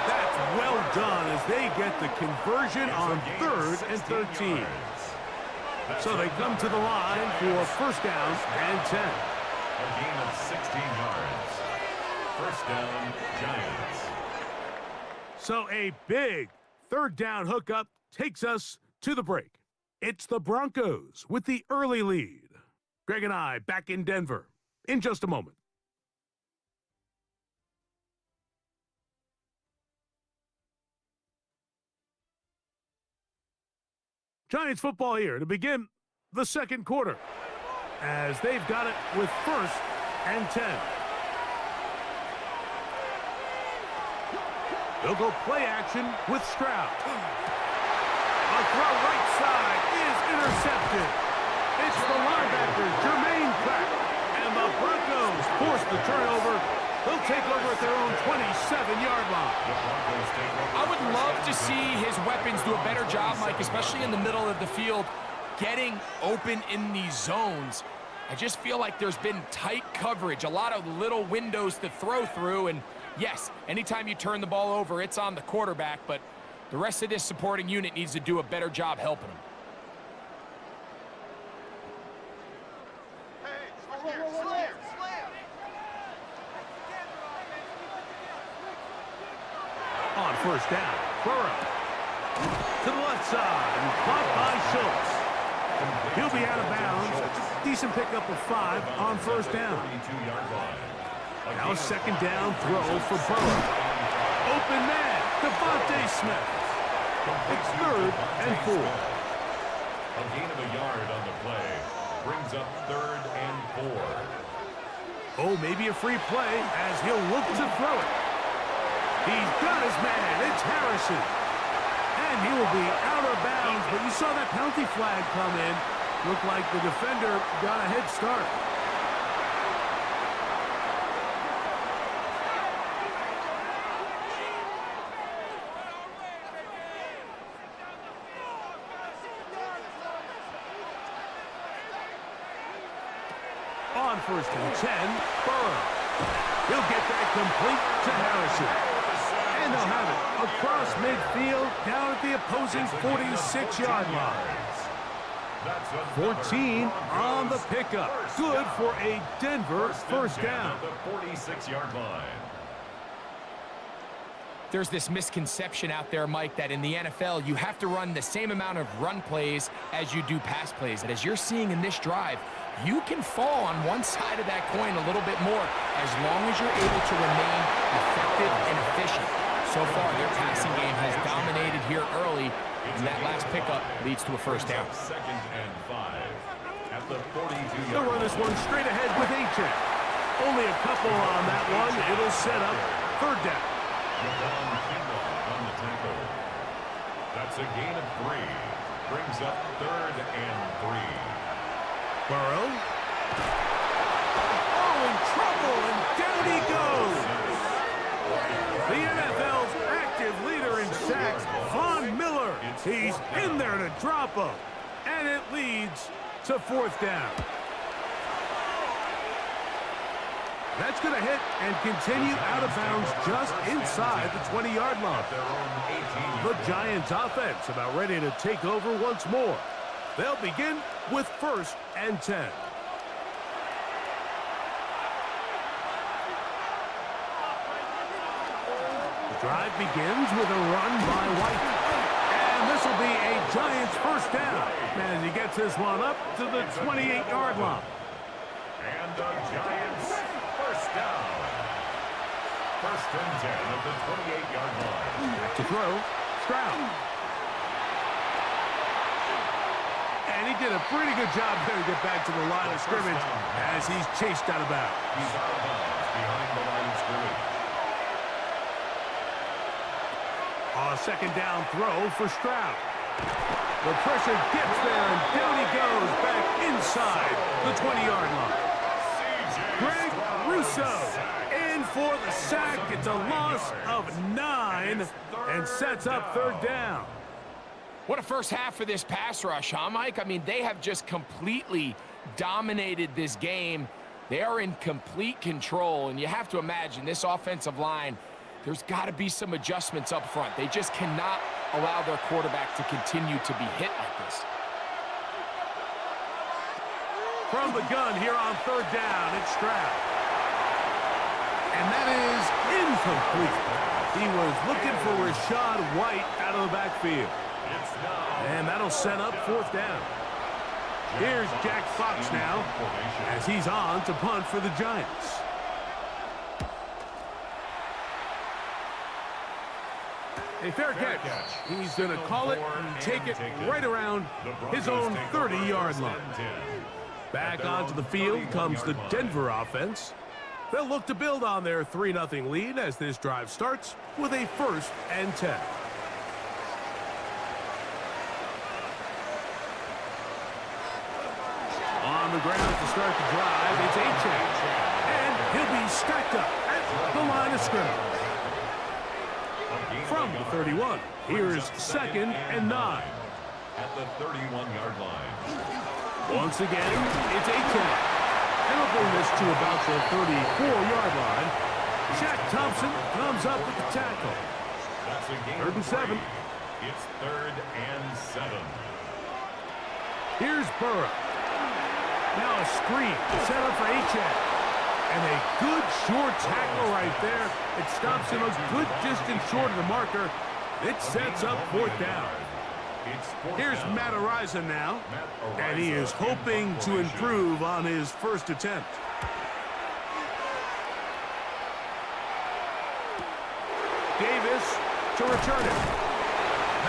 That's well done as they get the conversion on 3rd and 13. So they come to the line for first down and 10. A gain of 16 yards. First down, Giants. So a big 3rd down hookup takes us to the break. It's the Broncos with the early lead. Greg and I back in Denver in just a moment. Giants football here to begin the second quarter as they've got it with 1st and 10. They'll go play action with Stroud. A throw right side is intercepted. It's the linebacker, Jermaine Pratt, and the Broncos force the turnover. They'll take over at their own 27-yard line. I would love to see his weapons do a better job, Mike, especially in the middle of the field, getting open in these zones. I just feel like there's been tight coverage, a lot of little windows to throw through, and yes, anytime you turn the ball over, it's on the quarterback, but the rest of this supporting unit needs to do a better job helping him. On first down, Burrow. To the left side, and caught by Schultz. He'll be out of bounds. Decent pickup of 5 on first down. Now 2nd down throw for Burrow. Open man, Devontae Smith. It's 3rd and 4. A gain of a yard on the play. Brings up 3rd and 4. Oh, maybe a free play as he'll look to throw it. He's got his man. It's Harrison. And he will be out of bounds, but you saw that penalty flag come in. Looked like the defender got a head start. On 1st and 10, Burrow. He'll get that complete to Harrison. And they'll have it across midfield down at the opposing 46-yard line. 14 on the pickup. Good for a Denver first down. The 46-yard line. There's this misconception out there, Mike, that in the NFL, you have to run the same amount of run plays as you do pass plays. And as you're seeing in this drive, you can fall on one side of that coin a little bit more as long as you're able to remain effective and efficient. So far, their passing game has dominated here early, and that last pickup leads to a first down. 2nd and 5 at the 42-yard They'll run this one straight ahead with H.N. Only a couple on that one. It'll set up 3rd down. on the tackle. That's a gain of 3. Brings up 3rd and 3. Burrow. Oh, in trouble, and down he goes. The NFL's active leader in sacks, Von Miller. He's in there to drop him. And it leads to 4th down. That's going to hit and continue out of bounds just inside the 20-yard line. The Giants offense about ready to take over once more. They'll begin with 1st and 10. The drive begins with a run by White. And this will be a Giants first down. And he gets this one up to the 28-yard line. And the Giants first down. 1st and 10 of the 28-yard line. Back to throw. Stroud. And he did a pretty good job there to get back to the line of scrimmage as he's chased out of bounds. He's out of bounds behind the line of scrimmage. A 2nd down throw for Stroud. The pressure gets there, and down he goes back inside the 20-yard line. Greg Russo in for the sack. It's a loss of 9 and sets up 3rd down. What a first half for this pass rush, huh, Mike? I mean, they have just completely dominated this game. They are in complete control, and you have to imagine this offensive line, there's got to be some adjustments up front. They just cannot allow their quarterback to continue to be hit like this. From the gun here on 3rd down, it's Stroud. And that is incomplete. He was looking for Rashad White out of the backfield. And that'll set up 4th down. Here's Jack Fox now as he's on to punt for the Giants. A fair catch. He's going to call it and take it right around his own 30-yard line. Back onto the field comes the Denver offense. They'll look to build on their 3-0 lead as this drive starts with a 1st and 10. On the ground to start the drive, it's H.N. And he'll be stacked up at the line of scrimmage. From the 31, here's 2nd and 9. At the 31-yard line. Once again, it's H.N. And we'll bring this to about the 34-yard line. Shaq Thompson comes up with the tackle. That's a gain 3rd and 7. It's 3rd and 7. Here's Burrow. Now a screen set up for H.N. And a good short tackle right there. It stops him a good distance short of the marker. It sets up 4th down. Here's Matt Araiza now. And he is hoping to improve on his first attempt. Davis to return it.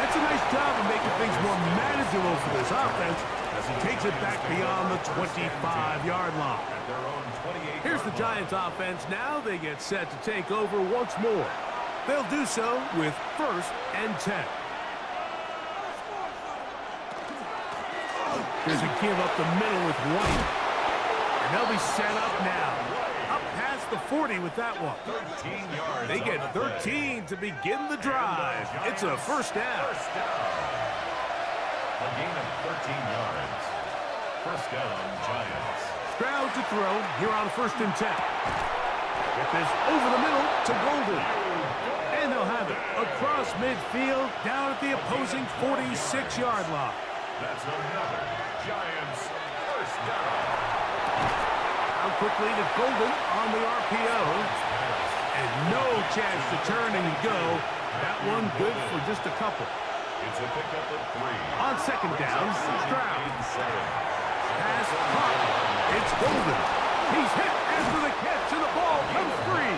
That's a nice job of making things more manageable for this offense as he takes it back beyond the 25-yard line. Here's the Giants offense now. They get set to take over once more. They'll do so with 1st and 10. Here's a give up the middle with White. And they'll be set up now. Up past the 40 with that one. They get 13 to begin the drive. It's a 1st down. A gain of 13 yards. 1st down, Giants. Stroud to throw here on 1st and 10. Get this over the middle to Golden. And they'll have it across midfield down at the opposing 46-yard line. That's another Giants 1st down. Out quickly to Golden on the RPO. And no chance to turn and go. That one good for just a couple. It's a pickup of 3. On 2nd down, Stroud. Pass caught. It's Golden. He's hit after the catch, and the ball comes free.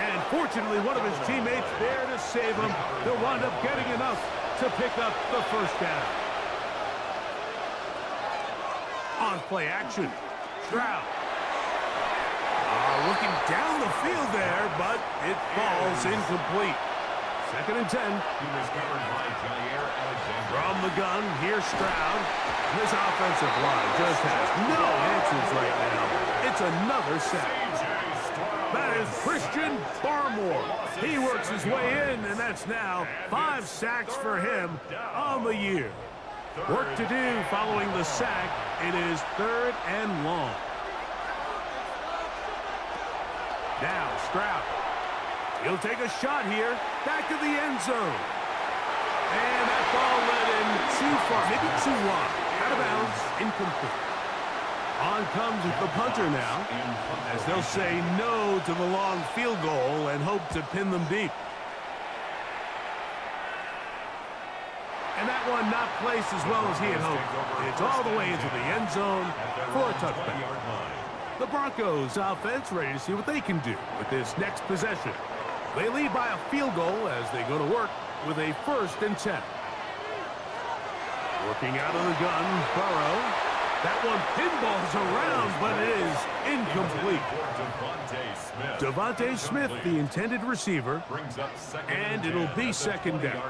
And fortunately, one of his teammates there to save him. They'll wind up getting enough to pick up the 1st down. On play action, Stroud. Looking down the field there, but it falls incomplete. 2nd and 10. He was covered by Jair Alexander. From the gun, here's Stroud. This offensive line just has no answers right now. It's another sack. That is Christian Barmore. He works his way in, and that's now 5 sacks for him on the year. Work to do following the sack. It is 3rd and long. Now Stroud. He'll take a shot here. Back of the end zone. And that ball led him too far, maybe too wide. Out of bounds, incomplete. On comes the punter now, as they'll say no to the long field goal and hope to pin them deep. And that one not placed as well as he had hoped. It's all the way into the end zone for a touchdown. The Broncos offense ready to see what they can do with this next possession. They lead by a field goal as they go to work with a 1st and 10. Working out of the gun, Burrow. That one pinballs around, but it is incomplete. Devontae Smith, the intended receiver, and it'll be 2nd down.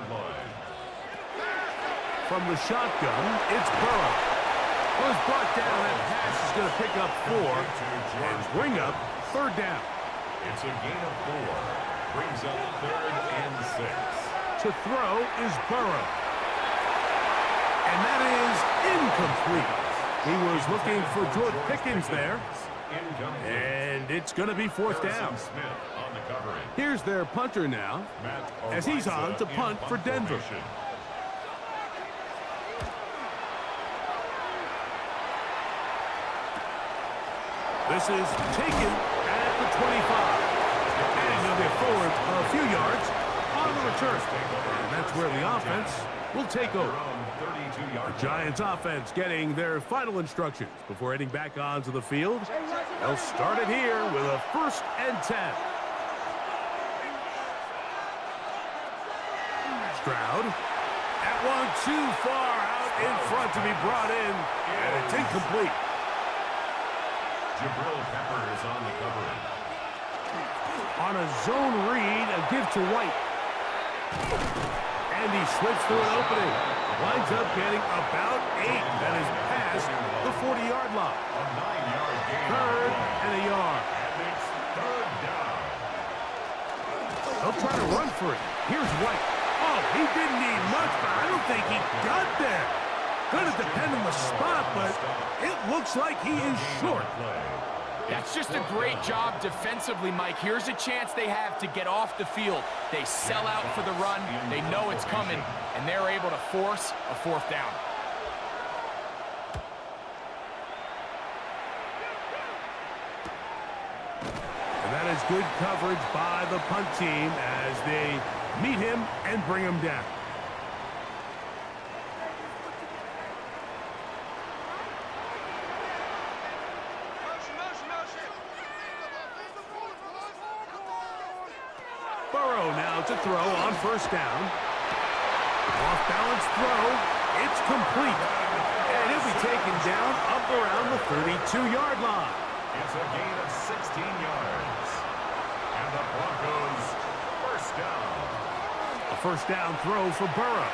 From the shotgun, it's Burrow. Was brought down. That pass is going to pick up 4 and bring up 3rd down. It's a gain of 4. Brings up 3rd and 6. To throw is Burrow. And that is incomplete. He was looking for George Pickens there. And it's going to be 4th down. Here's their punter now, as he's on to punt for Denver. This is taken at the 25. And he'll get forward a few yards on the return. And that's where the offense will take over. The Giants offense getting their final instructions before heading back onto the field. They'll start it here with a 1st and 10. Stroud. That one too far out in front to be brought in. And it's incomplete. Jabril Pepper is on the cover. On a zone read, a give to White. And he slips through an opening. Winds up getting about 8. That is past the 40-yard line. A 9-yard gain. 3rd and a yard. And it's 3rd down. They'll try to run for it. Here's White. Oh, he didn't need much, but I don't think he got there. Going to depend on the spot, but it looks like he is short. That's just a great job defensively, Mike. Here's a chance they have to get off the field. They sell out for the run. They know it's coming, and they're able to force a 4th down. And that is good coverage by the punt team as they meet him and bring him down. Burrow now to throw on 1st down. Off-balance throw. It's complete. And he'll be taken down up around the 32-yard line. It's a gain of 16 yards. And the Broncos first down. A first down throw for Burrow.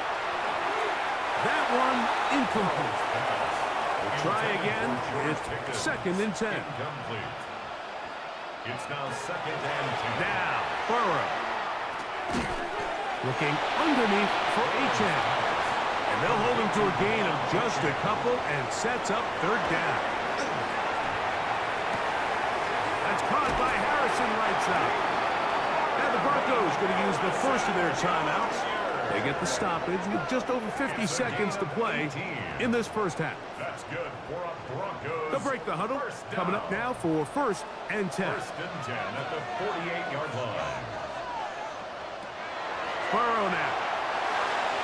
That one incomplete. We'll try again. It's 2nd and 10. Incomplete. It's now 2nd and 10. Now, Burrow. Looking underneath for Achane. And they'll hold him to a gain of just a couple and sets up 3rd down. That's caught by Harrison right side. Now the Broncos going to use the first of their timeouts. They get the stoppage with just over 50 seconds to play in this first half. That's good for a Broncos. They'll break the huddle. Coming up now for 1st and 10. 1st and 10 at the 48-yard line. Burrow now.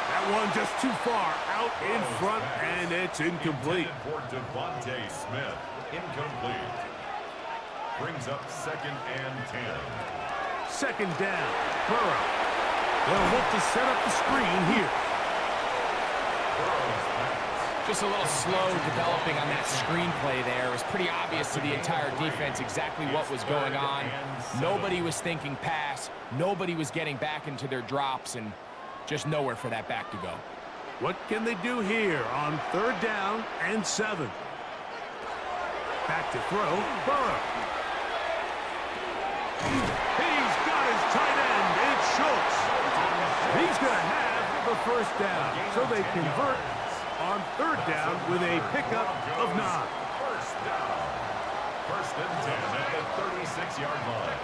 That one just too far out in front, and it's incomplete. Intended for Devontae Smith. Incomplete. Brings up 2nd and 10. 2nd down. Burrow. They'll look to set up the screen here. Just a little slow developing on that screenplay there. It was pretty obvious to the entire defense exactly what was going on. Nobody was thinking pass. Nobody was getting back into their drops, and just nowhere for that back to go. What can they do here on 3rd down and 7? Back to throw. Burrow. He's got his tight end. It's Schultz. He's going to have the first down. So they convert on 3rd down with a pickup of 9. First down. 1st and 10 at the 36-yard line.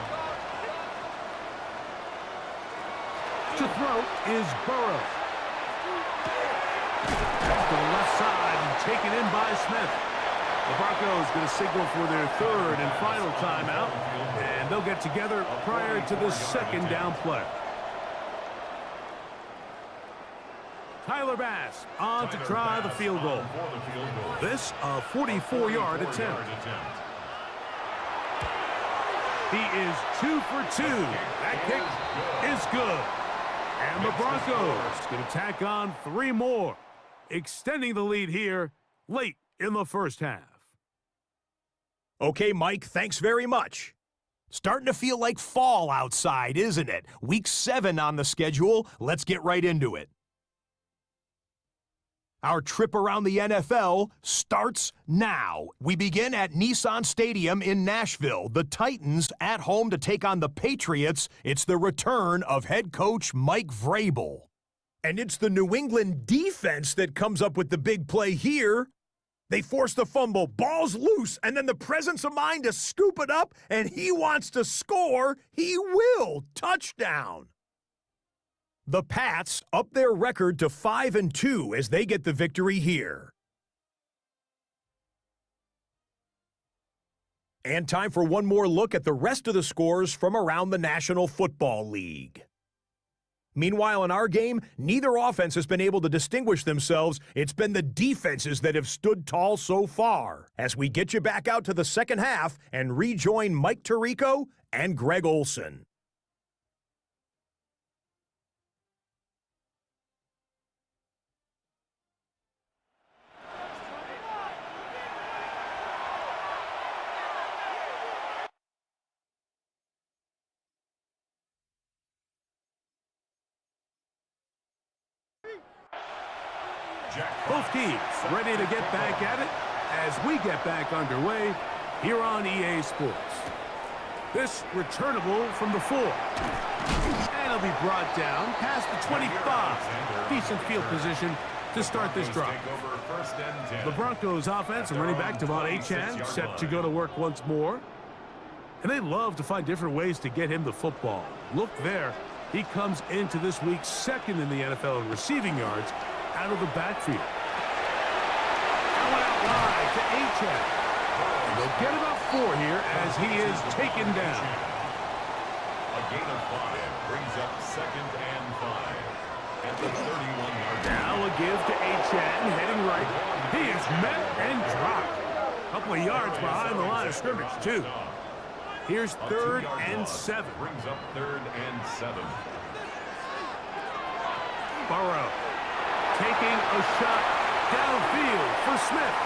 To throw is Burrow. That's to the left side and taken in by Smith. The Broncos going to signal for their 3rd and final timeout, and they'll get together prior to the 2nd down play. Tyler Bass on to try the field goal. This a 44-yard attempt. He is 2 for 2. That kick is good. And the Broncos going to tack on 3 more, extending the lead here late in the first half. Okay, Mike, thanks very much. Starting to feel like fall outside, isn't it? Week 7 on the schedule. Let's get right into it. Our trip around the NFL starts now. We begin at Nissan Stadium in Nashville. The Titans at home to take on the Patriots. It's the return of head coach Mike Vrabel. And it's the New England defense that comes up with the big play here. They force the fumble, ball's loose, and then the presence of mind to scoop it up, and he wants to score. He will. Touchdown. The Pats up their record to 5-2 as they get the victory here. And time for one more look at the rest of the scores from around the National Football League. Meanwhile, in our game, neither offense has been able to distinguish themselves. It's been the defenses that have stood tall so far. As we get you back out to the second half and rejoin Mike Tirico and Greg Olson. Both teams ready to get back at it as we get back underway here on EA Sports. This returnable from the 4. And it'll be brought down past the 25. Decent field position to start this drive. The Broncos offense and running back Devon Achane set to go to work once more. And they love to find different ways to get him the football. Look there. He comes into this week 2nd in the NFL in receiving yards out of the backfield. That went out wide to Achane. They'll get about 4 here as he is taken down. A gain of 5 brings up 2nd and 5 at the 31-yard line. Now a give to Achane heading right. He is met and dropped. A couple of yards behind the line of scrimmage, too. Here's 3rd and 7. Brings up 3rd and 7. Burrow taking a shot downfield for Smith.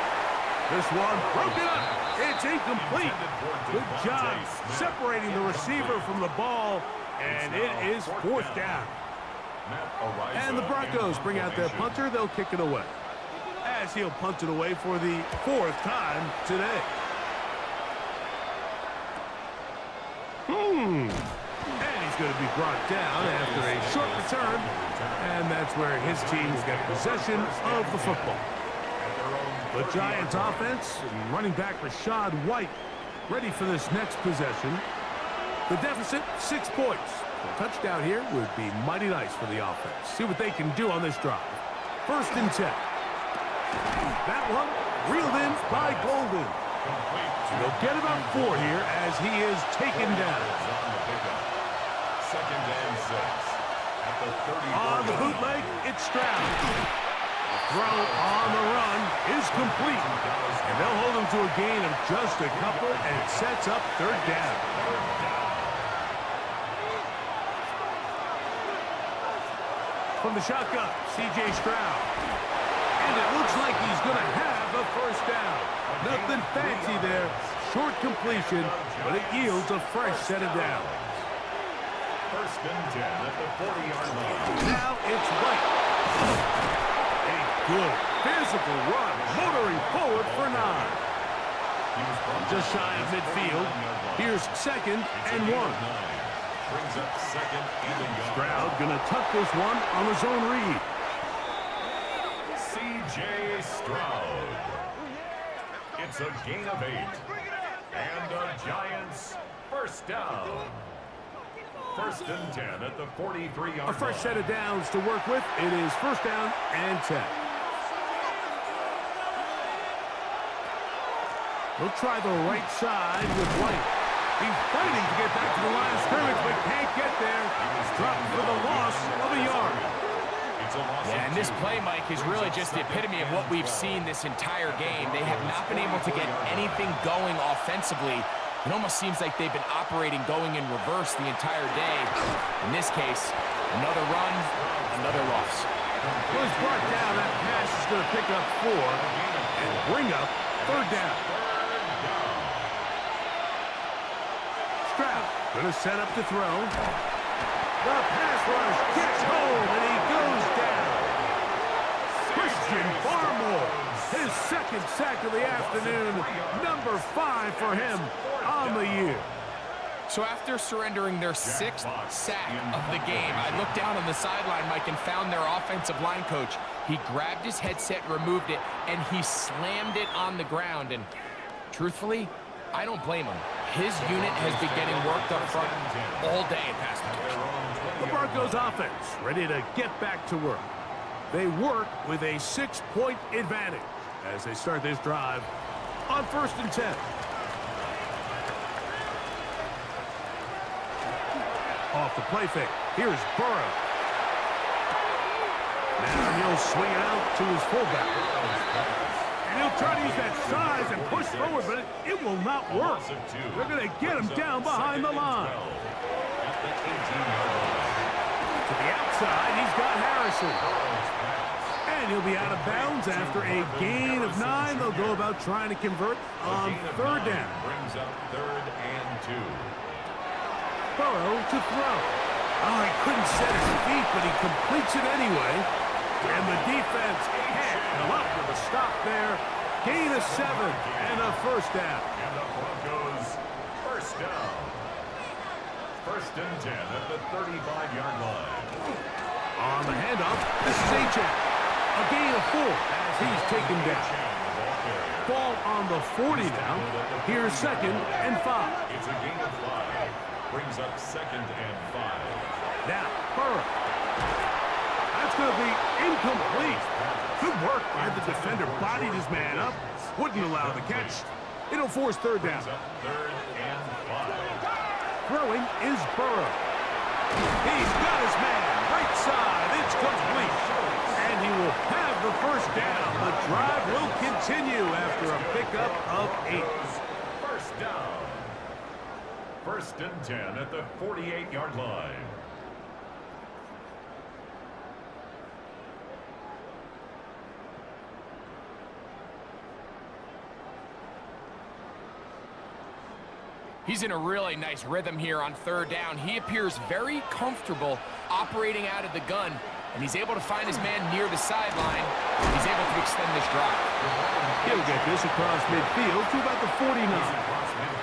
This one broken up. It's incomplete. Good job separating the receiver from the ball, and it is fourth down. And the Broncos bring out their punter. They'll kick it away, as he'll punt it away for the fourth time today. And he's going to be brought down after a short return, and that's where his team will get possession of the football. The Giants offense, and running back Rashad White, ready for this next possession. The deficit, 6 points. A touchdown here would be mighty nice for the offense. See what they can do on this drive. 1st and 10. That one reeled in by Golden. So they'll get about 4 here as he is taken down. 2nd and 6. At the 30. On the bootleg, it's Stroud. Throw on the run is complete. And they'll hold him to a gain of just a couple, and it sets up 3rd down. From the shotgun, C.J. Stroud. And it looks like he's going to have a 1st down. Nothing fancy there. Short completion, but it yields a fresh set of downs. 1st and 10 at the 40-yard line. Now it's White. A good physical run, motoring forward for 9. Just shy of midfield. Here's 2nd and 1. Brings up 2nd and a yard. Stroud gonna tuck this one on his own read. C.J. Stroud. It's a gain of 8. And the Giants 1st down. 1st and 10 at the 43-yard line. A fresh set of downs to work with. It is 1st down and 10. He'll try the right side with White. He's fighting to get back to the line of scrimmage, but can't get there. He's dropped for the loss of a yard. Yeah, and this play, Mike, is really just the epitome of what we've seen this entire game. They have not been able to get anything going offensively. It almost seems like they've been operating going in reverse the entire day. In this case, another run, another loss. Well, he's brought down. That pass is going to pick up 4 and bring up 3rd down. Stroud going to set up to throw. The pass rush gets home, and he goes down. Christian Barmore, his 2nd sack of the afternoon, number 5 for him on the year. So after surrendering their 6th sack of the game, I looked down on the sideline, Mike, and found their offensive line coach. He grabbed his headset, removed it, and he slammed it on the ground. And truthfully, I don't blame him. His unit has been getting worked up front all day in pass protection. The Broncos offense ready to get back to work. They work with a 6-point advantage as they start this drive on 1st and 10. Off the play fake. Here's Burrow. Now he'll swing it out to his fullback. And he'll try to use that size and push forward, but it will not work. They're going to get him down behind the line. To the outside, he's got Harrison. And he'll be out of bounds after a gain of 9. They'll go about trying to convert on 3rd down. Brings up 3rd and 2. Burrow to throw. Oh, he couldn't set his feet, but he completes it anyway. And the defense can't come up with a stop there. Gain of 7 and a 1st down. And the Broncos 1st down. 1st and 10 at the 35-yard line. On the handoff, this is H.A. A gain of 4 as he's taken down. Ball on the 40 now. Here's 2nd and 5. It's a gain of 5. Brings up 2nd and 5. Now, Burrow. That's going to be incomplete. Good work by the defender. Bodied his man up. Wouldn't allow the catch. It'll force 3rd down. 3rd and 5. Throwing is Burrow. He's got his man. Right side. It's complete. And he will have the 1st down. The drive will continue after a pickup of 8. 1st down. 1st and 10 at the 48-yard line. He's in a really nice rhythm here on third down. He appears very comfortable operating out of the gun, and he's able to find his man near the sideline. He's able to extend this drive. He'll get this across midfield to about the 49.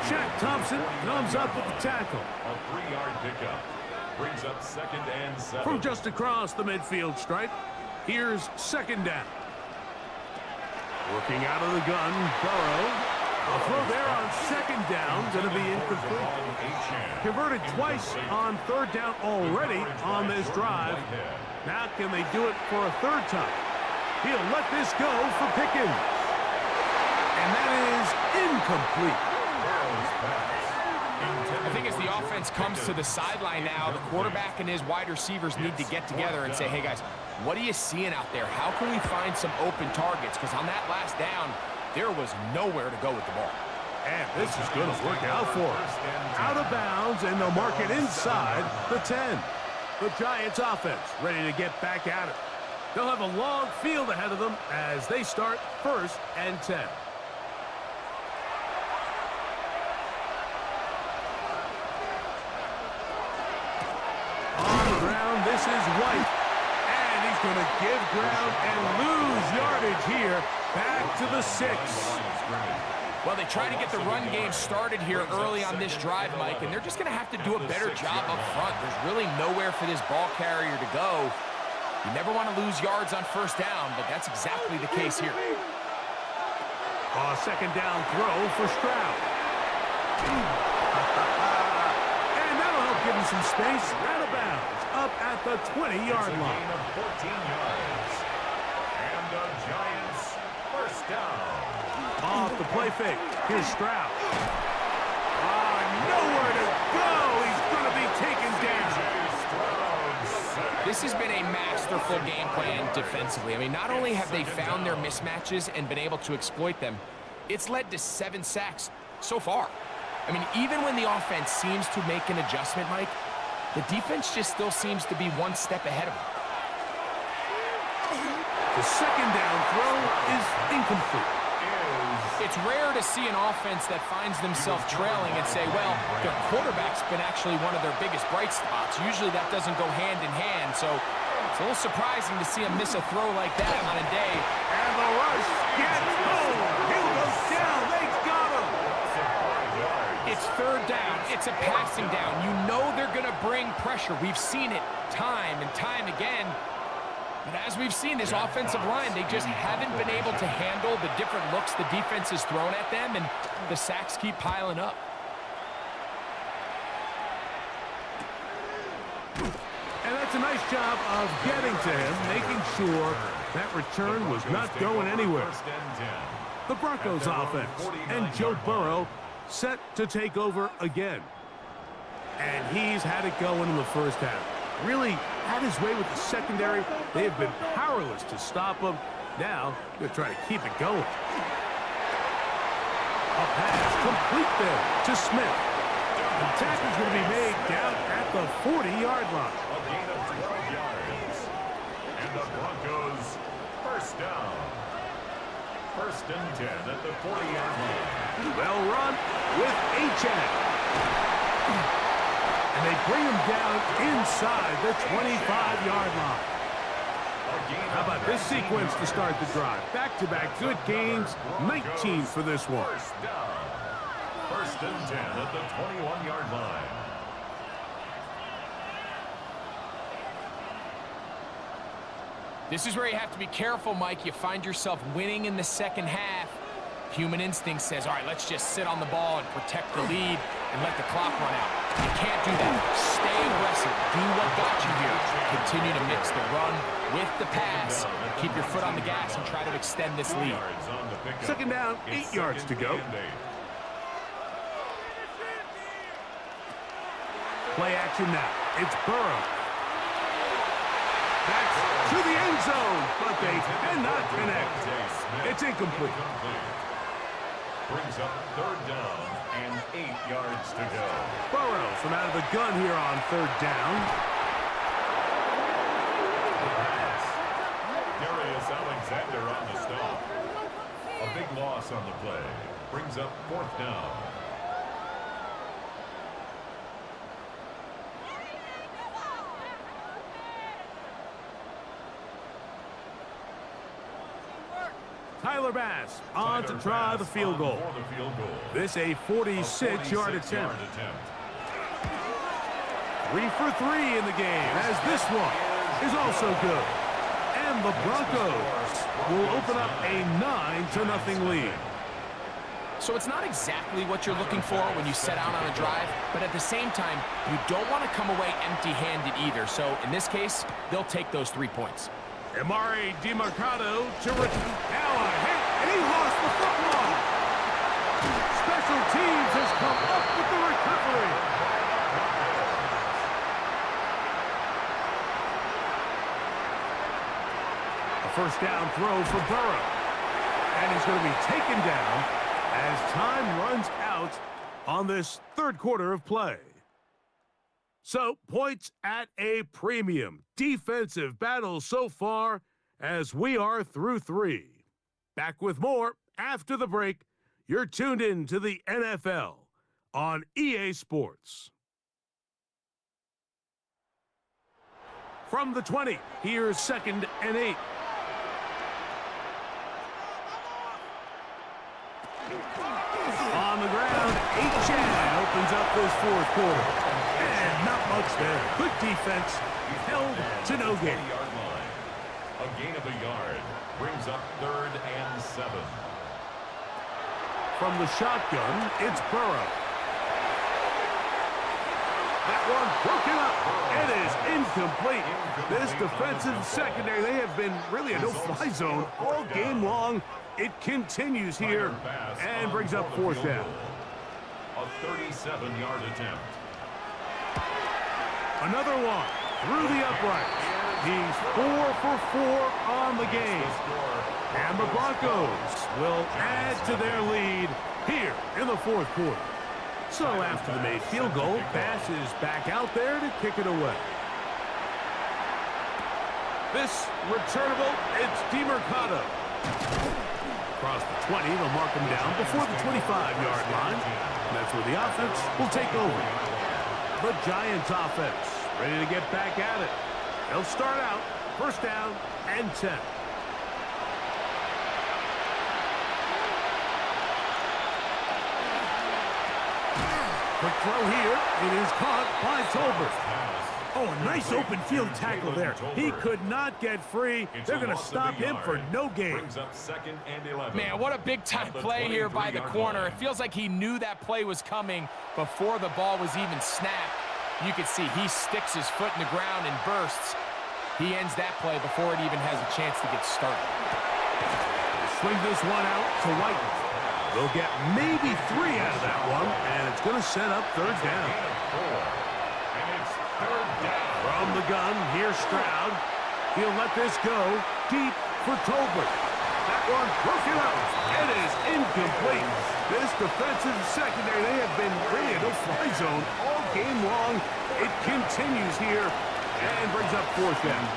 Shaq Thompson comes up with the tackle. A 3-yard pickup. Brings up 2nd and 7. From just across the midfield stripe, here's 2nd down. Working out of the gun, Burrow. A throw there on 2nd down, going to be incomplete. Converted twice on 3rd down already on this drive. Now can they do it for a 3rd time? He'll let this go for Pickens. And that is incomplete. I think as the offense comes to the sideline now, the quarterback and his wide receivers need to get together and say, hey guys, what are you seeing out there? How can we find some open targets? Because on that last down, there was nowhere to go with the ball. And this is going to work out for us. Out of bounds, and they'll mark it inside the 10. The Giants offense ready to get back at it. They'll have a long field ahead of them as they start 1st and 10. On the ground, this is White. And he's going to give ground and lose yardage here. Back to the 6. Well, they try to get the run game started here early on this drive, Mike, and they're just going to have to do a better job up front. There's really nowhere for this ball carrier to go. You never want to lose yards on 1st down, but that's exactly the case here. A 2nd down throw for Stroud. And that'll help give him some space. Out of bounds, up at the 20-yard line. Of 14 yards. And the Giants 1st down. Off the play fake. Here's Stroud. Nowhere to go. He's going to be taken down. This has been a masterful game plan defensively. I mean, not only have they found their mismatches and been able to exploit them, it's led to 7 sacks so far. I mean, even when the offense seems to make an adjustment, Mike, the defense just still seems to be one step ahead of them. The 2nd down throw is incomplete. It's rare to see an offense that finds themselves trailing and say, well, their quarterback's been actually one of their biggest bright spots. Usually that doesn't go hand in hand, so it's a little surprising to see him miss a throw like that on a day. And the rush gets home. He'll go down. They got him. It's 3rd down. It's a passing down. You know they're going to bring pressure. We've seen it time and time again. But as we've seen, this offensive line, they just haven't been able to handle the different looks the defense has thrown at them, and the sacks keep piling up. And that's a nice job of getting to him, making sure that return was not going anywhere. The Broncos offense and Joe Burrow set to take over again. And he's had it going in the 1st half. Really had his way with the secondary. They have been powerless to stop him. Now, they're trying to keep it going. A pass complete there to Smith. The tackle's going to be made down at the 40-yard line. A gain of 12 yards. And the Broncos 1st down. 1st and 10 at the 40-yard line. Well run with H.N. And they bring him down inside the 25-yard line. How about this sequence to start the drive? Back-to-back good gains, 19 for this one. 1st down. 1st and 10 at the 21-yard line. This is where you have to be careful, Mike. You find yourself winning in the 2nd half. Human instinct says, all right, let's just sit on the ball and protect the lead and let the clock run out. You can't do that. Stay aggressive. Do what got you here. Continue to mix the run with the pass. Keep your foot on the gas and try to extend this lead. 2nd down, 8 yards to go. Play action now. It's Burrow. That's to the end zone, but they cannot connect. It's incomplete. Brings up 3rd down and 8 yards to go. Burrow from out of the gun here on 3rd down. Darius Alexander on the stop. A big loss on the play. Brings up 4th down. Tyler Bass on to try the field goal. This a 46-yard attempt. 3 for 3 in the game, as this one is also good. And the Broncos will open up a 9-0 lead. So it's not exactly what you're looking for when you set out on a drive, but at the same time, you don't want to come away empty-handed either. So in this case, they'll take those 3 points. Amari DiMercado to now a hit, and he lost the football. Special teams has come up with the recovery. A first down throw for Burrow. And he's going to be taken down as time runs out on this third quarter of play. So, points at a premium. Defensive battle so far as we are through 3. Back with more after the break. You're tuned in to the NFL on EA Sports. From the 20, here's 2nd and 8. On the ground, Achan opens up this fourth quarter. And not much there. Good defense, held to no gain. A gain of a yard brings up 3rd and 7. From the shotgun, it's Burrow. That one broken up. It is incomplete. This defensive secondary, they have been really a no-fly zone all game long. It continues here and brings up 4th down. A 37-yard attempt. Another one through the uprights. He's 4 for 4 on the game. And the Broncos will add to their lead here in the 4th quarter. So after the made field goal, Bass is back out there to kick it away. This returnable, it's DiMercado. Across the 20, they'll mark him down before the 25-yard line. And that's where the offense will take over. The Giants offense ready to get back at it. They'll start out 1st down and 10. Quick throw here. It is caught by Tolbert. Oh, a nice open field tackle there. He could not get free. They're going to stop him for no gain. Man, what a big-time play here by the corner. It feels like he knew that play was coming before the ball was even snapped. You can see he sticks his foot in the ground and bursts. He ends that play before it even has a chance to get started. Swing this one out to White. They'll get maybe 3 out of that one, and it's going to set up 3rd down. From the gun, here's Stroud. He'll let this go deep for Tolbert. That one broken up. It is incomplete. This defensive secondary, they have been really a no-fly zone all game long. It continues here and brings up 4th down.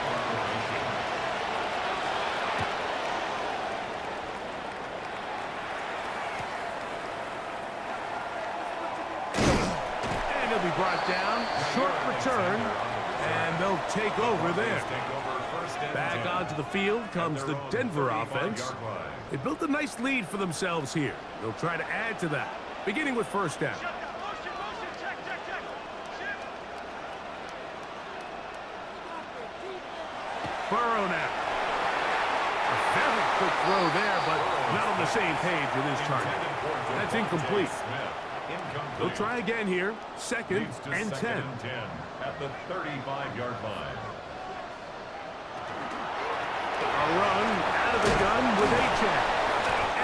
And he'll be brought down. Short return. And they'll take over there. Back onto the field comes the Denver offense. They built a nice lead for themselves here. They'll try to add to that, beginning with 1st down. Burrow now. A very quick throw there, but not on the same page with his target. That's incomplete. They'll try again here. 2nd and 10. At the 35-yard line. A run out of the gun with Achan.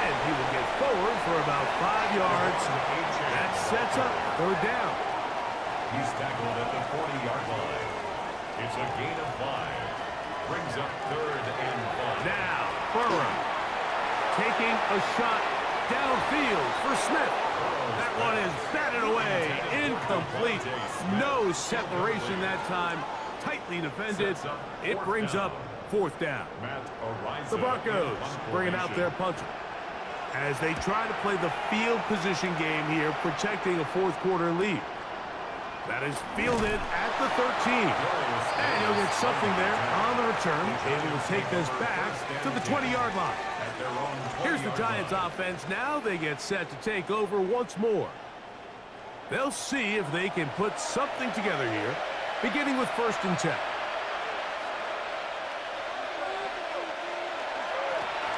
And he will get forward for about 5 yards. That sets up 3rd down. He's tackled at the 40-yard line. It's a gain of 5. Brings up 3rd and 1. Now, Burrow taking a shot downfield for Smith. That one is batted away. Incomplete. No separation that time. Tightly defended. It brings up 4th down. The Broncos bringing out their punter as they try to play the field position game here, protecting a 4th quarter lead. That is fielded at the 13. And he'll get something there on the return, able to take this back to the 20-yard line. Here's the Giants offense now. They get set to take over once more. They'll see if they can put something together here, beginning with 1st and 10.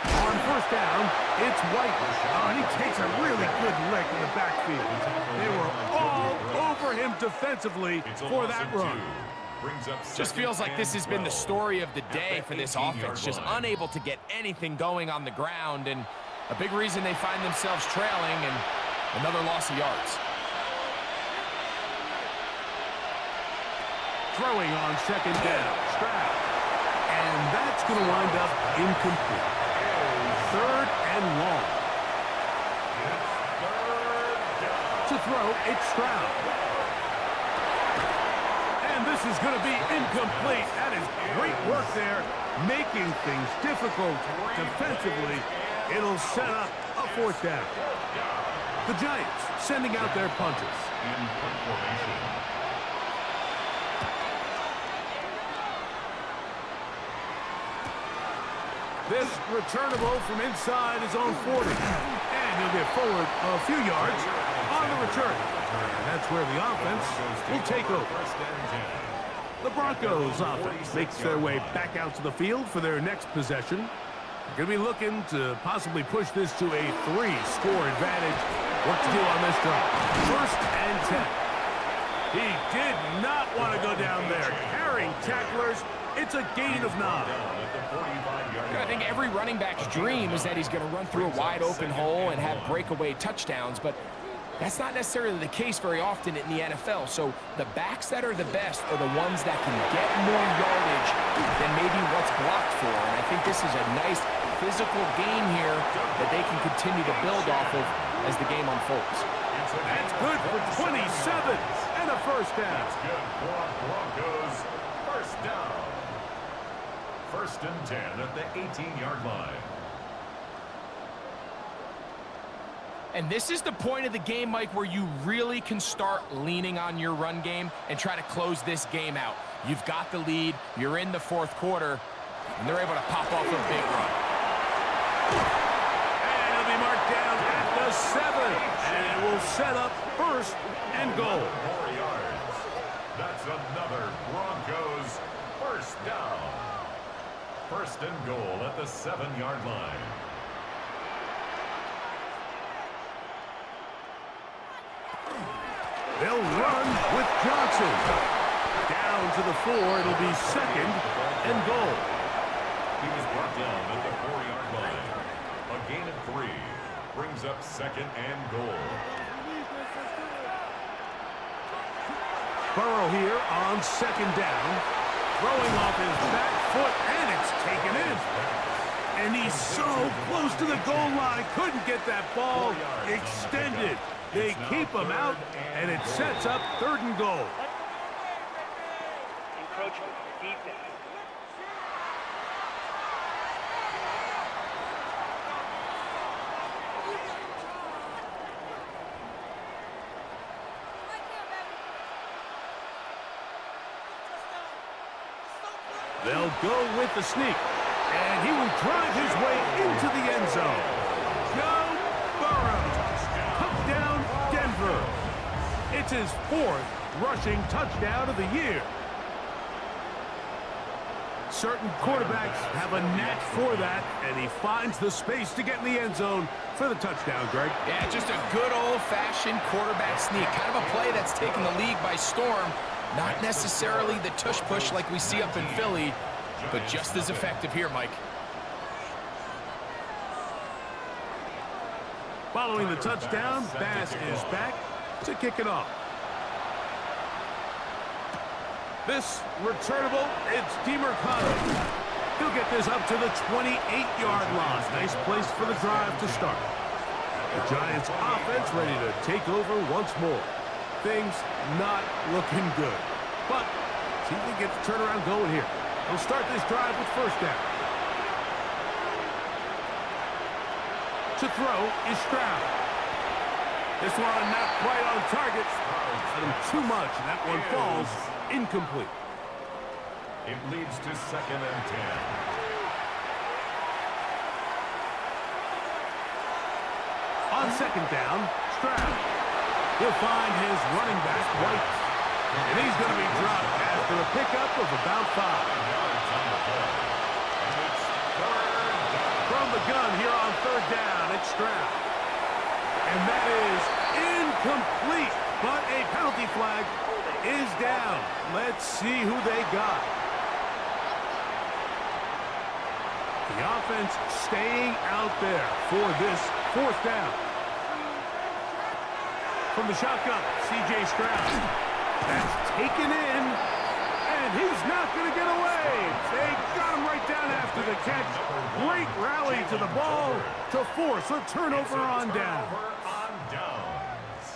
On 1st down, it's White. Oh, and he takes a really good lick in the backfield. They were all over him defensively for that run. Just feels like this has been the story of the day for this offense, just unable to get anything going on the ground, and a big reason they find themselves trailing and another loss of yards. Throwing on 2nd down, Stroud. And that's going to wind up incomplete. 3rd and long. To throw, it's Stroud. And this is going to be incomplete. That is great work there, making things difficult defensively. It'll set up a 4th down. The Giants sending out their punters. In punt formation. This returnable from inside his own 40. And he'll get forward a few yards on the return. And that's where the offense will take over. The Broncos offense makes their way back out to the field for their next possession. They're going to be looking to possibly push this to a 3-score advantage. What to do on this drive? 1st and 10. He did not want to go down there. Carrying tacklers. It's a gain of 9. I think every running back's dream is that he's going to run through a wide open hole and have breakaway touchdowns, but that's not necessarily the case very often in the NFL. So the backs that are the best are the ones that can get more yardage than maybe what's blocked for. And I think this is a nice physical game here that they can continue to build off of as the game unfolds. That's good for 27 and a 1st down. That's good for Broncos. 1st down. 1st and 10 at the 18-yard line. And this is the point of the game, Mike, where you really can start leaning on your run game and try to close this game out. You've got the lead, you're in the 4th quarter, and they're able to pop off a big run. And it'll be marked down at the 7. And it will set up 1st and goal. 4 yards. That's another Broncos 1st down. 1st and goal at the 7-yard line. They'll run with Johnson. Down to the 4. It'll be 2nd and goal. He was brought down at the 4-yard line. A gain of 3 brings up 2nd and goal. Burrow here on 2nd down. Throwing off his back foot, and it's taken in. And he's so close to the goal line. Couldn't get that ball extended. They keep him out, and it sets up 3rd and goal. Encroachment, defense. They'll go with the sneak, and he will drive his way into the end zone. Joe Burrow, touchdown Denver. It's his 4th rushing touchdown of the year. Certain quarterbacks have a knack for that, and he finds the space to get in the end zone for the touchdown, Greg. Yeah, just a good old-fashioned quarterback sneak. Kind of a play that's taken the league by storm. Not necessarily the tush-push like we see up in Philly, but just as effective here, Mike. Following the touchdown, Bass is back to kick it off. This returnable, it's DeMarcado. He'll get this up to the 28-yard line. Nice place for the drive to start. The Giants offense ready to take over once more. Things not looking good. But see if we get the turnaround going here. They'll start this drive with 1st down. To throw is Stroud. This one not quite on target. Let him too much, and that one falls incomplete. It leads to 2nd and 10. On 2nd down, Stroud. He'll find his running back, White. And he's going to be dropped after a pickup of about 5. From the gun here on 3rd down, it's Stroud. And that is incomplete, but a penalty flag is down. Let's see who they got. The offense staying out there for this 4th down. From the shotgun, C.J. Stroud. That's taken in, and he's not going to get away. They got him right down after the catch. Great rally to the ball to force a turnover on down.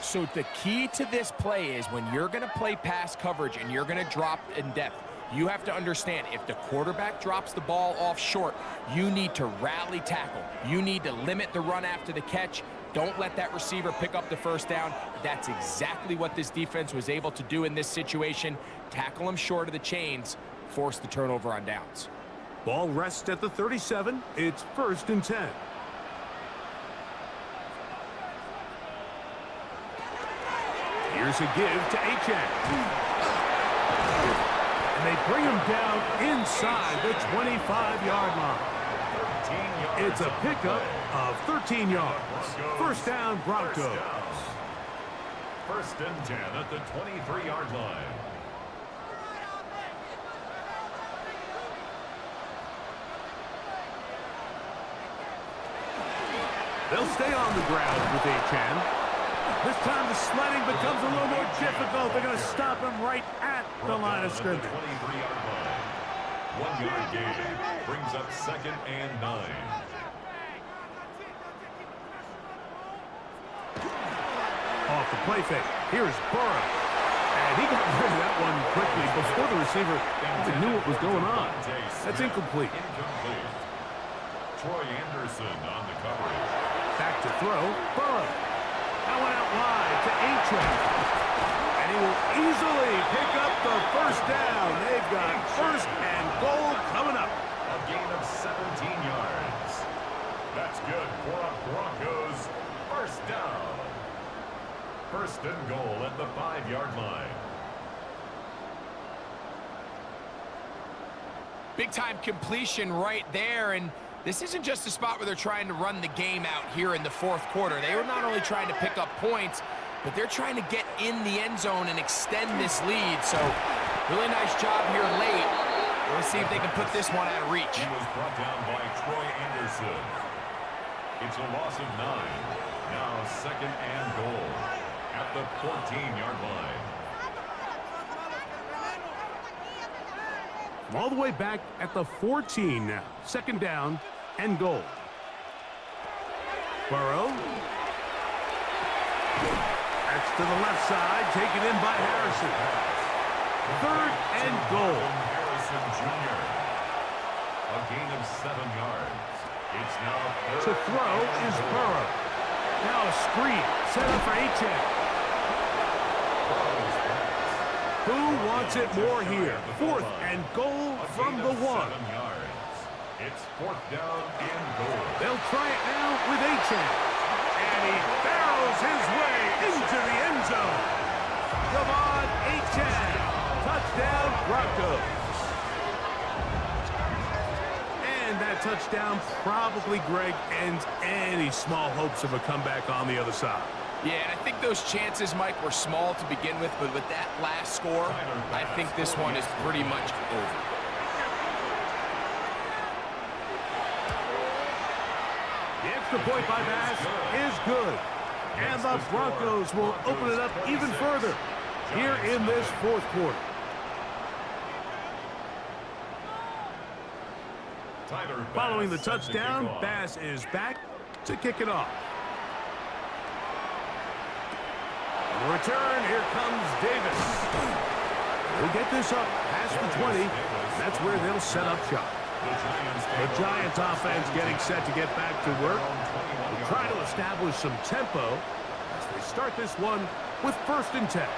So the key to this play is when you're going to play pass coverage and you're going to drop in depth, you have to understand if the quarterback drops the ball off short, you need to rally tackle. You need to limit the run after the catch. Don't let that receiver pick up the 1st down. That's exactly what this defense was able to do in this situation. Tackle him short of the chains, force the turnover on downs. Ball rests at the 37. It's 1st and 10. Here's a give to Achane. And they bring him down inside the 25-yard line. It's a pickup of 13 yards. 1st down, Broncos. 1st and 10 at the 23-yard line. They'll stay on the ground with Achane. This time the sledding becomes a little more difficult. They're going to stop him right at the line of scrimmage. 23-yard line. 1-yard gain brings up 2nd and 9. Off the play fake. Here's Burrow. And he got rid of that one quickly before the receiver even knew what was going on. That's incomplete. Troy Anderson on the coverage. Back to throw. Burrow. That one out wide to Achane. And he will easily pick up the 1st down. They've got 1st and goal coming up. A gain of 17 yards. That's good for a Broncos 1st down. 1st and goal at the 5-yard line. Big-time completion right there, and this isn't just a spot where they're trying to run the game out here in the 4th quarter. They were not only trying to pick up points, but they're trying to get in the end zone and extend this lead. So, really nice job here late. Let's see if they can put this one out of reach. He was brought down by Troy Anderson. It's a loss of 9. Now 2nd and goal at the 14-yard line. All the way back at the 14 now. 2nd down and goal. Burrow. That's to the left side, taken in by Harrison. 3rd and goal. Harrison Jr. A gain of 7 yards. It's now 3rd. To throw is Burrow. Now a screen set up for Achane. Who wants it more here? 4th and goal from the 1. 7 yards. It's 4th down and goal. They'll try it now with Achane. And he barrels his way into the end zone. Come on, Achane. Touchdown, Broncos. And that touchdown probably, Greg, ends any small hopes of a comeback on the other side. Yeah, and I think those chances, Mike, were small to begin with, but with that last score, I think this one is pretty much over. The extra point by Bass is good. And the Broncos will open it up even further here in this 4th quarter. Following the touchdown, Bass is back to kick it off. Return, here comes Davis. We'll get this up past the 20. That's where they'll set up shop. The Giants offense getting set to get back to work. We'll try to establish some tempo as they start this one with 1st and 10.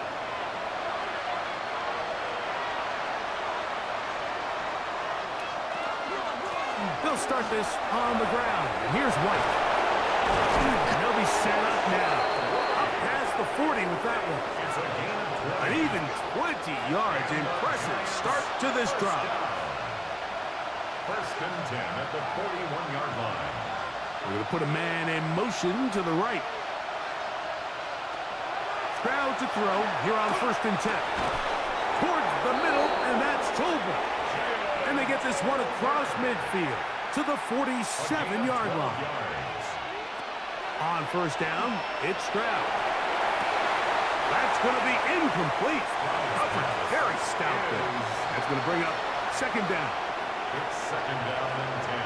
They'll start this on the ground. And here's White. And they'll be set up now. Up past the 40 with that one. An even 20 yards. Impressive start to this drive. First and 10 at the 41-yard line. We're going to put a man in motion to the right. Stroud to throw here on first and 10. Towards the middle, and that's Tolbert. And they get this one across midfield to the 47-yard line. On first down, it's Stroud. That's going to be incomplete. Coverage very stout there. That's going to bring up second down. It's second down and 10.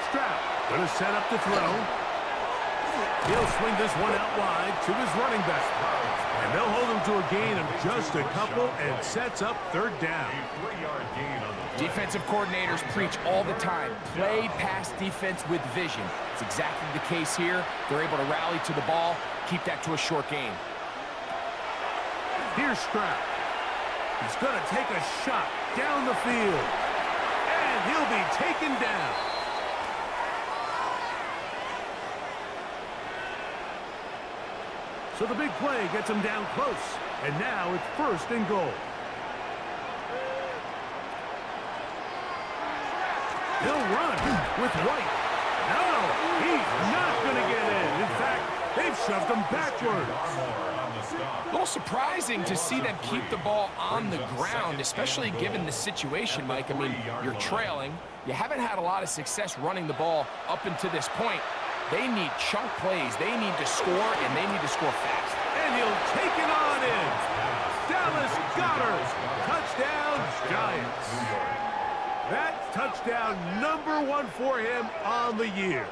Stroud going to set up to throw. He'll swing this one out wide to his running back. And they'll hold him to a gain of just a couple and sets up third down. A 3-yard gain on the Defensive coordinators preach all the time, play pass defense with vision. It's exactly the case here. They're able to rally to the ball, keep that to a short game. Here's Stroud. He's going to take a shot down the field. And he'll be taken down. So the big play gets him down close. And now it's first and goal. He'll run with White. No, he's not going to get in. In fact, they've shoved him backwards. A little surprising to see them keep the ball on the ground, especially given the situation, Mike. I mean, you're trailing. You haven't had a lot of success running the ball up until this point. They need chunk plays. They need to score, and they need to score fast. And he'll take it on in. Dallas Goedert. Touchdown, Giants. That touchdown number 1 for him on the year.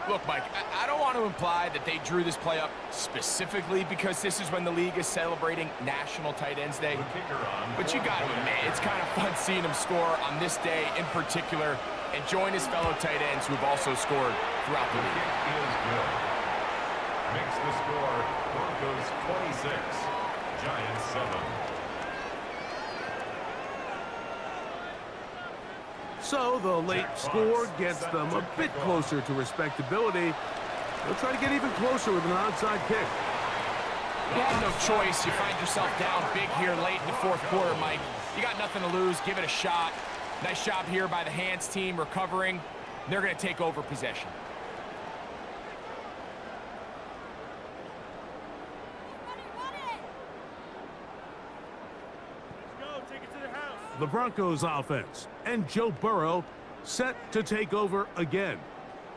Look, Mike, I don't want to imply that they drew this play up specifically because this is when the league is celebrating National Tight Ends Day. But you got to admit, it's kind of fun seeing him score on this day in particular and join his fellow tight ends who have also scored throughout the league. Makes the score Broncos 26, Giants 7. So the late score gets them a bit closer to respectability. They'll try to get even closer with an onside kick. You have no choice. You find yourself down big here late in the fourth quarter, Mike. You got nothing to lose. Give it a shot. Nice job here by the hands team recovering. They're going to take over possession. The Broncos offense and Joe Burrow set to take over again.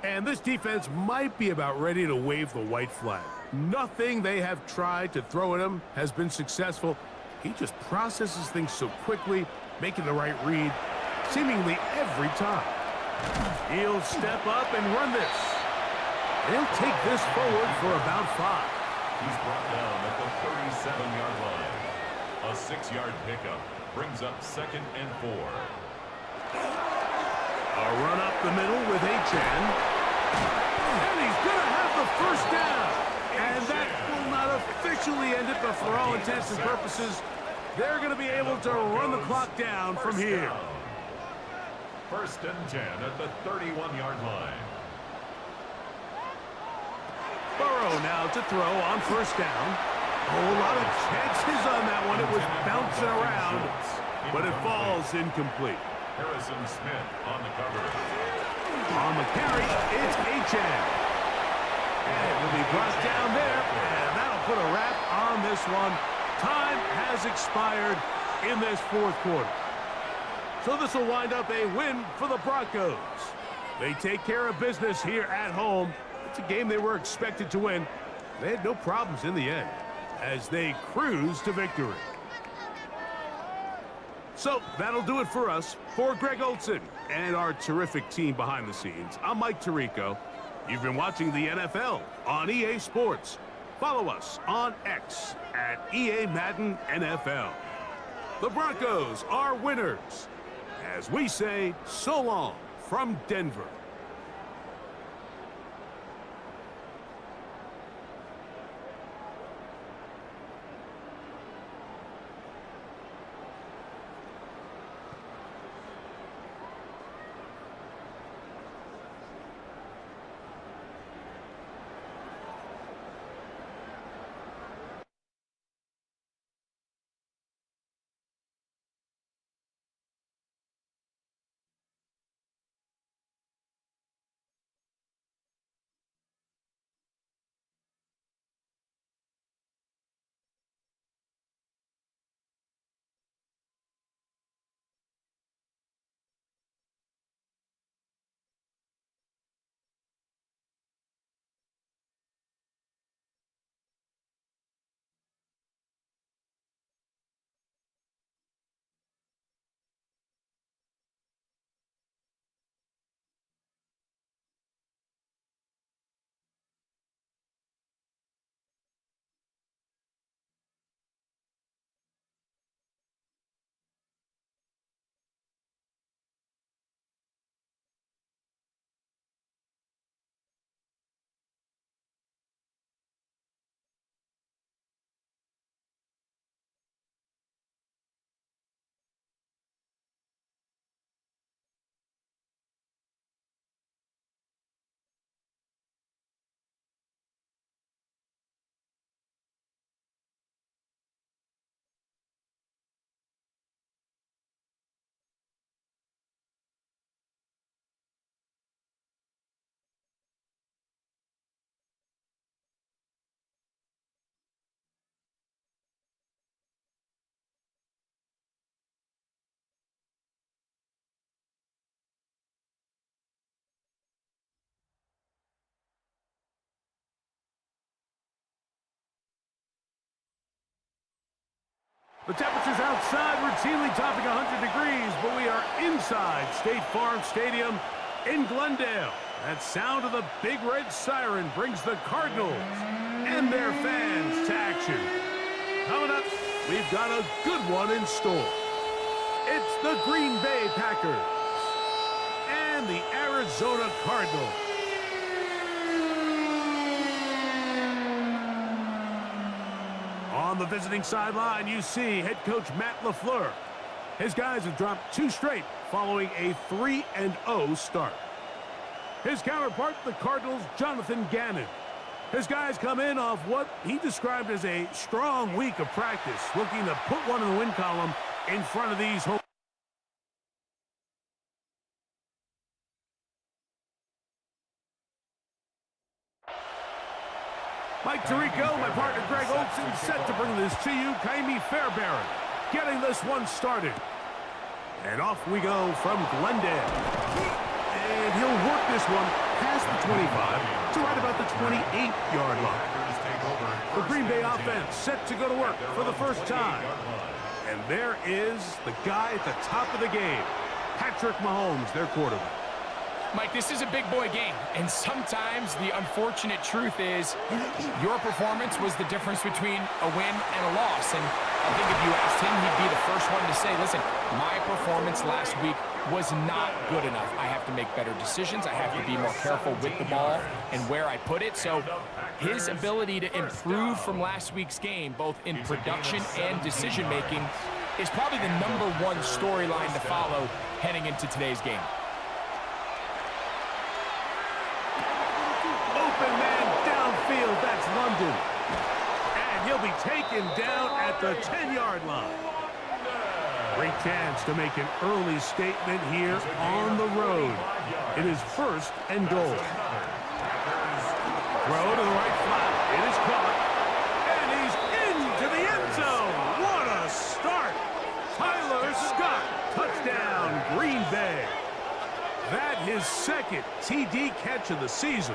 And this defense might be about ready to wave the white flag. Nothing they have tried to throw at him has been successful. He just processes things so quickly, making the right read seemingly every time. He'll step up and run this. He'll take this forward for about 5. He's brought down at the 37-yard line. A 6-yard pickup brings up second and 4. A run up the middle with Achan. And he's going to have the first down. And that will not officially end it, but for all intents and purposes, they're going to be able to run the clock down from here. First and 10 at the 31-yard line. Burrow now to throw on first down. A whole lot of chances on that one. It was bouncing around, but it falls incomplete. Harrison Smith on the cover. On the carry, it's Achan. And it will be brought down there, and that'll put a wrap on this one. Time has expired in this fourth quarter. So this will wind up a win for the Broncos. They take care of business here at home. It's a game they were expected to win. They had no problems in the end as they cruise to victory. So that'll do it for us. For Greg Olson and our terrific team behind the scenes, I'm Mike Tirico. You've been watching the NFL on EA Sports. Follow us on X at EA Madden NFL. The Broncos are winners. As we say, so long from Denver. The temperatures outside routinely topping 100 degrees, but we are inside State Farm Stadium in Glendale. That sound of the big red siren brings the Cardinals and their fans to action. Coming up, we've got a good one in store. It's the Green Bay Packers and the Arizona Cardinals. On the visiting sideline, you see head coach Matt LaFleur. His guys have dropped 2 straight following a 3-0 start. His counterpart, the Cardinals' Jonathan Gannon. His guys come in off what he described as a strong week of practice, looking to put one in the win column in front of these home. Mike Tirico, my partner Greg Olson, set to bring this to you. Kaimi Fairbairn getting this one started. And off we go from Glendale. And he'll work this one past the 25 to right about the 28-yard line. The Green Bay offense set to go to work for the first time. And there is the guy at the top of the game, Patrick Mahomes, their quarterback. Mike, this is a big boy game, and sometimes the unfortunate truth is your performance was the difference between a win and a loss. And I think if you asked him, he'd be the first one to say, listen, my performance last week was not good enough. I have to make better decisions. I have to be more careful with the ball and where I put it. So his ability to improve from last week's game, both in production and decision-making, is probably the #1 storyline to follow heading into today's game. Open man downfield, that's London. And he'll be taken down at the 10-yard line. Great chance to make an early statement here on the road. It is 1st and goal. Throw to the right flat. It is caught. And he's into the end zone. What a start. Tyler Scott, touchdown, Green Bay. That his 2nd TD catch of the season.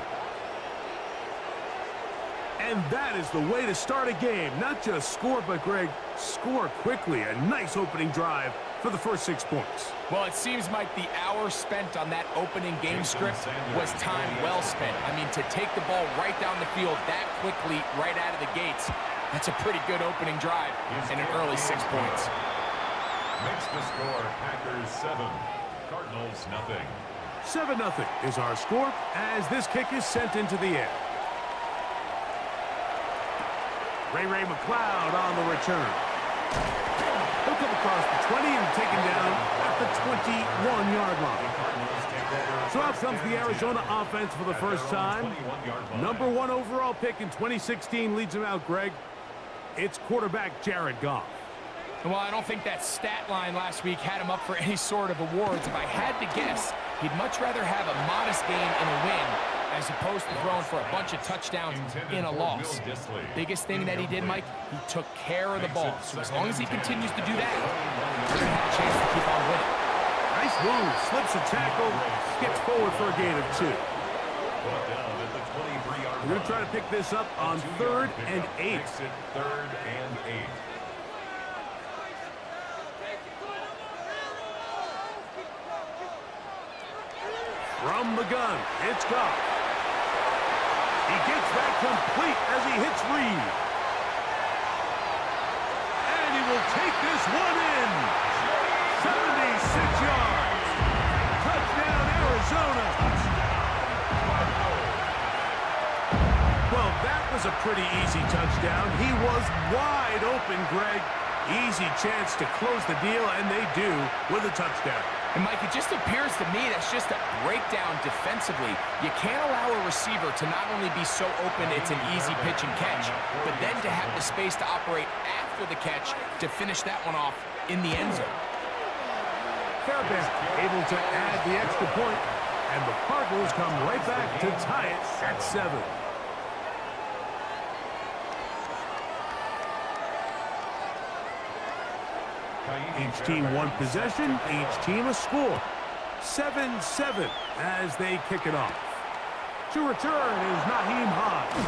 And that is the way to start a game. Not just score, but, Greg, score quickly. A nice opening drive for the first 6 points. Well, it seems like the hour spent on that opening game script was time well spent. I mean, to take the ball right down the field that quickly, right out of the gates, that's a pretty good opening drive and an early 6 points. Makes the score Packers 7, Cardinals nothing. 7-0 is our score as this kick is sent into the air. Ray McLeod on the return. He'll come across the 20 and taken down at the 21-yard line. So out comes the Arizona offense for the first time. #1 overall pick in 2016 leads him out, Greg. It's quarterback Jared Goff. Well, I don't think that stat line last week had him up for any sort of awards. If I had to guess, he'd much rather have a modest game in a win as opposed to throwing for a bunch of touchdowns in a loss. Biggest thing that he did, Mike, he took care of the ball. So as long as he continues to do that, he's going to have a chance to keep on winning. Nice move, slips a tackle, gets forward for a gain of 2. We're going to try to pick this up on 3rd and 8. 3rd and 8. From the gun, it's Goff. He gets that complete as he hits Reed. And he will take this one in. 76 yards. Touchdown, Arizona. Well, that was a pretty easy touchdown. He was wide open, Greg. Easy chance to close the deal, and they do with a touchdown. And, Mike, it just appears to me that's just a breakdown defensively. You can't allow a receiver to not only be so open it's an easy pitch and catch, but then to have the space to operate after the catch to finish that one off in the end zone. Fairbairn able to add the extra point, and the Cardinals come right back to tie it at 7. Each team one possession, each team a score. 7-7 as they kick it off. To return is Naheem Hines.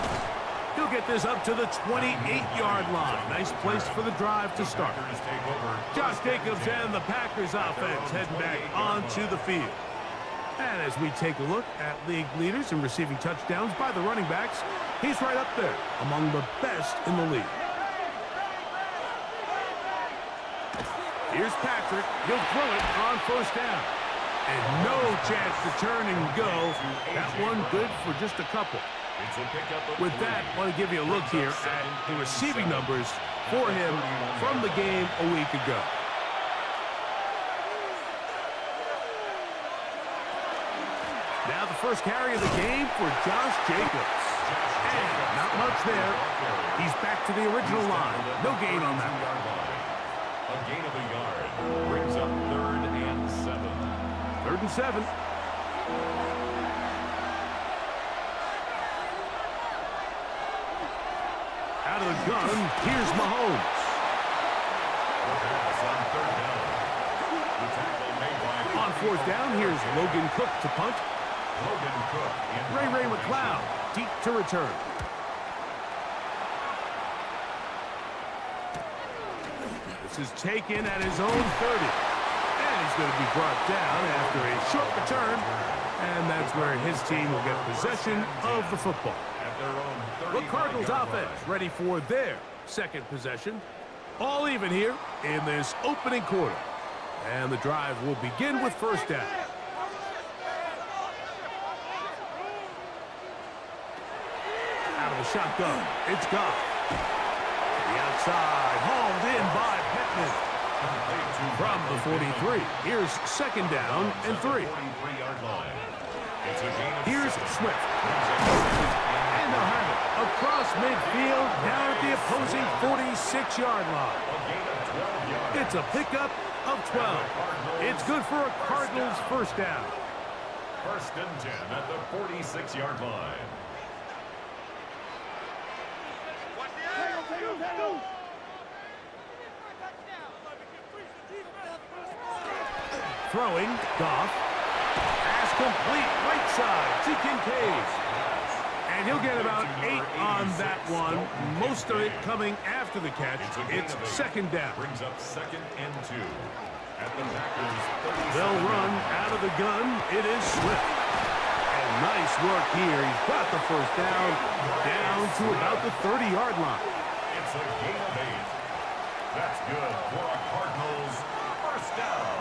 He'll get this up to the 28-yard line. Nice place for the drive to start. Josh Jacobs and the Packers offense heading back onto the field. And as we take a look at league leaders in receiving touchdowns by the running backs, he's right up there among the best in the league. Here's Patrick. He'll throw it on first down. And no chance to turn and go. That one good for just a couple. With that, I want to give you a look here at the receiving numbers for him from the game a week ago. Now the first carry of the game for Josh Jacobs. And not much there. He's back to the original line. No gain on that. A gain of a yard brings up 3rd and 7. 3rd and 7. Out of the gun, here's Mahomes. On 4th down, here's Logan Cook to punt. Ray McLeod deep to return. This is taken at his own 30. And he's going to be brought down after a short return. And that's where his team will get possession of the football. The Cardinals offense ready for their second possession. All even here in this opening quarter. And the drive will begin with first down. Out of the shotgun, it's Goff. The outside, hauled in by Pittman. From the 43, here's second down and 3. Here's Swift. And they'll have it across midfield, down at the opposing 46-yard line. It's a pickup of 12. It's good for a Cardinals first down. 1st and 10 at the 46-yard line. Throwing, Goff. Pass complete, right side to Kincaid. And he'll get about 8 on that one. Most of it coming after the catch. It's second down. Brings up 2nd and 2. At the Packers' 37. They'll run out of the gun. It is Swift. And nice work here. He's got the first down to about the 30-yard line. It's a gain of 8. That's good for a Cardinals first down.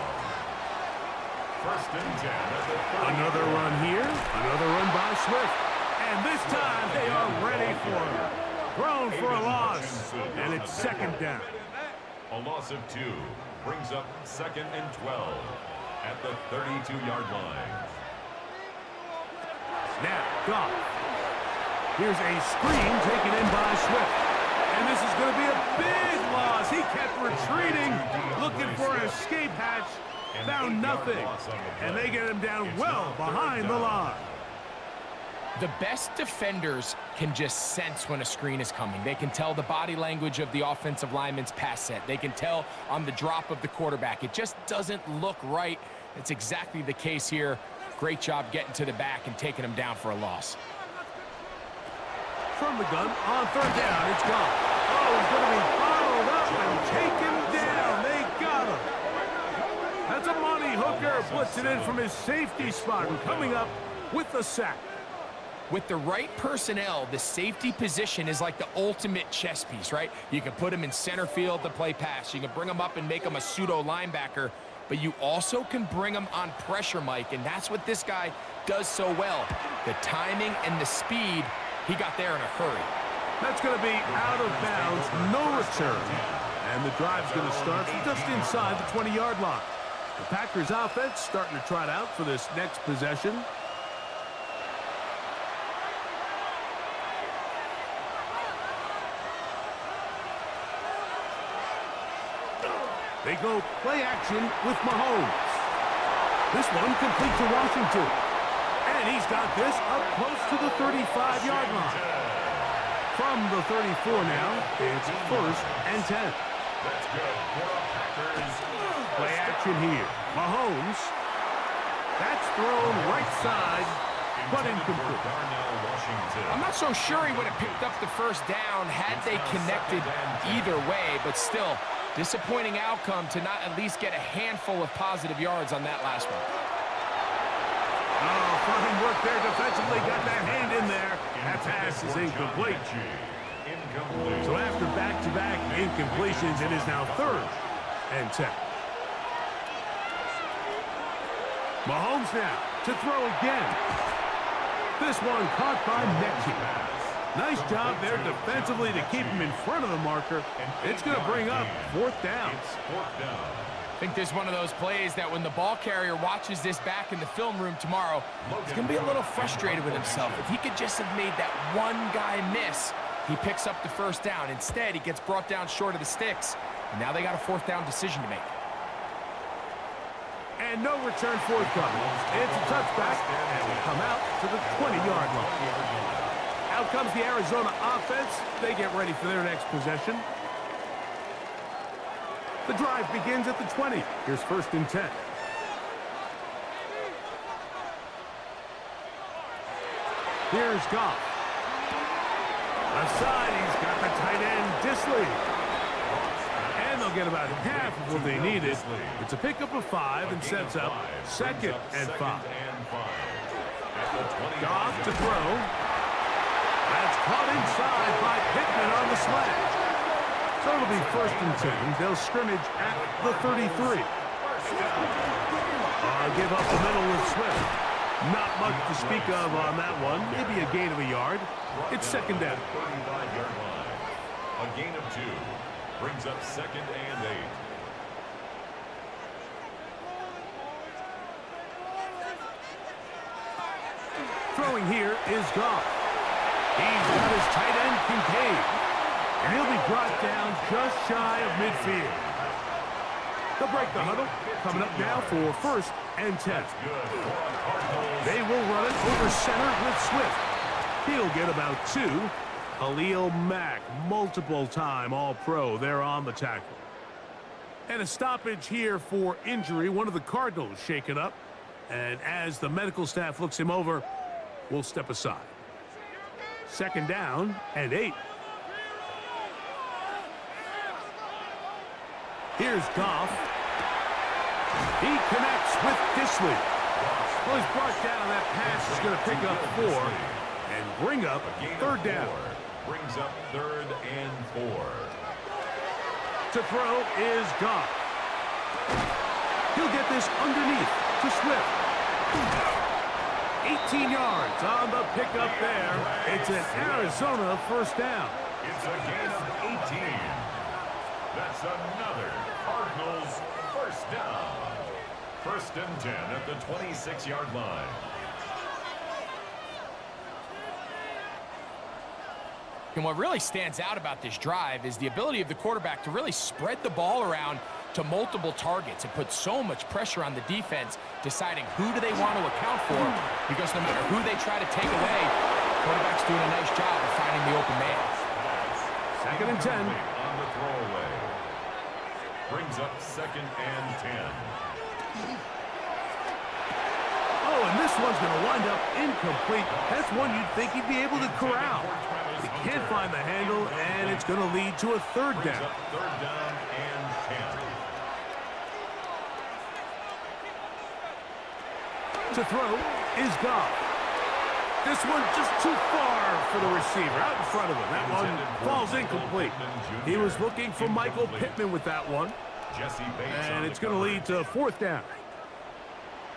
1st and 10 at the 30. Another run here. Another run by Swift. And this time they are ready for it. Thrown for a loss. And it's second down. A loss of 2 brings up 2nd and 12 at the 32-yard line. Now, Goff. Here's a screen taken in by Swift. And this is going to be a big loss. He kept retreating, looking for an escape hatch. Found nothing. And they get him down well behind the line. The best defenders can just sense when a screen is coming. They can tell the body language of the offensive lineman's pass set. They can tell on the drop of the quarterback. It just doesn't look right. It's exactly the case here. Great job getting to the back and taking him down for a loss. From the gun, on 3rd down, it's gone. Oh, he's going to be bottled up and taken down. They got him. That's a money hooker. Blitzing in from his safety spot and coming up with the sack. With the right personnel, the safety position is like the ultimate chess piece, right? You can put him in center field to play pass. You can bring him up and make him a pseudo linebacker, but you also can bring him on pressure, Mike, and that's what this guy does so well. The timing and the speed, he got there in a hurry. That's going to be out of bounds, no return. And the drive's going to start just inside the 20-yard line. The Packers offense starting to trot out for this next possession. They go play action with Mahomes. This one complete to Washington. And he's got this up close to the 35-yard line. From the 34 now, it's 1st and 10. That's good for a Packers. Play action here. Mahomes. That's thrown right side but incomplete. I'm not so sure he would have picked up the first down had they connected either way, but still, disappointing outcome to not at least get a handful of positive yards on that last one. Oh, fine work there defensively. Got that hand in there. That pass is incomplete. So after back-to-back incompletions, it is now 3rd and 10. Mahomes now to throw again. This one caught by Mechie. Nice job there defensively to keep him in front of the marker. It's going to bring up 4th down. I think this is one of those plays that when the ball carrier watches this back in the film room tomorrow, he's going to be a little frustrated with himself. If he could just have made that one guy miss, he picks up the first down. Instead, he gets brought down short of the sticks. And now they got a 4th down decision to make. And no return forthcoming. It's a touchback, and we come out to the 20-yard line. Out comes the Arizona offense. They get ready for their next possession. The drive begins at the 20. Here's 1st and 10. Here's Goff. Aside, he's got the tight end, Disley. And they'll get about half of what they needed. It's a pickup of 5 and sets up 2nd and 5. Goff to throw. That's caught inside by Pittman on the slash. So it'll be 1st and 10. They'll scrimmage at the 33. Give up the middle with Swift. Not much to speak of on that one. Maybe a gain of a yard. It's 2nd down. A gain of 2 brings up 2nd and 8. Throwing here is Goff. He's got his tight end, Kincaid. And he'll be brought down just shy of midfield. They'll break the huddle. Coming up now for 1st and 10. They will run it over center with Swift. He'll get about 2. Khalil Mack, multiple-time All-Pro there on the tackle. And a stoppage here for injury. One of the Cardinals shaken up. And as the medical staff looks him over, we'll step aside. 2nd down and 8. Here's Goff. He connects with Disley. Well, he's brought down. That pass is going to pick up 4 and bring up 3rd down. Brings up 3rd and 4. To throw is Goff. He'll get this underneath to Swift. 18 yards on the pickup there. It's an Arizona 1st down. It's a gain of 18. That's another Cardinals 1st down. 1st and 10 at the 26-yard line. And what really stands out about this drive is the ability of the quarterback to really spread the ball around to multiple targets and put so much pressure on the defense, deciding who do they want to account for, because no matter who they try to take away, quarterback's doing a nice job of finding the open man. 2nd and 10. On the throwaway. Brings up 2nd and 10. Oh, and this one's going to wind up incomplete. That's one you'd think he'd be able to corral. He can't find the handle, and it's going to lead to a 3rd down. 3rd down and 10. To throw is Goff. This one just too far for the receiver, out in front of him. That one falls incomplete. He was looking for Michael Pittman with that one. And it's going to lead to 4th down.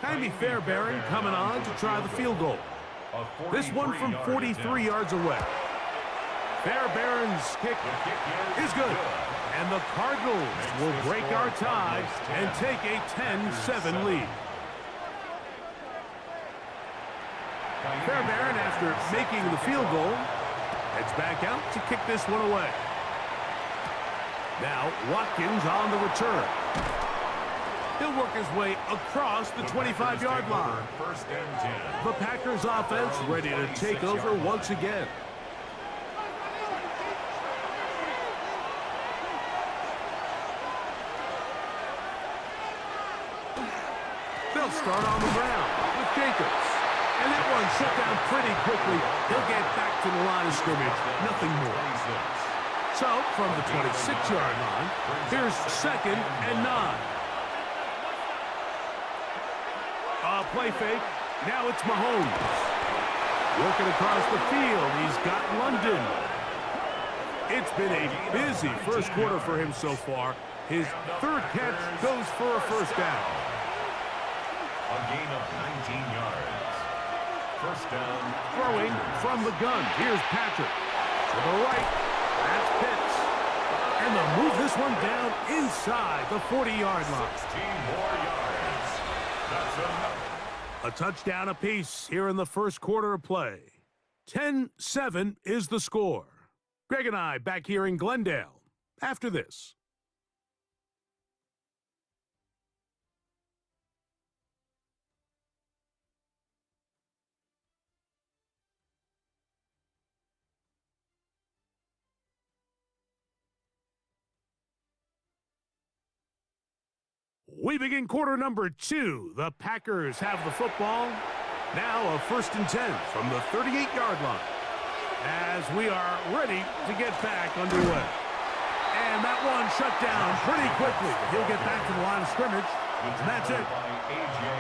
Jaime Fairbairn coming on to try the field goal. This one from 43 yards away. Fairbairn's kick is good. And the Cardinals will break our tie and take a 10-7 lead. Fairbairn, after making the field goal, heads back out to kick this one away. Now Watkins on the return. He'll work his way across the 25-yard line. 1st and 10. The Packers offense ready to take over once again. They'll start on the ground with Jacobs. And that one shut down pretty quickly. He'll get back to the line of scrimmage. Nothing more. So, from the 26-yard line, here's 2nd and 9. Play fake. Now it's Mahomes. Working across the field. He's got London. It's been a busy first quarter for him so far. His 3rd catch goes for a first down. A gain of 19 yards. First down. Throwing from the gun. Here's Patrick. To the right. That's Pitts. And they'll move this one down inside the 40-yard line. 16 more yards. That's enough. A touchdown apiece here in the first quarter of play. 10-7 is the score. Greg and I back here in Glendale after this. We begin quarter number 2. The Packers have the football. Now a 1st and 10 from the 38-yard line. As we are ready to get back underway. And that one shut down pretty quickly. He'll get back to the line of scrimmage. And that's it.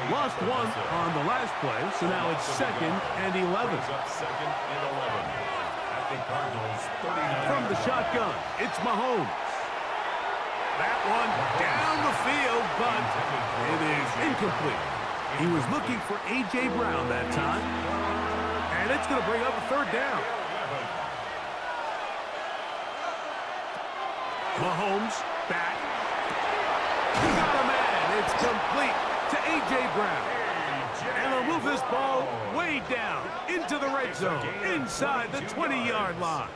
Lost one on the last play, so now it's 2nd and 11. Second and 11. At the Cardinals 39. From the shotgun, it's Mahomes. That one down the field, but it is incomplete. He was looking for A.J. Brown that time. And it's going to bring up a 3rd down. Mahomes back. He got a man. It's complete to A.J. Brown. And they'll move this ball way down into the red zone, inside the 20-yard line.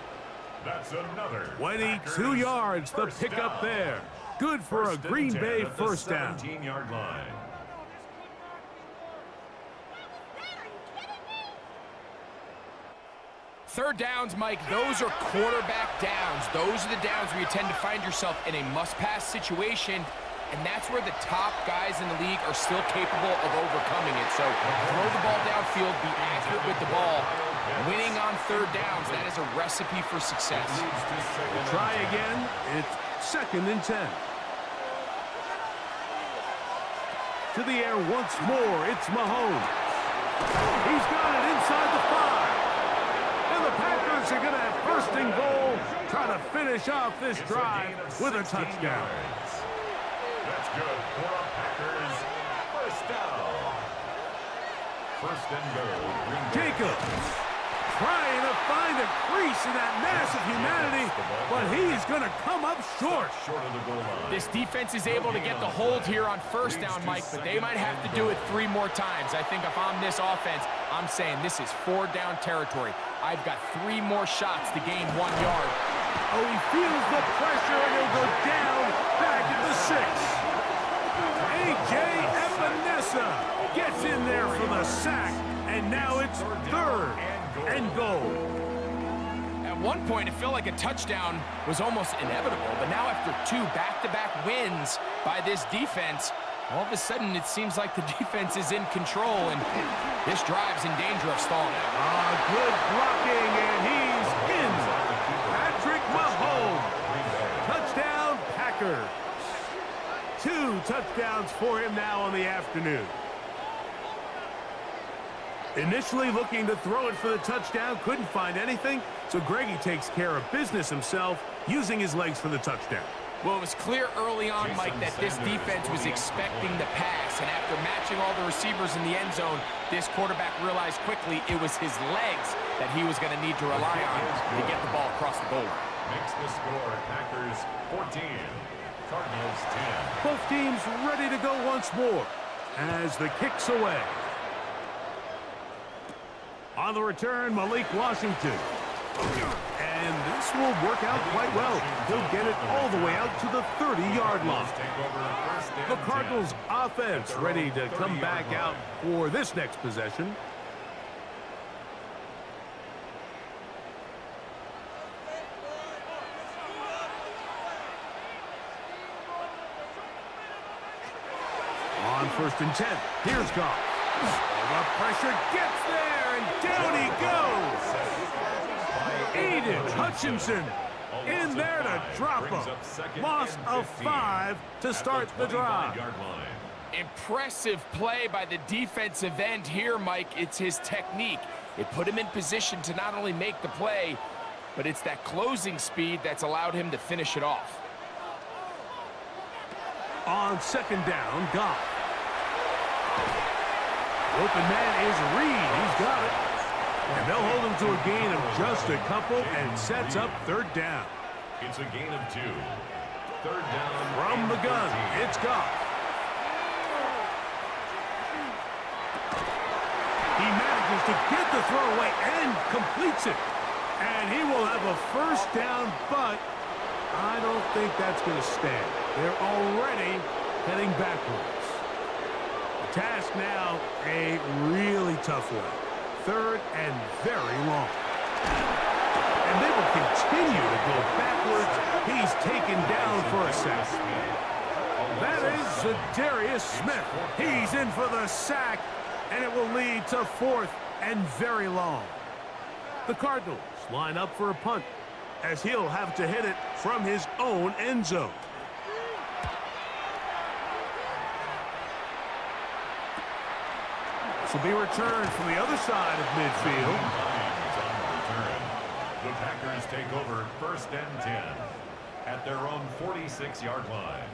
That's another 22 yards, the pickup there. Good for a Green Bay first down. 17-yard line. Third downs, Mike, those are quarterback downs. Those are the downs where you tend to find yourself in a must-pass situation, and that's where the top guys in the league are still capable of overcoming it. So throw the ball downfield, be accurate with the ball. Winning on third downs, that is a recipe for success. We'll try again. It's 2nd and 10. To the air once more, it's Mahomes. He's got it inside the 5. And the Packers are going to have 1st and goal, try to finish off this drive with a touchdown. That's good for a Packers first down. 1st and goal. Jacobs trying to find a crease in that mass of humanity, but he's going to come up short. Short of the goal line. This defense is able to get the hold here on first down, Mike, but they might have to do it 3 more times. I think if I'm this offense, I'm saying this is 4-down territory. I've got 3 more shots to gain 1 yard. Oh, he feels the pressure, and he'll go down back at the 6. A.J. Epinesa gets in there for the sack, and now it's 3rd and goal. At one point, it felt like a touchdown was almost inevitable, but now after 2 back-to-back wins by this defense, all of a sudden it seems like the defense is in control, and this drive's in danger of stalling out. Good blocking, and he's in. Patrick Mahomes. Touchdown, Packers. 2 touchdowns for him now on the afternoon. Initially looking to throw it for the touchdown, couldn't find anything, so Greggy takes care of business himself, using his legs for the touchdown. Well, it was clear early on, Mike, that this defense was expecting the pass, and after matching all the receivers in the end zone, this quarterback realized quickly it was his legs that he was going to need to rely on to get the ball across the goal line. Makes the score Packers 14, Cardinals 10. Both teams ready to go once more as the kick's away. On the return, Malik Washington. And this will work out quite well. He'll get it all the way out to the 30-yard line. The Cardinals offense ready to come back out for this next possession. On 1st and 10, here's Goff. The pressure gets there, and down he goes. Aiden Hutchinson in there to drop him. Loss of 5 to start the drive. Impressive play by the defensive end here, Mike. It's his technique. It put him in position to not only make the play, but it's that closing speed that's allowed him to finish it off. On second down, Goff. Open man is Reed. He's got it. And they'll hold him to a gain of just a couple and sets up third down. It's a gain of 2. Third down. From the gun, it's Goff. He manages to get the throw away and completes it. And he will have a first down, but I don't think that's going to stand. They're already heading backwards. The task now, a really tough one. Third and very long. And they will continue to go backwards. He's taken down for a sack. That is Zadarius Smith. He's in for the sack, and it will lead to fourth and very long. The Cardinals line up for a punt, as he'll have to hit it from his own end zone. This will be returned from the other side of midfield. The Packers take over first and 10 at their own 46-yard line.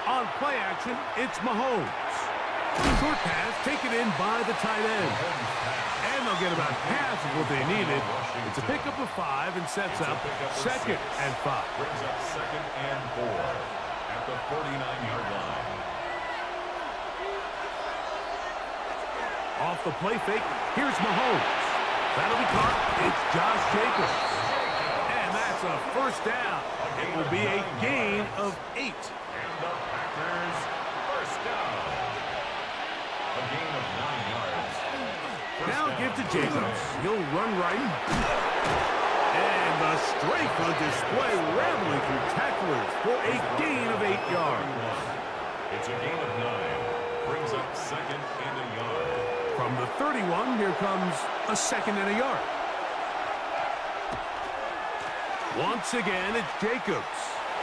On play action, it's Mahomes. Short pass taken in by the tight end. And they'll get about half of what they needed. It's a pickup of 5 and sets up second and 5. Brings up second and 4 at the 49-yard line. Off the play fake, here's Mahomes. That'll be caught. It's Josh Jacobs. And that's a first down. It will be a gain of 8. The Packers first down. A gain of 9 yards. Now give to Jacobs. He'll run right. And the strength on display, rambling through tacklers for a gain of 8 yards. It's a gain of 9. Brings up second and a yard. From the 31, here comes a second and a yard. Once again, it's Jacobs.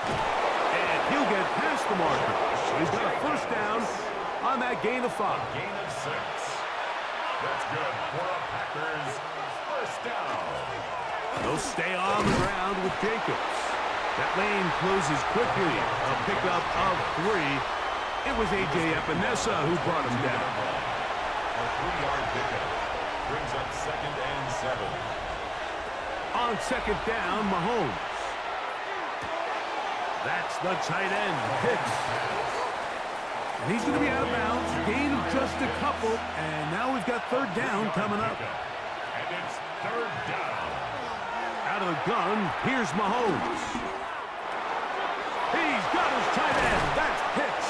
And he'll get past the marker. So he's got a first down on that gain of 5. Gain of 6. That's good for a Packers first down. They'll stay on the ground with Jacobs. That lane closes quickly. A pickup of 3. It was A.J. Epinesa who brought him down. A 3-yard pickup brings up second and 7. On second down, Mahomes. That's the tight end, Pitts. And he's going to be out of bounds. Gain of just a couple. And now we've got third down coming up. And it's third down. Out of the gun, here's Mahomes. He's got his tight end. That's Pitts.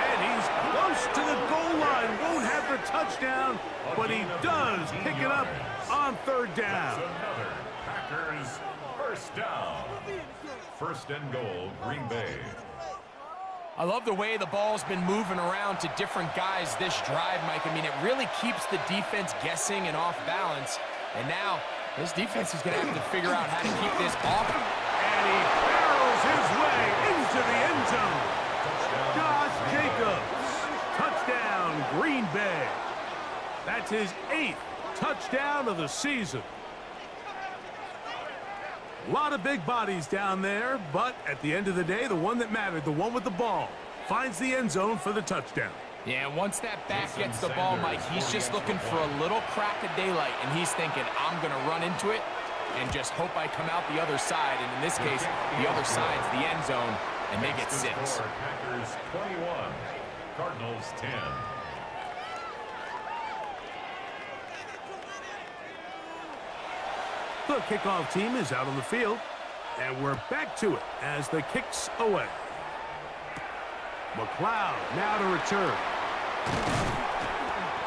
And he's close to the goal line. Won't have the touchdown, but he does pick it up on third down. That's another Packers first down. First and goal, Green Bay. I love the way the ball's been moving around to different guys this drive, Mike. I mean, it really keeps the defense guessing and off balance. And now, this defense is going to have to figure out how to keep this off. And he barrels his way into the end zone. Josh Jacobs. Touchdown, Green Bay. That's his 8th touchdown of the season. A lot of big bodies down there, but at the end of the day, the one that mattered, the one with the ball, finds the end zone for the touchdown. Yeah, once that back gets the ball, Mike, he's just looking for a little crack of daylight, and he's thinking, I'm going to run into it and just hope I come out the other side. And in this case, the other side's the end zone, and they get 6. Packers 21, Cardinals 10. The kickoff team is out on the field, and we're back to it as the kick's away. McLeod now to return.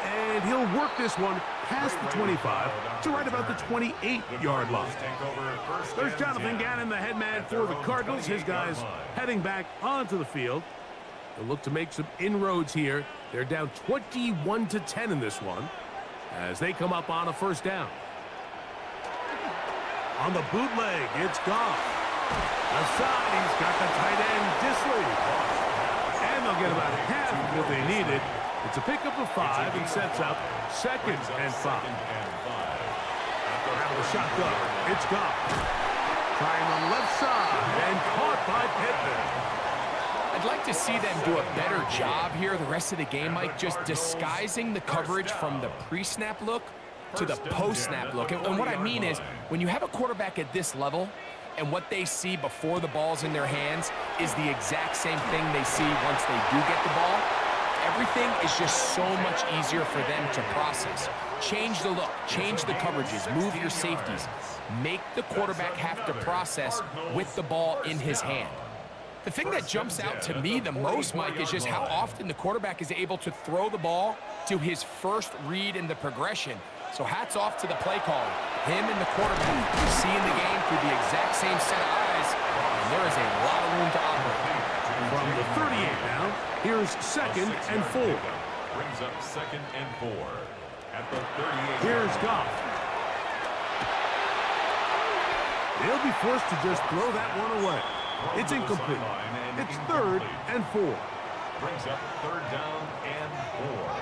And he'll work this one past the 25 to right about the 28-yard line. There's Jonathan Gannon, the head man for the Cardinals. His guys heading back onto the field. They'll look to make some inroads here. They're down 21-10 in this one as they come up on a first down. On the bootleg, it's Goff. Aside, he's got the tight end, Disley. And they'll get about half of what they needed. It's a pickup of 5 and sets up 2nd and 5. Out of the shotgun, it's Goff. Trying the left side and caught by Pittman. I'd like to see them do a better job here the rest of the game, Mike, just disguising the coverage from the pre-snap look to the post-snap look. And what I mean is, when you have a quarterback at this level, and what they see before the ball's in their hands is the exact same thing they see once they do get the ball, everything is just so much easier for them to process. Change the look, change the coverages, move your safeties. Make the quarterback have to process with the ball in his hand. The thing that jumps out to me the most, Mike, is just how often the quarterback is able to throw the ball to his first read in the progression. So hats off to the play caller. Him and the quarterback seeing the game through the exact same set of eyes, and there is a lot of room to operate. From the 38 now, here's 2nd and 4. Brings up 2nd and 4 at the 38. Here's Goff. They'll be forced to just throw that one away. It's incomplete. It's 3rd and 4. Brings up 3rd down and 4.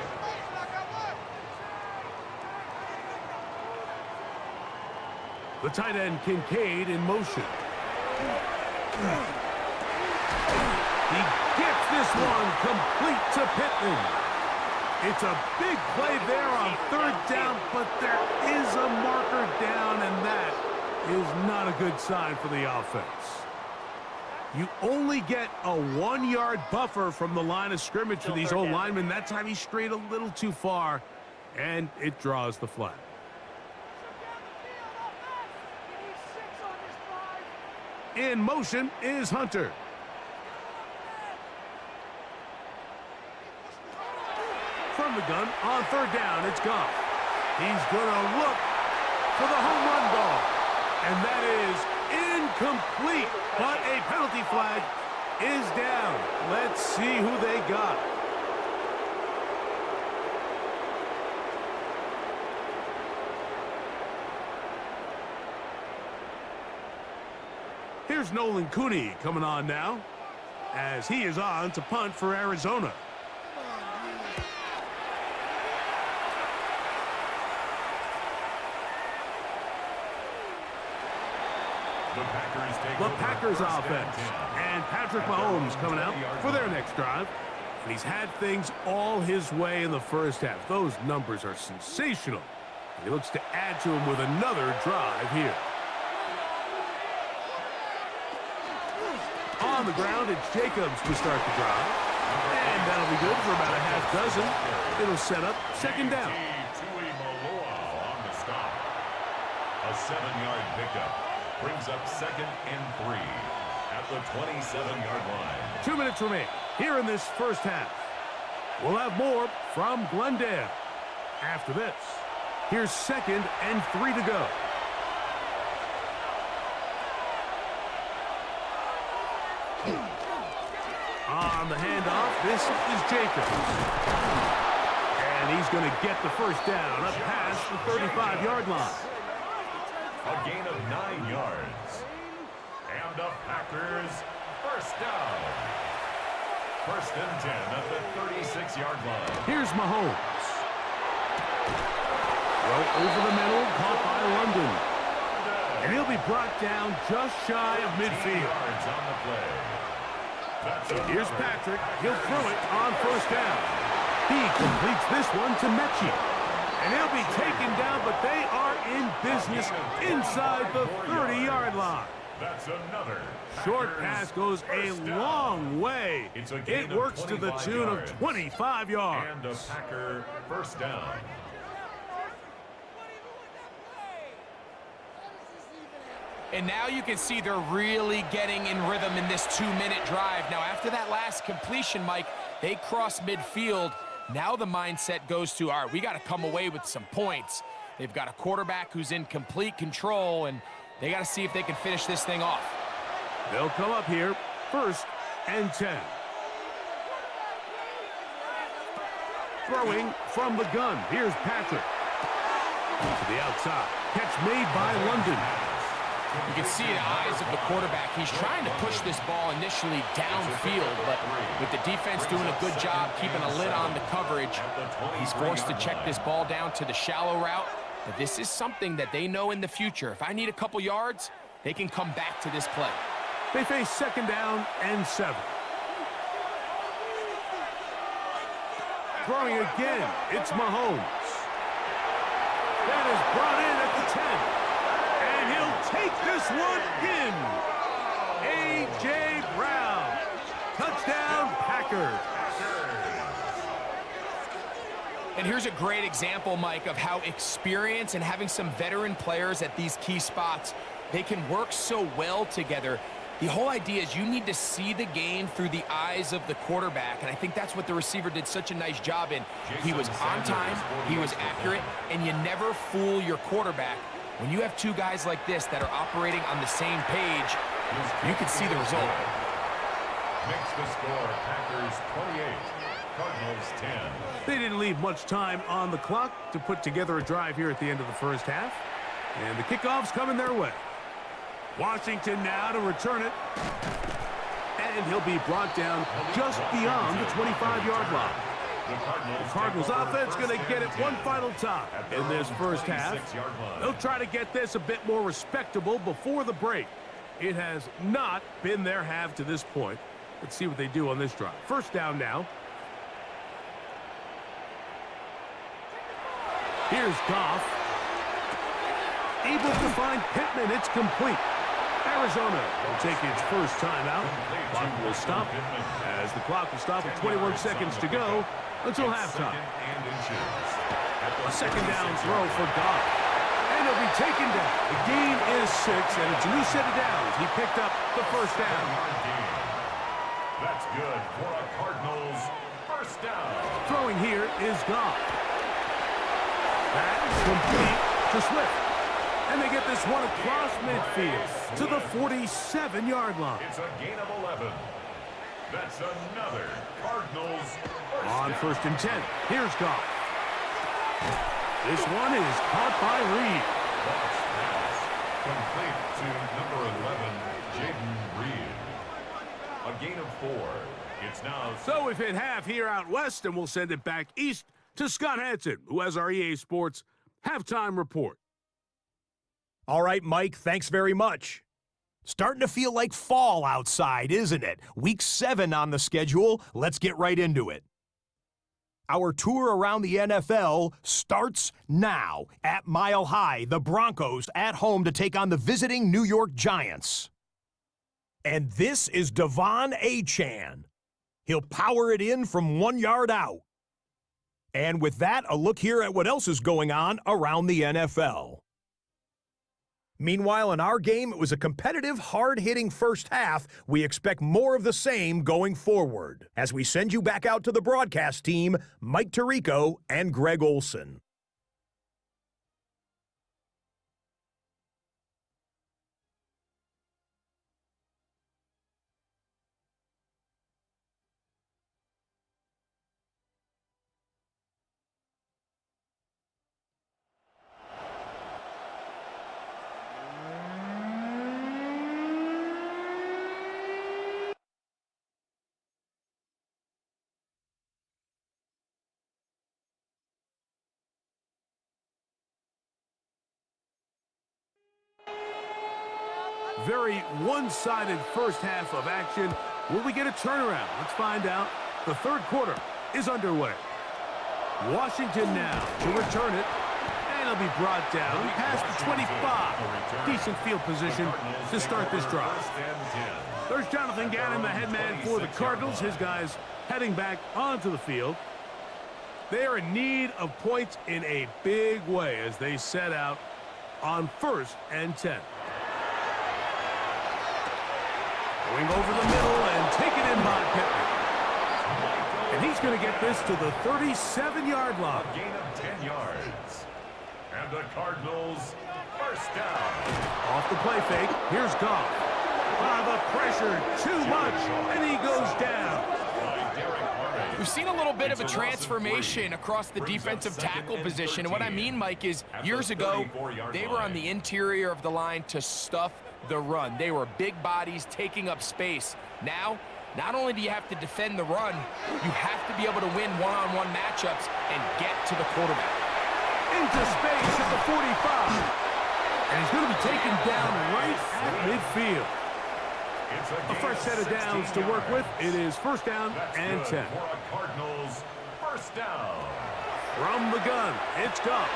The tight end, Kincaid, in motion. He gets this one complete to Pittman. It's a big play there on 3rd down, but there is a marker down, and that is not a good sign for the offense. You only get a 1-yard buffer from the line of scrimmage for these old linemen. That time he strayed a little too far, and it draws the flag. In motion is Hunter. From the gun, on 3rd down, it's Goff. He's going to look for the home run ball. And that is incomplete, but a penalty flag is down. Let's see who they got. Here's Nolan Cooney coming on now, as he is on to punt for Arizona. The Packers offense, and Patrick Mahomes coming out for their next drive. And he's had things all his way in the first half. Those numbers are sensational. He looks to add to them with another drive here. On the ground, it's Jacobs to start the drive. And that'll be good for about a half dozen. It'll set up 2nd down. On the stop. A 7-yard pickup. Brings up 2nd and 3 at the 27-yard line. 2 minutes remain here in this first half. We'll have more from Glendale after this. Here's 2nd and 3 to go. On the handoff, this is Jacobs. And he's going to get the first down up past the 35-yard line. A gain of 9 yards. And the Packers first down. 1st and 10 at the 36-yard line. Here's Mahomes. Well, over the middle, caught by London. And he'll be brought down just shy of midfield. Yards on the play. Here's Patrick. He'll throw it on 1st down. He completes this one to Mechie. And he'll be taken down, but they are in business inside the 30-yard line. That's another. Short pass goes a long way. It works to the tune of 25 yards. And a Packer first down. And now you can see they're really getting in rhythm in this 2-minute drive. Now, after that last completion, Mike, they cross midfield. Now the mindset goes to, all right, we got to come away with some points. They've got a quarterback who's in complete control, and they got to see if they can finish this thing off. They'll come up here, 1st and 10. Throwing from the gun. Here's Patrick. To the outside. Catch made by London. You can see the eyes of the quarterback. He's trying to push this ball initially downfield, but with the defense doing a good job keeping a lid on the coverage, he's forced to check this ball down to the shallow route. But this is something that they know in the future. If I need a couple yards, they can come back to this play. They face 2nd down and 7. Throwing again, it's Mahomes. That is brought in at the 10. And he'll take this one in. A.J. Brown. Touchdown, Packers. And here's a great example, Mike, of how experience and having some veteran players at these key spots, they can work so well together. The whole idea is you need to see the game through the eyes of the quarterback, and I think that's what the receiver did such a nice job in. He was on time, he was accurate, and you never fool your quarterback. When you have two guys like this that are operating on the same page, you can see the result. Makes the score Packers 28, Cardinals 10. They didn't leave much time on the clock to put together a drive here at the end of the 1st half. And the kickoff's coming their way. Washington now to return it. And he'll be brought down just beyond the 25-yard line. The Cardinals offense going to get it one final time in this 1st half. They'll try to get this a bit more respectable before the break. It has not been their half to this point. Let's see what they do on this drive. 1st down now. Here's Goff. Able to find Pittman. It's complete. Arizona will take its first timeout. Clock will stop as the clock will stop with 21 seconds to go until halftime. A 2nd down throw for Goff. And he'll be taken down. The gain is 6, and it's a new set of downs. He picked up the 1st down. That's good for a Cardinals 1st down. Throwing here is Goff. That's complete to Swift. And they get this one across midfield to the 47-yard line. It's a gain of 11. That's another Cardinals on 1st and 10. Here's Goff. This one is caught by Reed. Complete to number 11, Jaden Reed. A gain of 4. It's now... So we've hit half here out west, and we'll send it back east to Scott Hansen, who has our EA Sports halftime report. All right, Mike, thanks very much. Starting to feel like fall outside, isn't it? Week 7 on the schedule. Let's get right into it. Our tour around the NFL starts now. At Mile High, the Broncos at home to take on the visiting New York Giants. And this is Devon Achane. He'll power it in from 1 yard out. And with that, a look here at what else is going on around the NFL. Meanwhile, in our game, it was a competitive, hard-hitting 1st half. We expect more of the same going forward. As we send you back out to the broadcast team, Mike Tirico and Greg Olson. Very one-sided 1st half of action. Will we get a turnaround? Let's find out. The 3rd quarter is underway. Washington now to return it. And it'll be brought down past the 25. Decent field position to start this drive. There's Jonathan Gannon, the head man for the Cardinals. His guys heading back onto the field. They are in need of points in a big way as they set out on 1st and 10. Going over the middle and taken in by Pittman. And And he's going to get this to the 37-yard line. A gain of 10 yards. And the Cardinals, first down. Off the play fake, here's Goff. The pressure, too much, and he goes down. We've seen a little bit of a transformation across the defensive tackle position. And what I mean, Mike, is years ago, they were on the interior of the line to stuff the run. They were big bodies taking up space. Now, not only do you have to defend the run, you have to be able to win one-on-one matchups and get to the quarterback. Into space at the 45. And he's going to be taken down right at midfield. A fresh set of downs to work with. It is first down and 10. Cardinals, first down. From the gun, it's Goff.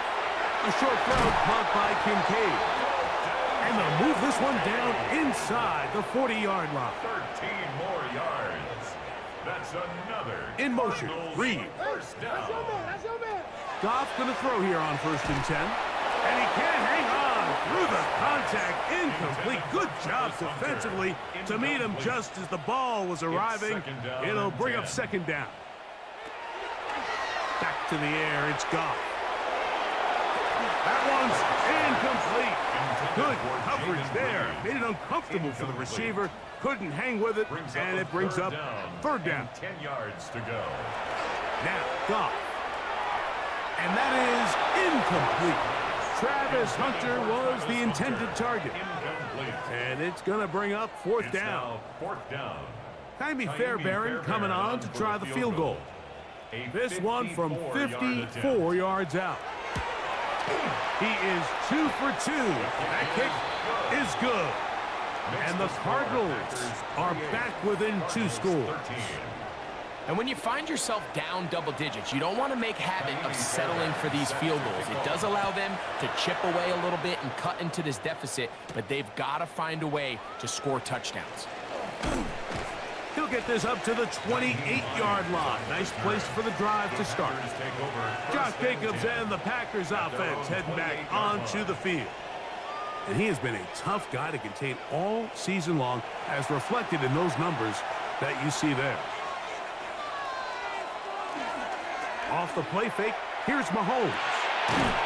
A short throw caught by Kincaid. And they'll move this one down inside the 40-yard line. 13 more yards. That's another. In motion, Cardinals Reed. First down. Goff going to throw here on first and 10. And he can't hang on through the contact. Incomplete. Good job defensively to meet him just as the ball was arriving. It'll bring up second down. Back to the air. It's Goff. That one's incomplete. Good coverage there. Made it uncomfortable for the receiver. Couldn't hang with it. And it brings up third down. 10 yards to go. Now, Goff. And that is incomplete. Travis Hunter was the intended target. And it's going to bring up fourth down. Fourth down. Taimi Fairbairn coming on to try the field goal. This one from 54 yards out. He is 2 for 2. That kick is good. And the Cardinals are back within 2 scores. And when you find yourself down double digits, you don't want to make habit of settling for these field goals. It does allow them to chip away a little bit and cut into this deficit, but they've got to find a way to score touchdowns. He'll get this up to the 28-yard line. Nice place for the drive to start. Josh Jacobs and the Packers offense heading back onto the field. And he has been a tough guy to contain all season long, as reflected in those numbers that you see there. Off the play fake, here's Mahomes.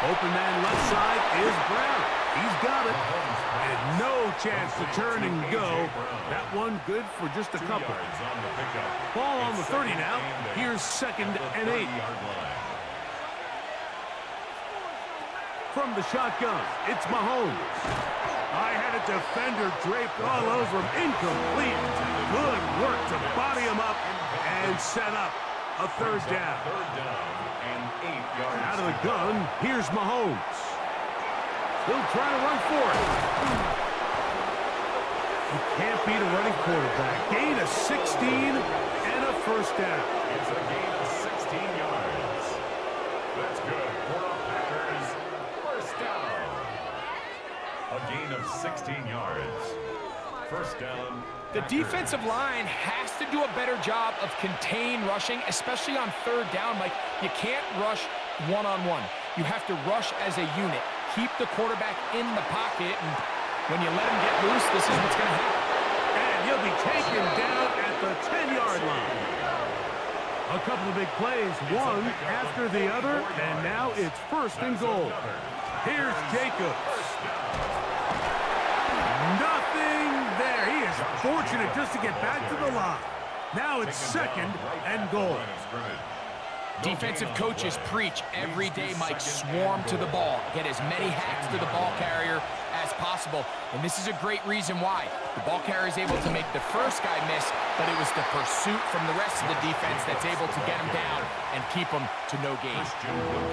Open man left side is Brown. He's got it. And no chance to turn and go. That one good for just a couple. Ball on the 30 now. Here's second and 8. From the shotgun, it's Mahomes. I had a defender draped all over him. Incomplete. Good work to body him up and set up a third down. And 8 yards. Out of the gun, here's Mahomes. He'll try to run for it. You can't beat a running quarterback. Gain of 16 and a first down. It's a gain of 16 yards. That's good for the Packers. First down. A gain of 16 yards. First down. The defensive line has to do a better job of contain rushing, especially on third down. Like, you can't rush one-on-one. You have to rush as a unit. Keep the quarterback in the pocket, and when you let him get loose, this is what's going to happen. And he'll be taken down at the 10-yard line. A couple of big plays, one after the other, and now it's first and goal. Here's Jacobs. Nothing there. He is fortunate just to get back to the line. Now it's second and goal. Defensive coaches preach every day, Mike, swarm to the ball. Get as many hacks to the ball carrier as possible. And this is a great reason why. The ball carrier is able to make the first guy miss, but it was the pursuit from the rest of the defense that's able to get him down and keep him to no gain.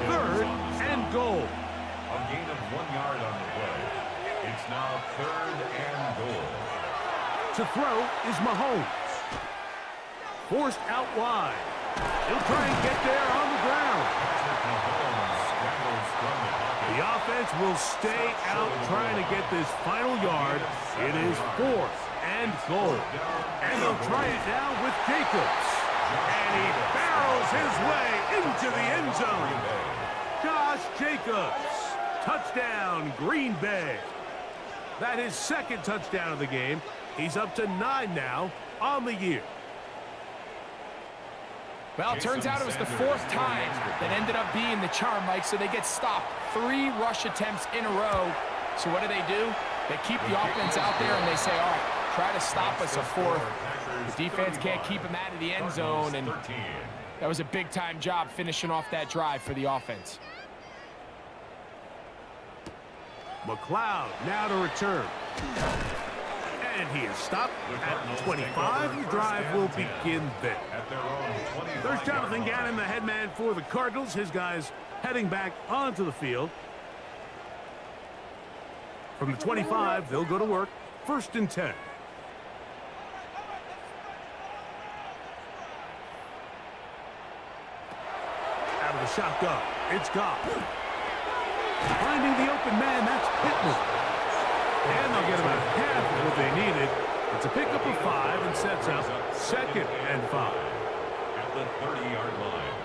Third and goal. A gain of 1 yard on the play. It's now third and goal. To throw is Mahomes. Forced out wide. He'll try and get there on the ground. The offense will stay out trying to get this final yard. It is fourth and goal. And they'll try it now with Jacobs. And he barrels his way into the end zone. Josh Jacobs. Touchdown, Green Bay. That is second touchdown of the game. He's up to 9 now on the year. Well, it turns out it was the fourth time that ended up being the charm, Mike, so they get stopped 3 rush attempts in a row. So what do? They keep the offense out there, and they say, all right, try to stop us a fourth. The defense can't keep him out of the end zone, and that was a big-time job finishing off that drive for the offense. McLeod now to return. And he is stopped at 25. The drive will begin there. There's Jonathan Gannon, the head man for the Cardinals. His guys heading back onto the field. From the 25, they'll go to work. 1st and 10. Out of the shotgun, it's Goff. Finding the open man, that's Pittman. And they'll get about half of what they needed. It's a pickup of 5 and sets up 2nd and 5. At the 30-yard line.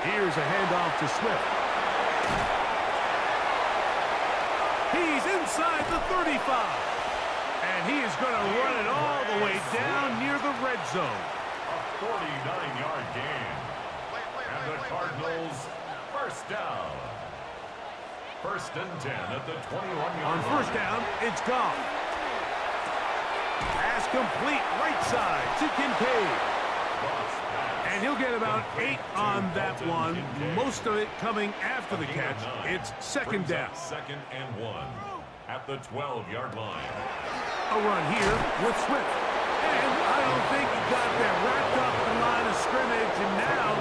Here's a handoff to Swift. He's inside the 35. And he is going to run it all the way down near the red zone. A 49-yard gain. And the Cardinals, 1st down. 1st and 10 at the 21-yard line. On 1st down, it's Goff. Pass complete right side to Kincaid. And he'll get about 8 on that one. Most of it coming after the catch. It's 2nd down. 2nd and 1 at the 12-yard line. A run here with Swift. And I don't think he got there. Wrapped up the line of scrimmage, and now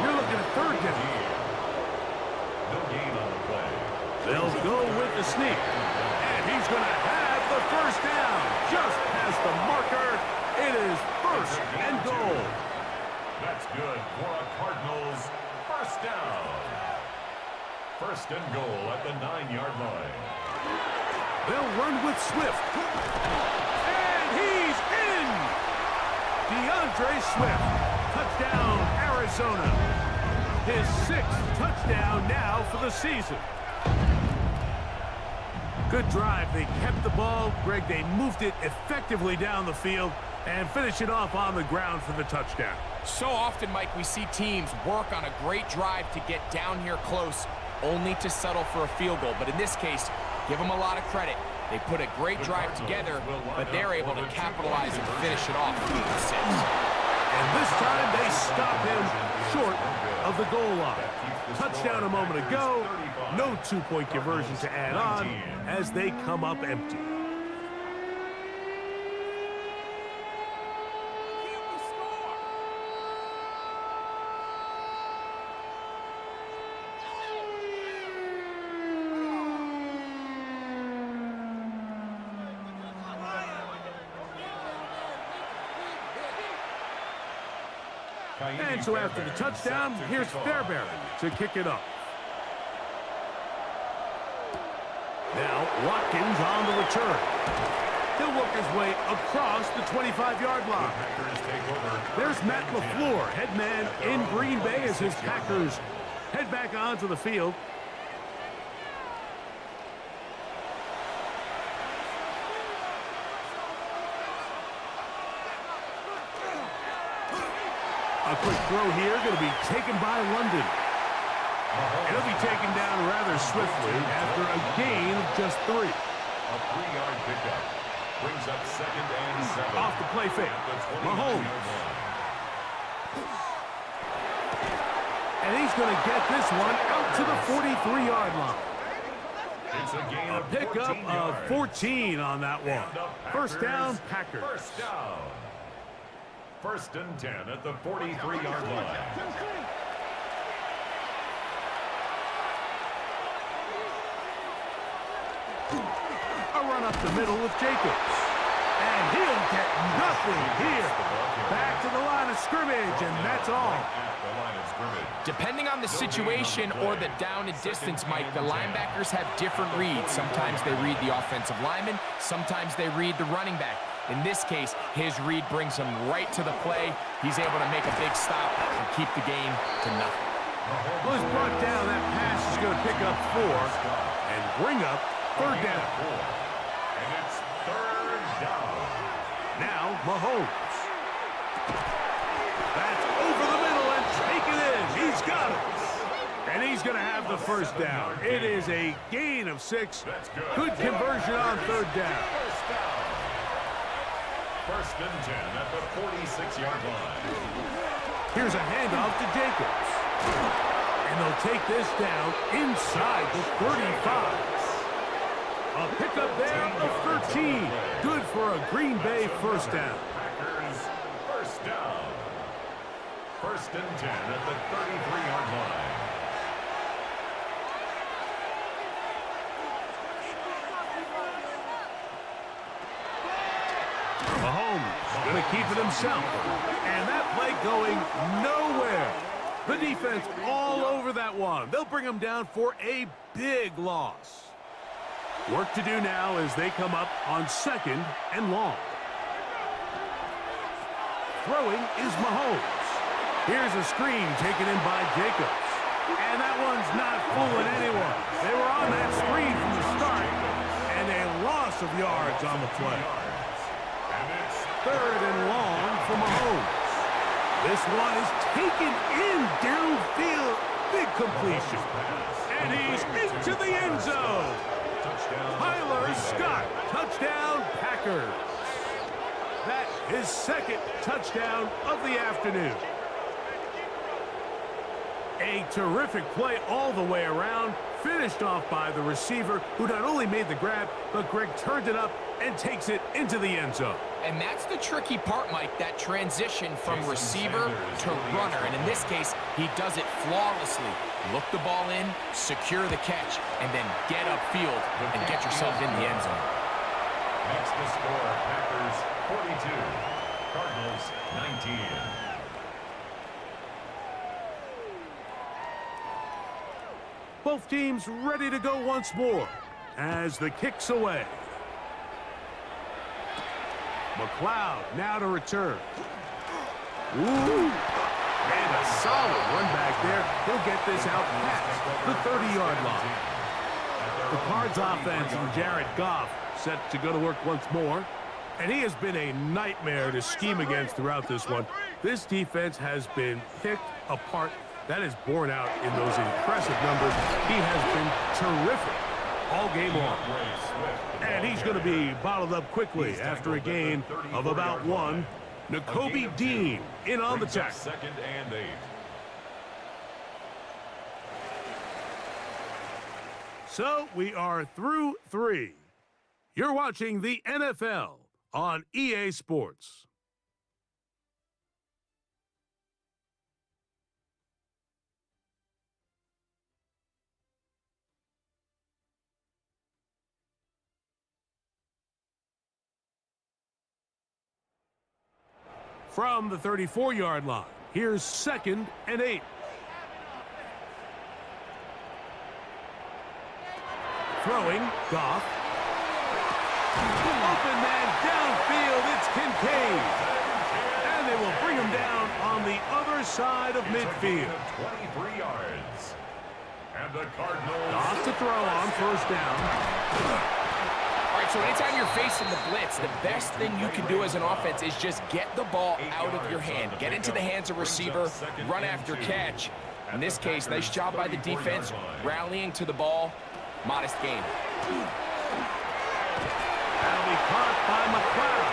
you're looking at 3rd down. No gain on the play. They'll go with the sneak. And he's going to have the 1st down. Just as the marker, it is 1st and goal. That's good for a Cardinals 1st down. 1st and goal at the 9-yard line. They'll run with Swift. And he's in! DeAndre Swift. Touchdown, Arizona. His 6th touchdown now for the season. Good drive. They kept the ball. Greg, they moved it effectively down the field and finish it off on the ground for the touchdown. So often, Mike, we see teams work on a great drive to get down here close, only to settle for a field goal. But in this case, give them a lot of credit. They put a great drive together, but they're able to capitalize and finish it off with the 6. And this time they stop him short of the goal line. Touchdown a moment ago. No 2-point conversion to add on as they come up empty. And so after the touchdown, here's Fairbairn to kick it up. Now Watkins on the return. He'll work his way across the 25-yard line. There's Matt LaFleur, head man in Green Bay as his Packers head back onto the field. A quick throw here, going to be taken by London. It'll be taken down rather swiftly after a gain of just 3. A 3-yard pickup brings up 2nd and 7. Off the play fake, Mahomes. And he's going to get this one out to the 43-yard line. It's a gain of Pickup 14 of yards. 14 on that one. First down, Packers. 1st down. 1st and 10 at the 43-yard line. A run up the middle with Jacobs. And he'll get nothing here. Back to the line of scrimmage, and that's all. Depending on the situation or the down and distance, Mike, the linebackers have different reads. Sometimes they read the offensive lineman. Sometimes they read the running back. In this case, his read brings him right to the play. He's able to make a big stop and keep the game to nothing. Well, he's brought down. That pass is going to pick up 4 and bring up 3rd down. And it's 3rd down. Now, Mahomes. the first down. It is a gain of 6. Good conversion on third down. First and 10 at the 46-yard line. Here's a handoff to Jacobs. And they'll take this down inside the 35. A pickup there of 13. Good for a Green Bay first down. Packers first down. First and 10 at the 33-yard line. Mahomes going to keep it himself. And that play going nowhere. The defense all over that one. They'll bring him down for a big loss. Work to do now as they come up on 2nd and long. Throwing is Mahomes. Here's a screen taken in by Jacobs. And that one's not fooling anyone. They were on that screen from the start. And a loss of yards on the play. 3rd and long for Mahomes. This one is taken in downfield. Big completion. And he's into the end zone. Tyler Scott, touchdown Packers. That is 2nd touchdown of the afternoon. A terrific play all the way around, finished off by the receiver, who not only made the grab, but Greg turned it up and takes it into the end zone. And that's the tricky part, Mike, that transition from receiver to runner. And in this case, he does it flawlessly. Look the ball in, secure the catch, and then get upfield and get yourself in the end zone. Next the score, Packers 42, Cardinals 19. Both teams ready to go once more as the kick's away. McLeod now to return. Ooh, and a solid run back there. He'll get this out past the 30-yard line. The Cards offense and Jared Goff set to go to work once more. And he has been a nightmare to scheme against throughout this one. This defense has been picked apart. That is borne out in those impressive numbers. He has been terrific all game long. And he's going to be bottled up quickly after a gain of about 1. Nakobe Dean in on the tackle. 2nd and 8. So we are through 3. You're watching the NFL on EA Sports. From the 34-yard line, here's 2nd and 8. Throwing, Goff. Open man downfield, it's Kincaid. And they will bring him down on the other side of midfield. 23 yards. And the Cardinals. Goff to throw on 1st down. All right, so anytime you're facing the blitz, the best thing you can do as an offense is just get the ball out of your hand. Get into the hands of receiver, run after catch. In this case, nice job by the defense, rallying to the ball. Modest gain. That'll be caught by McLeod.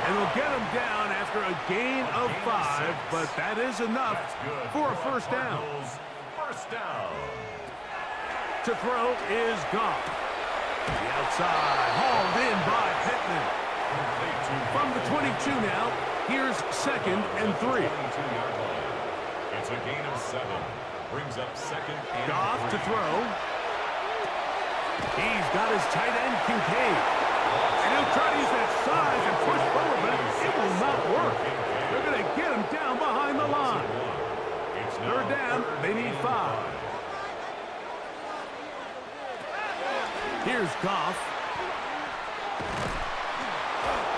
And they'll get him down after a gain of 5, but that is enough for a 1st down. First down. To throw is Goff. The outside, hauled in by Pittman. From the 22 now, here's 2nd and 3. It's a gain of 7. Brings up 2nd and Goff 3. to throw. He's got his tight end, Kincaid. And he'll try to use that size and push forward, but it will not work. They're going to get him down behind the line. 3rd down, they need 5. Here's Goff.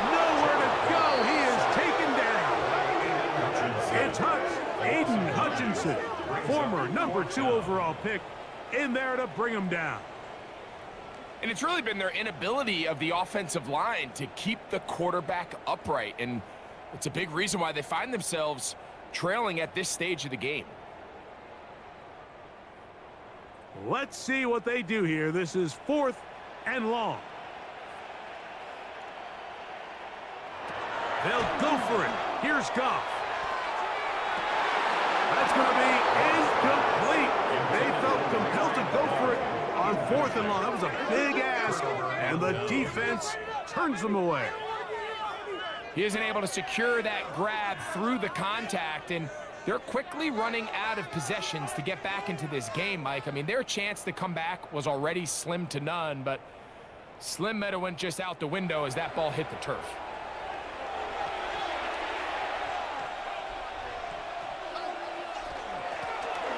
Nowhere to go. He is taken down. It's Aiden Hutchinson, former number 2 overall pick, in there to bring him down. And it's really been their inability of the offensive line to keep the quarterback upright. And it's a big reason why they find themselves trailing at this stage of the game. Let's see what they do here. This is 4th and long. They'll go for it. Here's Goff. That's going to be incomplete. They felt compelled to go for it on 4th and long. That was a big ask, and the defense turns them away. He isn't able to secure that grab through the contact, and they're quickly running out of possessions to get back into this game, Mike. I mean, their chance to come back was already slim to none, but Slim Meadow went just out the window as that ball hit the turf.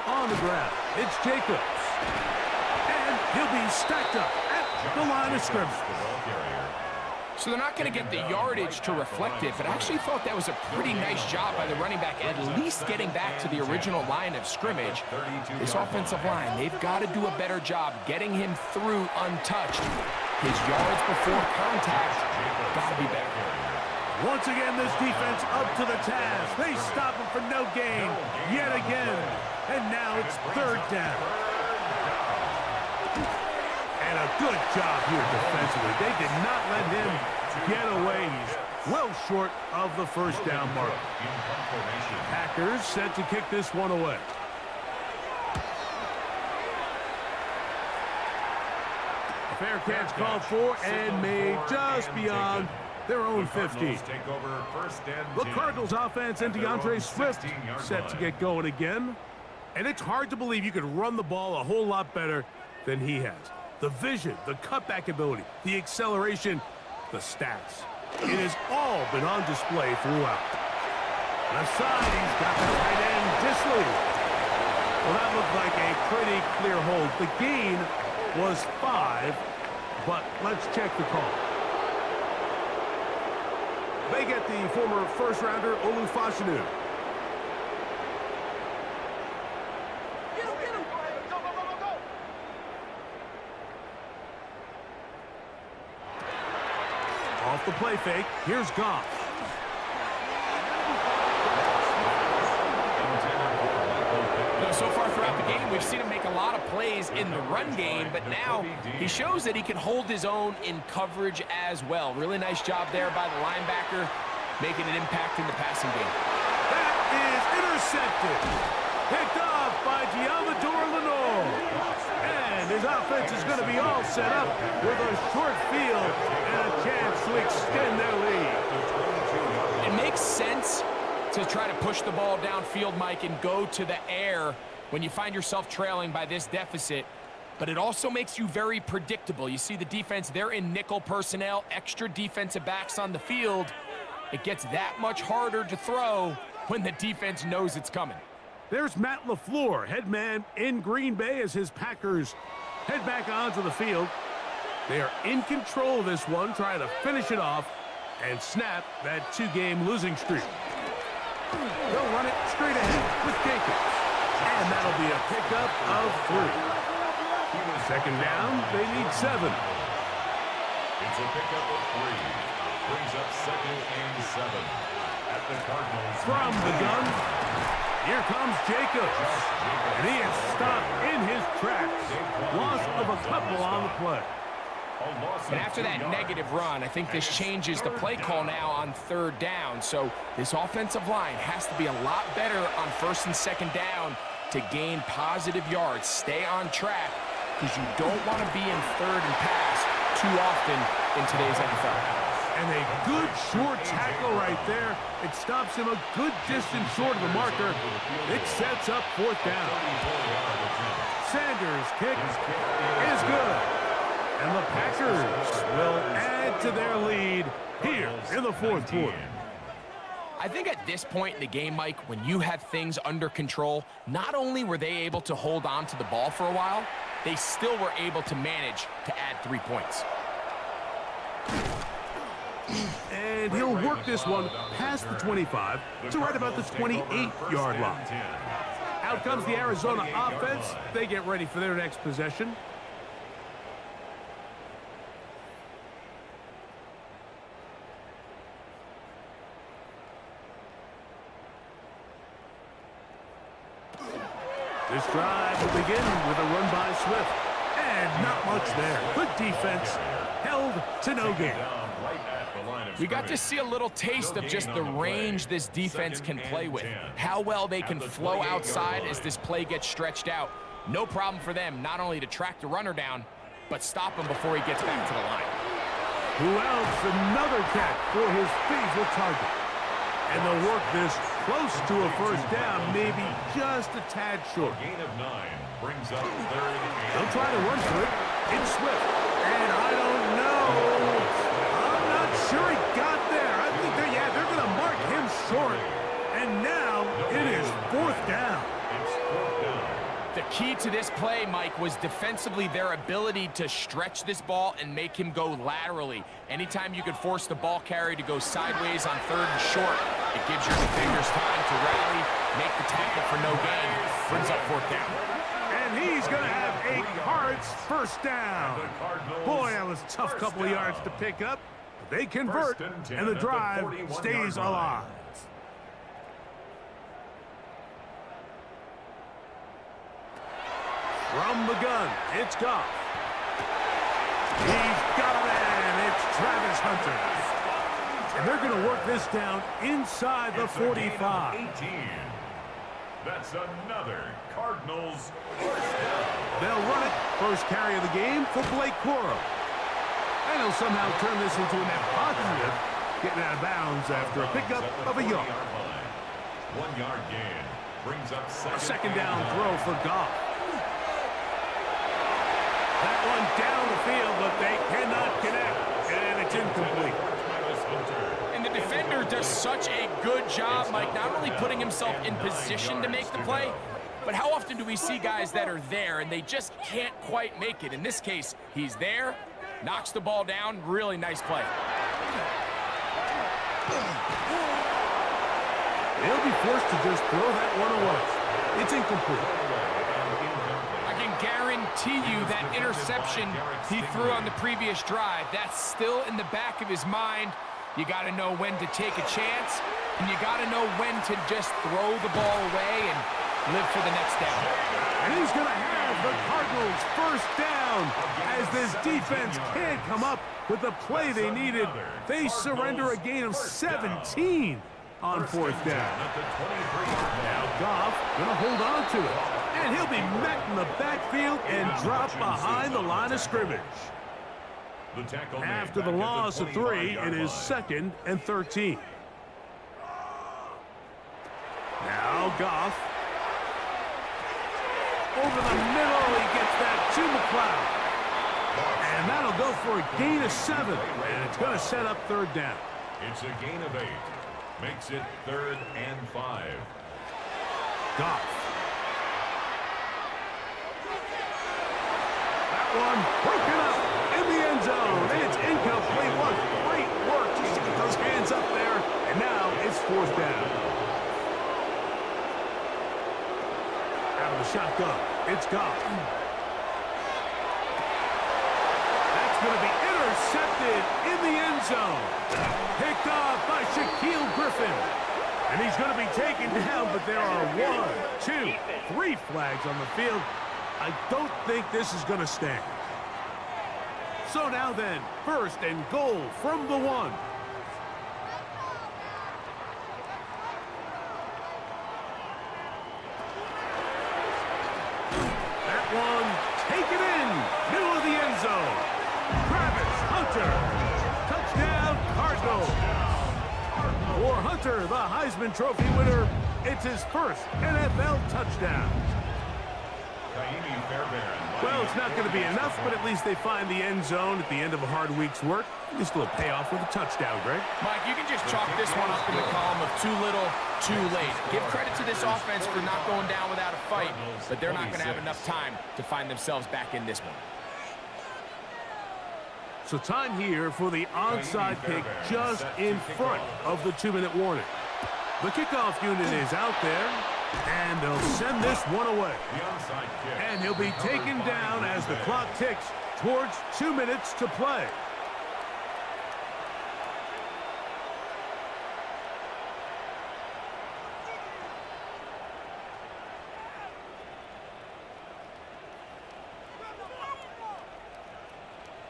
On the ground, it's Jacobs. And he'll be stacked up at the line of scrimmage. So they're not going to get the yardage to reflect it, but I actually thought that was a pretty nice job by the running back, at least getting back to the original line of scrimmage. This offensive line, they've got to do a better job getting him through untouched. His yards before contact got to be better. Once again, this defense up to the task. They stop him for no gain yet again. And now it's 3rd down. And a good job here defensively. They did not let him get away. He's well short of the 1st down mark. Packers set to kick this one away. A fair catch called for and made just beyond their own 50. The Cardinals offense and DeAndre Swift set to get going again. And it's hard to believe you could run the ball a whole lot better than he has. The vision, the cutback ability, the acceleration, the stats. It has all been on display throughout. Left side, he's got the tight end Disley. Well, that looked like a pretty clear hold. The gain was 5, but let's check the call. They get the former first-rounder Olu Fashanu. Off the play fake, here's Goff. So far throughout the game, we've seen him make a lot of plays in the run game, but now he shows that he can hold his own in coverage as well. Really nice job there by the linebacker, making an impact in the passing game. That is intercepted. Picked off by Giamador Lenore. And his offense is going to be all set up with a short field and a chance to extend their lead. It makes sense to try to push the ball downfield, Mike, and go to the air when you find yourself trailing by this deficit. But it also makes you very predictable. You see the defense, they're in nickel personnel, extra defensive backs on the field. It gets that much harder to throw when the defense knows it's coming. There's Matt LaFleur, head man in Green Bay as his Packers head back onto the field. They are in control of this one, trying to finish it off and snap that 2-game losing streak. They'll run it straight ahead with Jacobs. And that'll be a pickup of 3. Second down, they need 7. It's a pickup of 3. Brings up 2nd and 7 at the Cardinals. From the gun, here comes Jacobs. And he is stopped in his tracks. Loss of a couple on the play. But after that negative run, I think this changes the play call now on 3rd down. So this offensive line has to be a lot better on 1st and 2nd down to gain positive yards. Stay on track, because you don't want to be in 3rd and pass too often in today's NFL. And a good short tackle right there. It stops him a good distance short of the marker. It sets up 4th down. Sanders' kick is good. And the Packers will add to their lead here in the 4th quarter. I think at this point in the game, Mike, when you have things under control, not only were they able to hold on to the ball for a while, they still were able to manage to add 3 points. And he'll work this one past the 25 to right about the 28-yard line. Out comes the Arizona offense. They get ready for their next possession. This drive will begin with a run by Swift. And not much there. Good defense. Held to no gain. We got to see a little taste of just the range this defense can play with. How well they can flow outside as this play gets stretched out. No problem for them not only to track the runner down, but stop him before he gets back to the line. Who else? Another catch for his favorite target. And they'll work this close to a first down, maybe just a tad short. Gain of 9 brings up third. They'll try to run for it. It's Swift. And I don't know. I'm not sure he got there. I think they're going to mark him short. And now it is fourth down. It's fourth down. The key to this play, Mike, was defensively their ability to stretch this ball and make him go laterally. Anytime you could force the ball carrier to go sideways on third and short, it gives your defenders time to rally, make the tackle for no gain, brings up fourth down. And he's going to have a Cards first down. Boy, that was a tough couple of yards to pick up. But they convert, and the drive stays alive. From the gun, it's Goff. He's got a man. It's Travis Hunter. And they're going to work this down inside the 45. 18. That's another Cardinals first down. They'll run it. First carry of the game for Blake Corum. And he'll somehow turn this into a net positive, getting out of bounds after a pickup of a yard. 1 yard gain brings up A second down throw for Goff. That one down the field, but they cannot connect, and it's incomplete. And the defender does such a good job, Mike, not only putting himself in position to make the play, but how often do we see guys that are there and they just can't quite make it? In this case, he's there, knocks the ball down, really nice play. They'll be forced to just throw that one away. It's incomplete. Guarantee you that interception he threw on the previous drive, that's still in the back of his mind. You got to know when to take a chance, and you got to know when to just throw the ball away and live for the next down. And he's going to have the Cardinals first down as this defense can't come up with the play they needed. They surrender a gain of 17 on fourth down. Now Goff going to hold on to it. And he'll be met in the backfield and dropped behind the line of scrimmage. After the loss of 3, it is 2nd and 13. Now Goff. Over the middle, he gets that to McLeod. And that'll go for a gain of 7. And it's going to set up third down. It's a gain of 8. Makes it 3rd and 5. Goff. One broken up in the end zone, and it's incomplete. What great work just to get those hands up there, and now it's fourth down. Out of the shotgun, it's Goff. That's going to be intercepted in the end zone. Picked off by Shaquille Griffin. And he's going to be taken down, but there are 1, 2, 3 flags on the field. I don't think this is going to stand. So now then, 1st and goal from the 1. That one taken in, middle of the end zone. Travis Hunter, touchdown Cardinals. For Hunter, the Heisman Trophy winner, it's his first NFL touchdown. Well, it's not going to be enough, but at least they find the end zone at the end of a hard week's work. Just a little payoff with a touchdown, Greg. Mike, you can just chalk this one up in the column of too little, too late. Give credit to this offense for not going down without a fight, but they're not going to have enough time to find themselves back in this one. So time here for the onside kick just in front of the 2-minute warning. The kickoff unit is out there. And they'll send this one away. And he'll be taken down as the clock ticks towards 2 minutes to play.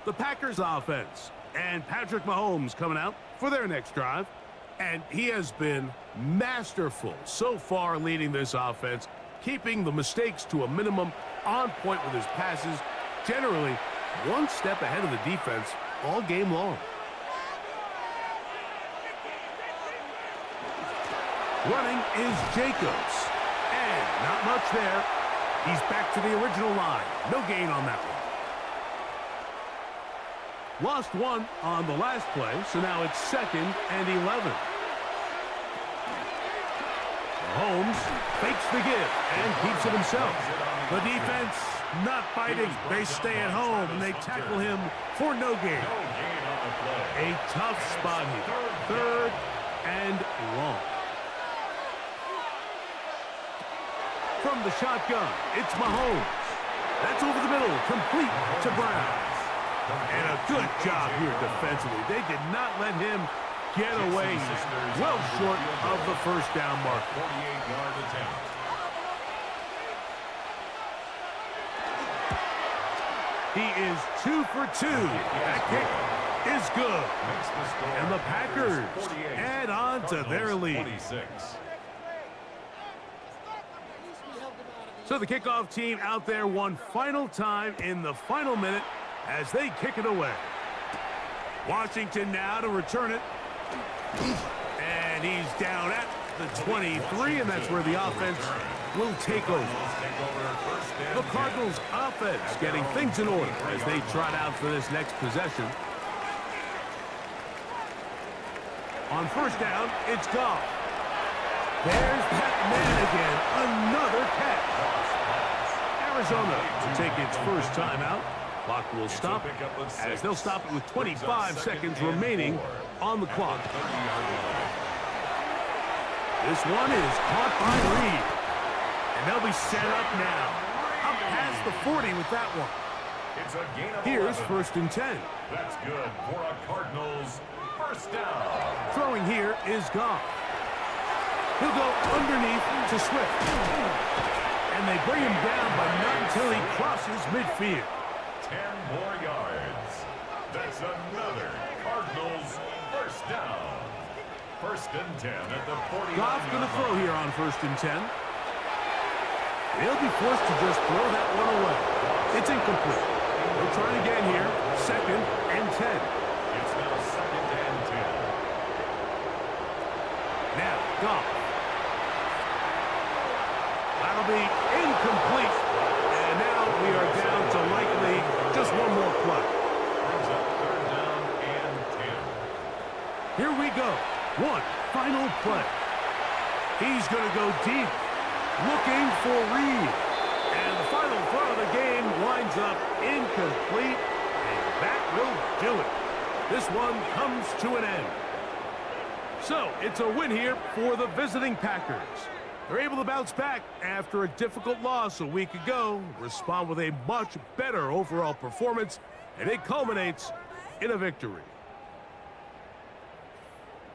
the Packers offense. And Patrick Mahomes coming out for their next drive. And he has been masterful so far leading this offense, keeping the mistakes to a minimum, on point with his passes, generally one step ahead of the defense all game long. Running is Jacobs. And not much there. He's back to the original line. No gain on that one. Lost one on the last play, so now it's 2nd and 11. Mahomes fakes the give and keeps it himself. The defense not biting. They stay at home and they tackle him for no gain. A tough spot here. 3rd and long. From the shotgun, it's Mahomes. That's over the middle, complete to Brown. And a good job here defensively. They did not let him get away. He's well short of the first down mark. 48-yard attempt. He is 2 for 2. That kick is good. And the Packers add on to their lead. So the kickoff team out there one final time in the final minute as they kick it away. Washington now to return it. And he's down at the 23, and that's where the offense will take over. The Cardinals offense getting things in order as they trot out for this next possession. On first down, it's Goff. There's that man again. Another catch. Arizona to take its first time out. Clock will stop as they'll stop it with 25 seconds remaining on the clock. This one is caught by Reed. And they'll be set up now. Up past the 40 with that one. Here's 1st and 10. That's good for a Cardinals first down. Throwing here is Goff. He'll go underneath to Swift. And they bring him down, but not until he crosses midfield. 10 more yards. That's another Cardinals first down. 1st and 10 at the 40. Goff's going to throw here on 1st and 10. He'll be forced to just throw that one away. It's incomplete. They'll try it again here. 2nd and 10. It's now 2nd and 10. Now, Goff. That'll be incomplete. And now we are down to likely just one more play. Brings up 3rd down and 10. Here we go. One final play. He's going to go deep, looking for Reed. And the final throw of the game winds up incomplete, and that will do it. This one comes to an end. So, it's a win here for the visiting Packers. They're able to bounce back after a difficult loss a week ago, respond with a much better overall performance, and it culminates in a victory.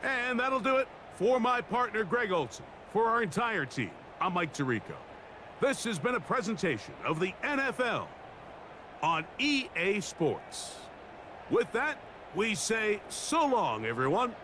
And that'll do it for my partner, Greg Olson. For our entire team, I'm Mike Tirico. This has been a presentation of the NFL on EA Sports. With that, we say so long, everyone.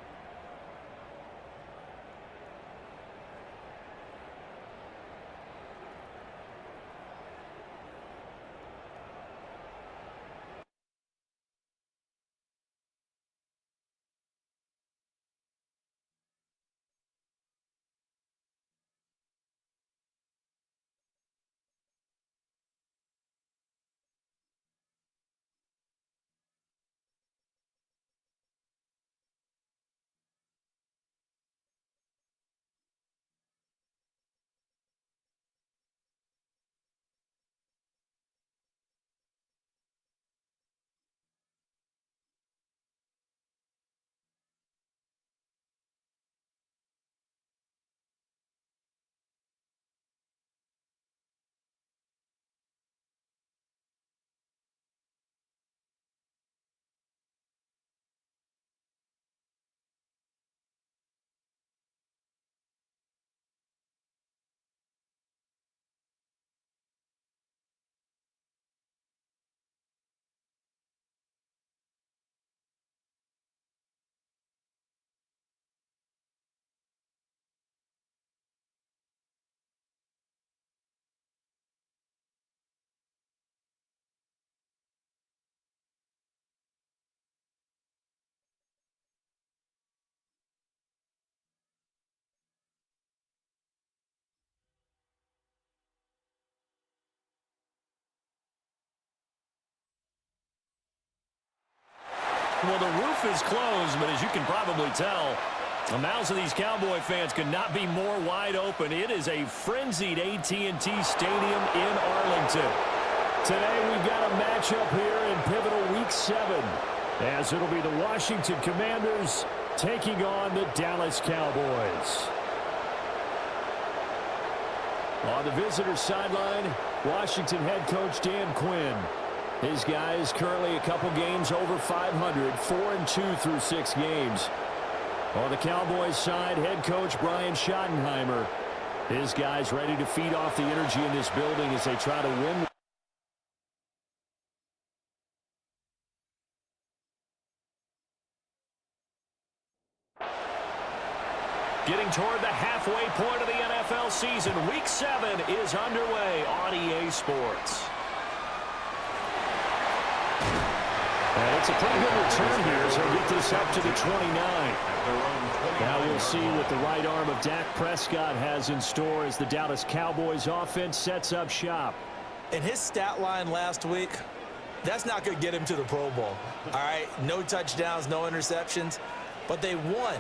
Well, the roof is closed, but as you can probably tell, the mouths of these Cowboy fans could not be more wide open. It is a frenzied AT&T Stadium in Arlington. Today we've got a matchup here in pivotal Week 7, as it'll be the Washington Commanders taking on the Dallas Cowboys. On the visitor sideline, Washington head coach Dan Quinn. His guys currently a couple games over 500, 4-2 through 6 games. On the Cowboys side, head coach Brian Schottenheimer. His guys ready to feed off the energy in this building as they try to win. Getting toward the halfway point of the NFL season, Week 7 is underway on EA Sports. And it's a pretty good return here, so get this up to the 29. Now we'll see what the right arm of Dak Prescott has in store as the Dallas Cowboys offense sets up shop. And his stat line last week, that's not going to get him to the Pro Bowl. All right, no touchdowns, no interceptions, but they won.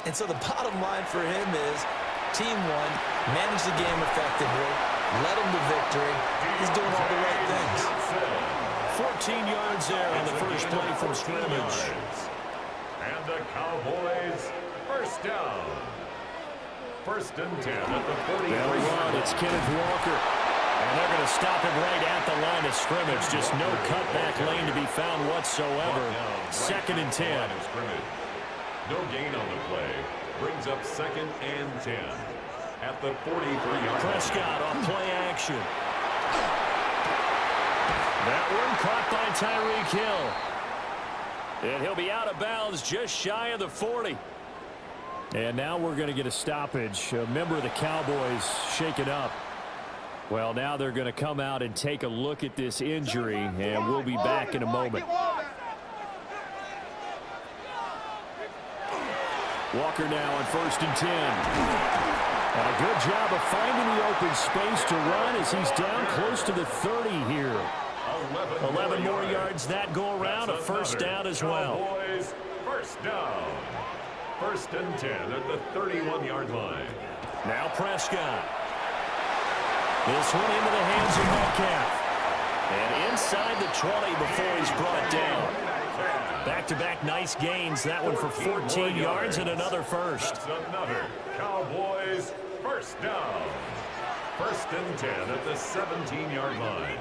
And so the bottom line for him is team won, managed the game effectively, led them to victory. He's doing all the right things. 14 yards there on the first play from scrimmage. And the Cowboys first down. First and 10 at the 43. They'll run. It's Kenneth Walker. And they're going to stop him right at the line of scrimmage. Just no cutback lane to be found whatsoever. Second and 10. No gain on the play. Brings up second and 10 at the 43-yard line. Prescott on play action. That one caught by Tyreek Hill. And he'll be out of bounds just shy of the 40. And now we're going to get a stoppage. A member of the Cowboys shaken up. Well, now they're going to come out and take a look at this injury, and we'll be back in a moment. Walker now on first and 10. And a good job of finding the open space to run as he's down close to the 30 here. 11 more yards that go around. A first down as well. Cowboys first down. First and 10 at the 31-yard line. Now Prescott. This one into the hands of Metcalf. And inside the 20 before he's brought down. Back-to-back nice gains. That one for 14 yards and another first. That's another Cowboys first down. First and 10 at the 17-yard line.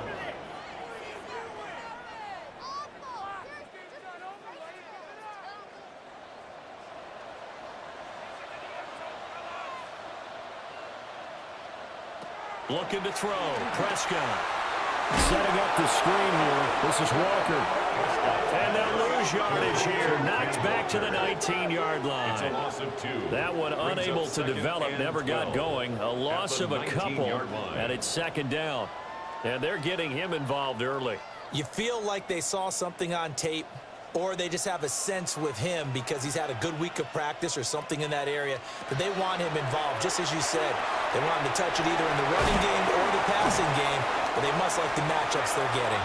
Looking to throw. Prescott. Setting up the screen here. This is Walker. And they'll lose yardage here. Knocked back to the 19-yard line. It's a loss of 2. That one unable to develop, never got going. A loss of a couple, and it's second down. And they're getting him involved early. You feel like they saw something on tape, or they just have a sense with him because he's had a good week of practice or something in that area that they want him involved. Just as you said, they want him to touch it either in the running game or the passing game, but they must like the matchups they're getting.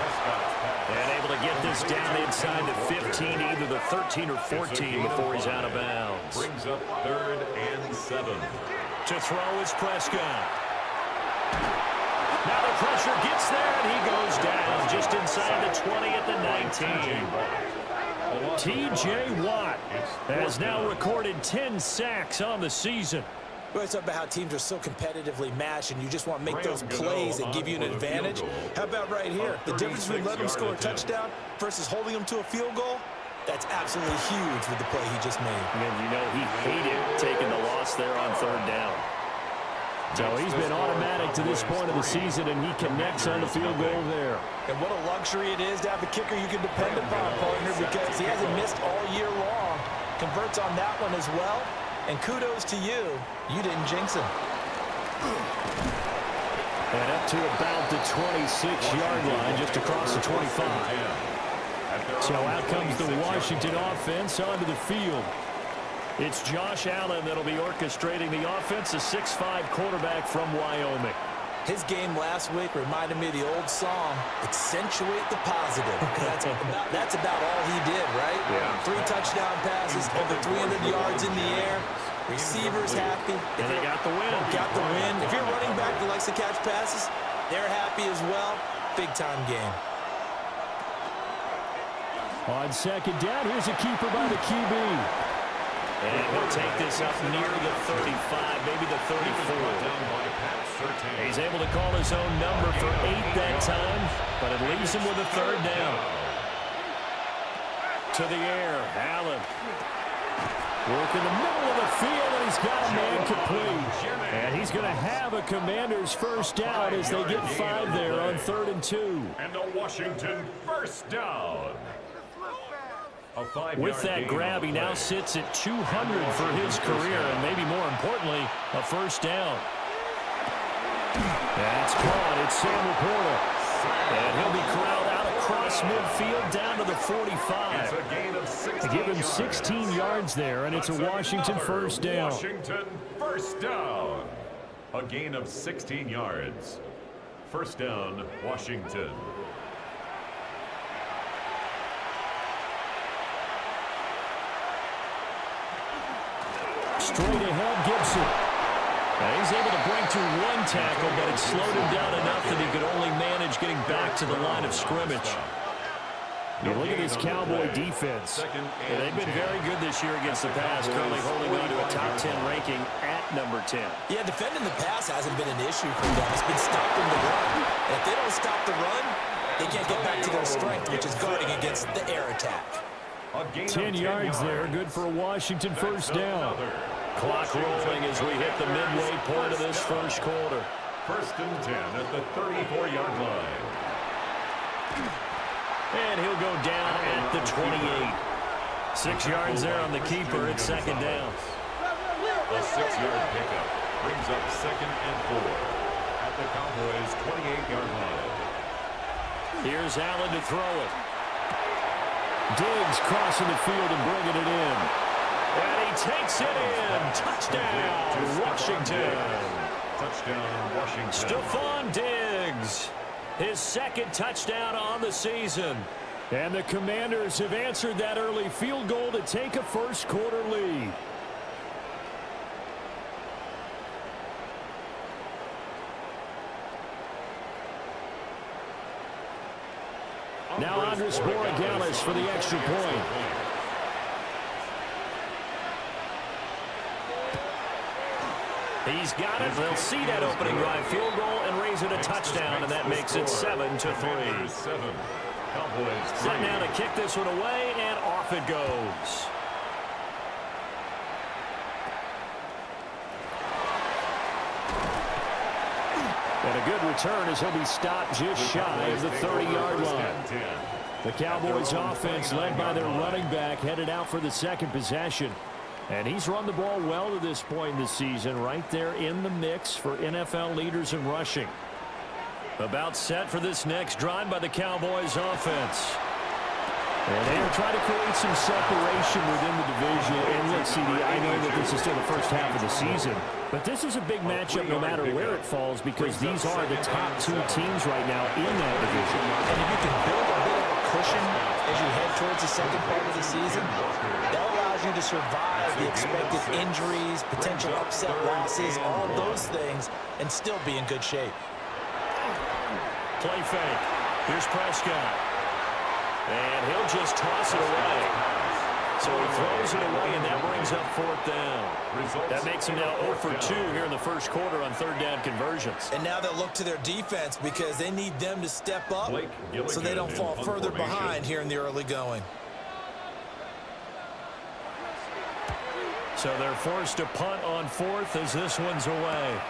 And able to get this down inside the 15, either the 13 or 14 before he's out of bounds. Brings up third and 7. To throw is Prescott. Now the pressure gets there, and he goes down just inside the 20 at the 19. T.J. Watt has now recorded 10 sacks on the season. We're talking about how teams are so competitively matched, and you just want to make those plays that give you an advantage. How about right here? The difference between letting them score a touchdown versus holding them to a field goal, that's absolutely huge with the play he just made. And you know he hated taking the loss there on third down. So he's been automatic to this point of the season, and he connects on the field goal there. And what a luxury it is to have a kicker you can depend upon, partner, because he hasn't missed all year long. Converts on that one as well. And kudos to you. You didn't jinx him. And up to about the 26-yard line, just across the 25. So out comes the Washington offense onto the field. It's Josh Allen that'll be orchestrating the offense, a 6'5" quarterback from Wyoming. His game last week reminded me of the old song, accentuate the positive. That's about all he did, right? Yeah. 3 touchdown passes, over 300 yards in the air. Receivers happy. And they got the win. Got the win. If you're running back that likes to catch passes, they're happy as well. Big-time game. On second down, here's a keeper by the QB. And he'll take this up near the 35, maybe the 34. He's able to call his own number for 8 that time, but it leaves him with a third down. To the air, Allen. Work in the middle of the field, and he's got a man complete. And he's going to have a Commander's first down as they get 5 there on 3rd and 2. And a Washington first down. With that grab, he now sits at 200 for his career, and maybe more importantly, a first down. That's caught. It's Sam Laporta. And he'll be corralled out across midfield down to the 45. It's a gain of 16 Give him yards. 16 yards there, and it's a Washington first down. Washington first down. A gain of 16 yards. First down, Washington. Straight ahead, Gibson. And he's able to break through 1 tackle, but it slowed him down enough that he could only manage getting back to the line of scrimmage. You look at this Cowboy defense. Yeah, they've been very good this year against the pass, currently holding on to a top 10 ranking at number 10. Yeah, defending the pass hasn't been an issue for them. It's been stopping the run. And if they don't stop the run, they can't get back to their strength, which is guarding against the air attack. 10 yards there, good for a Washington first down. Clock rolling as we hit the midway point of this first quarter. First and 10 at the 34-yard line. And he'll go down at the 28. 6 yards there on the keeper at second down. A 6-yard pickup brings up 2nd and 4 at the Cowboys' 28-yard line. Here's Allen to throw it. Diggs crossing the field and bringing it in. And he takes it in. Touchdown, Washington. Touchdown, Washington. Stephon Diggs. His 2nd touchdown on the season. And the Commanders have answered that early field goal to take a first quarter lead. Now Andres Borregales for the extra point. He's got it. They'll see that opening drive field goal and raise it a touchdown, and that makes it 7-3. Set now to kick this one away, and off it goes. And a good return as he'll be stopped just shy of the 30-yard line. The Cowboys offense led by their running back headed out for the 2nd possession. And he's run the ball well to this point in the season, right there in the mix for NFL leaders in rushing. About set for this next drive by the Cowboys offense. And they are trying to create some separation within the division. And look, CD, I know that this is still the first half of the season, but this is a big matchup no matter where it falls because these are the top 2 teams right now in that division. And if you can build a bit of a cushion as you head towards the 2nd part of the season, that allows you to survive the expected injuries, potential upset losses, all of those things, and still be in good shape. Play fake. Here's Prescott. And he'll just toss it away. So he throws it away, and that brings up 4th down. That makes him now 0 for 2 here in the first quarter on 3rd down conversions. And now they'll look to their defense because they need them to step up so they don't fall further behind here in the early going. So they're forced to punt on 4th as this one's away.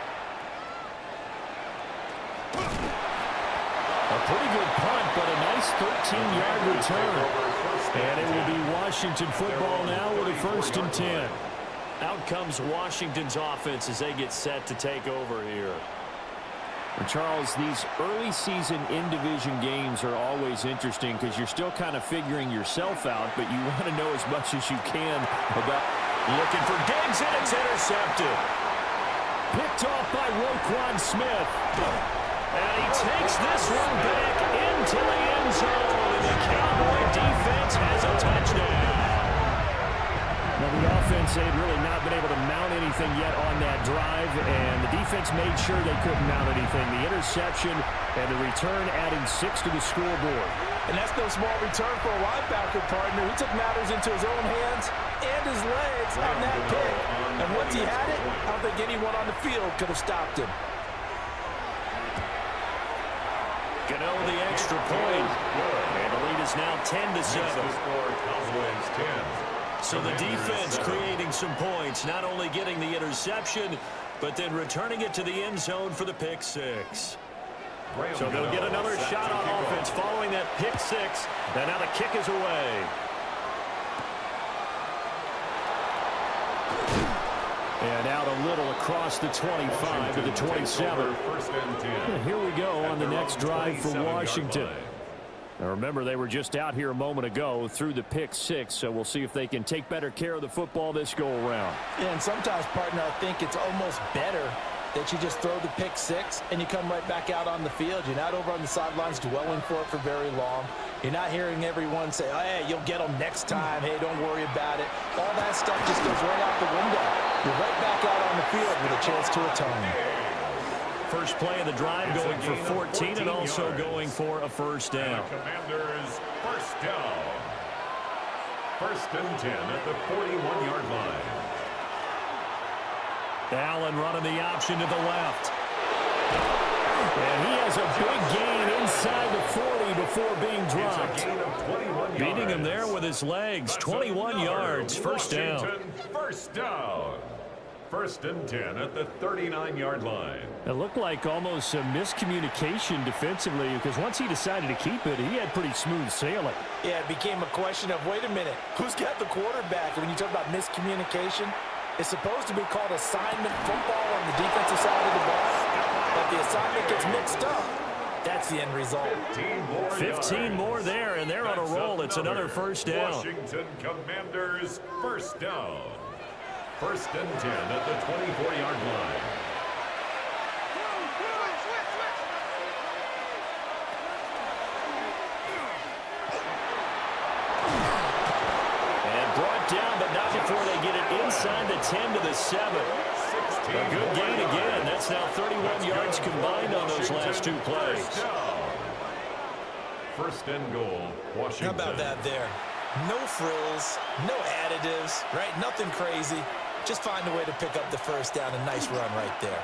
A pretty good punt, but a nice 13-yard return. And it will be Washington football now with a 1st and 10. Out comes Washington's offense as they get set to take over here. And Charles, these early season in-division games are always interesting because you're still kind of figuring yourself out, but you want to know as much as you can about... Looking for Diggs, and it's intercepted. picked off by Roquan Smith. And he takes this one back into the end zone. And the Cowboy defense has a touchdown. Now, the offense had really not been able to mount anything yet on that drive, and the defense made sure they couldn't mount anything. The interception and the return adding 6 to the scoreboard. And that's no small return for a linebacker, partner. He took matters into his own hands and his legs on that pick. And once he had it, I don't think anyone on the field could have stopped him. Gano the extra point. And the lead is now 10-7. So the defense creating some points, not only getting the interception, but then returning it to the end zone for the pick 6. So they'll get another shot on offense following that pick 6. And now the kick is away. And out a little across the 25 to the 27. Here we go on the next drive for Washington. Now remember, they were just out here a moment ago through the pick 6, so we'll see if they can take better care of the football this go-around. Yeah, and sometimes, partner, I think it's almost better that you just throw the pick 6 and you come right back out on the field. You're not over on the sidelines dwelling for it for very long. You're not hearing everyone say, oh, hey, you'll get them next time. Hey, don't worry about it. All that stuff just goes right out the window. You're right back out on the field with a chance to atone. First play of the drive going for 14 and also going for a first down. Commanders first down. 1st and 10 at the 41-yard line. Allen running the option to the left. And he has a big gain inside the 40 before being dropped. Beating him there with his legs. 21 yards. First down. First down. 1st and 10 at the 39-yard line. It looked like almost a miscommunication defensively, because once he decided to keep it, he had pretty smooth sailing. Yeah, it became a question of, wait a minute, who's got the quarterback? And when you talk about miscommunication, it's supposed to be called assignment football on the defensive side of the ball. But the assignment gets mixed up. That's the end result. 15 more there, and they're on a roll. It's another first down. Washington Commanders first down. 1st and 10 at the 24-yard line. And brought down, but not before they get it inside the 10 to the 7. A good gain again. That's now 31 yards combined on those last 2 plays. 1st and goal, Washington. How about that there? No frills, no additives, right? Nothing crazy. Just find a way to pick up the first down. A nice run right there.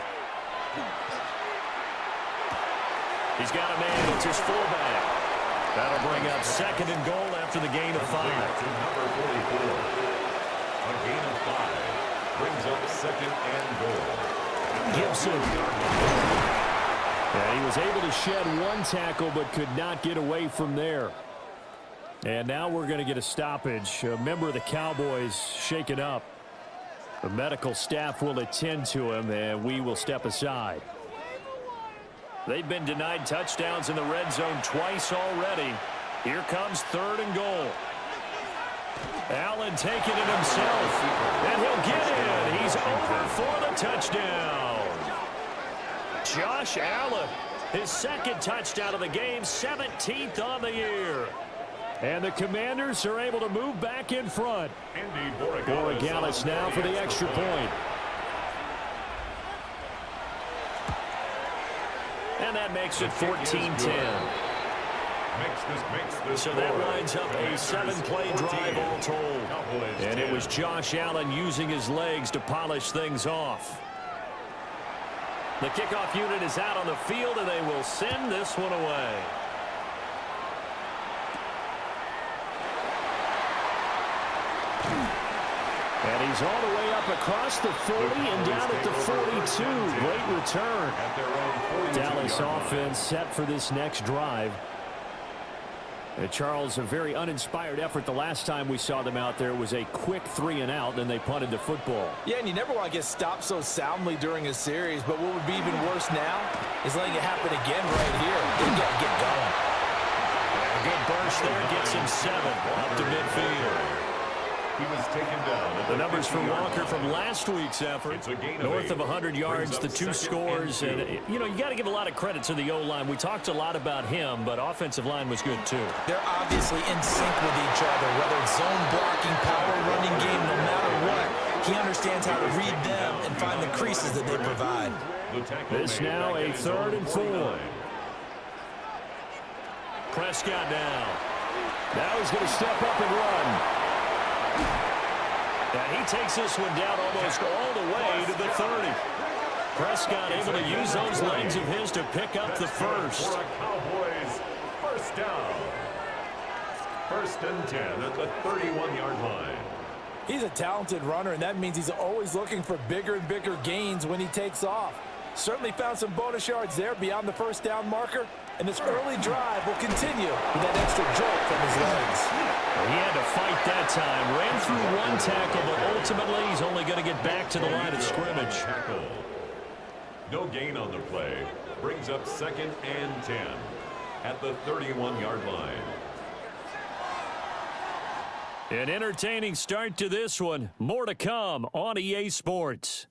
He's got a man. It's his fullback. That'll bring up 2nd and goal after the gain of 5. Number 44. A gain of 5 brings up 2nd and goal. Gibson. Yeah, he was able to shed one tackle but could not get away from there. And now we're going to get a stoppage. A member of the Cowboys shaken up. The medical staff will attend to him, and we will step aside. They've been denied touchdowns in the red zone twice already. Here comes 3rd and goal. Allen taking it himself, and he'll get in. He's over for the touchdown. Josh Allen, his 2nd touchdown of the game, 17th on the year. And the Commanders are able to move back in front. Borregales now for the extra point. And that makes it 14-10. So that lines up a 7-play drive all told. And it was Josh Allen using his legs to polish things off. The kickoff unit is out on the field, and they will send this one away. And he's all the way up across the 40 and down at the 42. Great return. Dallas offense set for this next drive. And Charles, a very uninspired effort. The last time we saw them out there was a quick 3 and out, then they punted the football. Yeah, and you never want to get stopped so soundly during a series, but what would be even worse now is letting it happen again right here. They got to get going. A good burst there gets him 7 up to midfield. He was taken down. The numbers for Walker from last week's effort, north of 100 yards, the 2 scores. And, you know, you got to give a lot of credit to the O-line. We talked a lot about him, but offensive line was good, too. They're obviously in sync with each other, whether it's zone blocking, power running game, no matter what. He understands how to read them and find the creases that they provide. This now a 3rd and 4. Prescott now. Now he's going to step up and run. And he takes this one down almost all the way to the 30. Prescott able to use those legs of his to pick up the first. Cowboys, first down. 1st and 10 at the 31-yard line. He's a talented runner, and that means he's always looking for bigger and bigger gains when he takes off. Certainly found some bonus yards there beyond the 1st down marker, and this early drive will continue with that extra jolt from his legs. He had to fight that time. Ran through 1 tackle, but ultimately he's only going to get back to the line of scrimmage. No gain on the play. Brings up 2nd and 10 at the 31-yard line. An entertaining start to this one. More to come on EA Sports.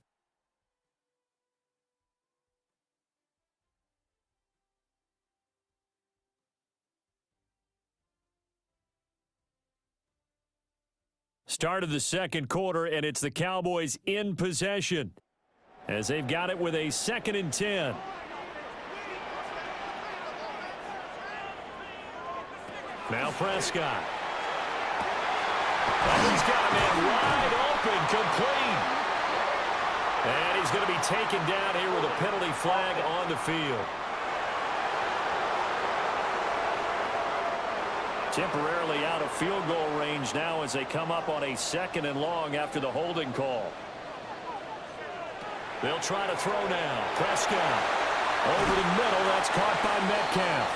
Start of the 2nd quarter, and it's the Cowboys in possession as they've got it with a 2nd and 10. Now Prescott. Oh, he's got a man wide open, complete. And he's going to be taken down here with a penalty flag on the field. Temporarily out of field goal range now as they come up on a 2nd and long after the holding call. They'll try to throw now. Prescott over the middle. That's caught by Metcalf.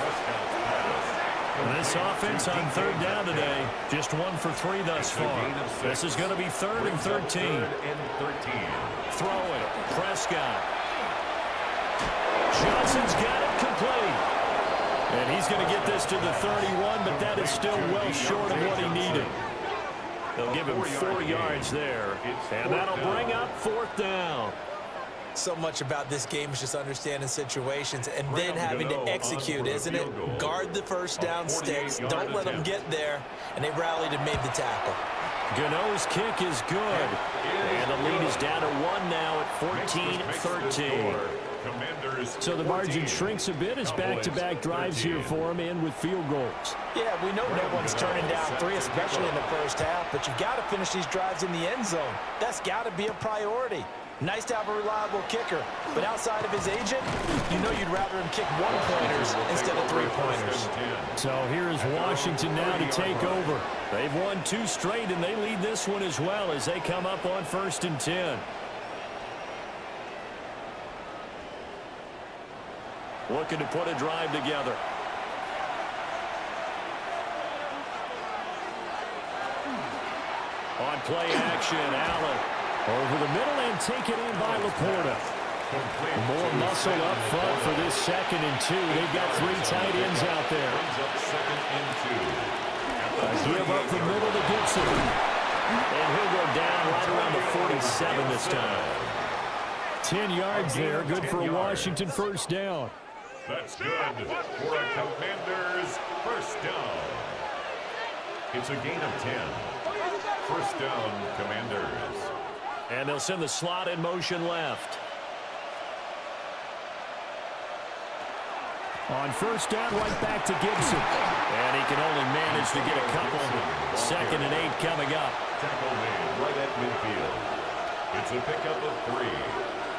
This offense on 3rd down today, just 1 for 3 thus far. This is going to be 3rd and 13. Throw it. Prescott. Johnson's got it complete. And he's going to get this to the 31, but that is still well short of what he needed. They'll give him 4 yards there, and that'll bring up 4th down. So much about this game is just understanding situations and then having to execute, isn't it? Guard the 1st down sticks. Don't let them get there. And they rallied and made the tackle. Gano's kick is good. And the lead is down to 1 now at 14-13. So the margin shrinks a bit as back-to-back drives here for him and with field goals. Yeah, we know no one's turning down 3, especially in the 1st half, but you've got to finish these drives in the end zone. That's got to be a priority. Nice to have a reliable kicker, but outside of his agent, you know you'd rather him kick 1-pointers instead of 3-pointers. So here is Washington now to take over. They've won 2 straight, and they lead this one as well as they come up on 1st and 10. Looking to put a drive together. On play action, Allen. Over the middle and taken in by Laporta. More muscle up front for this 2nd and 2. They've got 3 tight ends out there. Give up the middle to Gibson. And he'll go down right around the 47 this time. 10 yards there. Good for a Washington 1st down. That's good for a Commanders 1st down. It's a gain of 10. 1st down, Commanders. And they'll send the slot in motion left. On 1st down, right back to Gibson. And he can only manage to get a couple. 2nd and 8 coming up. Tackle made right at midfield. It's a pickup of 3.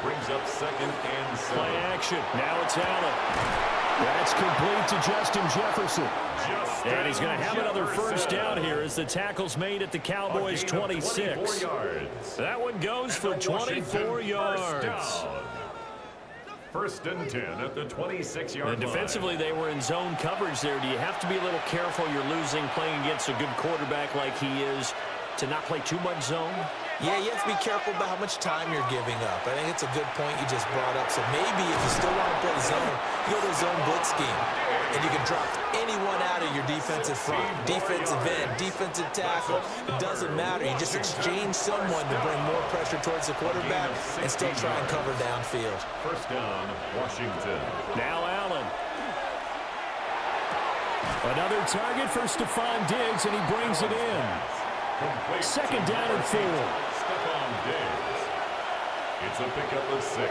Brings up 2nd and 7. Play action. Now it's Allen. That's complete to Justin Jefferson. And he's going to have another 1st down here as the tackle's made at the Cowboys' 26. That one goes for 24 yards. 1st and 10 at the 26-yard line. And defensively, they were in zone coverage there. Do you have to be a little careful? You're losing playing against a good quarterback like he is to not play too much zone? Yeah, you have to be careful about how much time you're giving up. I think it's a good point you just brought up. So maybe if you still want to play zone, you go to zone blitz scheme. and you can drop anyone out of your defensive front. Defensive end, defensive tackle, it doesn't matter. You just exchange someone to bring more pressure towards the quarterback and still try and cover downfield. First down, Washington. Now Allen. Another target for Stephon Diggs, and he brings it in. Second down and 4. Stephon Diggs. It's a pickup of 6.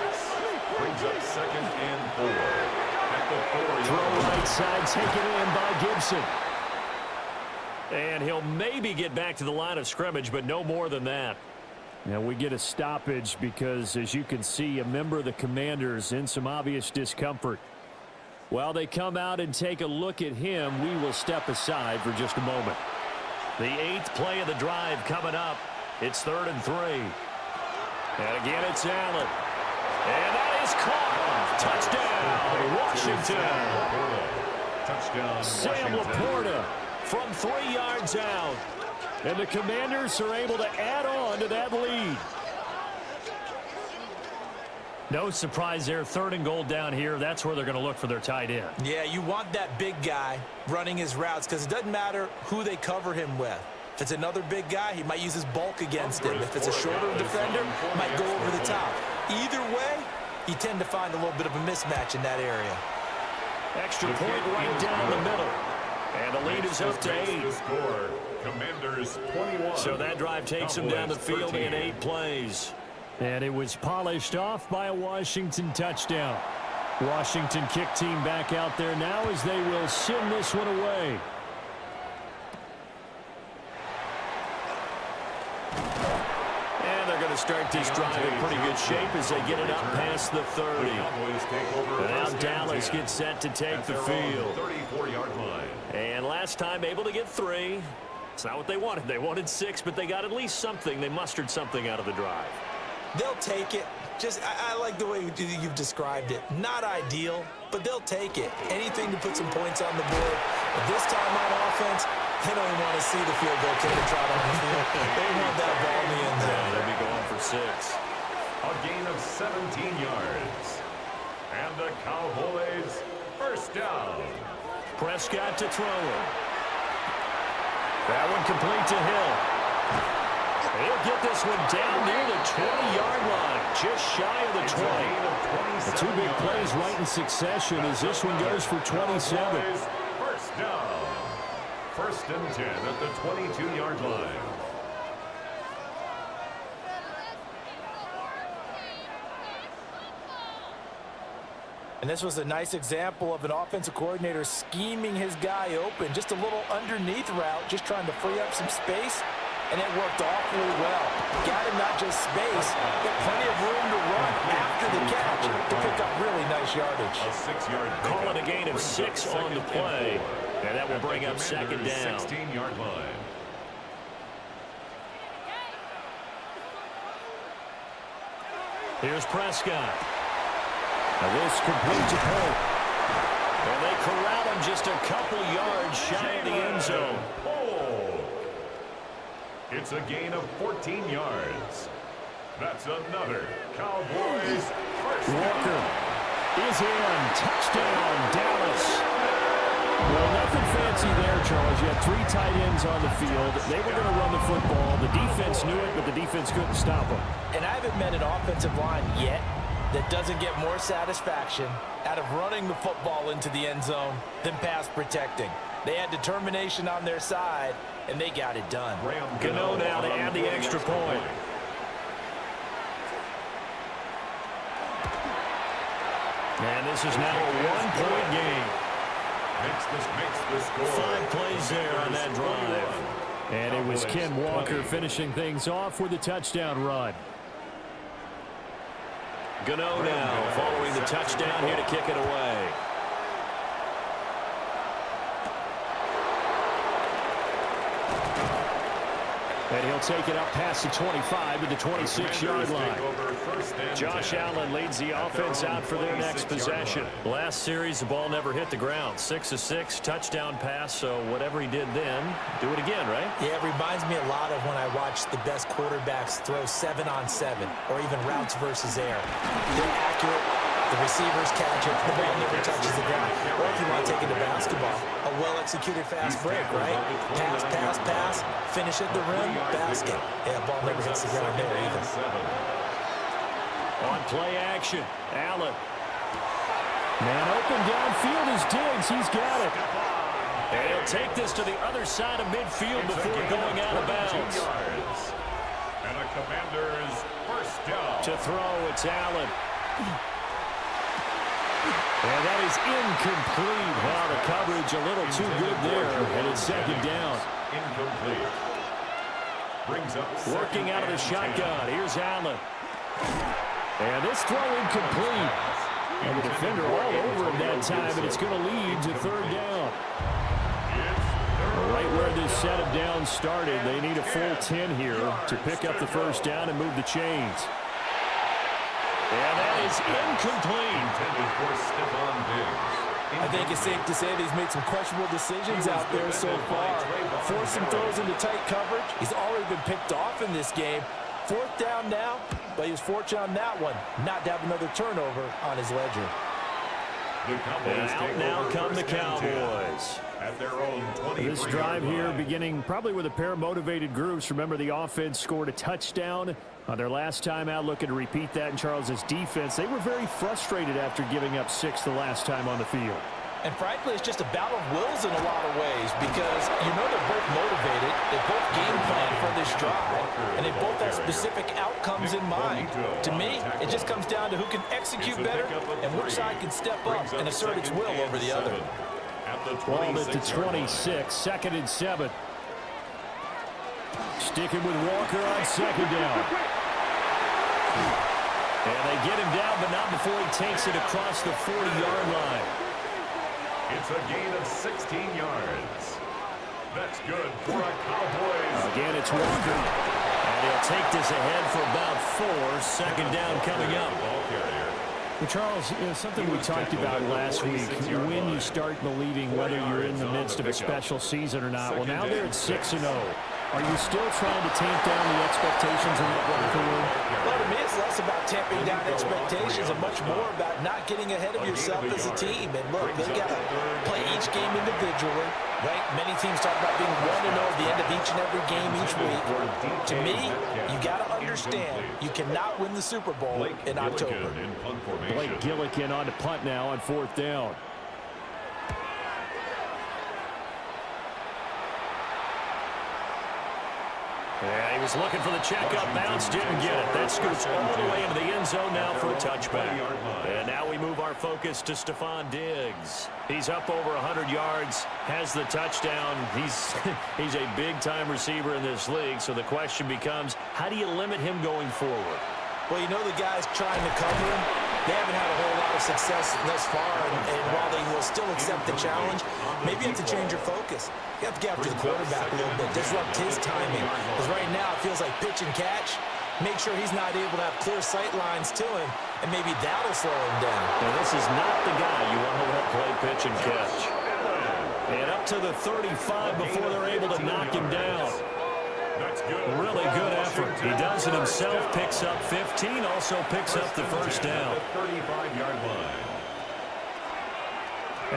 Brings up second and 4. At the 4-yard Throw right side, taken in by Gibson. And he'll maybe get back to the line of scrimmage, but no more than that. Now we get a stoppage because, as you can see, a member of the Commanders in some obvious discomfort. While they come out and take a look at him, we will step aside for just a moment. The 8th play of the drive coming up. It's 3rd and 3. And again, it's Allen. And that is caught. Touchdown, Washington. Touchdown, Sam Laporta from 3 yards out. And the Commanders are able to add on to that lead. No surprise there. 3rd and goal down here. That's where they're going to look for their tight end. Yeah, you want that big guy running his routes because it doesn't matter who they cover him with. If it's another big guy, he might use his bulk against him. If it's a shorter defender, he might go over the top. Either way, you tend to find a little bit of a mismatch in that area. Extra point right down the middle. And the lead is up to 8. Commanders 21. So that drive takes them down the field in 8 plays. And it was polished off by a Washington touchdown. Washington kick team back out there now as they will send this one away. And they're going to start this drive in pretty good shape as they get it up past the 30. And now Dallas gets set to take the field. 34-yard line. And last time able to get 3. It's not what they wanted. They wanted 6, but they got at least something. They mustered something out of the drive. They'll take it. I like the way you've described it. Not ideal, but they'll take it. Anything to put some points on the board. But this time on offense, they don't even want to see the field goal kicker trot on the field. They want that ball in the end zone. They'll be going for 6. A gain of 17 yards. And the Cowboys first down. Prescott to throw it. That one complete to Hill. He'll get this one down near the 20-yard line, just shy of the 20. The 2 big plays right in succession as this one goes for 27. First down. 1st and 10 at the 22-yard line. And this was a nice example of an offensive coordinator scheming his guy open. Just a little underneath route, just trying to free up some space. And it worked awfully well. Got him not just space, but plenty of room to run after the catch to pick up really nice yardage. A 6-yard Call it a gain of 6 on the play. And that will bring up 2nd down. 16-yard line. Here's Prescott. Now this complete to Pope. And they corral him just a couple yards shy of the end zone. It's a gain of 14 yards. That's another Cowboys first down. Walker is in. Touchdown, Dallas. Well, nothing fancy there, Charles. You had 3 tight ends on the field. They were going to run the football. The defense knew it, but the defense couldn't stop them. And I haven't met an offensive line yet that doesn't get more satisfaction out of running the football into the end zone than pass protecting. They had determination on their side, and they got it done. Gano now to add the extra point. And this is now a 1-point game. Makes the score. 5 plays there on that drive. And it was Ken Walker finishing things off with a touchdown run. Gano now following the touchdown here to kick it away. And he'll take it up past the 25 to the 26-yard line. Josh Allen leads the offense out for their next possession. Last series, the ball never hit the ground. 6 of 6, touchdown pass, so whatever he did then, do it again, right? Yeah, it reminds me a lot of when I watch the best quarterbacks throw 7-on-7 or even routes versus air. They're accurate, The receivers catch it. The ball never touches the ground. Or if you want to take it to basketball, a well-executed fast break, right? Pass, pass, pass. Finish at the rim, basket. Yeah, ball never hits the ground there either. On play action, Allen. Man open downfield is Diggs. He's got it. And he'll take this to the other side of midfield before going out of bounds. And a Commander's first down. To throw, it's Allen. And that is incomplete. Wow, the coverage a little too good there, and it's second down. Incomplete. Brings up Working out of the shotgun. Here's Allen. And this throw incomplete. And the defender all over him that time, and it's going to lead to third down. Right where this set of downs started, they need a full 10 here to pick up the first down and move the chains. And that is incomplete. I think it's safe to say that he's made some questionable decisions out there so far. Forced some throws into tight coverage. He's already been picked off in this game. Fourth down now, but he was fortunate on that one not to have another turnover on his ledger. And out now come the Cowboys. At their own 23 This drive here beginning probably with a pair of motivated groups. Remember, the offense scored a touchdown on their last time out, looking to repeat that in Charles's defense. They were very frustrated after giving up 6 the last time on the field. And frankly, it's just a battle of wills in a lot of ways because you know they're both motivated, they both game plan for this drive, and they both have specific outcomes in mind. To me, it just comes down to who can execute better and which side can step up and assert its will over the other. Ball at the 26, 2nd and 7. Sticking with Walker on second down. And they get him down, but not before he takes it across the 40-yard line. It's a gain of 16 yards. That's good for a Cowboys. Again, it's Walker. And he'll take this ahead for about 4. Second down coming up. Well, Charles, something we talked about last week, when you start believing whether you're in the midst of a special season or not. Well, now they're at 6-0. Are you still trying to tamp down the expectations in that locker room? Well, to me, it's less about tamping down expectations and much more about not getting ahead of yourself as a team. And look, they've got to play each game individually, right? Many teams talk about being 1-0 at the end of each and every game each week. To me, you got to understand you cannot win the Super Bowl in October. Blake Gillikin on to punt now on 4th down. Yeah, he was looking for the checkup bounce, didn't get it. That scoots all the way into the end zone now for a touchback. And now we move our focus to Stephon Diggs. He's up over 100 yards, has the touchdown. He's a big-time receiver in this league, so the question becomes, how do you limit him going forward? Well, you know the guys trying to cover him, they haven't had a whole lot of success thus far, and while they will still accept the challenge, maybe you have to change your focus. You have to get after the quarterback a little bit, disrupt his timing. Because right now it feels like pitch and catch. Make sure he's not able to have clear sight lines to him, and maybe that'll slow him down. Now, this is not the guy you want to let play pitch and catch. And up to the 35 before they're able to knock him down. Really good effort. He does it himself, picks up 15, also picks up the first down. 35-yard line.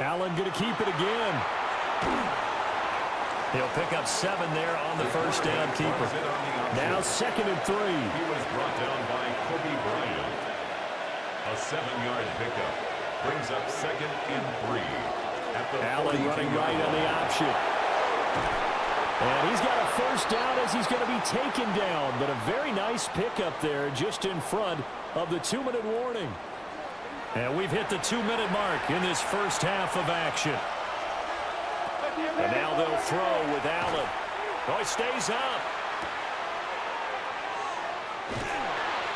Allen going to keep it again. He'll pick up 7 there on the first down keeper. Now 2nd and 3. He was brought down by Kobe Bryant. A 7-yard pickup. Brings up 2nd and 3. At the Allen running right on the option. And he's got a first down as he's going to be taken down. But a very nice pickup there just in front of the 2-minute warning. And we've hit the 2-minute mark in this first half of action. And now they'll throw with Allen. Oh, he stays up.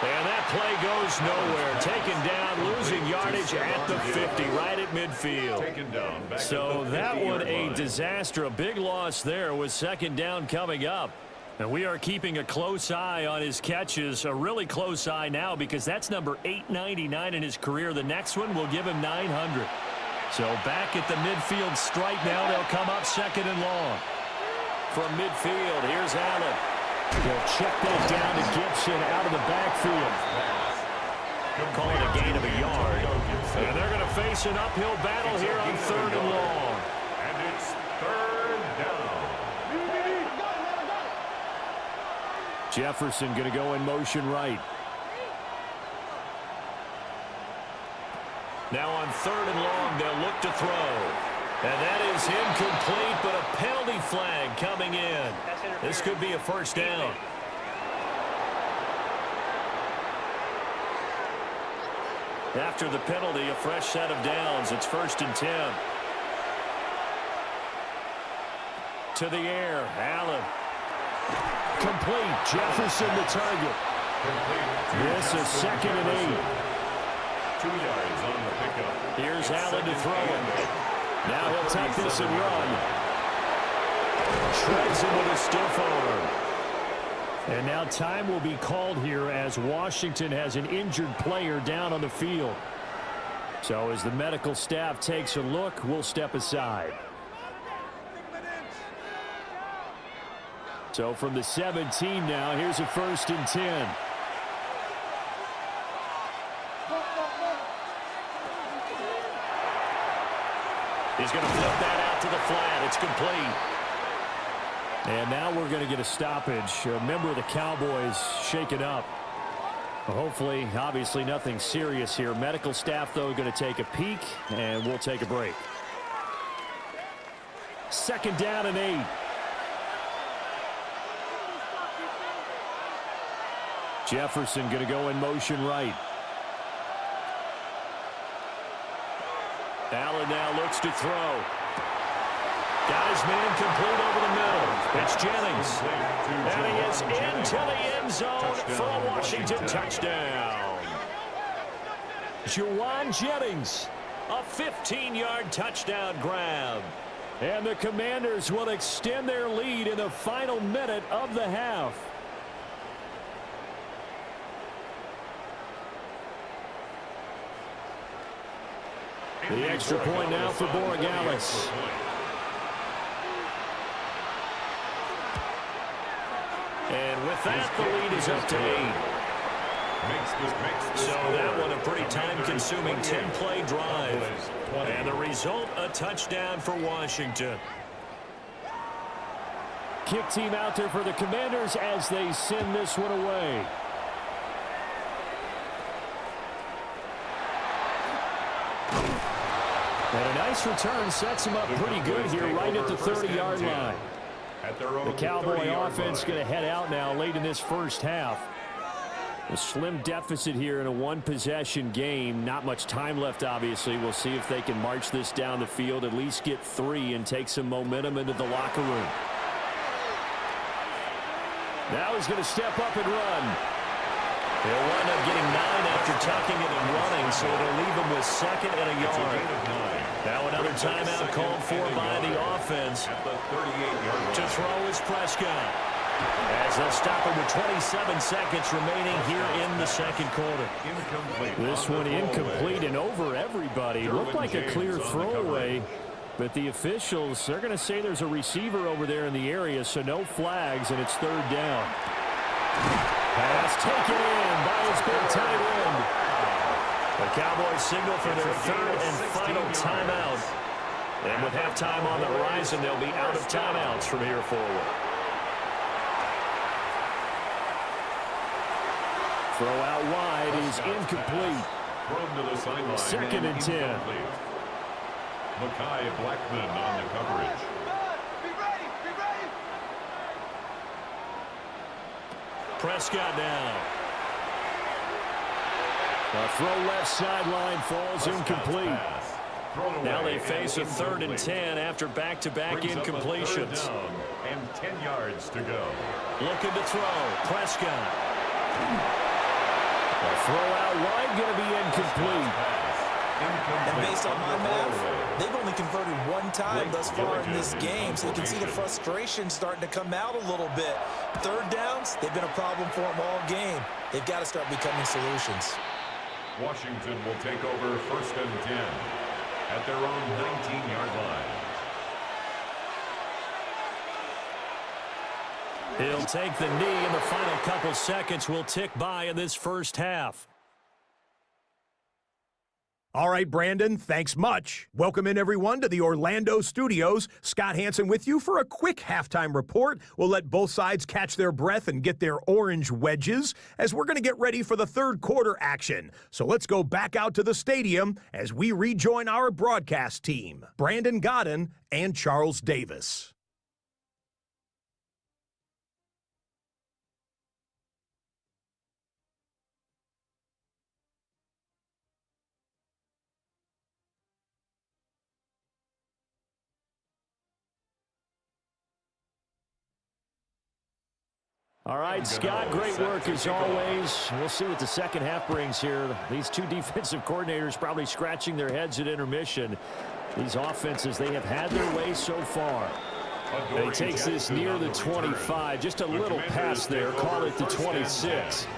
And that play goes nowhere. Taken down, losing yardage at the 50, right at midfield. So that one a disaster. A big loss there with 2nd down coming up. And we are keeping a close eye on his catches. A really close eye now because that's number 899 in his career. The next one will give him 900. So back at the midfield stripe now. They'll come up 2nd and long. From midfield, here's Allen. They'll check that down to Gibson out of the backfield. Call it a gain of a yard. And they're going to face an uphill battle here on 3rd and long. And it's 3rd down. Jefferson going to go in motion right. Now on 3rd and long, they'll look to throw. And that is incomplete, but a penalty flag coming in. This could be a 1st down. After the penalty, a fresh set of downs. It's 1st and 10. To the air, Allen. Complete. Jefferson the target. This is 2nd and 8. 2 yards on the pickup. Here's Allen to throw it. Now he'll take this and run. Shreds him with a stiff arm. And now time will be called here as Washington has an injured player down on the field. So as the medical staff takes a look, we'll step aside. So from the 17 now, here's a 1st and 10. He's going to flip that out to the flat. It's complete. And now we're going to get a stoppage. A member of the Cowboys shaken up. Well, hopefully, obviously nothing serious here. Medical staff, though, going to take a peek, and we'll take a break. 2nd down and 8. Jefferson going to go in motion right. Allen now looks to throw. Got his man complete over the middle. It's Jennings. And he is into the end zone for a Washington touchdown. Juwan Jennings, a 15-yard touchdown grab. And the Commanders will extend their lead in the final minute of the half. The extra point now for Borregales. And with that, the lead is up to 8. So that one a pretty time-consuming 10-play drive. And the result, a touchdown for Washington. Kick team out there for the Commanders as they send this one away. And a nice return sets them up pretty good here right at the 30-yard line. The Cowboy offense going to head out now late in this first half. A slim deficit here in a one-possession game. Not much time left, obviously. We'll see if they can march this down the field, at least get 3 and take some momentum into the locker room. Now he's going to step up and run. He'll wind up getting 9 after tucking it and running, so it'll leave him with 2nd and a yard. Now another timeout called for by the offense. To throw is Prescott. As they'll stop him with 27 seconds remaining here in the 2nd quarter. This one incomplete and over everybody. Looked like a clear throwaway, but the officials, they're going to say there's a receiver over there in the area, so no flags, and it's 3rd down. Pass taken in by his big tight end. The Cowboys signal for their 3rd and final timeout. And with halftime on the horizon, they'll be out of timeouts from here forward. Throw out wide is incomplete. 2nd and 10. Mekhi Blackman on the coverage. Prescott now. The throw left sideline falls incomplete. Now they face a 3rd and 10 after back-to-back incompletions. And 10 yards to go. Looking to throw. Prescott. The throw out wide going to be incomplete. And based on my math, they've only converted 1 time thus far in this game, so you can see the frustration starting to come out a little bit. 3rd downs, they've been a problem for them all game. They've got to start becoming solutions. Washington will take over 1st and 10 at their own 19-yard line. He'll take the knee, and the final couple seconds will tick by in this first half. All right, Brandon, thanks much. Welcome in, everyone, to the Orlando studios. Scott Hansen with you for a quick halftime report. We'll let both sides catch their breath and get their orange wedges as we're going to get ready for the third quarter action. So let's go back out to the stadium as we rejoin our broadcast team, Brandon Godden and Charles Davis. All right, Scott, great work as always. We'll see what the second half brings here. These two defensive coordinators probably scratching their heads at intermission. These offenses, they have had their way so far. And he takes this near the 25. Just a little pass there. Call it the 26.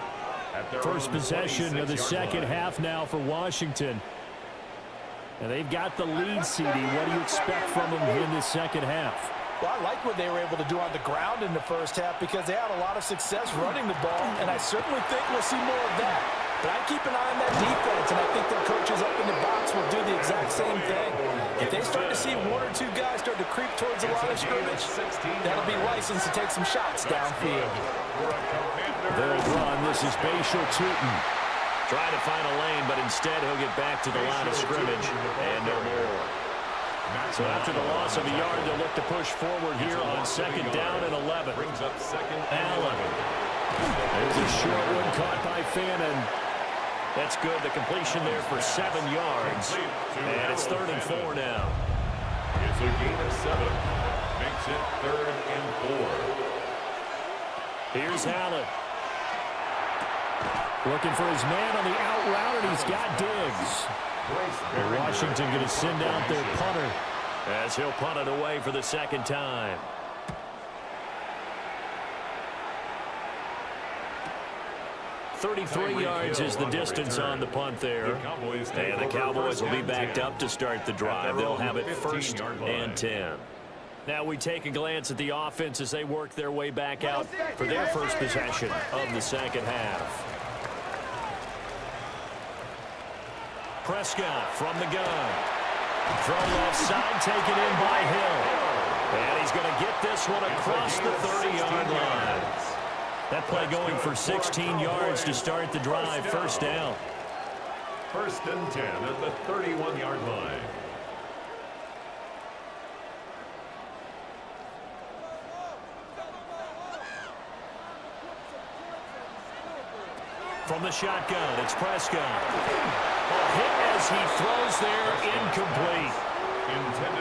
First possession of the second half now for Washington. And they've got the lead, CD. What do you expect from them in the second half? Well, I like what they were able to do on the ground in the first half because they had a lot of success running the ball, and I certainly think we'll see more of that. But I keep an eye on that defense, and I think their coaches up in the box will do the exact same thing. If they start to see one or two guys start to creep towards the line of scrimmage, that'll be license to take some shots downfield. They'll run. This is Bashal Tootin. Trying to find a lane, but instead he'll get back to the line of scrimmage and no more. So after the loss of a yard, they'll look to push forward here on second down and 11. Allen. There's a short one caught by Fannin. That's good. The completion there for 7 yards. And it's 3rd and 4 now. It's a gain of 7. Makes it 3rd and 4. Here's Allen. Looking for his man on the out route, and he's got Diggs. Washington going to send out their punter as he'll punt it away for the second time. .33 yards is the distance on the punt there. And the Cowboys will be backed up to start the drive. They'll have it 1st and 10. Now we take a glance at the offense as they work their way back out for their first possession of the second half. Prescott from the gun. Throw left side, taken in by Hill. And he's going to get this one across the 30-yard line. That play going for 16 yards to start the drive. First down. 1st and 10 at the 31-yard line. From the shotgun, it's Prescott. Hit as he throws there, incomplete.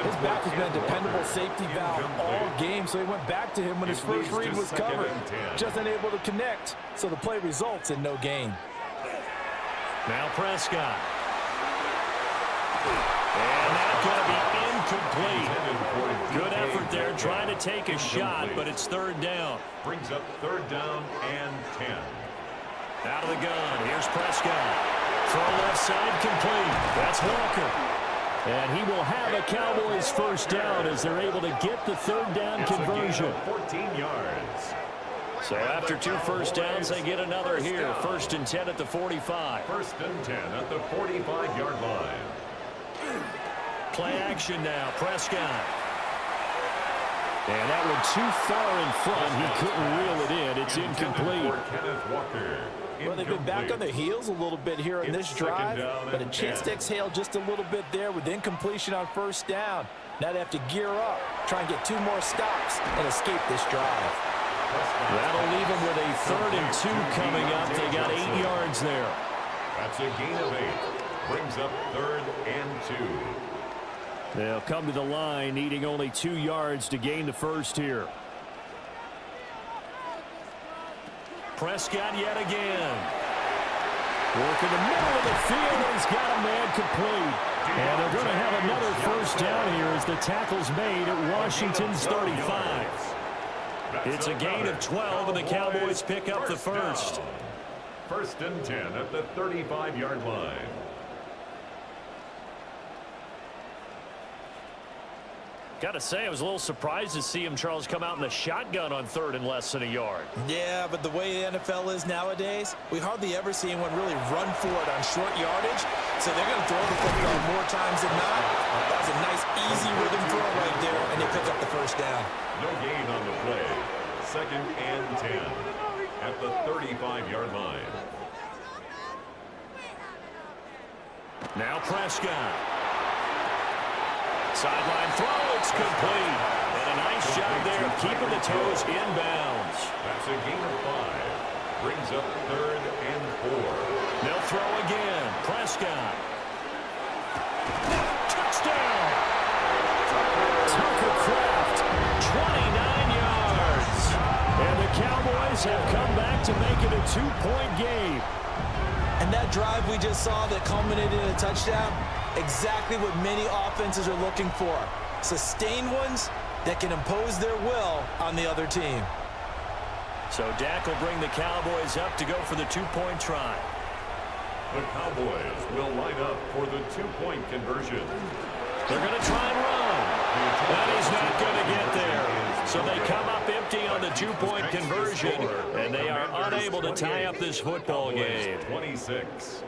His back has been a dependable safety valve all game, so he went back to him when his first read was covered. Just unable to connect, so the play results in no gain. Now Prescott. And that's going to be incomplete. Good effort there, trying to take a shot, but it's 3rd down. Brings up 3rd down and 10. Out of the gun, here's Prescott. Throw left side, complete. That's Walker. And he will have a Cowboys first down as they're able to get the 3rd down conversion. 14 yards. So after 2 first downs, they get another here. 1st and 10 at the 45. 1st and 10 at the 45-yard line. Play action now, Prescott. And that one too far in front. He couldn't reel it in. It's incomplete. Well, they've been back on their heels a little bit here on this drive, but a chance to exhale just a little bit there with incompletion on 1st down. Now they have to gear up, try and get 2 more stops, and escape this drive. That'll leave them with a 3rd and 2 coming up. They got 8 yards there. That's a gain of 8. Brings up 3rd and 2. They'll come to the line, needing only 2 yards to gain the first here. Prescott yet again. Work in the middle of the field, and he's got a man complete. And they're going to have another first down here as the tackle's made at Washington's 35. It's a gain of 12, and the Cowboys pick up the first. 1st and 10 at the 35-yard line. Got to say, I was a little surprised to see him, Charles, come out in the shotgun on 3rd and less than a yard. Yeah, but the way the NFL is nowadays, we hardly ever see anyone really run for it on short yardage. So they're going to throw the football more times than not. That was a nice, easy rhythm throw right there, and they pick up the first down. No gain on the play. 2nd and 10 at the 35-yard line. Now Prescott. Sideline throw, it's complete. And a nice job there of keeping the toes inbounds. That's a gain of 5. Brings up 3rd and 4. They'll throw again. Prescott. Touchdown. Tucker Kraft, 29 yards. And the Cowboys have come back to make it a 2-point game. And that drive we just saw that culminated in a touchdown, exactly what many offenses are looking for. Sustained ones that can impose their will on the other team. So Dak will bring the Cowboys up to go for the 2-point try. The Cowboys will line up for the 2-point conversion. They're going to try and run. That is not going to get there. So they come up empty on the 2-point conversion, and they are unable to tie up this football game. 26.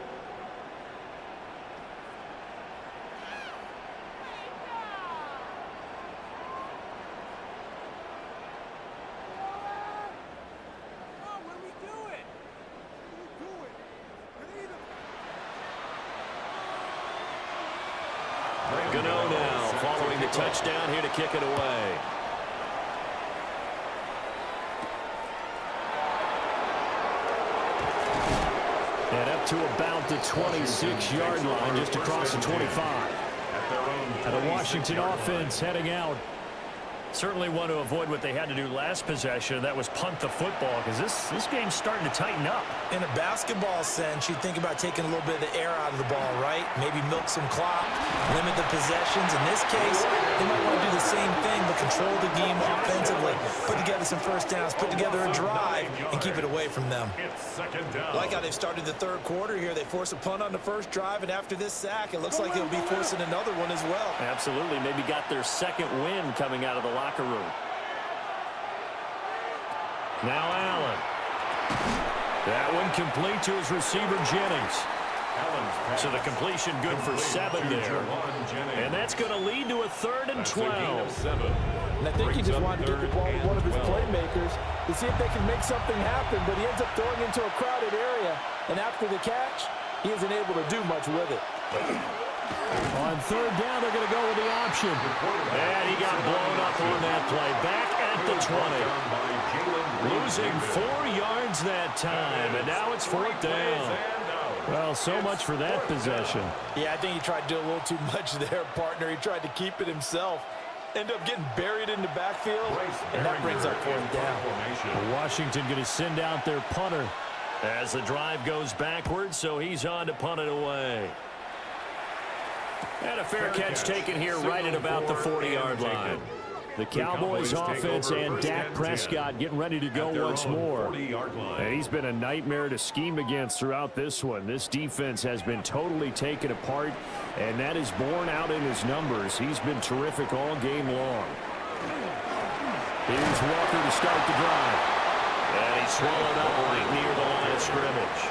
Gano now following the touchdown here to kick it away. And up to about the 26-yard line, just across the 25. And the Washington offense heading out. Certainly want to avoid what they had to do last possession. That was punt the football, because this game's starting to tighten up. In a basketball sense, you think about taking a little bit of the air out of the ball, right? Maybe milk some clock, limit the possessions. In this case, they might want to do the same thing, but control the game offensively, put together some first downs, put together a drive, and keep it away from them. It's 2nd down. Like how they've started the 3rd quarter here. They force a punt on the first drive, and after this sack, it looks like they'll be forcing another one as well. Absolutely. Maybe got their 2nd win coming out of the locker room. Now Allen. That one complete to his receiver, Jennings. So the completion good for 7 there. And that's going to lead to a 3rd and 12. And I think he just wanted to get the ball to one of his playmakers to see if they can make something happen, but he ends up throwing into a crowded area. And after the catch, he isn't able to do much with it. On 3rd down, they're going to go with the option. And he got blown up on that play. Back at the 20. Losing 4 yards that time, and now it's 4th down. Well, so much for that possession. Yeah, I think he tried to do a little too much there, partner. He tried to keep it himself. Ended up getting buried in the backfield, and that brings up 4th down. Washington going to send out their punter. As the drive goes backwards, so he's on to punt it away. And a fair catch taken here right at about the 40-yard line. The Cowboys offense and Dak Prescott getting ready to go once more. And he's been a nightmare to scheme against throughout this one. This defense has been totally taken apart, and that is borne out in his numbers. He's been terrific all game long. Here's Walker to start the drive. And he's swallowed up right near the line of scrimmage.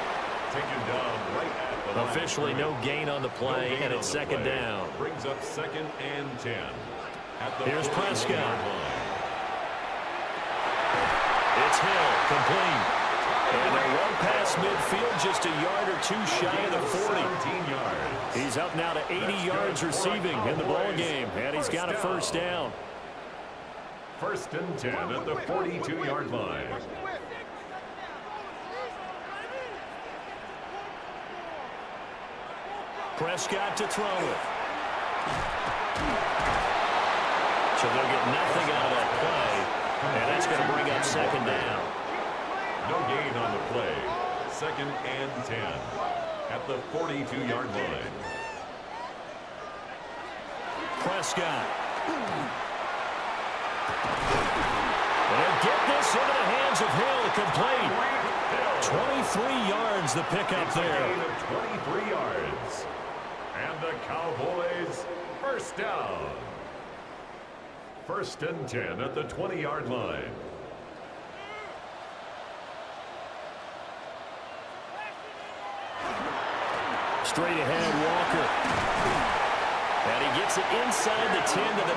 Taken down right at the line. Officially no gain on the play, and it's 2nd down. Brings up 2nd and 10. Here's Prescott. It's Hill, complete. And they're well past midfield, just a yard or 2 shy of the 40. He's up now to 80 yards receiving in the ball game, and he's got a 1st down. 1st and 10 at the 42-yard line. Prescott to throw it. So they'll get nothing out of that play, and that's going to bring up 2nd down. No gain on the play. 2nd and 10 at the 42-yard line. Prescott. They'll get this into the hands of Hill, complete. 23 yards the pickup there. 23 yards. And the Cowboys 1st down. First and 10 at the 20-yard line. Straight ahead, Walker. And he gets it inside the 10 to the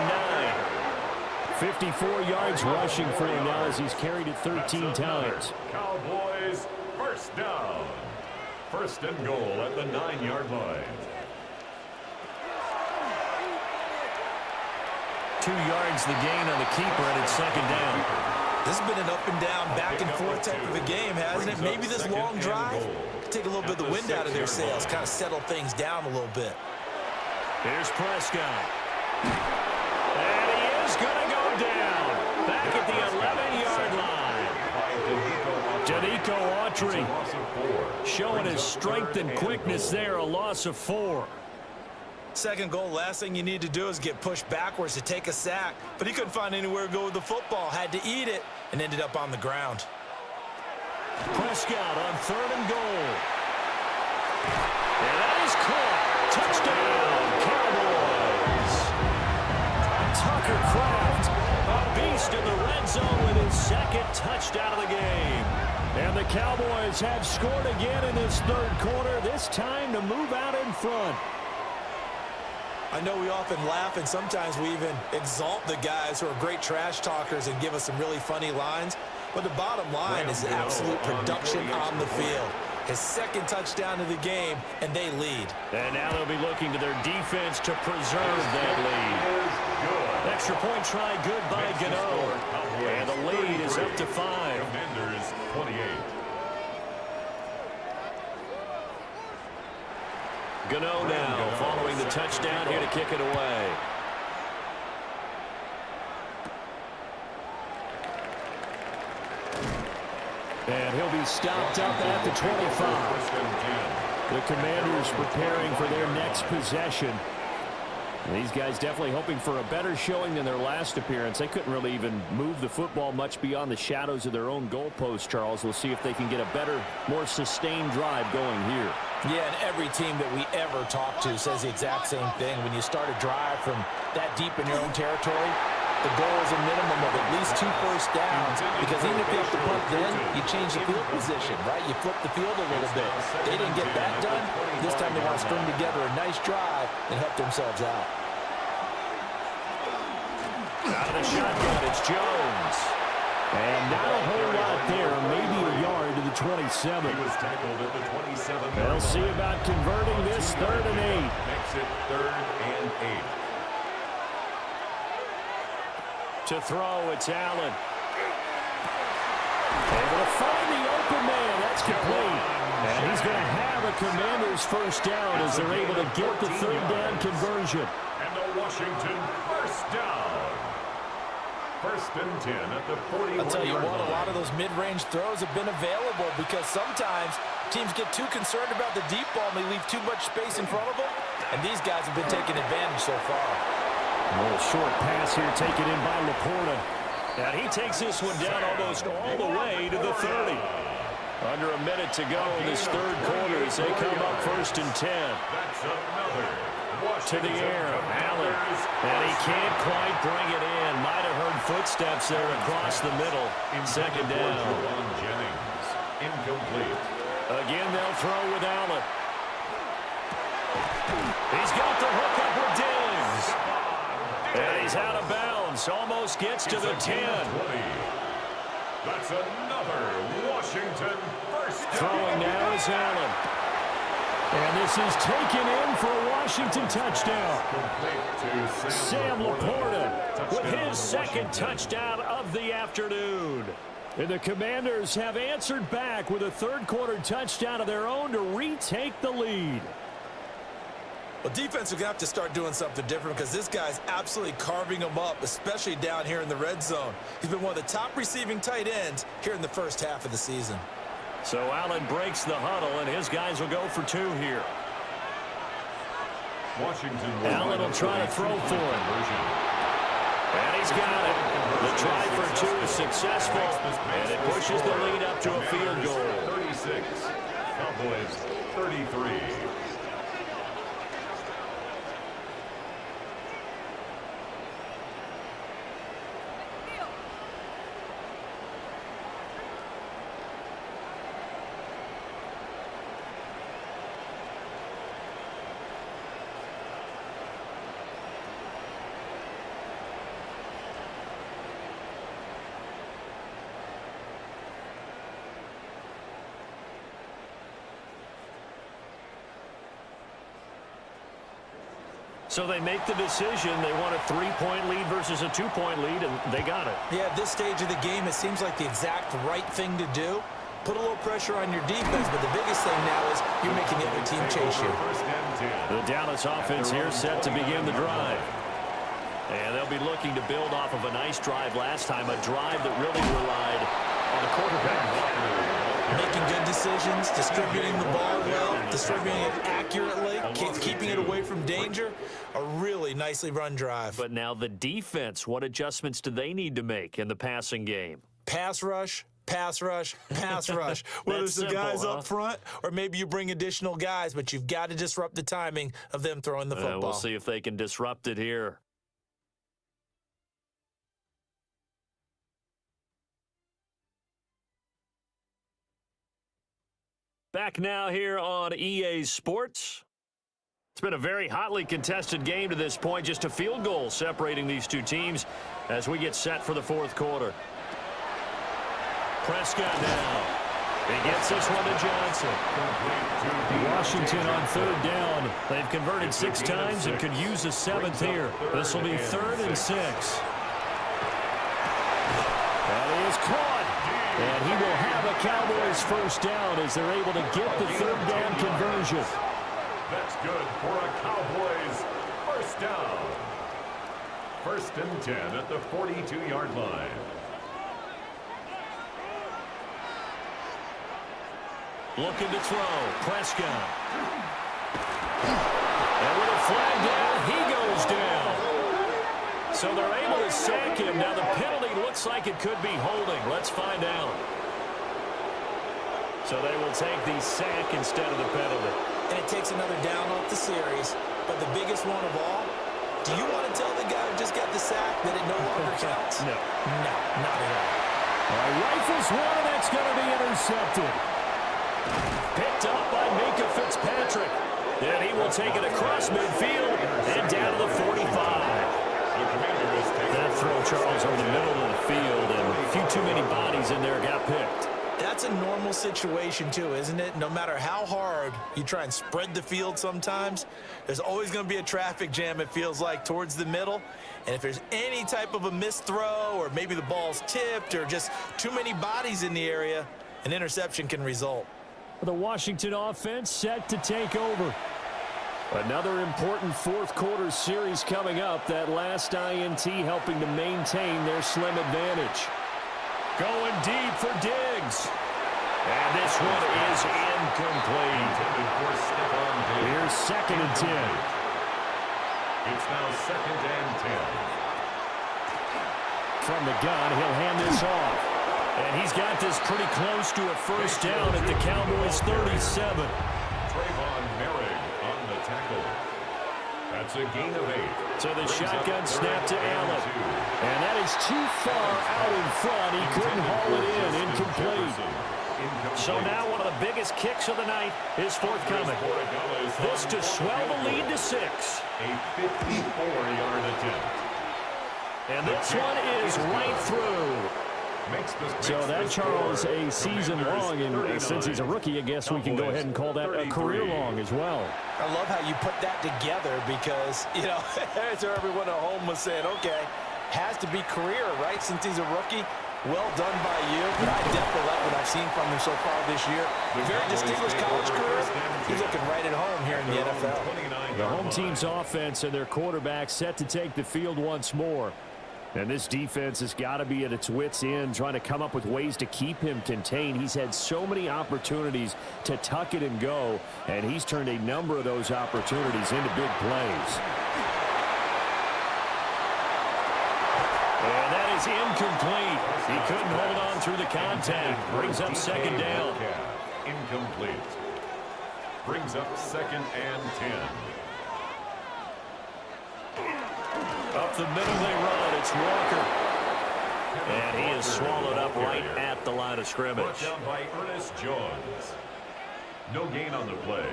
9. 54 yards rushing for him now as he's carried it 13 times. Cowboys first down. First and goal at the 9-yard line. 2 yards the gain on the keeper, and it's second down. This has been an up and down, back and forth type of a game, hasn't it? Maybe this long drive could take a little bit of the wind out of their sails, kind of settle things down a little bit. Here's Prescott. And he is going to go down. Back at the 11-yard line. Danico Autry showing his strength and quickness there, a loss of 4. Second goal, last thing you need to do is get pushed backwards to take a sack. But he couldn't find anywhere to go with the football, had to eat it, and ended up on the ground. Prescott on 3rd and goal. And that is caught. Touchdown, Cowboys. Tucker Kraft, a beast in the red zone with his second touchdown of the game. And the Cowboys have scored again in this third quarter, this time to move out in front. I know we often laugh, and sometimes we even exalt the guys who are great trash talkers and give us some really funny lines. But the bottom line is absolute production on the field. His second touchdown of the game, and they lead. And now they'll be looking to their defense to preserve that lead. Extra point try good by Gano. And the lead is up to 5. Commanders 28. Gano now following the touchdown here to kick it away. And he'll be stopped up at the 25. The Commanders preparing for their next possession. These guys definitely hoping for a better showing than their last appearance. They couldn't really even move the football much beyond the shadows of their own goalpost, Charles. We'll see if they can get a better, more sustained drive going here. Yeah, and every team that we ever talk to says the exact same thing. When you start a drive from that deep in your own territory, the goal is a minimum of at least 2 first downs, because even if you have to punt then, you change the field position, right? You flip the field a little bit. They didn't get that done. This time they want to string together a nice drive and help themselves out. Out of the shotgun, it's Jones. And not a whole lot there, maybe a yard to the 27. He was tackled at the 27. They'll see about converting this 3rd and 8. Makes it 3rd and 8. To throw, it's Allen. Able to find the open man. That's complete. And he's going to have a Commanders first down as they're able to get the 3rd down conversion. And the Washington first down. First and 10 at the 41. I'll tell you what, a lot of those mid-range throws have been available, because sometimes teams get too concerned about the deep ball and they leave too much space in front of them. And these guys have been taking advantage so far. A little short pass here taken in by Laporta. And he takes this one down almost all the way to the 30. Under a minute to go in this third quarter as they come up 1st and 10. That's another. To the air, Allen. And he can't quite bring it in. Might have heard footsteps there across the middle. Second down. Jennings. Incomplete. Again, they'll throw with Allen. He's got the hook up with Diggs. And he's out of bounds. Almost gets to the 10. That's another Washington first down. Throwing now is Allen. And this is taken in for a Washington touchdown. Sam Laporta with his second touchdown of the afternoon. And the Commanders have answered back with a third quarter touchdown of their own to retake the lead. Well, defense are going to have to start doing something different, because this guy's absolutely carving them up, especially down here in the red zone. He's been one of the top receiving tight ends here in the first half of the season. So Allen breaks the huddle, and his guys will go for 2 here. Washington. Allen will try to throw for it. And he's got it. The try for 2 is successful, and it pushes the lead up to a field goal. 36. Cowboys 33. So they make the decision. They want a 3-point lead versus a 2-point lead, and they got it. Yeah, at this stage of the game, it seems like the exact right thing to do. Put a little pressure on your defense, but the biggest thing now is you're making the other team chase you. The Dallas offense here set to begin the drive. And they'll be looking to build off of a nice drive last time, a drive that really relied on the quarterback. Making good decisions, distributing the ball well, distributing it accurately, keeping it away from danger. A really nicely run drive. But now the defense, what adjustments do they need to make in the passing game? Pass rush, pass rush, pass rush. Whether it's the guys up front or maybe you bring additional guys, but you've got to disrupt the timing of them throwing the football. We'll see if they can disrupt it here. Back now here on EA Sports. It's been a very hotly contested game to this point. Just a field goal separating these two teams as we get set for the fourth quarter. Prescott now. He gets this one to Johnson. Washington on third down. They've converted 6 times and could use a 7th here. This will be 3rd and 6. That is caught. And he will have a Cowboys first down as they're able to get the 3rd down conversion. That's good for a Cowboys first down. 1st and 10 at the 42-yard line. Looking to throw. Prescott. And with a flag down, he goes down. So they're able to sack him. Now the penalty looks like it could be holding. Let's find out. So they will take the sack instead of the penalty. And it takes another down off the series. But the biggest one of all, do you want to tell the guy who just got the sack that it no longer counts? No. No, not at all. Rifles one, and that's going to be intercepted. Picked up by Minka Fitzpatrick. And he will take it across midfield and down to the 45. That throw, Charles, over the middle of the field, and a few too many bodies in there got picked. That's a normal situation, too, isn't it? No matter how hard you try and spread the field sometimes, there's always going to be a traffic jam, it feels like, towards the middle. And if there's any type of a missed throw or maybe the ball's tipped or just too many bodies in the area, an interception can result. The Washington offense set to take over. Another important fourth quarter series coming up. That last INT helping to maintain their slim advantage. Going deep for Diggs. And this one is incomplete. Here's 2nd and 10. It's now 2nd and 10. From the gun, he'll hand this off. And he's got this pretty close to a first down at the Cowboys' 37. That's a gain of 8. So the shotgun snap to Allen. And that is too far out in front. He couldn't haul it in. Incomplete. So now one of the biggest kicks of the night is forthcoming. This to swell the lead to 6. A 54-yard attempt. And this one is right through. So that, Charles, a season long, and since he's a rookie, I guess we can go ahead and call that a career long as well. I love how you put that together because, you know, so everyone at home was saying, okay, has to be career, right, since he's a rookie. Well done by you, but I definitely like what I've seen from him so far this year. Very distinguished college career. He's looking right at home here in the NFL. The home team's offense and their quarterback set to take the field once more. And this defense has got to be at its wits' end, trying to come up with ways to keep him contained. He's had so many opportunities to tuck it and go, and he's turned a number of those opportunities into big plays. And that is incomplete. He couldn't hold on through the contact. Brings up 2nd down. Incomplete. Brings up 2nd and 10. Up the middle they run. It's Walker. And he is swallowed up right at the line of scrimmage. Brought down by Ernest Jones. No gain on the play.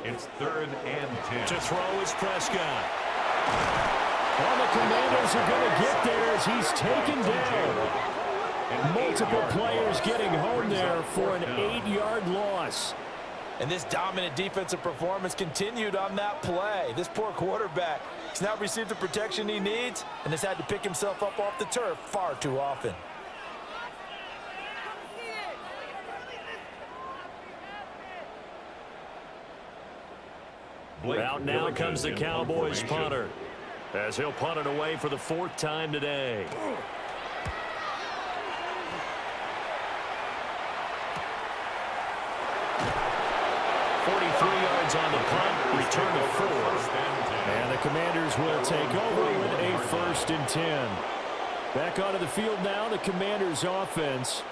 It's 3rd and 10. To throw is Prescott. Well, the Commanders are going to get there as he's taken down. Multiple players getting home there for an 8-yard loss. And this dominant defensive performance continued on that play. This poor quarterback has not received the protection he needs and has had to pick himself up off the turf far too often. Out now comes the Cowboys punter, as he'll punt it away for the 4th time today. On the punt, return to 4. And the Commanders will take over with a 1st and 10. Back onto the field now, the Commanders offense.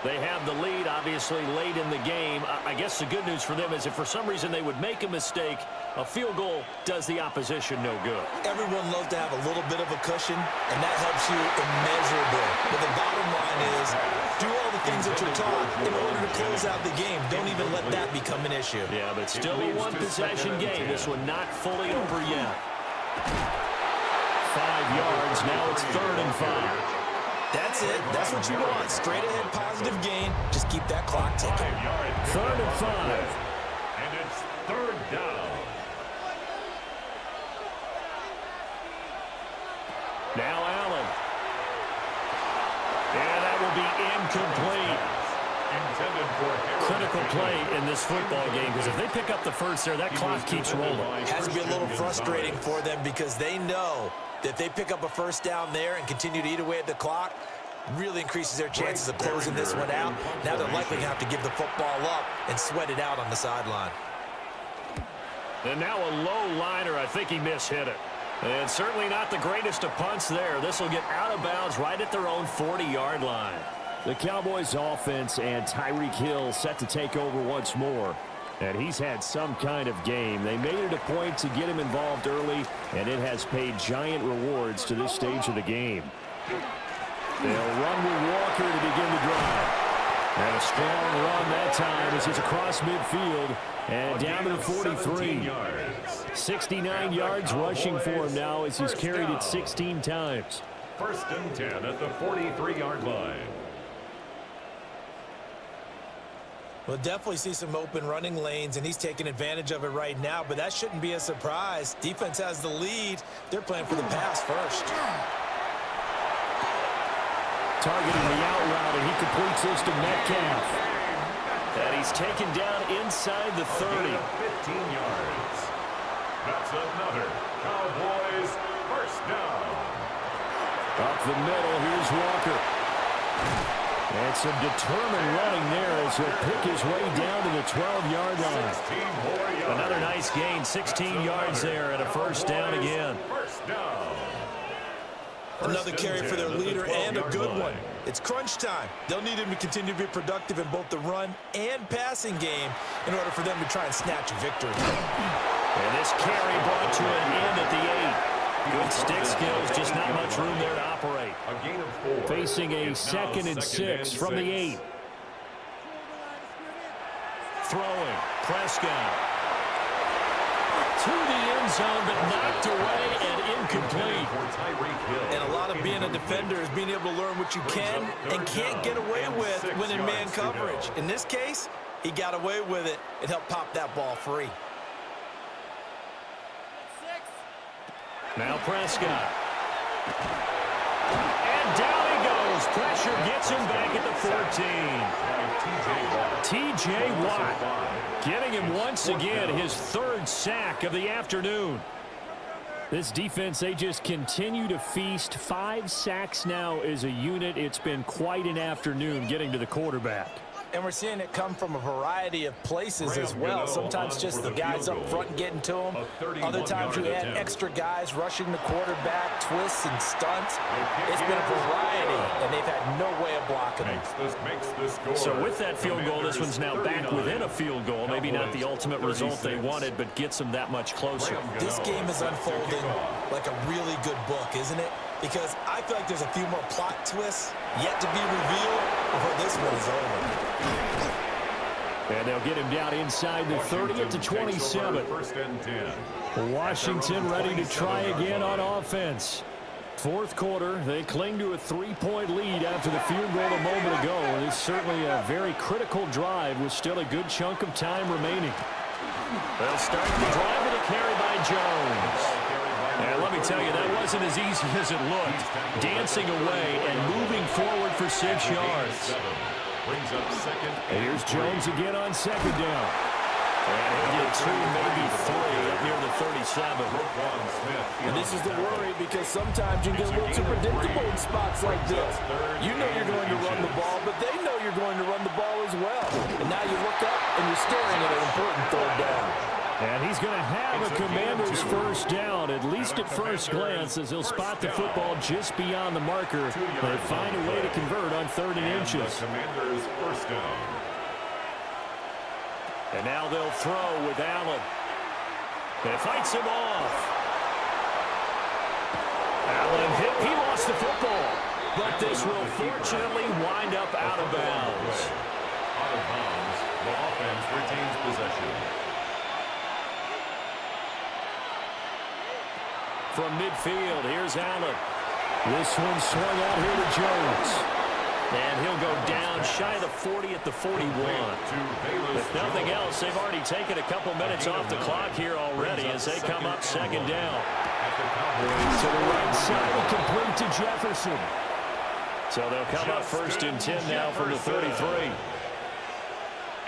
They have the lead, obviously, late in the game. I guess the good news for them is if for some reason they would make a mistake, a field goal does the opposition no good. Everyone loves to have a little bit of a cushion, and that helps you immeasurably. But the bottom line is, do all the things that you're taught in order to close out the game. Don't even let that become an issue. Yeah, but still a one-possession game. This one not fully over yet. 5 yards. Now it's 3rd and 5. That's it. That's what you want. Straight ahead, positive gain. Just keep that clock ticking. 3rd and 5. And it's 3rd down. Now Allen. And that will be incomplete. Critical play in this football game, because if they pick up the first there, that clock keeps rolling. It has to be a little frustrating for them because they know that if they pick up a 1st down there and continue to eat away at the clock, really increases their chances of closing this one out. Now they're likely going to have to give the football up and sweat it out on the sideline. And now a low liner. I think he mishit it. And certainly not the greatest of punts there. This will get out of bounds right at their own 40-yard line. The Cowboys offense and Tyreek Hill set to take over once more. And he's had some kind of game. They made it a point to get him involved early, and it has paid giant rewards to this stage of the game. They'll run with Walker to begin the drive. And a strong run that time as he's across midfield and down to the 43. 69 yards rushing for him now as he's carried it 16 times. 1st and 10 at the 43-yard line. We'll definitely see some open running lanes, and he's taking advantage of it right now, but that shouldn't be a surprise. Defense has the lead. They're playing for the pass first. Targeting the out route, and he completes this to Metcalf. And he's taken down inside the 30. 15 yards. That's another Cowboys 1st down. Up the middle, here's Walker. And some determined running there as he'll pick his way down to the 12-yard line. Another nice gain, 16 yards there and a 1st down again. 1st down. Another carry for their leader and a good one. It's crunch time. They'll need him to continue to be productive in both the run and passing game in order for them to try and snatch a victory. And this carry brought to an end at the 8. Good stick skills, just not much room there to operate. A gain of 4. Facing a 2nd and 6 from the 8. Throwing, Prescott. To the end zone, but knocked away and incomplete. And a lot of being a defender is being able to learn what you can and can't get away with when in man coverage. In this case, he got away with it and helped pop that ball free. Now Prescott. And down he goes. Pressure gets him back at the 14. T.J. Watt getting him once again his 3rd sack of the afternoon. This defense, they just continue to feast. 5 sacks now as a unit. It's been quite an afternoon getting to the quarterback. And we're seeing it come from a variety of places as well. Sometimes just the guys up front and getting to them. Other times you add extra guys rushing the quarterback, twists and stunts. It's been a variety, and they've had no way of blocking them. So with that field goal, this one's now back within a field goal. Maybe not the ultimate result they wanted, but gets them that much closer. This game is unfolding like a really good book, isn't it? Because I feel like there's a few more plot twists yet to be revealed before this one is over. And they'll get him down inside the 30 at the 27. Washington ready to try again on offense. Fourth quarter, they cling to a 3-point lead after the field goal a moment ago. It's certainly a very critical drive with still a good chunk of time remaining. They'll start the drive with a carry by Jones. And let me tell you, that wasn't as easy as it looked. Dancing away and moving forward for 6 yards. Here's Jones again on second down. And he'll get 2, maybe 3 up near the 37. And this is the worry because sometimes you get a little too predictable in spots like this. You know you're going to run the ball, but they know you're going to run the ball as well. And now you look up and you're staring at an important third down. And he's going to have a Commander's first down, at least at first glance, as he'll spot the football just beyond the marker. They find a way to convert on 3rd and inches. Commander's first down. And now they'll throw with Allen. And fights him off. Allen hit. He lost the football. But this will fortunately wind up out of bounds. Out of bounds. The offense retains possession. From midfield, here's Allen. This one swung out here to Jones. And he'll go down shy of the 40 at the 41. If nothing else, they've already taken a couple minutes off the clock here already as they come up second down. To the right side, complete to Jefferson. So they'll come up 1st and 10 now from the 33.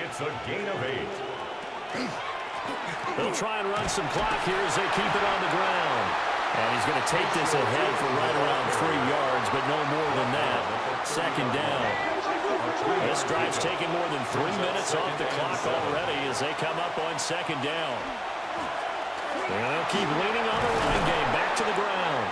It's a gain of 8. They'll try and run some clock here as they keep it on the ground. And he's going to take this ahead for right around 3 yards, but no more than that. Second down. This drive's taken more than 3 minutes off the clock already as they come up on second down. And they'll keep leaning on the running game. Back to the ground.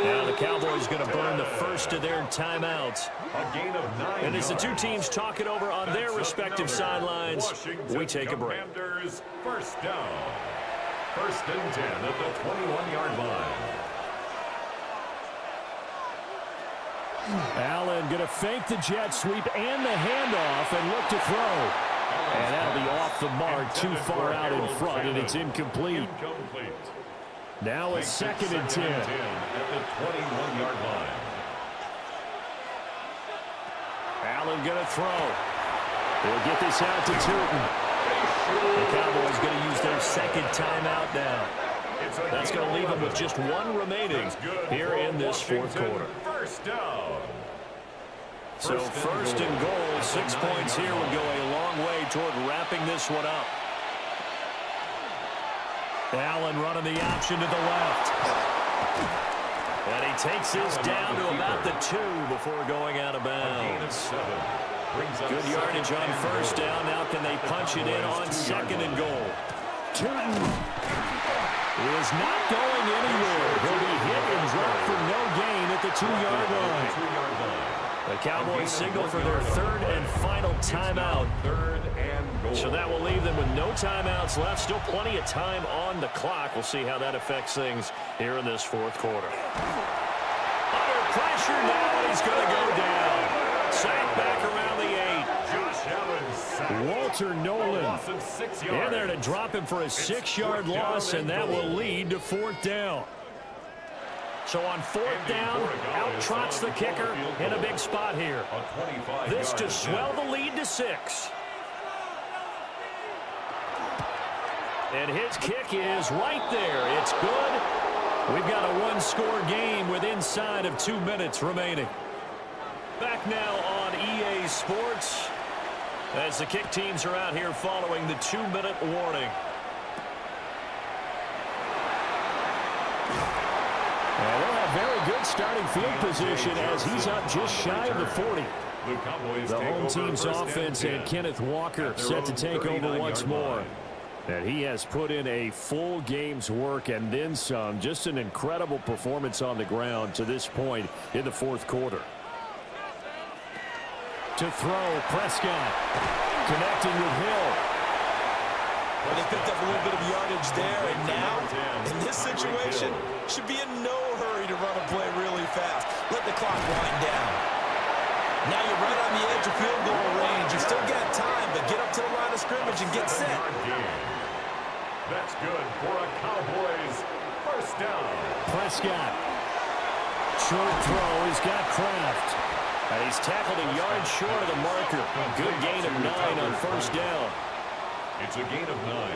Now the Cowboys going to burn the first of their timeouts. A gain of 9 And as the two teams talk it over on their respective sidelines, we take a break. Commanders first down. 1st and 10 at the 21-yard line. Allen going to fake the jet sweep and the handoff and look to throw. And that'll be off the mark, too far out in front, and it's incomplete. Now it's 2nd and 10. At the 21-yard line. Allen going to throw. They'll get this out to Tootin. The Cowboys going to use their second timeout now. That's going to leave them with just 1 remaining here in this 4th quarter. First down. So 1st and goal, 6 points here would go a long way toward wrapping this one up. Allen running the option to the left. And he takes this down to about the 2 before going out of bounds. Good yardage on 1st down. Now can they punch it in on 2nd and goal? Tootin is not going anywhere. He'll be hit and dropped for no gain at the 2-yard line. The Cowboys signal for their 3rd and final timeout. 3rd and goal. So that will leave them with no timeouts left. Still plenty of time on the clock. We'll see how that affects things here in this 4th quarter. Under pressure now, and he's going to go down. Sacked back around the 8. Josh Allen. Walter Nolan In in there to drop him for a 6-yard loss, and that will lead to 4th down. So on 4th down, out trots the kicker in a big spot here. This to swell the lead to 6. And his kick is right there. It's good. We've got a 1-score game with inside of 2 minutes remaining. Back now on EA Sports as the kick teams are out here following the 2-minute warning. Well, they'll have very good starting field position as he's up just shy of the 40. The home team's offense and Kenneth Walker set to take over once more. And he has put in a full game's work and then some. Just an incredible performance on the ground to this point in the 4th quarter. To throw, Prescott connecting with Hill. Well, they picked up a little bit of yardage there, and now, in this situation, should be in no hurry to run a play really fast. Let the clock wind down. Now you're right on the edge of field goal range. You still got time, but get up to the line of scrimmage and get set. That's good for a Cowboys first down. Prescott Short throw. He's got Kraft. And he's tackled a yard short of the marker. Good gain of 9 on first down. It's a gain of 9.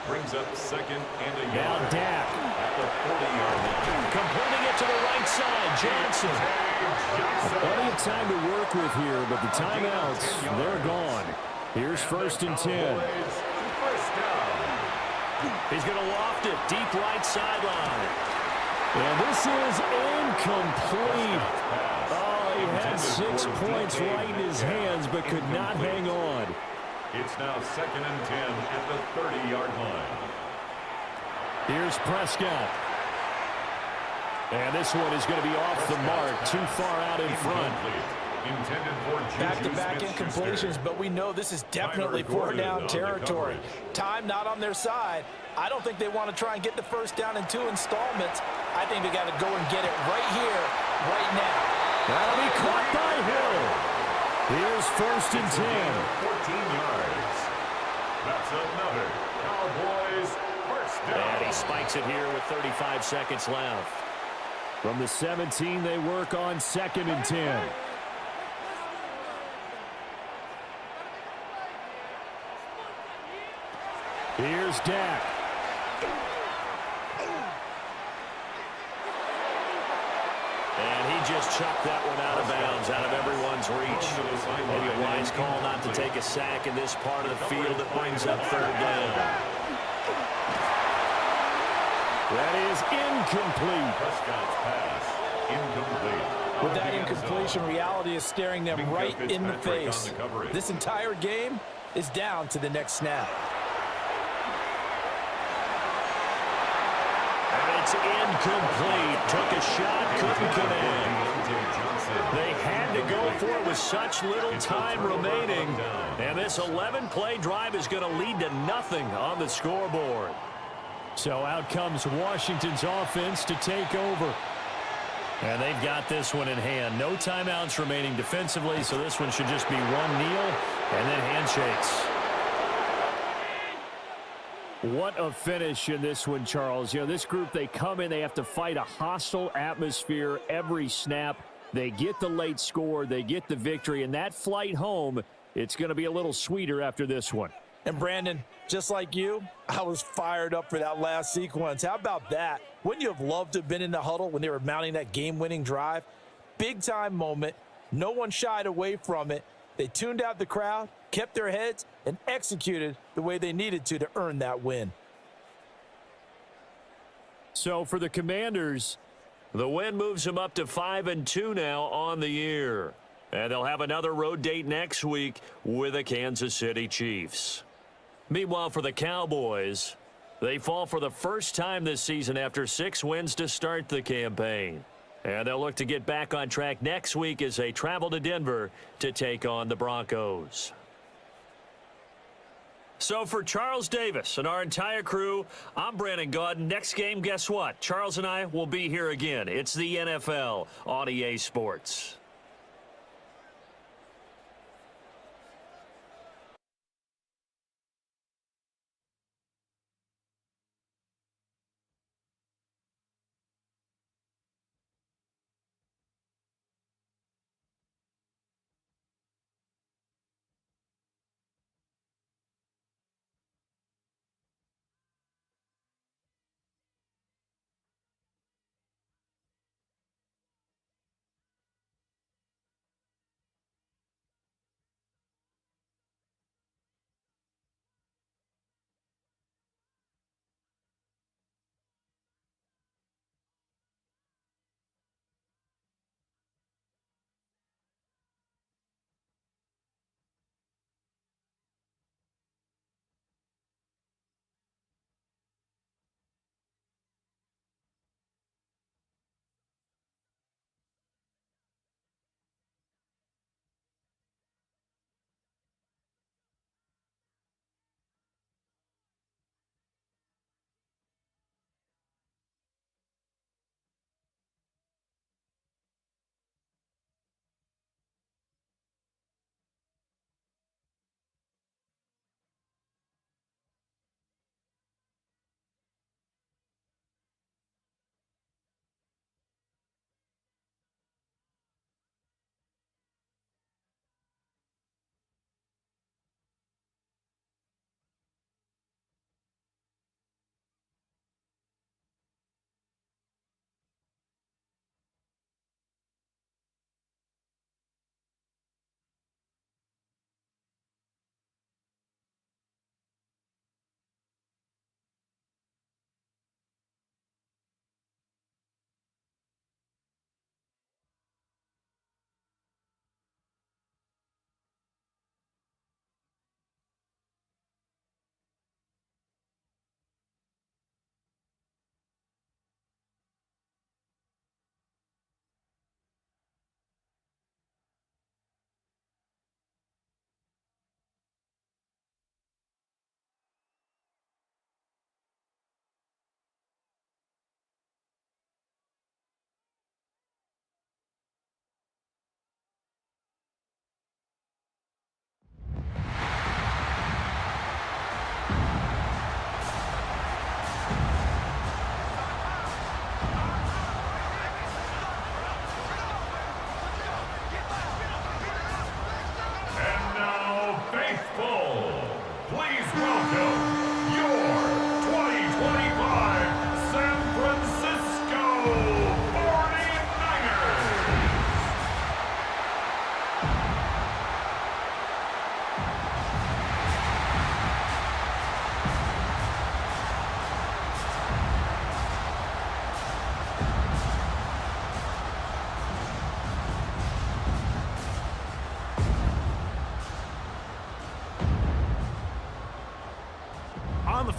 Brings up second and a Now yard Dak. at the 40-yard line. Completing it to the right side. Johnson. Plenty of time to work with here, but the timeouts, they're gone. Here's first and 10. First down. He's going to loft it deep right sideline. And this is incomplete. Oh, he had 6 points right in his hands, but could not hang on. It's now second and 10 at the 30-yard line. Here's Prescott. And this one is going to be off the mark, too far out in front. Intended for Back-to-back incompletions, but we know this is definitely four-down territory. Time not on their side. I don't think they want to try and get the first down in 2 installments. I think they got to go and get it right here, right now. That'll be caught by Hill. Here's first and 10. 14 yards. That's another Cowboys first down. And he spikes it here with 35 seconds left. From the 17, they work on second and 10. Here's Dak. And he just chucked that one out of bounds, out of everyone's reach. Maybe a wise call not to take a sack in this part of the field that brings up third down. That is incomplete. Prescott's pass, incomplete. With that incompletion, reality is staring them right in the face. This entire game is down to the next snap. And it's incomplete. Took a shot, couldn't connect. They had to go for it with such little time remaining. And this 11-play drive is going to lead to nothing on the scoreboard. So out comes Washington's offense to take over. And they've got this one in hand. No timeouts remaining defensively, so this one should just be one kneel and then handshakes. What a finish in this one, Charles. You know, this group, they come in, they have to fight a hostile atmosphere every snap. They get the late score, they get the victory, and that flight home, it's going to be a little sweeter after this one. And Brandon, just like you, I was fired up for that last sequence. How about that? Wouldn't you have loved to have been in the huddle when they were mounting that game-winning drive? Big-time moment. No one shied away from it. They tuned out the crowd, kept their heads, and executed the way they needed to earn that win. So for the Commanders, the win moves them up to 5-2 now on the year. And they'll have another road date next week with the Kansas City Chiefs. Meanwhile, for the Cowboys, they fall for the first time this season after 6 wins to start the campaign. And they'll look to get back on track next week as they travel to Denver to take on the Broncos. So for Charles Davis and our entire crew, I'm Brandon Gaudin. Next game, guess what? Charles and I will be here again. It's the NFL on EA Sports.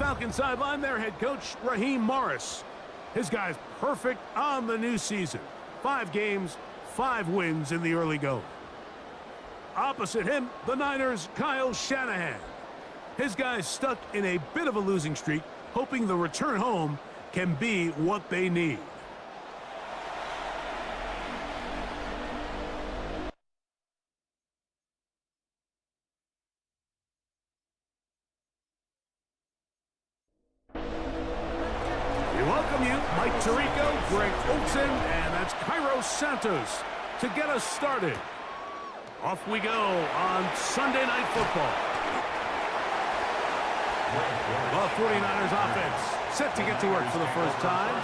Falcons sideline, their head coach, Raheem Morris. His guy's perfect on the new season. 5 games, 5 wins in the early going. Opposite him, the Niners' Kyle Shanahan. His guy's stuck in a bit of a losing streak, hoping the return home can be what they need. We welcome you, Mike Tirico, Greg Olson, and that's Cairo Santos to get us started. Off we go on Sunday Night Football. The 49ers offense set to get to work for the first time.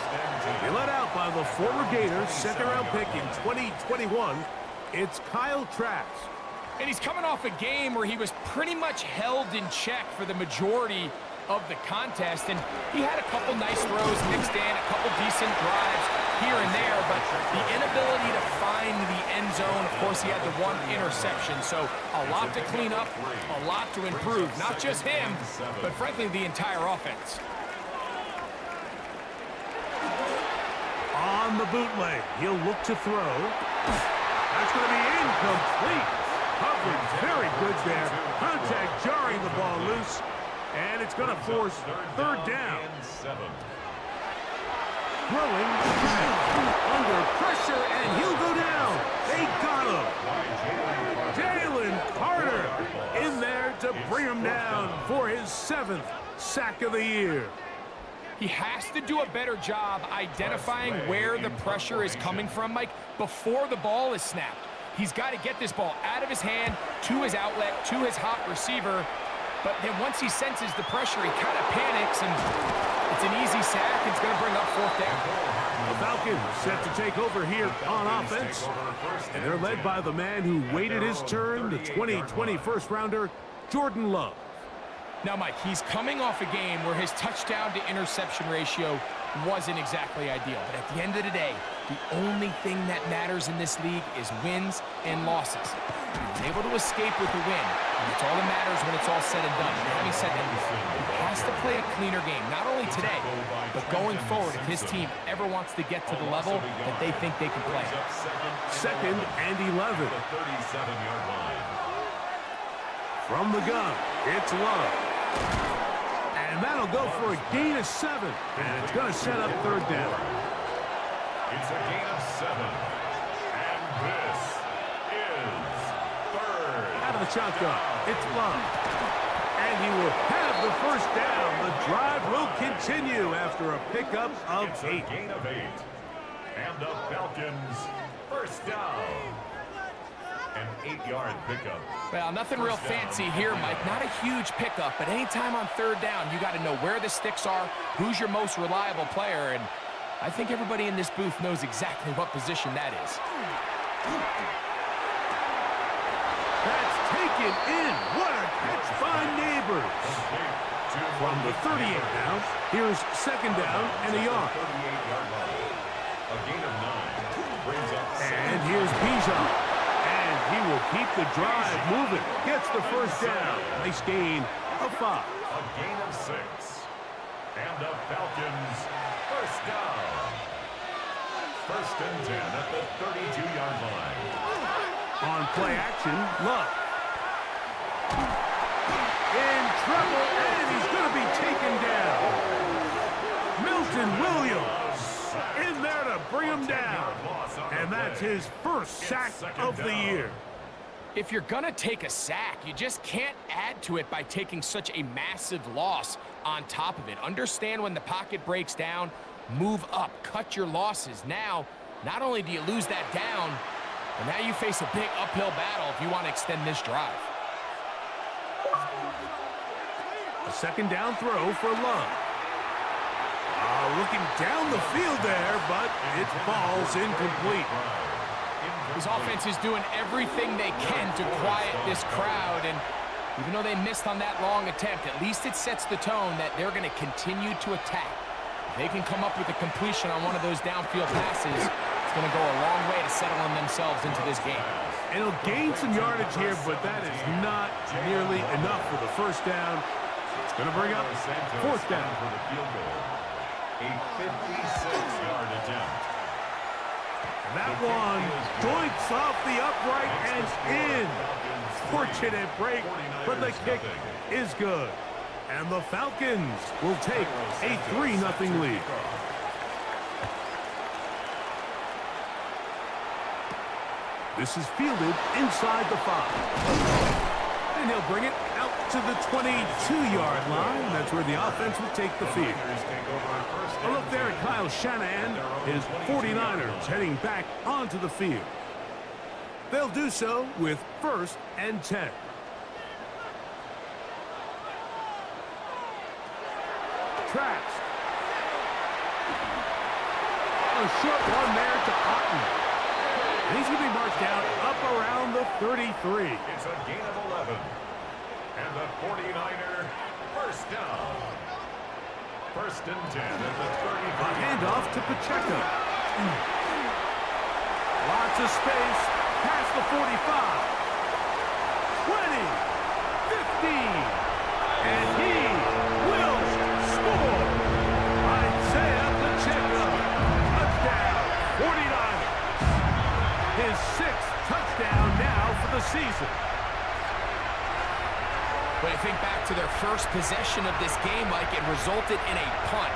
They led out by the former Gators, second-round pick in 2021. It's Kyle Trask. And he's coming off a game where he was pretty much held in check for the majority of the contest, and he had a couple nice throws mixed in, a couple decent drives here and there, but the inability to find the end zone, of course, he had the 1 interception, so a lot to clean up, a lot to improve. Not just him, but frankly, the entire offense. On the bootleg, he'll look to throw. That's going to be incomplete. Coverage very good there. Contact jarring the ball loose, and it's going to force 3rd down. Throwing under pressure, and he'll go down. They got him. Jalen Carter in there to bring him down for his 7th sack of the year. He has to do a better job identifying where the pressure is coming from, Mike, before the ball is snapped. He's got to get this ball out of his hand, to his outlet, to his hot receiver. But then once he senses the pressure, he kind of panics, and it's an easy sack. It's going to bring up 4th down. The Falcons set to take over here on offense. And they're led by the man who waited his turn, the 2020 first-rounder, Jordan Love. Now, Mike, he's coming off a game where his touchdown-to-interception ratio wasn't exactly ideal. But at the end of the day, the only thing that matters in this league is wins and losses. He was able to escape with the win, and it's all that matters when it's all said and done. And having said that, he has to play a cleaner game, not only today, but going forward if his team ever wants to get to the level that they think they can play. 2nd and 11. From the gun, it's Love. And that'll go for a gain of 7. And it's going to set up 3rd down. It's a gain of 7. And this is 3rd. Out of the shotgun, it's Love. And he will have the 1st down. The drive will continue after a pickup of 8. It's a gain of 8. And the Falcons, 1st down. An 8-yard pickup. Well, nothing real fancy here, Mike. Not a huge pickup, but anytime on 3rd down, you got to know where the sticks are, who's your most reliable player, and I think everybody in this booth knows exactly what position that is. That's taken in. What a catch by Neighbors. From the 38 now, here's 2nd down and a yard. A gain of 9 brings up 7. And here's Bijan. He will keep the drive moving. Gets the 1st down. Nice gain of 5. A gain of 6. And the Falcons, 1st down. 1st and 10 at the 32-yard line. On play action, Love. In trouble, and he's going to be taken down. Milton Williams in there to bring him down. And that's his 1st sack of the year. If you're going to take a sack, you just can't add to it by taking such a massive loss on top of it. Understand when the pocket breaks down, move up, cut your losses. Now, not only do you lose that down, but now you face a big uphill battle if you want to extend this drive. A 2nd down throw for Love. Looking down the field there, but it falls incomplete. His offense is doing everything they can to quiet this crowd, and even though they missed on that long attempt, at least it sets the tone that they're going to continue to attack. If they can come up with a completion on one of those downfield passes, it's going to go a long way to settling themselves into this game. And he'll gain some yardage here, but that is not nearly enough for the 1st down. Going to bring up fourth down. For the field goal. A 56-yard attempt. That one joints off the upright and in. Fortunate break, but the kick is good. And the Falcons will take a 3-0 lead. This is fielded inside the 5. And he'll bring it out to the 22-yard line. That's where the offense will take the field. A look there at Kyle Shanahan, his 49ers heading back onto the field. They'll do so with 1st and 10. Traps. A short one there to Otten. And he's going to be marked down up around the 33. It's a gain of 11. And the 49er first down. 1st and 10 at the 35. A handoff to Pacheco. Lots of space past the 45. 20. 15. And he will score. Isaiah Pacheco. Touchdown. 49ers. His 6th touchdown now for the season. When I think back to their first possession of this game, Mike, it resulted in a punt.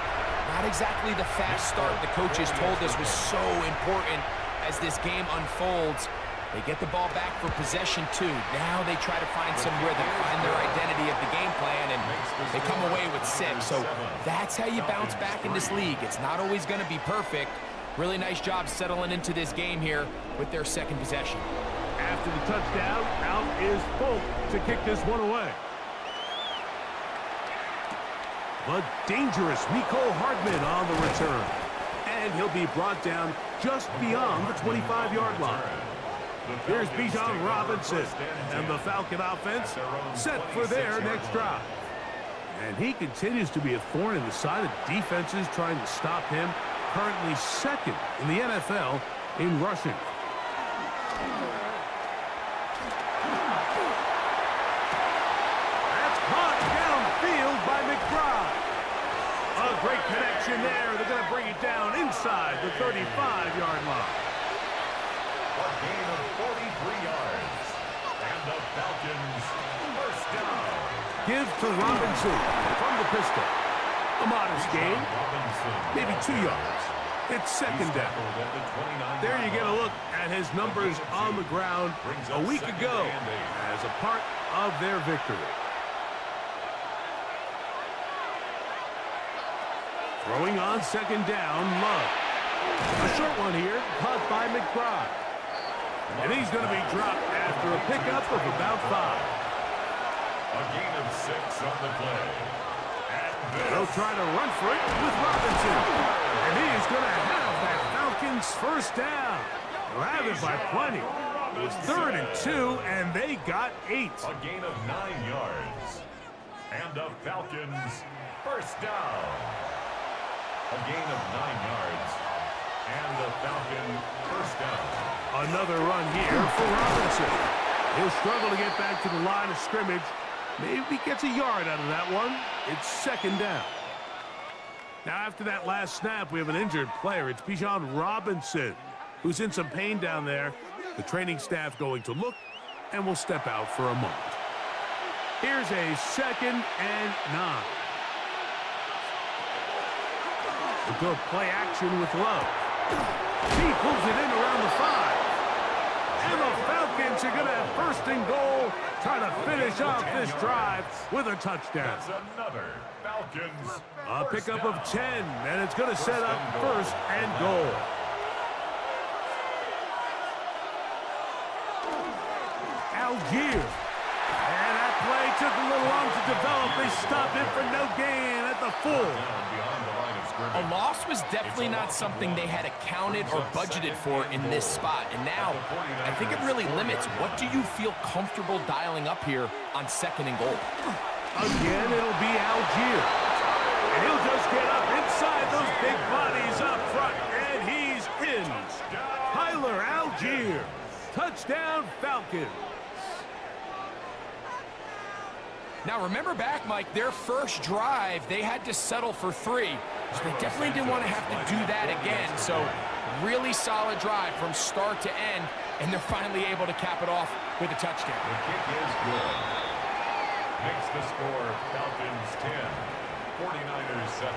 Not exactly the fast start the coaches told us was so important as this game unfolds. They get the ball back for possession 2. Now they try to find some rhythm, find their identity of the game plan, and they come away with 6. So that's how you bounce back in this league. It's not always going to be perfect. Really nice job settling into this game here with their 2nd possession. After the touchdown, out is Folk to kick this one away. But dangerous Mecole Hardman on the return. And he'll be brought down just beyond the 25-yard line. Here's Bijan Robinson, and the Falcon offense set for their next drive. And he continues to be a thorn in the side of defenses trying to stop him. Currently 2nd in the NFL in rushing. That's caught downfield by McBride. A great connection there. They're going to bring it down inside the 35-yard line. A gain of 43 yards. And the Falcons first down. Give to Robinson from the pistol. A modest gain, maybe 2 yards. It's 2nd down. There you get a look at his numbers on the ground a week ago as a part of their victory. Throwing on 2nd down, Love. A short one here, caught by McBride. And he's going to be dropped after a pickup of about 5. A gain of 6 on the play. They'll try to run for it with Robinson. And he is going to have that Falcons first down. They'll have it by plenty. It was 3rd and 2, and they got 8. A gain of 9 yards. And the Falcons first down. A gain of 9 yards. And the Falcon first down. Another run here for Robinson. He'll struggle to get back to the line of scrimmage. Maybe gets a yard out of that one. It's 2nd down. Now, after that last snap, we have an injured player. It's Bijan Robinson, who's in some pain down there. The training staff going to look, and will step out for a moment. Here's a 2nd and 9. We'll go play action with Love. He pulls it in around the 5. And the Falcons are going to have 1st and goal, try to finish off this drive with a touchdown. That's another Falcons. A pickup of 10, and it's going to set up 1st and goal. Algier. And that play took a little long to develop. They stopped it for no gain at the 4. A loss was definitely not something they had accounted or budgeted for in this spot. And now, I think it really limits. What do you feel comfortable dialing up here on 2nd and goal? Again, it'll be Algier. And he'll just get up inside those big bodies up front. And he's in. Tyler Algier. Touchdown, Falcons. Now, remember back, Mike, their first drive, they had to settle for 3. So they definitely didn't want to have to do that again. So really solid drive from start to end, and they're finally able to cap it off with a touchdown. The kick is good. Makes the score Falcons 10, 49ers 7.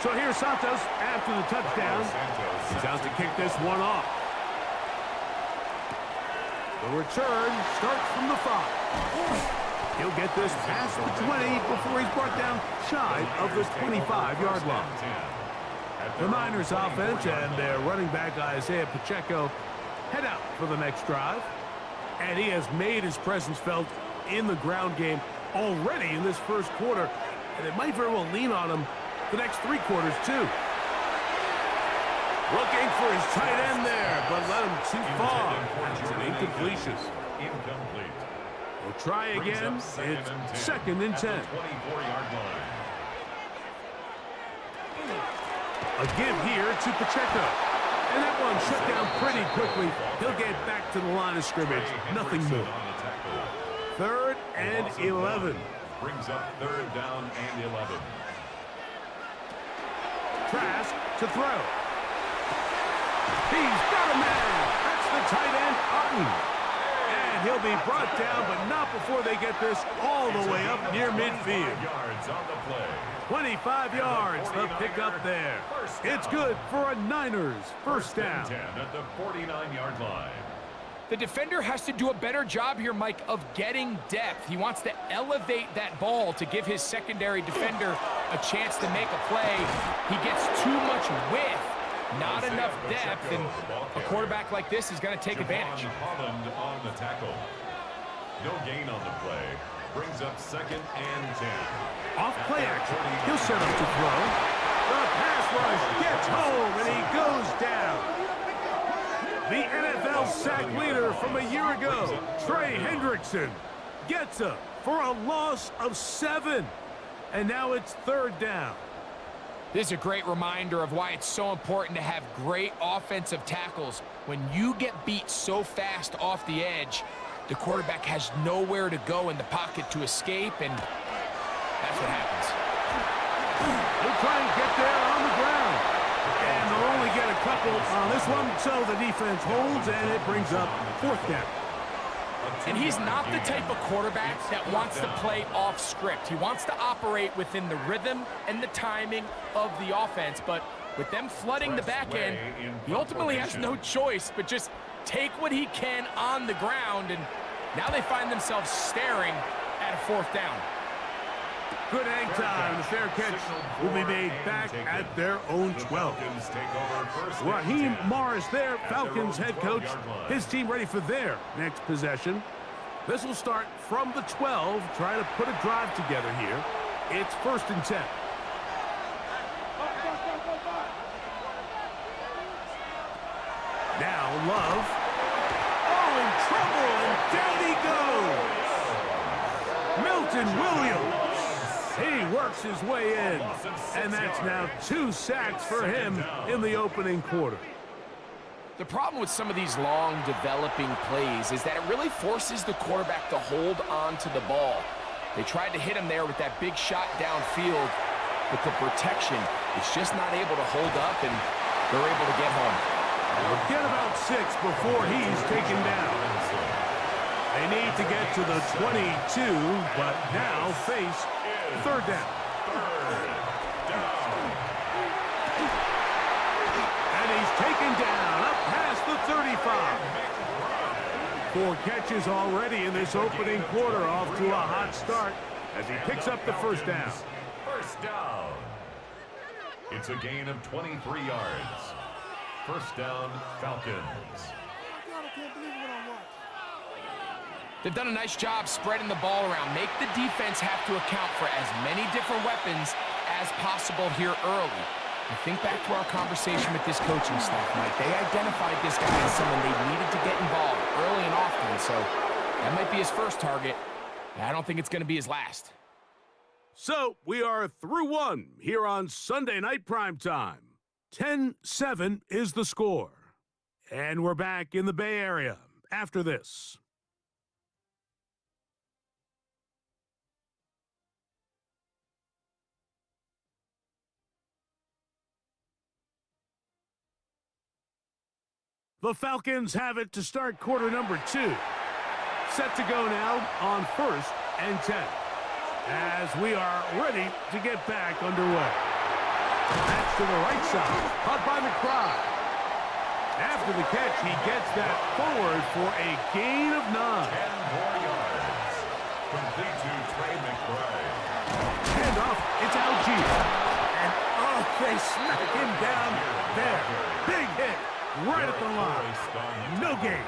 So here's Santos after the touchdown. He's out to kick this one off. The return starts from the 5. He'll get this past the 20 before he's brought down shy of the 25-yard line. The Niners offense and their running back Isaiah Pacheco head out for the next drive. And he has made his presence felt in the ground game already in this first quarter. And it might very well lean on him the next 3 quarters, too. Looking for his tight end there, but let him too far. It's an incompletion. Incomplete. We'll try again. It's 2nd and 10. 24-yard line. A give here to Pacheco. And that one shut down pretty quickly. He'll get back to the line of scrimmage. Nothing more. 3rd and 11. Brings up 3rd down and 11. Trask to throw. He's got a man. That's the tight end, Otten. And he'll be brought down, but not before they get this all the way up near midfield. 25 yards, the pickup there. It's good for a Niners first down. 10 at the 49-yard line. The defender has to do a better job here, Mike, of getting depth. He wants to elevate that ball to give his secondary defender a chance to make a play. He gets too much width, not enough depth, and a quarterback like this is going to take advantage. Holland on the tackle. No gain on the play. Brings up 2nd and 10. Off play action. He'll set up to throw. The pass rush gets home, and he goes down. The NFL sack leader from a year ago, Trey Hendrickson, gets up for a loss of 7. And now it's 3rd down. This is a great reminder of why it's so important to have great offensive tackles. When you get beat so fast off the edge, the quarterback has nowhere to go in the pocket to escape, and that's what happens. They'll try and get there on the ground. And they'll only get a couple on this one, so the defense holds, and it brings up 4th down. And he's not the type of quarterback that wants to play off script. He wants to operate within the rhythm and the timing of the offense, but with them flooding the back end, he ultimately has no choice but just take what he can on the ground, and now they find themselves staring at a 4th down. Good hang time. The fair catch will be made back at their own 12. Raheem Morris there, Falcons head coach. His team ready for their next possession. This will start from the 12, trying to put a drive together here. It's 1st and 10. Now Love. Oh, in trouble, and down he goes. Milton Williams. He works his way in, and that's now 2 sacks for him in the opening quarter. The problem with some of these long developing plays is that it really forces the quarterback to hold on to the ball. They tried to hit him there with that big shot downfield, but the protection is just not able to hold up, and they're able to get home. They'll get about 6 before he's taken down. They need to get to the 22, but now face 3rd down. And he's taken down up past the 35. 4 catches already in this opening quarter, off to a hot start as he picks up the 1st down. First down. It's a gain of 23 yards. 1st down, Falcons. They've done a nice job spreading the ball around. Make the defense have to account for as many different weapons as possible here early. And think back to our conversation with this coaching staff, Mike. They identified this guy as someone they needed to get involved early and often, so that might be his first target. I don't think it's going to be his last. So we are through 1 here on Sunday Night Primetime. 10-7 is the score. And we're back in the Bay Area after this. The Falcons have it to start quarter number 2. Set to go now on 1st and 10. As we are ready to get back underway. That's to the right side. Caught by McBride. After the catch, he gets that forward for a gain of 9. 10 more yards. Complete to Trey McBride. Hand off. It's Algier. And, oh, they smack him down there. Big hit right at the line. No gain.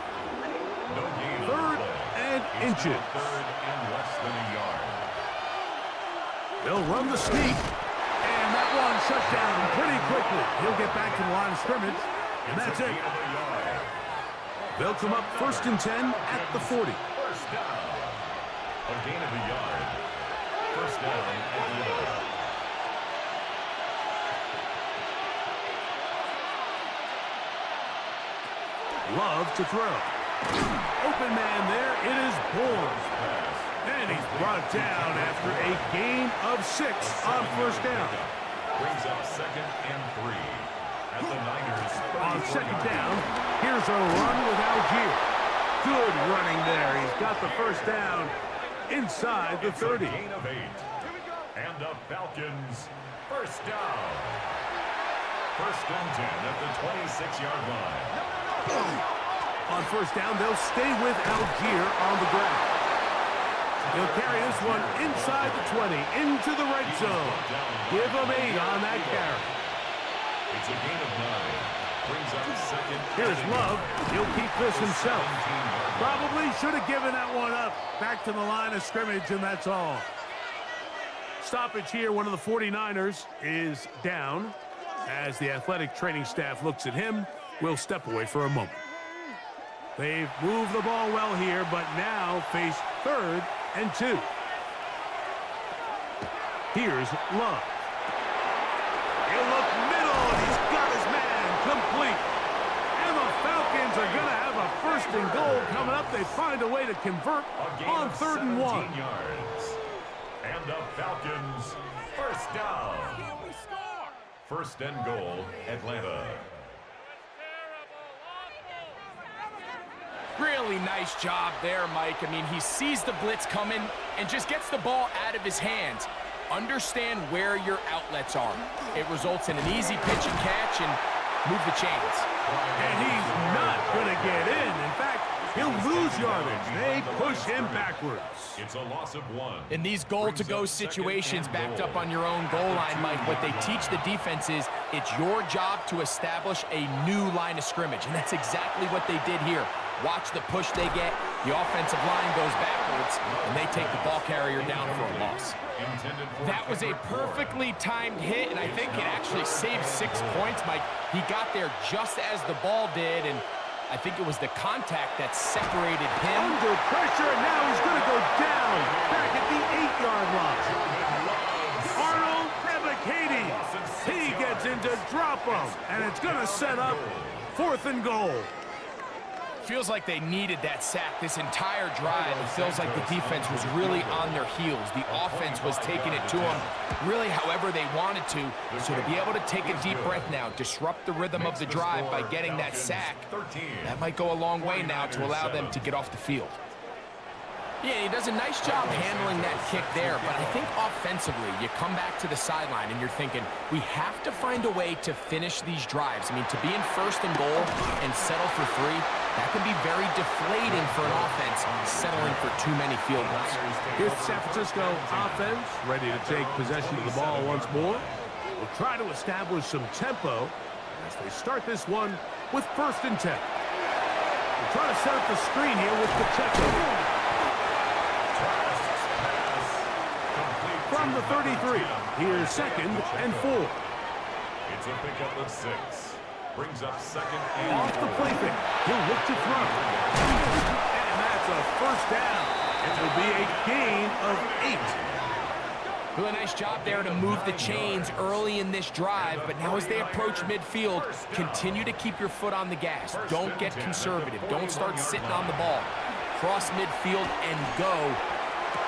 No gain. 3rd and inches. 3rd and less than a yard. They'll run the sneak. And that one shut down pretty quickly. He'll get back to the line of scrimmage. And that's it. They'll come up 1st and 10 at the 40. First down. A gain of a yard. First down at the 11. Love to throw. Open man there. It is Bourne. And he's brought down after a gain of 6 on 1st down. Brings up 2nd and 3. At the Niners. On 2nd down, here's a run with Algier. Good running there. He's got the 1st down inside the 30. Gain of 8. And the Falcons first down. 1st and 10 at the 26-yard line. On 1st down, they'll stay with Algier on the ground. He'll carry this one inside the 20, into the right zone. Give him 8 on that carry. It's a gain of 9. Brings up 2nd. Here's Love. He'll keep this himself. Probably should have given that one up. Back to the line of scrimmage, and that's all. Stoppage here. One of the 49ers is down. As the athletic training staff looks at him, we'll step away for a moment. They've moved the ball well here, but now face 3rd and 2. Here's Love. He'll look middle, and he's got his man complete. And the Falcons are going to have a 1st and goal coming up. They find a way to convert on 3rd and 1. Yards. And the Falcons first down. 1st and goal, Atlanta. Really nice job there, Mike. I mean, he sees the blitz coming and just gets the ball out of his hands. Understand where your outlets are. It results in an easy pitch and catch and move the chains. And he's not going to get in. In fact, he'll lose yardage. They push him backwards. It's a loss of 1. In these goal-to-go situations backed up on your own goal line, Mike, what they teach the defense is it's your job to establish a new line of scrimmage, and that's exactly what they did here. Watch the push they get. The offensive line goes backwards, and they take the ball carrier down for a loss. That was a perfectly timed hit, and I think it actually saved 6 points, Mike. He got there just as the ball did, and I think it was the contact that separated him. Under pressure, and now he's going to go down back at the 8-yard line. Arnold Nevakades. He gets in to drop him, and it's going to set up 4th and goal. Feels like they needed that sack this entire drive. It feels like the defense was really on their heels. The offense was taking it to them really however they wanted to. So to be able to take a deep breath now, disrupt the rhythm of the drive by getting that sack, that might go a long way now to allow them to get off the field. Yeah, he does a nice job handling that kick there, but I think offensively, you come back to the sideline and you're thinking, we have to find a way to finish these drives. I mean, to be in 1st and goal and settle for 3, that can be very deflating for an offense settling for too many field goals. Here's the San Francisco offense, ready to take possession of the ball once more. We'll try to establish some tempo as they start this one with 1st and 10. We'll try to set up the screen here with Pacheco. From the 33, here's 2nd and 4. It's a pickup of 6. Brings up 2nd and off the plaything. He'll look to throw. And that's a 1st down. It will be a gain of 8. Really nice job there to move the chains early in this drive, but now as they approach midfield, continue to keep your foot on the gas. Don't get conservative. Don't start sitting on the ball. Cross midfield and go.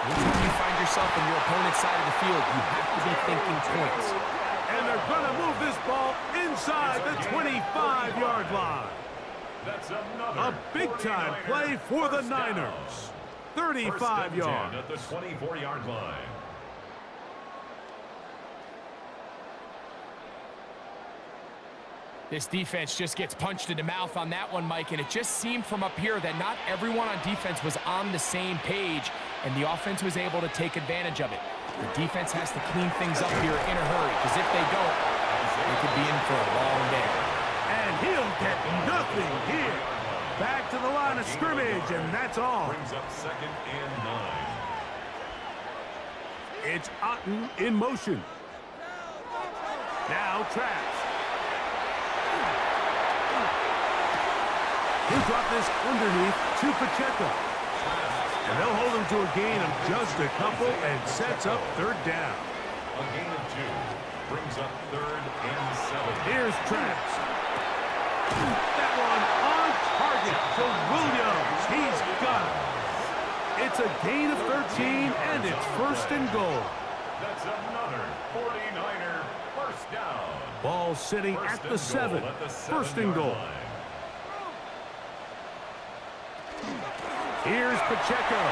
Anytime you find yourself on your opponent's side of the field, you have to be thinking points. And they're going to move this ball inside the 25-yard line. That's another A big-time play for the Niners. 35 yards. At the 24-yard line. This defense just gets punched in the mouth on that one, Mike, and it just seemed from up here that not everyone on defense was on the same page, and the offense was able to take advantage of it. The defense has to clean things up here in a hurry, because if they don't, they could be in for a long day. And he'll get nothing here. Back to the line of scrimmage, and that's all. Brings up 2nd and 9. It's Otten in motion. Now Traps. He'll drop this underneath to Pacheco. And they'll hold him to a gain of just a couple and sets up 3rd down. A gain of 2 brings up 3rd and 7. Here's Traps. That one on target to Williams. He's got it. It's a gain of 13, and it's 1st and goal. That's another 49er first down. Ball sitting at the 7. 1st and goal. Here's Pacheco.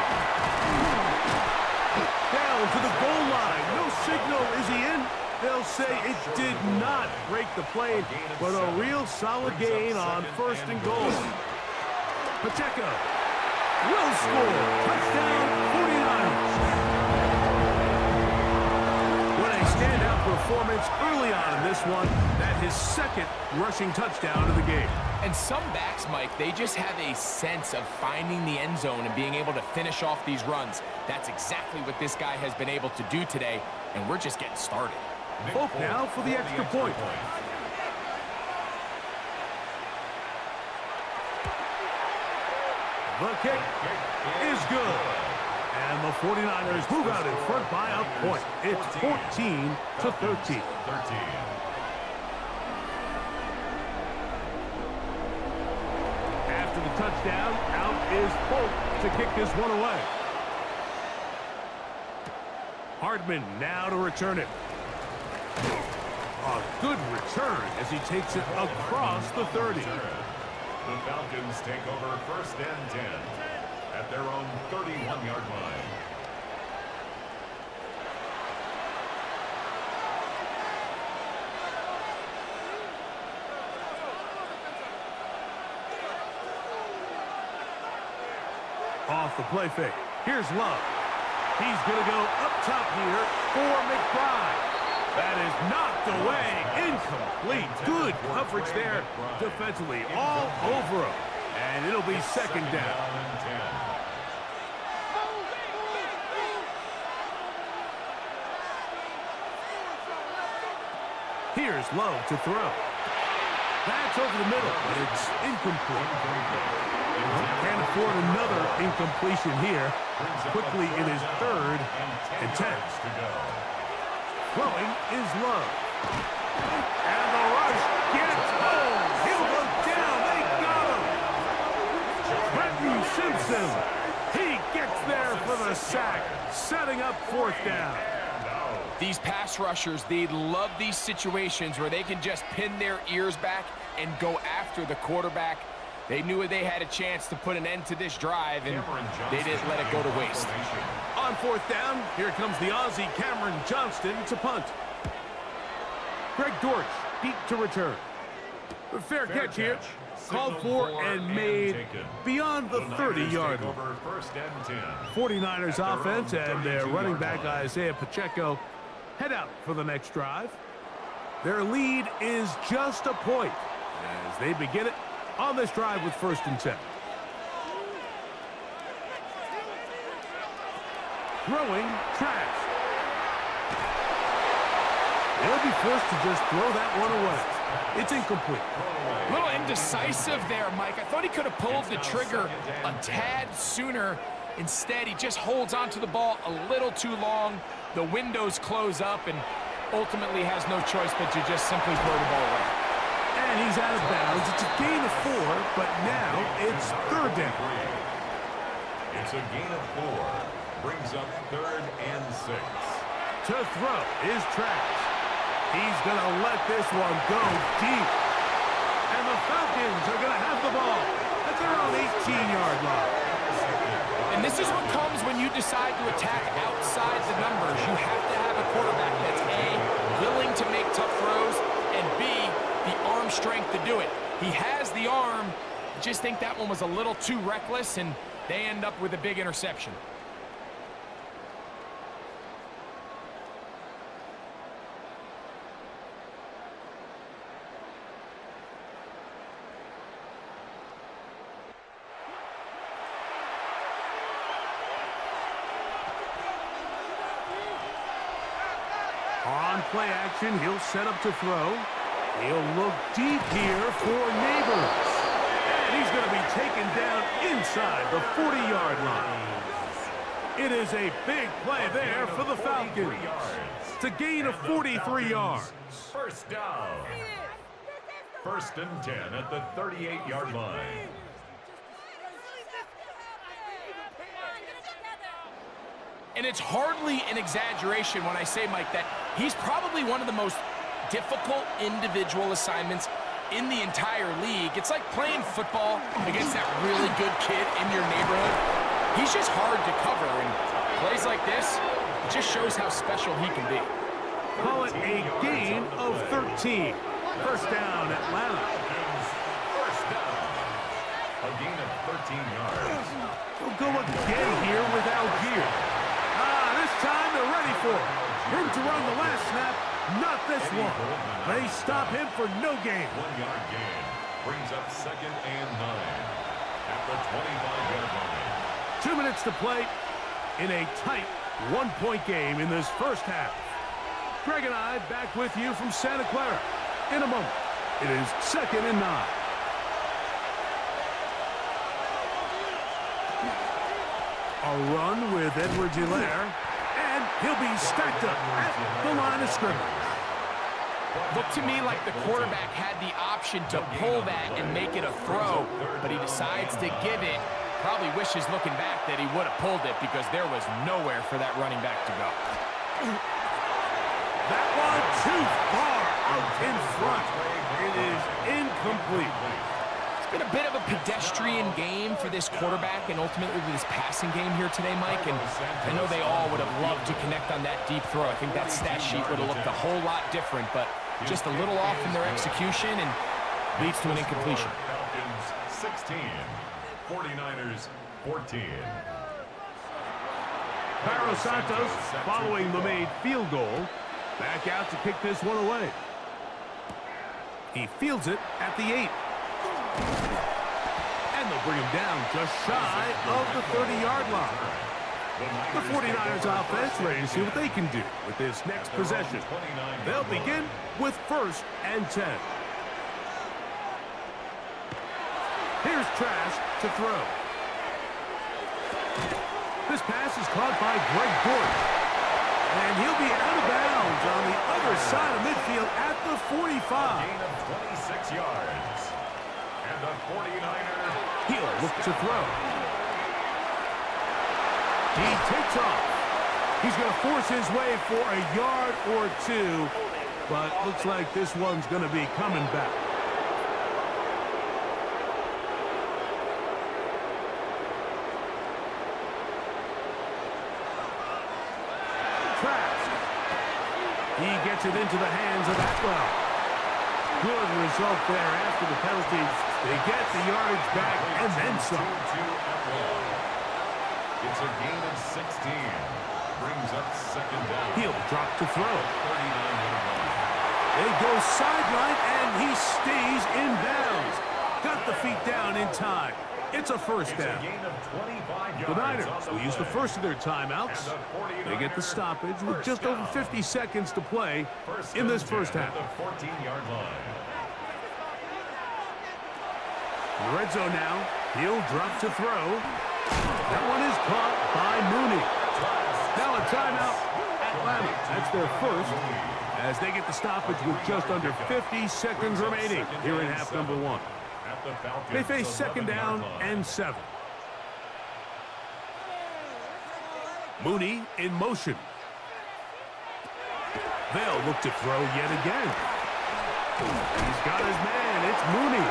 Down to the goal line. No signal. Is he in? They'll say it did not break the plane, but a real solid gain on 1st and goal. Pacheco will score. Touchdown, 49ers. What a standout performance early on in this one. That his 2nd rushing touchdown of the game. And some backs, Mike, they just have a sense of finding the end zone and being able to finish off these runs. That's exactly what this guy has been able to do today, and we're just getting started. Hope now for the extra point. The kick is good. And the 49ers move out in front by a point. It's 14-13. After the touchdown, out is Polk to kick this one away. Hardman now to return it. A good return as he takes it across the 30. The Falcons take over 1st and 10 at their own 31-yard line. Off the play fake. Here's Love. He's going to go up top here for McBride. That is knocked away. Incomplete. Good coverage there defensively. All over him. And it'll be 2nd down. Here's Love to throw. That's over the middle, but it's incomplete. Can't afford another incompletion here. Quickly in his 3rd and 10. Throwing is Love. And the rush gets home. He'll go down. They got him. Brenton Simpson. He gets there for the sack, setting up 4th down. These pass rushers, they love these situations where they can just pin their ears back and go after the quarterback. They knew they had a chance to put an end to this drive, and they didn't let it go to waste. On 4th down, here comes the Aussie Cameron Johnston to punt. Greg Dortch deep to return. Fair catch here. Called for and made beyond the 30-yard line. 49ers offense and their running back Isaiah Pacheco head out for the next drive. Their lead is just a point as they begin it on this drive with 1st and 10. Throwing Traps. They'll be forced to just throw that one away. It's incomplete. A little indecisive there, Mike. I thought he could have pulled the trigger a tad sooner. Instead, he just holds onto the ball a little too long. The windows close up and ultimately has no choice but to just simply throw the ball away. And he's out of bounds. It's a gain of 4, but now it's 3rd down. It's a gain of 4. Brings up 3rd and 6. To throw is Traps. He's going to let this one go deep. And the Falcons are going to have the ball at their own 18-yard line. And this is what comes when you decide to attack outside the numbers. You have to have a quarterback that's A, willing to make tough throws, and B, the arm strength to do it. He has the arm. Just think that one was a little too reckless, and they end up with a big interception. On play action, he'll set up to throw. He'll look deep here for Neighbors. And he's going to be taken down inside the 40-yard line. It is a big play there for the Falcons. It's a gain of 43 yards. First down. First and 10 at the 38-yard line. And it's hardly an exaggeration when I say, Mike, that he's probably one of the most difficult individual assignments in the entire league. It's like playing football against that really good kid in your neighborhood. He's just hard to cover, and plays like this, it just shows how special he can be. Call it a gain of 13. First down, Atlanta. First down. A gain of 13 yards. He'll go again here with Algier. This time they're ready for it. Him to run the last snap, not this one. They stop him for no gain. 1 yard gain brings up second and 9 at the 25-yard line. 2 minutes to play in a tight one-point game in this first half. Greg and I back with you from Santa Clara. In a moment, it is second and 9. A run with Edwards-Helaire, and he'll be stacked up at the line of scrimmage. Looked to me like the quarterback had the option to pull that and make it a throw, but he decides to give it. Probably wishes looking back that he would have pulled it because there was nowhere for that running back to go. That one too far out in front. It is incomplete. It's been a bit of a pedestrian game for this quarterback and ultimately this passing game here today, Mike. And I know they all would have loved to connect on that deep throw. I think that stat sheet would have looked a whole lot different, but just a little off in their execution and leads to an incompletion. Falcons 16, 49ers 14. Barros Santos, following the made field goal, back out to kick this one away. He fields it at the 8. And they'll bring him down just shy of the 30-yard line. The 49ers offense ready to see what they can do with this next possession. They'll begin with first and 10. Here's Trask to throw. This pass is caught by Greg Gordon. And he'll be out of bounds on the other side of midfield at the 45. Gain of 26 yards. And the 49ers. He'll look to throw. He takes off. He's going to force his way for a yard or two, but looks like this one's going to be coming back. Trask. He gets it into the hands of Atwell. Good result there after the penalty. They get the yardage back and then some. It's a gain of 16. Brings up second down. He'll drop to throw. 39-yard line. They go sideline, and he stays in bounds. Got the feet down in time. It's a first down. It's a gain of 25 yards. The Niners will use the first of their timeouts. They get the stoppage with just over 50 seconds to play in this first half. The 14-yard line. Red zone now. He'll drop to throw. That one is caught by Mooney. Now a timeout. Atlanta. That's their first as they get the stoppage with just under 50 seconds remaining here in half number 1. They face second down and 7. Mooney in motion. They'll look to throw yet again. He's got his man. It's Mooney.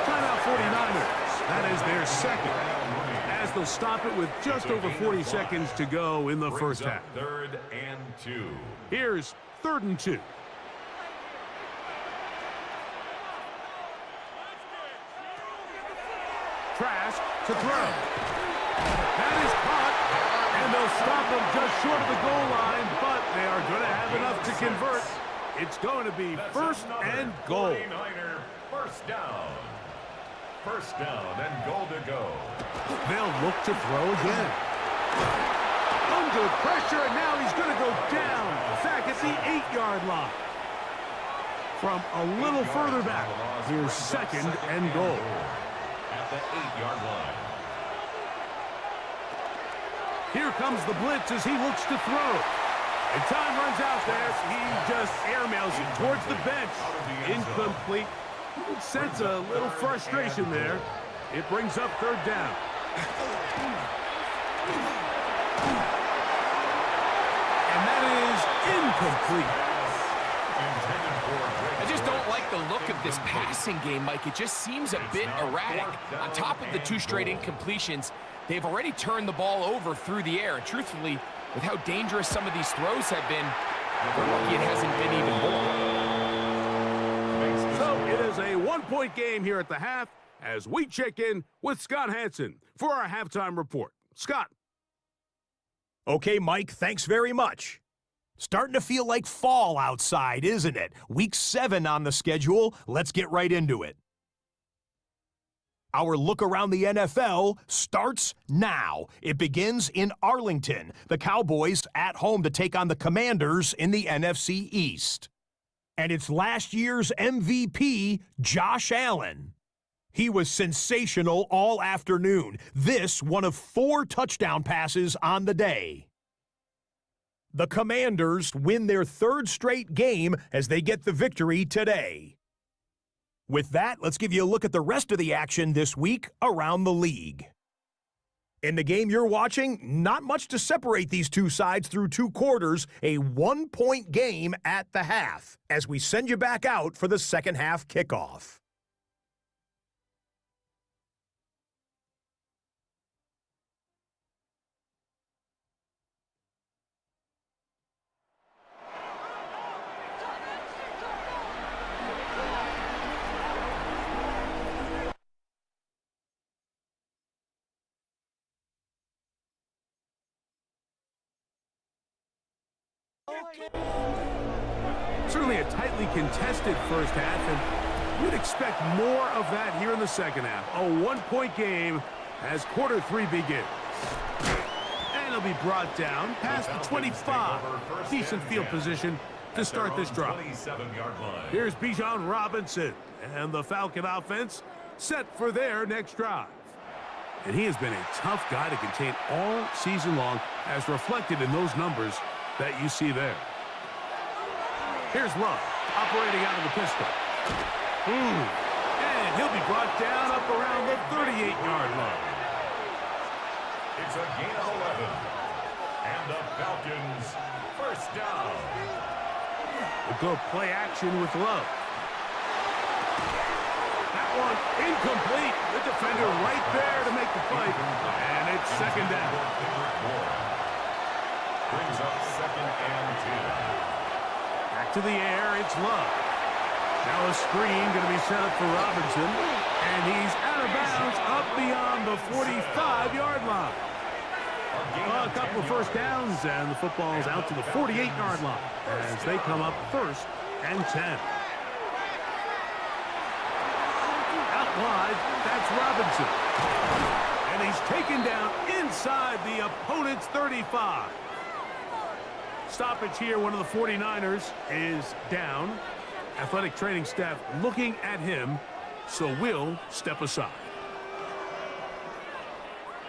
Timeout 49ers. That is their second. As they'll stop it with just over 40 seconds to go in the first half. 3rd and 2. Here's 3rd and 2. Trask to throw. That is caught, and they'll stop him just short of the goal line, but they are going to have enough to convert. It's going to be 1st and goal. 49er, first down. First down and goal to go. They'll look to throw again. Under pressure, and now he's going to go down back at the 8-yard line. From a little further back, here's 2nd and goal. At the 8-yard line. Here comes the blitz as he looks to throw. And time runs out there. He just airmails it towards the bench. Incomplete. You can sense a little frustration there. It brings up 3rd down. And that is incomplete. I just don't like the look of this passing game, Mike. It just seems a bit erratic. On top of the 2 straight incompletions, they've already turned the ball over through the air. And truthfully, with how dangerous some of these throws have been, they're lucky it hasn't been even more. So it is a 1-point game here at the half as we check in with Scott Hansen for our halftime report. Scott. Okay, Mike, thanks very much. Starting to feel like fall outside, isn't it? Week 7 on the schedule. Let's get right into it. Our look around the NFL starts now. It begins in Arlington. The Cowboys at home to take on the Commanders in the NFC East. And it's last year's MVP, Josh Allen. He was sensational all afternoon. This one of 4 touchdown passes on the day. The Commanders win their 3rd straight game as they get the victory today. With that, let's give you a look at the rest of the action this week around the league. In the game you're watching, not much to separate these two sides through 2 quarters, a 1-point game at the half, as we send you back out for the second half kickoff. Certainly a tightly contested first half, and we'd expect more of that here in the second half. A 1-point game as quarter 3 begins. And it'll be brought down past the 25. Decent field position to start this drive. Here's Bijan Robinson, and the Falcon offense set for their next drive. And he has been a tough guy to contain all season long, as reflected in those numbers that you see there. Here's Love, operating out of the pistol. And he'll be brought down up around the 38-yard line. It's a gain of 11. And the Falcons, first down. We'll go play action with Love. That one incomplete. The defender right there to make the play. And it's second down. Brings up 2nd and 2. Back to the air, it's Love. Now a screen going to be set up for Robinson, and he's out of bounds up beyond the 45-yard line. A couple of first downs, and the football's out to the 48-yard line as they come up 1st and 10. Out wide, that's Robinson. And he's taken down inside the opponent's 35. Stoppage here, one of the 49ers is down. Athletic training staff looking at him, so we'll step aside.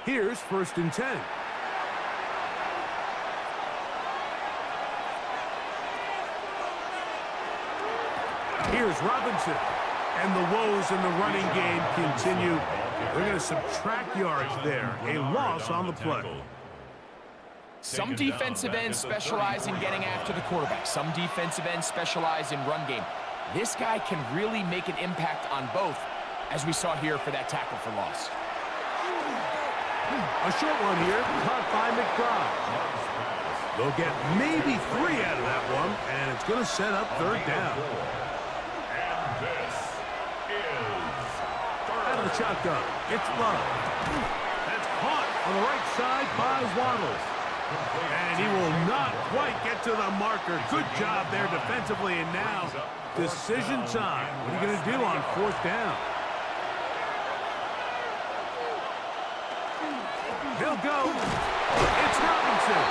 Here's 1st and 10. Here's Robinson. And the woes in the running game continue. They're going to subtract yards there. A loss on the play. Some defensive ends specialize in getting after the quarterback. Some defensive ends specialize in run game. This guy can really make an impact on both. as we saw here for that tackle for loss. A short one here, caught by McBride. They'll get maybe 3 out of that one, and it's going to set up third down. And this is Out of the shotgun, it's Love. That's caught on the right side by Waddle. And he will not quite get to the marker. Good job there defensively, and now decision time. What are you going to do on fourth down? He'll go. It's Robinson.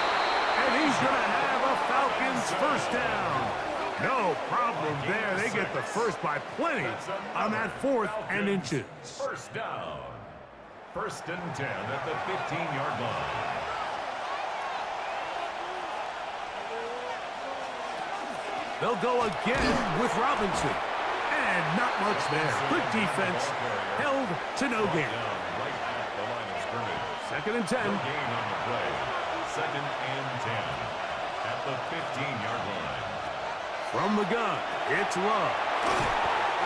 And he's going to have a Falcons first down. No problem there. They get the first by plenty on that 4th and inches. first down. 1st and 10 at the 15-yard line. They'll go again with Robinson. And not much there. Good defense. Held to no gain. Right at the line of scrimmage. 2nd and 10. No gain on the play. 2nd and 10 at the 15-yard line. From the gun, it's Love.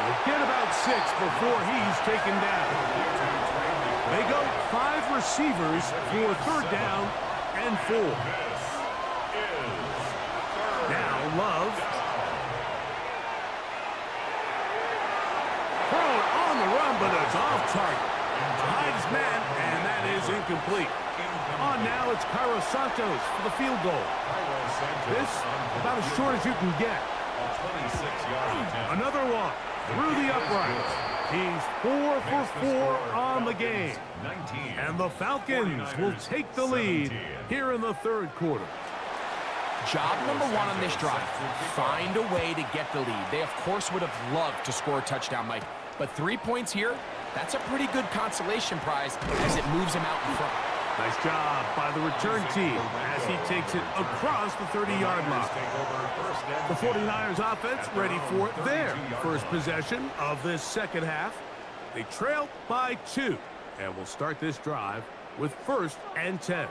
We'll get about 6 before he's taken down. They go 5 receivers for 3rd down and 4. Now Love. Thrown on the run, but it's off target. Behind his man, and that is incomplete. On now, it's Cairo Santos for the field goal. This, about as short as you can get. Another one through the uprights. He's 4 for 4 on the game. And the Falcons will take the lead here in the 3rd quarter. Job number 1 on this drive, find a way to get the lead. They, of course, would have loved to score a touchdown, Mike. But 3 points here, that's a pretty good consolation prize as it moves him out in front. Nice job by the return team as he takes it across the 30-yard line. The 49ers offense ready for their first possession of this second half. They trail by 2 and will start this drive with 1st and 10.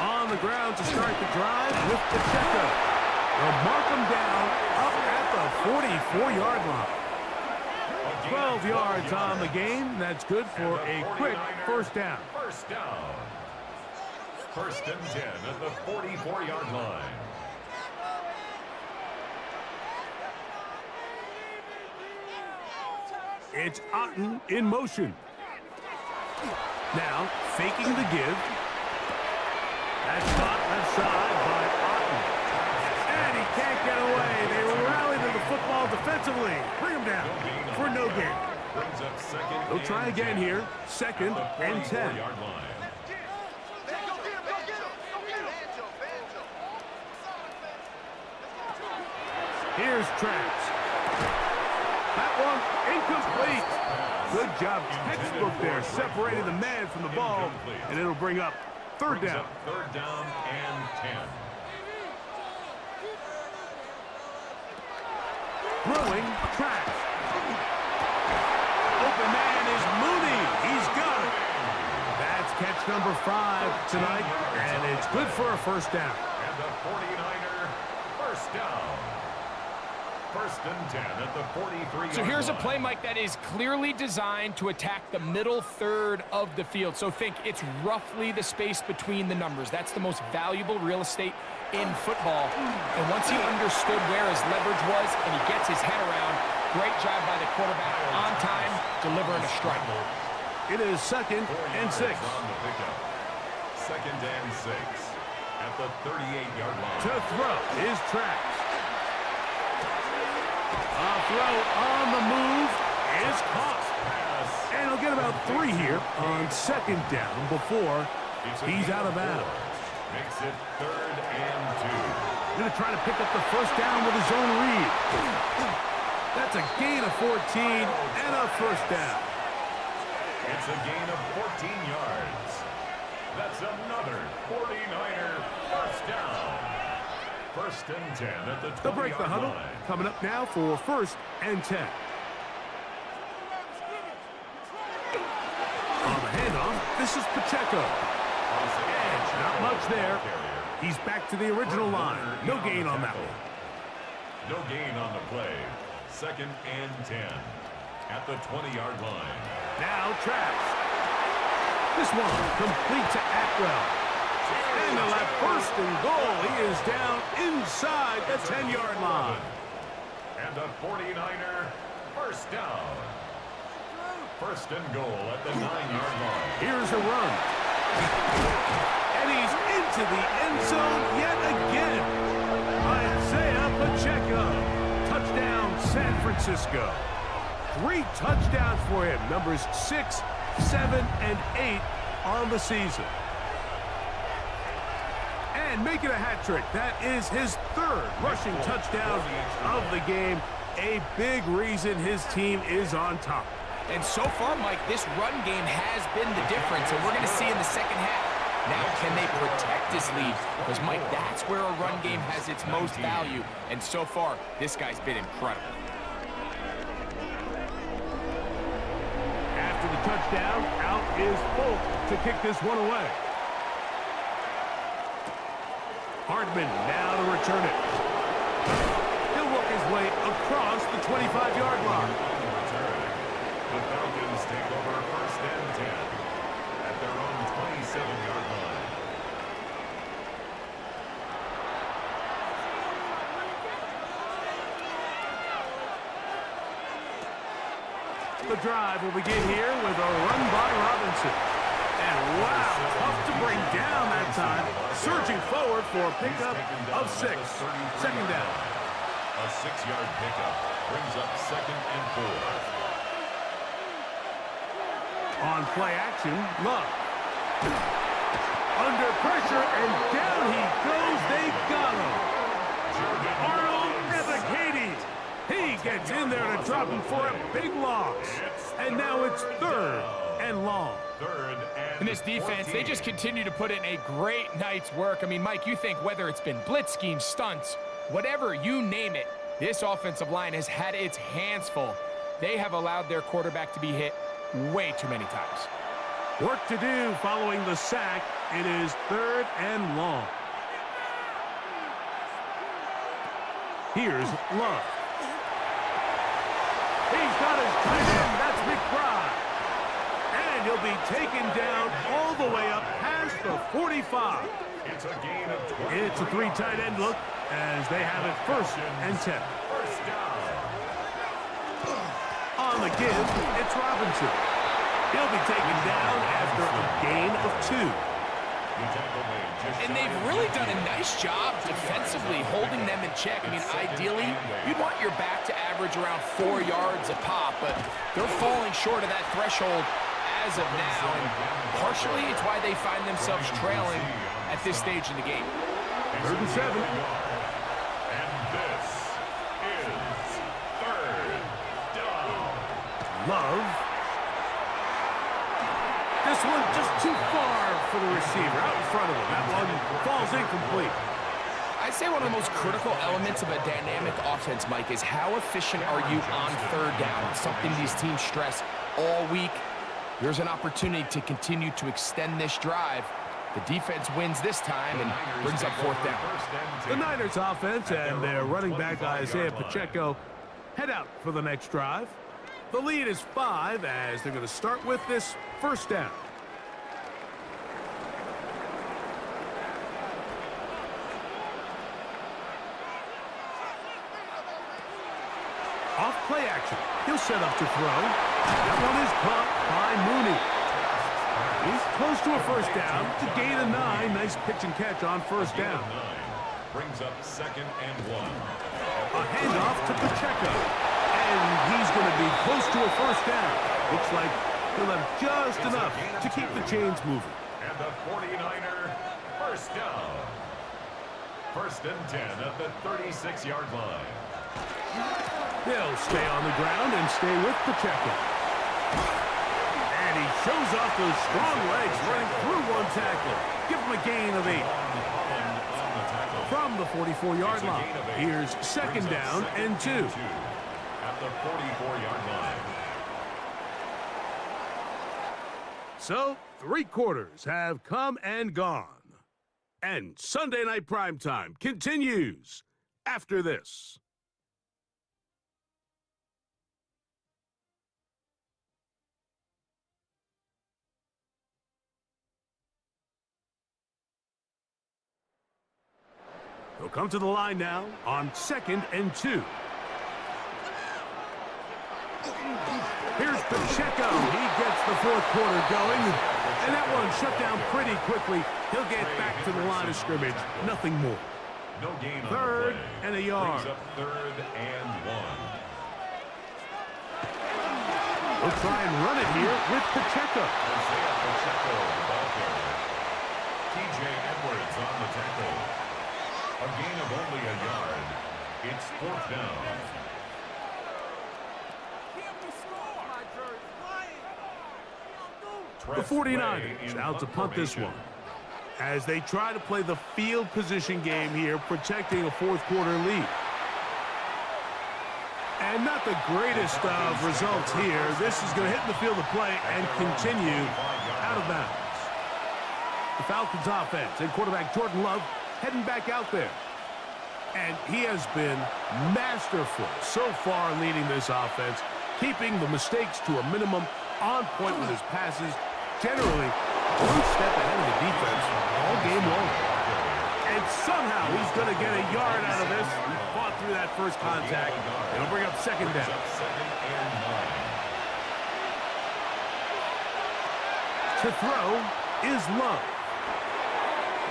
On the ground to start the drive with Pacheco. They'll mark him down up at the 44-yard line. 12 yards on the game. That's good for a quick first down. First down. 1st and 10 at the 44-yard line. It's Otten in motion. Now, faking the give. That's caught left side by Otten. And he can't get away. They rally to the football defensively. Bring him down for no gain. They'll try again here. 2nd and 10. Here's Traps. That one incomplete. Good job, textbook there, separating the man from the ball, and it'll bring up 3rd down. 3rd down and 10. Throwing Traps. Open man is Mooney. He's got it. That's catch number 5 tonight, and it's good for a first down. And the 49er first down. 1st and 10 at the 43. So here's a play, Mike, that is clearly designed to attack the middle 3rd of the field. So think it's roughly the space between the numbers. That's the most valuable real estate in football. And once he understood where his leverage was and he gets his head around, great job by the quarterback on time, delivering a strike. It is 2nd and 6. 2nd and 6 at the 38-yard line. To throw is Traps. A throw on the move is caught. And he'll get about 3 here on 2nd down before he's out of bounds. Makes it 3rd and 2. Going to try to pick up the first down with his own read. That's a gain of 14 and a first down. It's a gain of 14 yards. That's another 49er first down. 1st and 10 at the 20-yard line. They'll break the huddle. Coming up now for 1st and 10. On the handoff, this is Pacheco. Edge, not much there. He's back to the original line. No gain on that one. No gain on the play. 2nd and 10 at the 20-yard line. Now Trask. This one complete to Atwell. And they'll have 1st and goal. He is down inside the 10-yard line. And a 49er first down. 1st and goal at the 9-yard line. Here's a run. And he's into the end zone yet again. Isaiah Pacheco. Touchdown, San Francisco. 3 touchdowns for him. Numbers 6, 7, and 8 on the season. And making a hat trick. That is his 3rd rushing touchdown of the game. A big reason his team is on top. And so far, Mike, this run game has been the difference, and we're going to see in the second half. Now, can they protect this lead? Because, Mike, that's where a run game has its most value. And so far, this guy's been incredible. After the touchdown, out is Folk to kick this one away. Hardman now to return it. He'll work his way across the 25-yard line. The Falcons take over 1st and 10 at their own 27-yard line. The drive will begin here with a run by Robinson. And wow, tough to bring down that time. Surging forward for a pickup of 6. 2nd down. A 6-yard pickup brings up 2nd and 4. On play action, Love. Under pressure, and down he goes. They got him. Arnold Ebiketie. He gets in there to drop him for a big loss. And now it's 3rd and long. 3rd and And this defense, they just continue to put in a great night's work. I mean, Mike, you think whether it's been blitz schemes, stunts, whatever, you name it, this offensive line has had its hands full. They have allowed their quarterback to be hit way too many times. Work to do following the sack. It is 3rd and long. Here's Love. He's got his tight end. That's McBride. And he'll be taken down all the way up past the 45. it's a gain of 20. It's a 3 tight end look as they have it 1st and 10. First down. On the give, it's Robinson. He'll be taken down after a gain of 2. And they've really done a nice job defensively holding them in check. I mean, ideally, you'd want your back to average around 4 yards a pop, but they're falling short of that threshold as of now. And partially, it's why they find themselves trailing at this stage in the game. 3rd and 7. And this is 3rd down. Love. This one just too far for the receiver, out in front of him. That one falls incomplete. I'd say one of the most critical elements of a dynamic offense, Mike, is how efficient are you on 3rd down? It's something these teams stress all week. Here's an opportunity to continue to extend this drive. The defense wins this time and brings up 4th down. The Niners offense and their running back Isaiah Pacheco head out for the next drive. The lead is 5 as they're going to start with this 1st down. Off play action. He'll set up to throw. That one is caught by Mooney. He's close to a 1st down to gain a 9. Nice pitch and catch on 1st down. Brings up 2nd and 1. A handoff to Pacheco. And he's going to be close to a 1st down. Looks like he'll have just enough to keep the chains moving. And the 49er first down. 1st and 10 at the 36-yard line. They'll stay on the ground and stay with Pacheco. And he shows off those strong legs running through one tackle. Give him a gain of 8. From the 44-yard line, here's 2nd down and 2. At the 44-yard line. So, 3 quarters have come and gone. And Sunday Night Primetime continues after this. He'll come to the line now on 2nd and 2. Here's Pacheco. He gets the fourth quarter going. And that one shut down pretty quickly. He'll get back to the line of scrimmage. Nothing more. No gain on Third the play. and a yard. Brings up 3rd and 1. We'll try and run it here with Pacheco. Isaiah Pacheco, the ball carrier. T.J. Edwards on the tackle. A gain of only a yard. It's 4th down. The 49ers out to punt this one as they try to play the field position game here, protecting a fourth quarter lead. And not the greatest of results here. This is going to hit in the field of play and continue out of bounds. The Falcons offense and quarterback Jordan Love heading back out there. And he has been masterful so far leading this offense, keeping the mistakes to a minimum, on point with his passes, generally one step ahead of the defense all game long. And somehow he's going to get a yard out of this. He fought through that first contact. It'll bring up 2nd down. To throw is Love.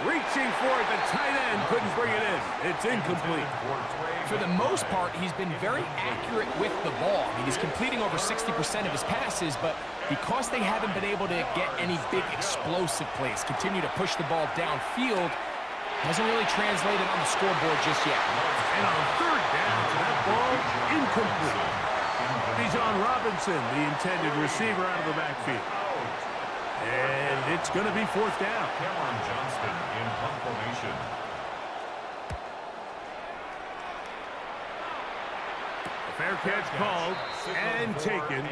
Reaching for it, the tight end couldn't bring it in. It's incomplete. For the most part, he's been very accurate with the ball. I mean, he's completing over 60% of his passes, but because they haven't been able to get any big explosive plays, continue to push the ball downfield, hasn't really translated on the scoreboard just yet. And on 3rd down, that ball incomplete. Bijan Robinson, the intended receiver, out of the backfield. And it's going to be 4th down. Cameron Johnston in punt formation. Fair catch called and taken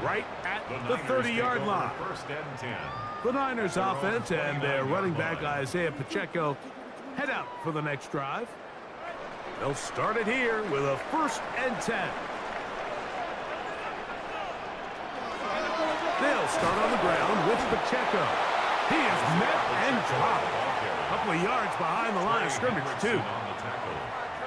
right at the 30-yard line. 1st and 10. The Niners offense and their running back Isaiah Pacheco head out for the next drive. They'll start it here with a 1st and 10. They'll start on the ground with Pacheco. He is met and dropped. A couple of yards behind the line of scrimmage, too.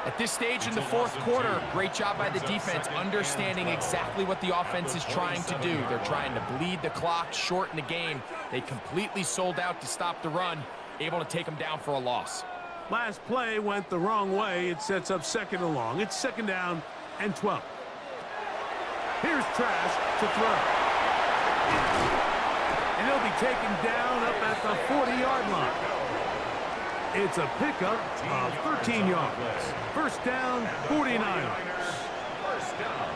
At this stage in the fourth quarter, great job by the defense, understanding exactly what the offense is trying to do. They're trying to bleed the clock, shorten the game. They completely sold out to stop the run, able to take them down for a loss. Last play went the wrong way. It sets up 2nd and long. It's 2nd down and 12. Here's Trask to throw. And he'll be taken down up at the 40-yard line. It's a pickup of 13 yards. 1st down, 49ers. 1st down.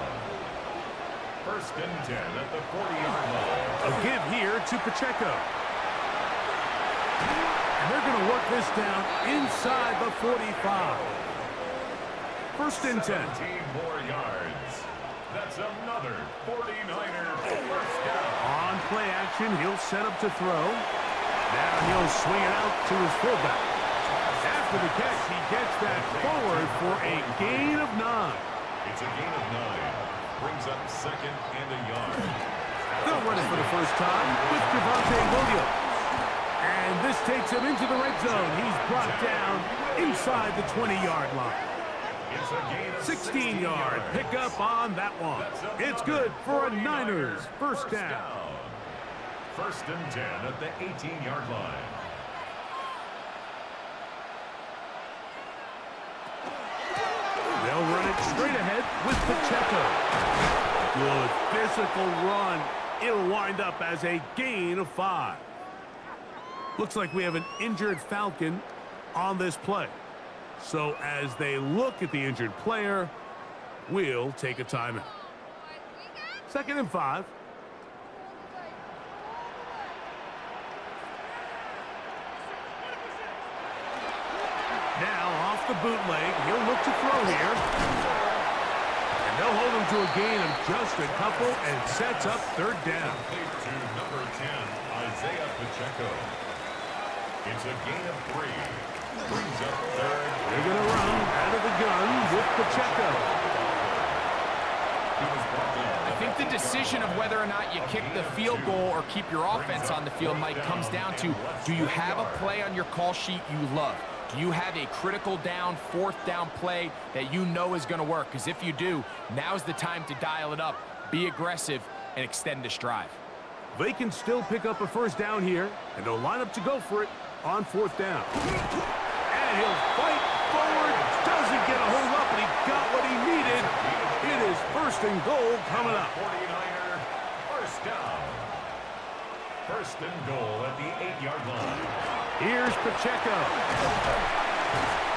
1st and 10 at the 40-yard line. A give here to Pacheco. And they're going to work this down inside the 45. 1st and 10. 17 more yards. That's another 49er 1st down. On play action, he'll set up to throw. Now he'll swing it out to his fullback. After the catch, he gets that forward for a gain of 9. It's a gain of 9. Brings up 2nd and a yard. They'll run it for the first time with Javonte Williams. And this takes him into the red zone. He's brought down inside the 20-yard line. It's a gain of 16-yard pickup on that one. It's good for a Niners 1st down. 1st and 10 at the 18-yard line. They'll run it straight ahead with Pacheco. Good physical run. It'll wind up as a gain of 5. Looks like we have an injured Falcon on this play. So as they look at the injured player, we'll take a timeout. 2nd and 5. Now off the bootleg, he'll look to throw here. And they'll hold him to a gain of just a couple and sets up 3rd down. To number 10, Isaiah Pacheco. It's a gain of 3. Brings up third. They're going to run out of the gun with Pacheco. I think the decision of whether or not you kick the field goal or keep your offense on the field, Mike, comes down to, do you have a play on your call sheet you love? Do you have a critical down, fourth down play that you know is going to work? Because if you do, now's the time to dial it up, be aggressive, and extend this drive. They can still pick up a first down here, and they'll line up to go for it on fourth down. And he'll fight forward, doesn't get a hold up, and he got what he needed. It is first and goal coming up. 49er, first down. First and goal at the 8-yard line. Here's Pacheco.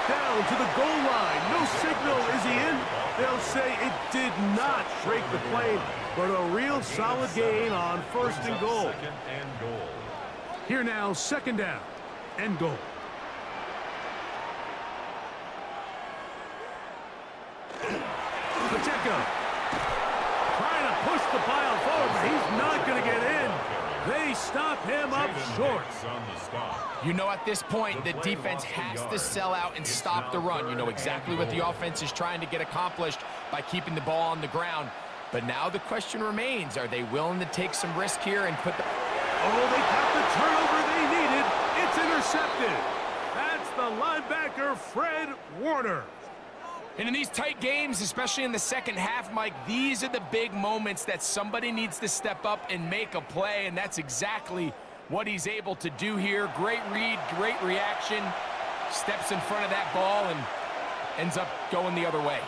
Down to the goal line. No signal. Is he in? They'll say it did not break the plane, but a real solid gain on first and goal. Second and goal. Here now, second down and goal. Pacheco trying to push the pile forward, but he's not going to get in. They stop him up short. You know at this point the defense has to sell out and stop the run. You know exactly what the offense is trying to get accomplished by keeping the ball on the ground. But now the question remains, are they willing to take some risk here and put the... Oh, they got the turnover they needed. It's intercepted. That's the linebacker, Fred Warner. And in these tight games, especially in the second half, Mike, these are the big moments that somebody needs to step up and make a play, and that's exactly what he's able to do here. Great read, great reaction, steps in front of that ball and ends up going the other way.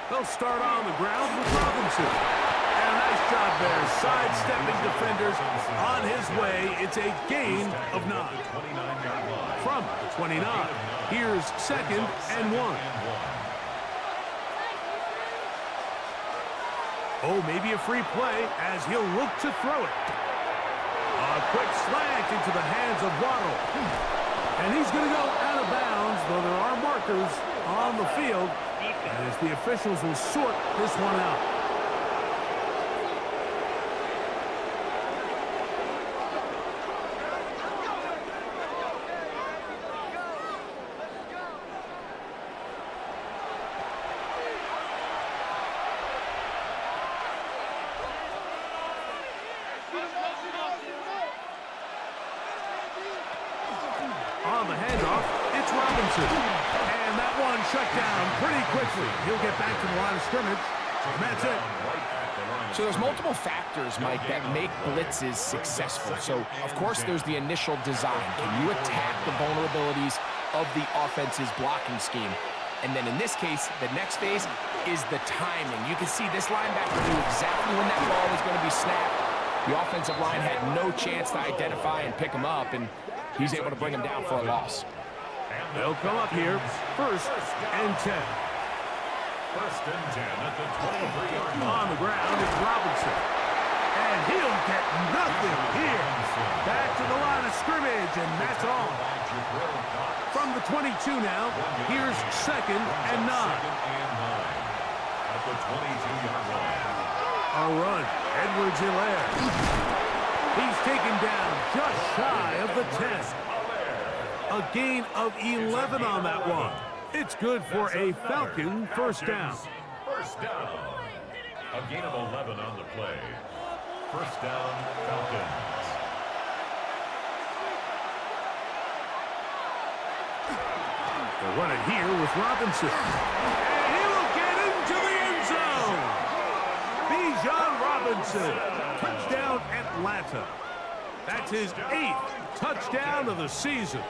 They'll start on the ground with Robinson. And a nice job there, sidestepping defenders on his way. It's a gain of 9. From the 29, here's second and 1. Oh, maybe a free play as he'll look to throw it. A quick slant into the hands of Waddle. And he's going to go out of bounds, though there are markers on the field, as the officials will sort this one out. On the handoff, it's Robinson. And that one shut down pretty quickly. He'll get back to the line of scrimmage. And that's it. So there's multiple factors, Mike, that make blitzes successful. So, of course, there's the initial design. Can you attack the vulnerabilities of the offense's blocking scheme? And then in this case, the next phase is the timing. You can see this linebacker knew exactly when that ball was going to be snapped. The offensive line had no chance to identify and pick him up, and he's able to bring him down for a loss. They'll come up here, first and 10. First and 10 at the 23-yard line. On the ground, it's Robinson. And he'll get nothing here. Back to the line of scrimmage, and that's all. From the 22 now, here's second and 9. At the 22-yard line. A run, Edwards-Helaire. He's taken down just shy of the 10. A gain of 11 on that one. It's good for a Falcon first down. First down. A gain of 11 on the play. First down, Falcons. They'll run it here with Robinson. And he will get into the end zone. Bijan Robinson. Touchdown, Atlanta. That's his 8th touchdown of the season.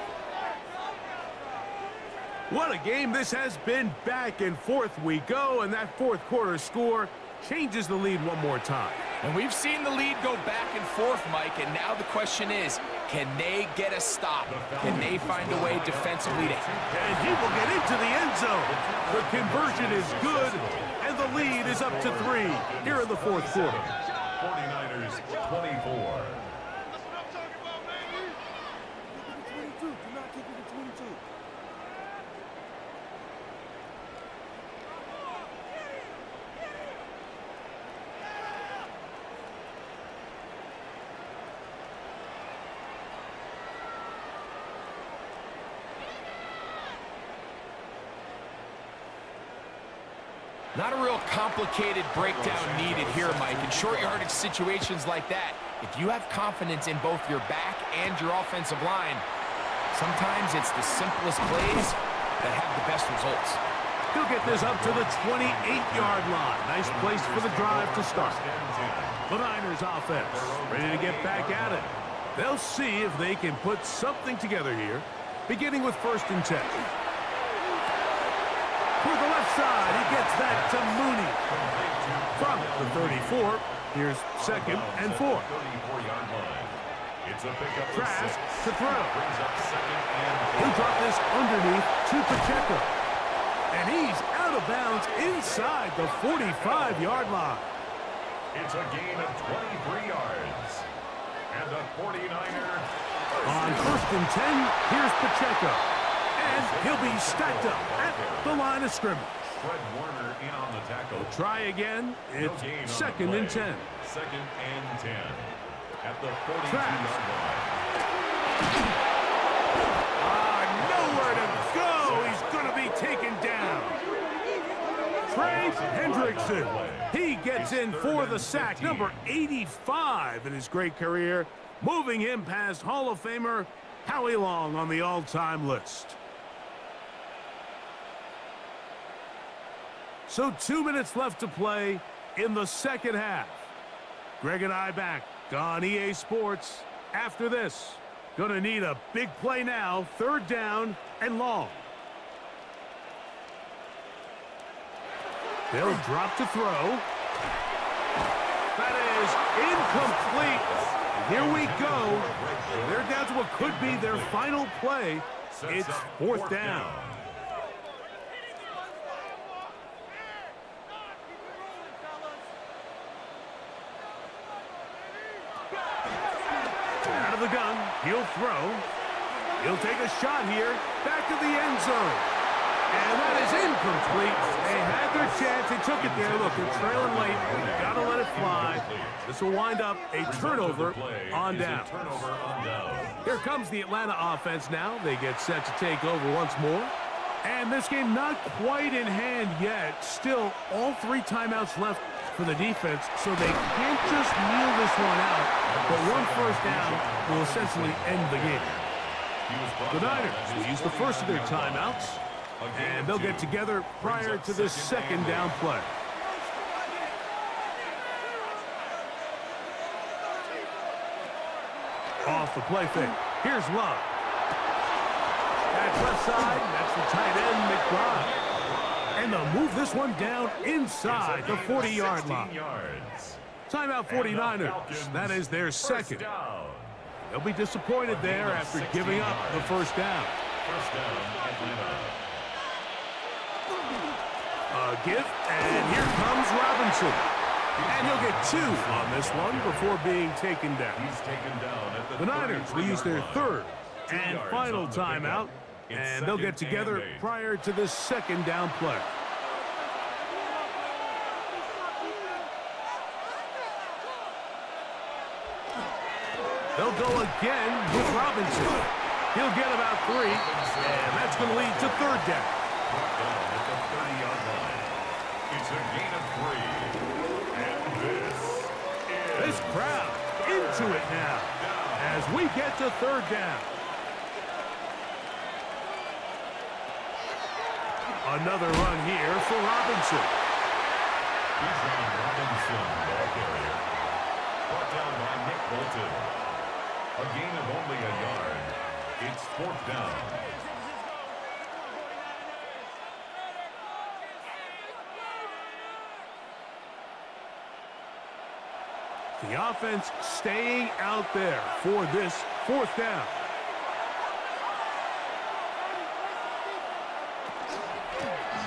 What a game this has been. Back and forth we go, and that fourth quarter score changes the lead one more time. And we've seen the lead go back and forth, Mike, and now the question is, can they get a stop? Can they find a way defensively to... And he will get into the end zone. The conversion is good, and the lead is up to 3 here in the fourth quarter. 49ers 24. Not a real complicated breakdown needed here, Mike. In short yardage situations like that, if you have confidence in both your back and your offensive line, sometimes it's the simplest plays that have the best results. He'll get this up to the 28-yard line. Nice place for the drive to start. The Niners offense ready to get back at it. They'll see if they can put something together here, beginning with 1st and 10. For the left side, he gets that to Mooney. From the 34, here's 2nd and 4. Trask to throw. He'll drop this underneath to Pacheco. And he's out of bounds inside the 45-yard line. It's a gain of 23 yards. And the 49er. On 1st and 10, here's Pacheco. And he'll be stacked up at the line of scrimmage. Fred Warner in on the tackle. We'll try again. It's 2nd and 10. 2nd and 10. At the 42-yard line. Nowhere to go. He's going to be taken down. Trey Hendrickson. He gets in for the sack. Number 85 in his great career. Moving him past Hall of Famer Howie Long on the all-time list. So 2 minutes left to play in the second half. Greg and I back on EA Sports. After this, gonna need a big play now. 3rd down and long. They'll drop to throw. That is incomplete. Here we go. They're down to what could be their final play. It's 4th down. Out of the gun, he'll throw. He'll take a shot here, back to the end zone. And that is incomplete. They had their chance, they took it there. Look, they're trailing late, gotta let it fly. This will wind up a turnover on down. Here comes the Atlanta offense now. They get set to take over once more. And this game not quite in hand yet. Still, all 3 timeouts left for the defense, so they can't just kneel this one out. But 1 first down will essentially end the game. The Niners will use the first of their timeouts, and they'll get together prior to this 2nd down play. Off the play fake. Here's Love. That's left side. That's the tight end, McBride. And they'll move this one down inside the 40-yard line. Timeout 49ers. That is their 2nd. They'll be disappointed there after giving up the 1st down. A give, and here comes Robinson. And he'll get 2 on this one before being taken down. The Niners will use their 3rd and final timeout, and they'll get together prior to this 2nd down play. They'll go again with Robinson. He'll get about 3, and that's going to lead to 3rd down. It's a gain of 3. And this crowd into it now as we get to 3rd down. Another run here for Robinson. Robinson, ball carrier. Brought down by Nick Bolton. A gain of only a yard. It's 4th down. The offense staying out there for this 4th down.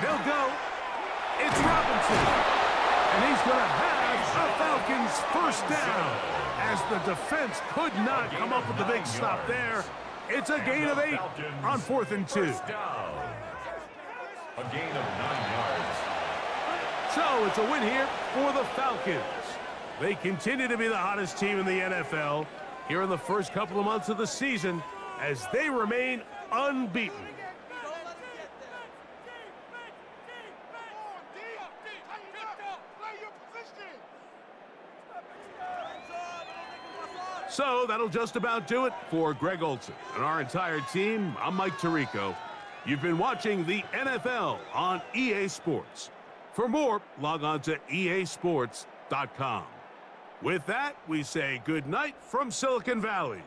They'll go. It's Robinson. And he's going to have a Falcons 1st down. As the defense could not come up with the big stop there. It's a gain of 8 on 4th and 2. A gain of 9 yards. So it's a win here for the Falcons. They continue to be the hottest team in the NFL here in the first couple of months of the season as they remain unbeaten. So that'll just about do it for Greg Olsen and our entire team. I'm Mike Tirico. You've been watching the NFL on EA Sports. For more, log on to easports.com. With that, we say good night from Silicon Valley.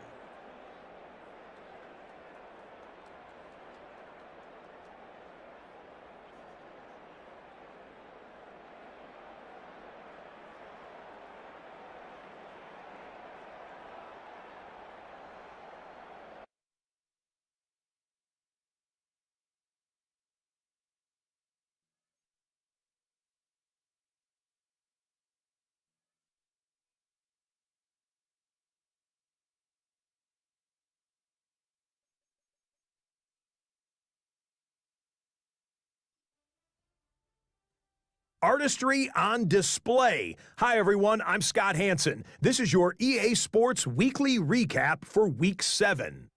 Artistry on display. Hi, everyone. I'm Scott Hansen. This is your EA Sports Weekly Recap for Week 7.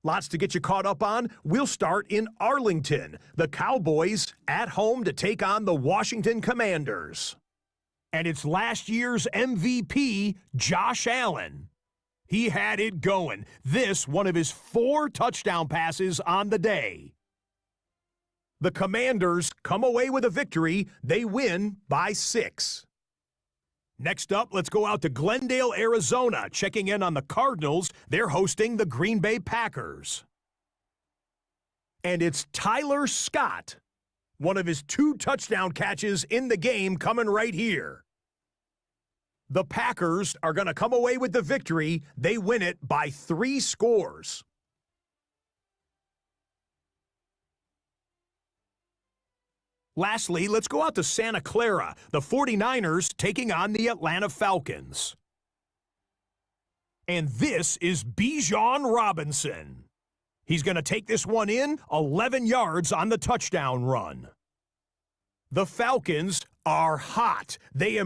Lots to get you caught up on. We'll start in Arlington. The Cowboys at home to take on the Washington Commanders. And it's last year's MVP, Josh Allen. He had it going. This, one of his 4 touchdown passes on the day. The Commanders come away with a victory. They win by 6. Next up, let's go out to Glendale, Arizona, checking in on the Cardinals. They're hosting the Green Bay Packers. And it's Tyler Scott, one of his 2 touchdown catches in the game, coming right here. The Packers are going to come away with the victory. They win it by 3 scores. Lastly, let's go out to Santa Clara, the 49ers taking on the Atlanta Falcons. And this is Bijan Robinson. He's going to take this one in, 11 yards on the touchdown run. The Falcons are hot. They